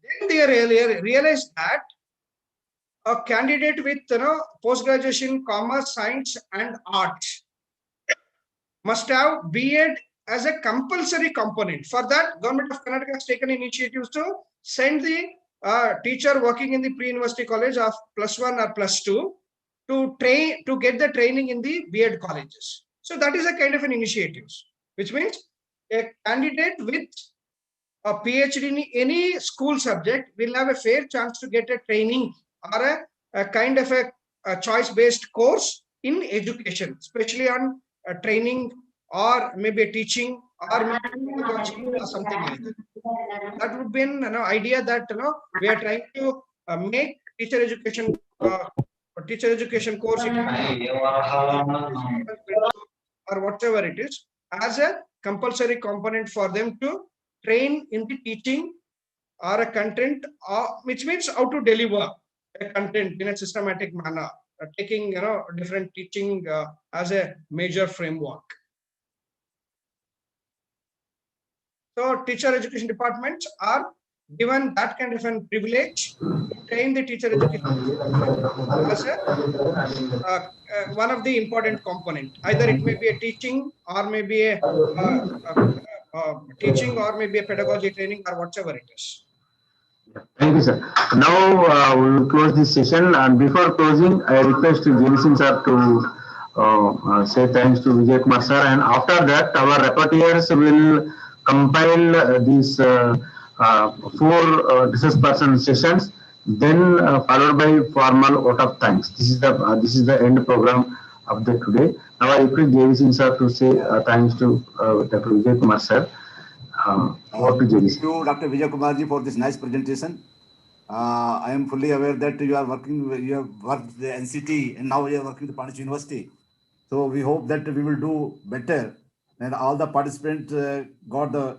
Then they realized that a candidate with post-graduation commerce, science, and arts must have B.Ed as a compulsory component. For that, Government of Karnataka has taken initiatives to send the teacher working in the pre-university college of +1 or +2 to get the training in the B.Ed colleges. So that is a kind of an initiative, which means a candidate with a PhD in any school subject will have a fair chance to get a training or a kind of a choice-based course in education, especially on training or maybe a teaching or maybe or something like that. That would be an idea that we are trying to make teacher education course or whatever it is as a compulsory component for them to train in the teaching or a content, which means how to deliver a content in a systematic manner, taking different teaching as a major framework. So teacher education departments are given that kind of a privilege to train the teacher education as one of the important component. Either it may be a teaching or maybe a teaching or maybe a pedagogy training or whatever it is. Thank you, sir. Now we will close this session, and before closing, I request Jason sir to say thanks to Vijay Kumar sir, and after that, our rapporteurs will compile these 4 discuss person sessions, then followed by formal vote of thanks. This is the end program of the today. Now I request Jason sir to say thanks to Dr. Vijay Kumar sir. Thank you, Dr. Vijay Kumarji, for this nice presentation. I am fully aware that you have worked the NCT and now you are working with Pondicherry University. So we hope that we will do better and all the participants got the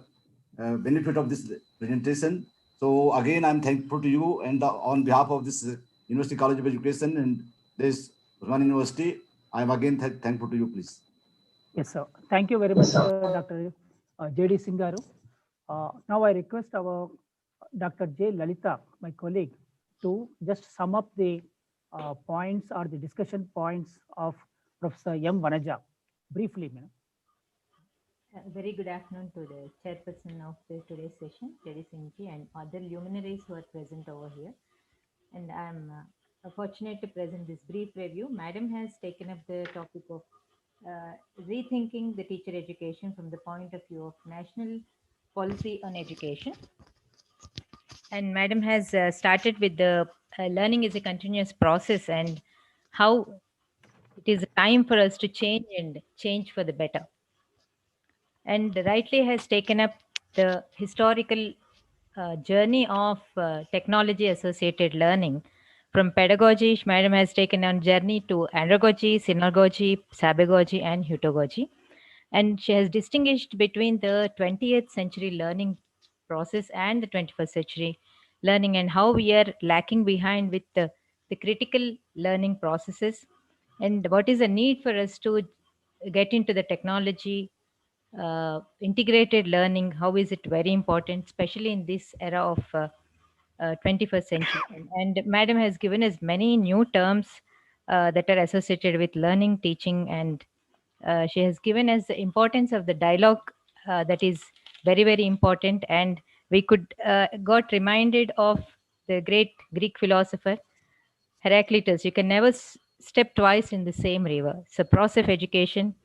benefit of this presentation. So again, I'm thankful to you and on behalf of this University College of Education and this One University, I am again thankful to you, please. Yes, sir. Thank you very much, Dr. J.D. Singaru. Now I request our Dr. J. Lalita, my colleague, to just sum up the points or the discussion points of Professor M. Vanaja. Briefly, ma'am. Very good afternoon to the chairperson of today's session, J.D. Singhji, and other luminaries who are present over here. And I'm fortunate to present this brief review. Madam has taken up the topic of rethinking the teacher education from the point of view of national policy on education. And Madam has started with the learning is a continuous process and how it is time for us to change and change for the better. And rightly has taken up the historical journey of technology associated learning. From pedagogy, Madam has taken on journey to andragogy, synagogy, sabagogy, and heutagogy. And she has distinguished between the 20th century learning process and the 21st century learning and how we are lacking behind with the critical learning processes and what is the need for us to get into the technology integrated learning, how is it very important, especially in this era of 21st century. And Madam has given us many new terms that are associated with learning, teaching, and she has given us the importance of the dialogue that is very, very important, and we could got reminded of the great Greek philosopher Heraclitus. You can never step twice in the same river. So process of education,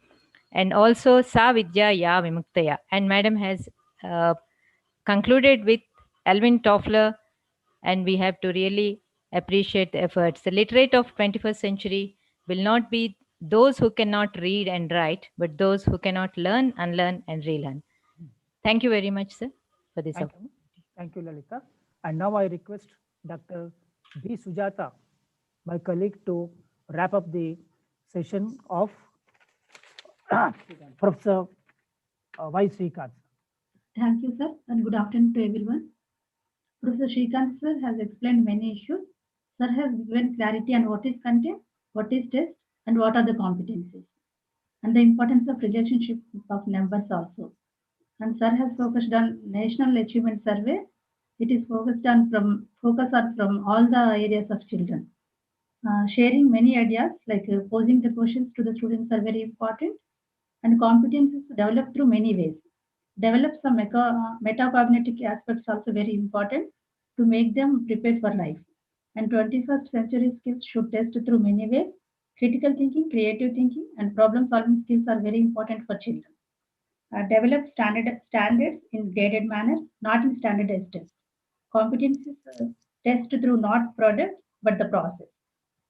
and also Sa Vidya Ya Vimuktaya. And Madam has concluded with Alvin Toffler, and we have to really appreciate the efforts. The literate of 21st century will not be those who cannot read and write, but those who cannot learn, unlearn, and relearn. Thank you very much, sir, for this. Thank you, Lalita. And now I request Dr. B. Sujata, my colleague, to wrap up the session of Professor Y. Srikanth. Thank you, sir, and good afternoon to everyone. Professor Srikanth sir has explained many issues. Sir has given clarity on what is content, what is test, and what are the competencies, and the importance of relationship of numbers also. And sir has focused on National Achievement Survey. It is focused on from all the areas of children. Sharing many ideas like posing the questions to the students are very important, and competencies developed through many ways. Develop some metacognitive aspects also very important to make them prepared for life. And 21st century skills should test through many ways. Critical thinking, creative thinking, and problem solving skills are very important for children. Develop standards in graded manner, not in standardized tests. Competencies test through not product, but the process.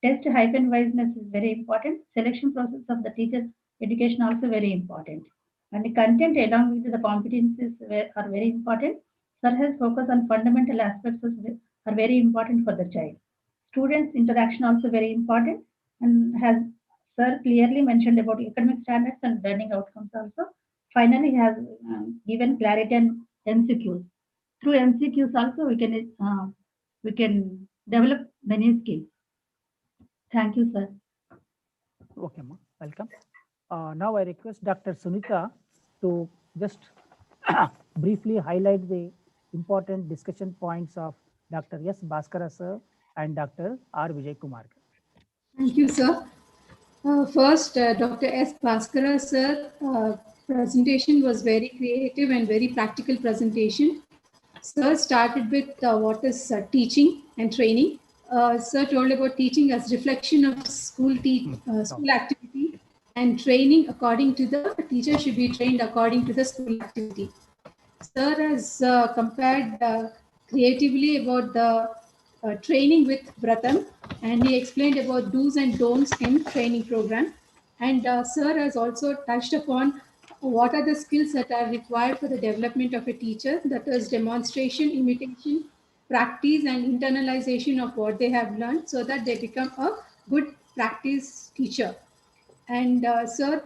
Test hyphen-wiseness is very important. Selection process of the teacher's education also very important. And the content along with the competencies are very important. Sir has focused on fundamental aspects are very important for the child. Students' interaction also very important, and has Sir clearly mentioned about academic standards and learning outcomes also. Finally, he has given clarity on MCQs. Through MCQs also we can develop many skills. Thank you, sir. Okay, ma. Welcome. Now I request Dr. Sunita to just briefly highlight the important discussion points of Dr. S. Bhaskara sir and Dr. R. Vijay Kumar. Thank you, sir. First, Dr. S. Bhaskara sir presentation was very creative and very practical presentation. Sir started with what is teaching and training. Sir told about teaching as reflection of school activity, and training according to the teacher should be trained according to the school activity. Sir has compared creatively about the training with Bratam, and he explained about do's and don'ts in training program. And Sir has also touched upon what are the skills that are required for the development of a teacher, that is demonstration, imitation, practice, and internalization of what they have learned so that they become a good practice teacher. And Sir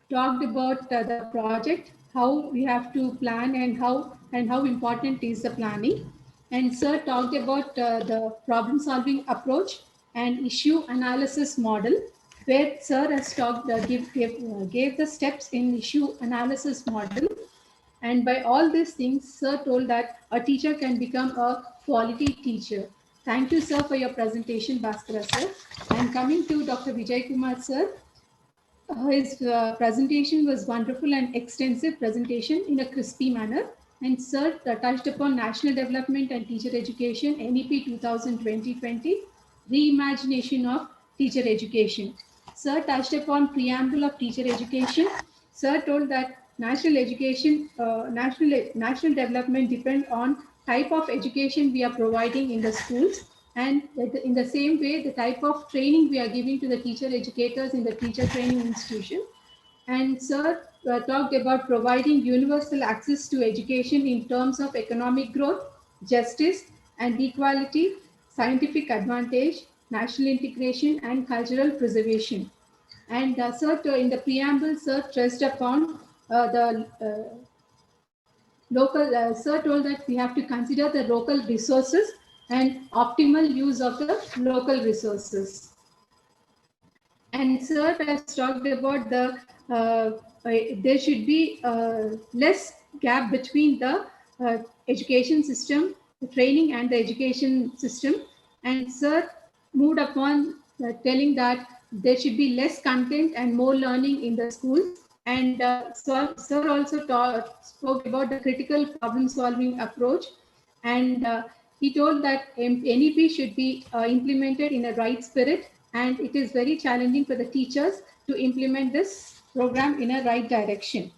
talked about the project, how we have to plan, and how important is the planning. And Sir talked about the problem solving approach and issue analysis model, where Sir has talked gave the steps in issue analysis model. And by all these things, Sir told that a teacher can become a quality teacher. Thank you, sir, for your presentation, Bhaskara sir. And coming to Dr. Vijay Kumar sir, his presentation was wonderful and extensive presentation in a crispy manner. And Sir touched upon national development and teacher education, NEP 2020, reimagination of teacher education. Sir touched upon preamble of teacher education. Sir told that national education, national development depend on type of education we are providing in the schools, and in the same way, the type of training we are giving to the teacher educators in the teacher training institution. And Sir talked about providing universal access to education in terms of economic growth, justice and equality, scientific advantage, national integration, and cultural preservation. And Sir, in the preamble, Sir stressed upon the local, Sir told that we have to consider the local resources and optimal use of the local resources. And Sir has talked about the there should be less gap between the education system, the training and the education system. And Sir moved upon telling that there should be less content and more learning in the schools. And sir also spoke about the critical problem solving approach, and he told that NEP should be implemented in a right spirit, and it is very challenging for the teachers to implement this program in a right direction.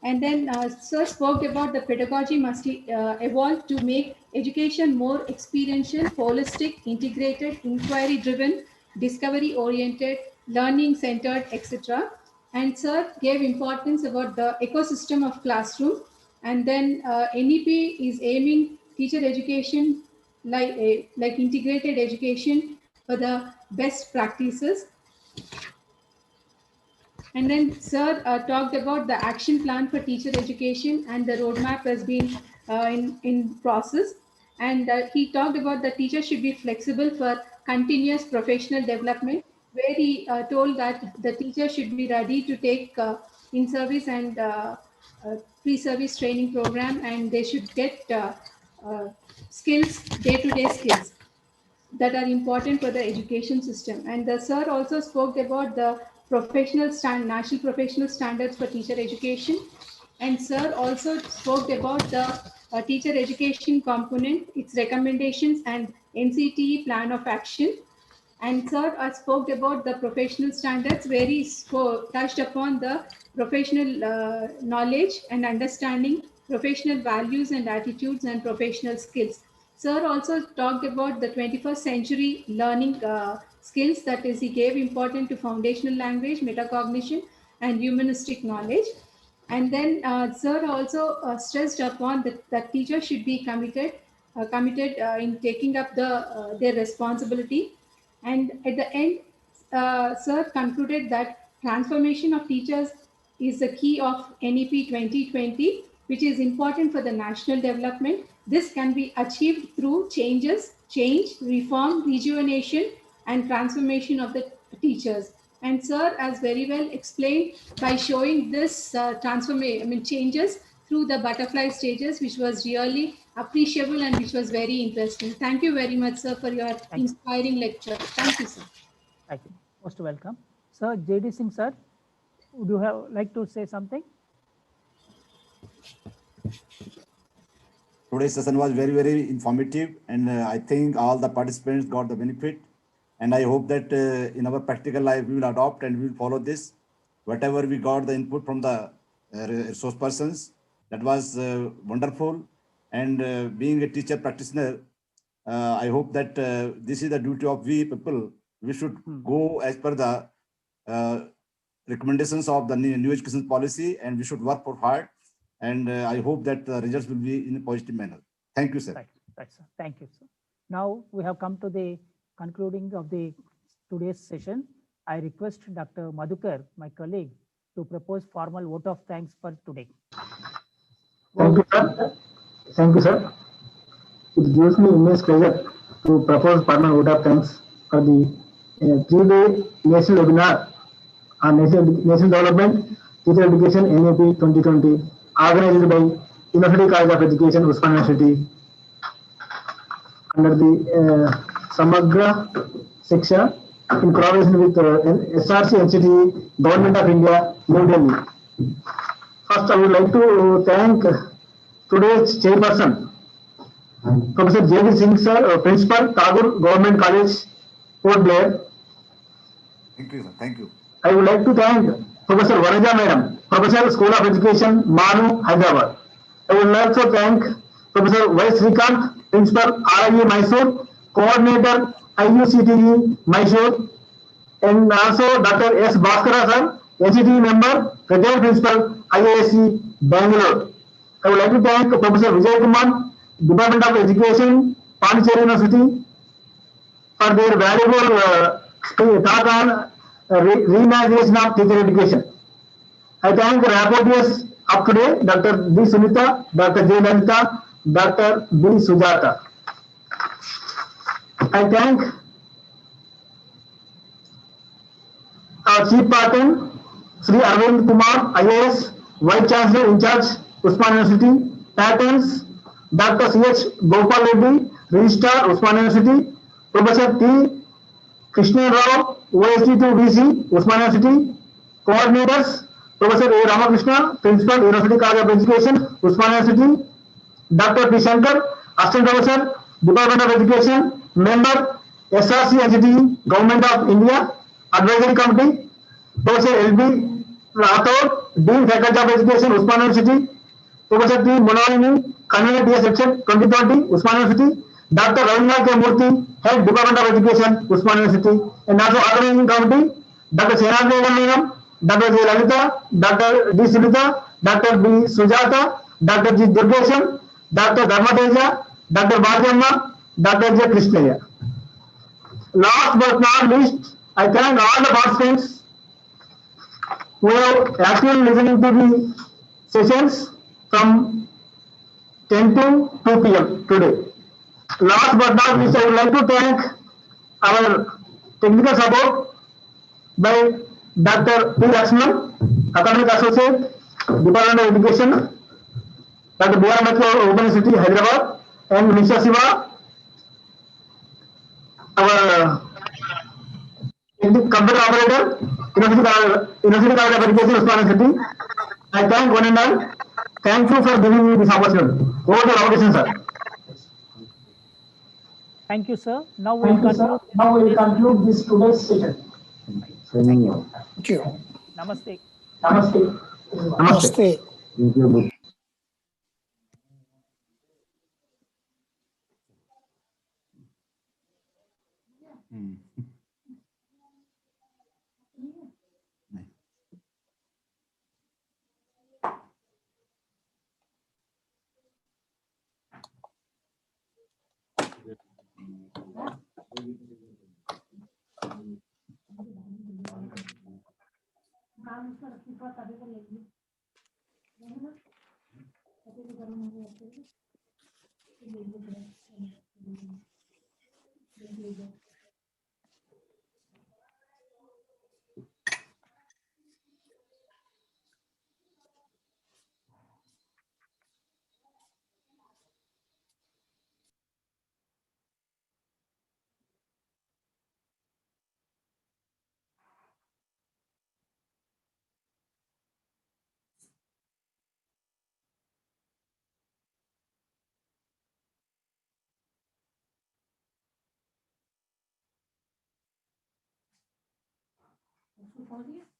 And then sir spoke about the pedagogy must evolve to make education more experiential, holistic, integrated, inquiry driven, discovery oriented, learning centered, etc. And sir gave importance about the ecosystem of classroom. And then NEP is aiming teacher education like integrated education for the best practices. And then sir talked about the action plan for teacher education, and the roadmap has been in process. And he talked about the teacher should be flexible for continuous professional development, where he told that the teacher should be ready to take in-service and pre-service training program, and they should get skills, day-to-day skills that are important for the education system. And the sir also spoke about the national professional standards for teacher education. And sir also spoke about the teacher education component, its recommendations, and NCTE plan of action. And sir spoke about the professional standards, where he touched upon the professional knowledge and understanding, professional values and attitudes, and professional skills. Sir also talked about the 21st century learning skills, that is, he gave importance to foundational language, metacognition, and humanistic knowledge. And then sir also stressed upon that teachers should be committed in taking up their responsibility. And at the end, sir concluded that transformation of teachers is the key of NEP 2020, which is important for the national development. This can be achieved through change, reform, rejuvenation, and transformation of the teachers. And sir has very well explained by showing this changes through the butterfly stages, which was really appreciable and which was very interesting. Thank you very much, sir, for your inspiring lecture. Thank you, sir. Thank you. Most welcome. Sir, J.D. Singh, sir, would you like to say something? Today's session was very, very informative, and I think all the participants got the benefit. And I hope that in our practical life, we will adopt and we will follow this. Whatever we got the input from the resource persons, that was wonderful. And being a teacher practitioner, I hope that this is the duty of we people. We should go as per the recommendations of the new education policy, and we should work for hard. And I hope that the results will be in a positive manner. Thank you, sir. Right, sir. Thank you, sir. Now we have come to the concluding of today's session. I request Dr. Madhukar, my colleague, to propose formal vote of thanks for today. Thank you, sir. Thank you, sir. It gives me immense pleasure to propose formal vote of thanks for the 3-day national webinar on national development, teacher education, NEP 2020, organized by University College of Education, Usman University, under the Samagra Shiksha, in collaboration with SRC NCT, Government of India, New Delhi. First, I would like to thank today's chairperson, Professor J.D. Singh, sir, Principal, Tagore Government College, Port Blair. Thank you, sir. Thank you. I would like to thank Professor Varaja Madam, Professor, School of Education, Manu, Hyderabad. I would also thank Professor Y. Srikanth, Principal, RIE Mysore, Coordinator, IUCTE, Mysore, and also Dr. S. Bhaskara, sir, NCT member, Retired Principal, IISc, Bangalore. I would like to thank Professor Vijay Kumar, Department of Education, Pondicherry University, for their valuable talk on reimagination of teacher education. I thank the rapporteurs of today, Dr. B. Sunita, Dr. J. Lalita, Dr. B. Sujata. I thank our Chief Partner, Sri Arvind Kumar, IAS, Vice Chancellor in charge, Usman University, Patterns, Dr. C.H. Gopal Reddy, Registrar, Usman University, Professor T. Krishna Rao, OSD to DC, Usman University, Coordinators, Professor A. Ramakrishna, Principal, University College of Education, Usmania City. Dr. P. Shankar, Assistant Professor, Department of Education, Member, SRC entity, Government of India, Advisory Committee. Professor L. B. Rathod, Dean Faculty of Education, Usmania University. Professor T. Monalini, Convener DS Section 2020, Usmania University. Dr. Ravindra K. Murthy, Head Department of Education, Usmania University. And also Organizing Committee, Dr. Senadri Nigam, Dr. J. Lalita, Dr. D. Sumita, Dr. B. Sujata, Dr. G. Durgesham, Dr. Dharmateja, Dr. Bhajamma, Dr. J. Krishnaya. Last but not least, I thank all the participants who have actually listening to the sessions from 10 to 2 p.m. today. Last but not least, I would like to thank our technical support by Dr. P. Lakshman, Academic Associate, Department of Education, Dr. B.R. Metro, Open University, Hyderabad, and Mr. Siva, our computer operator, University College of Education, Usmania City. I thank one and all. Thank you for giving me this opportunity. Over to Ramakrishnan, sir. Thank you, sir. Now we Thank will you, sir. conclude Now we will conclude this today's session. Thank you. Thank you. Namaste. Namaste. Namaste. Thank you. for this.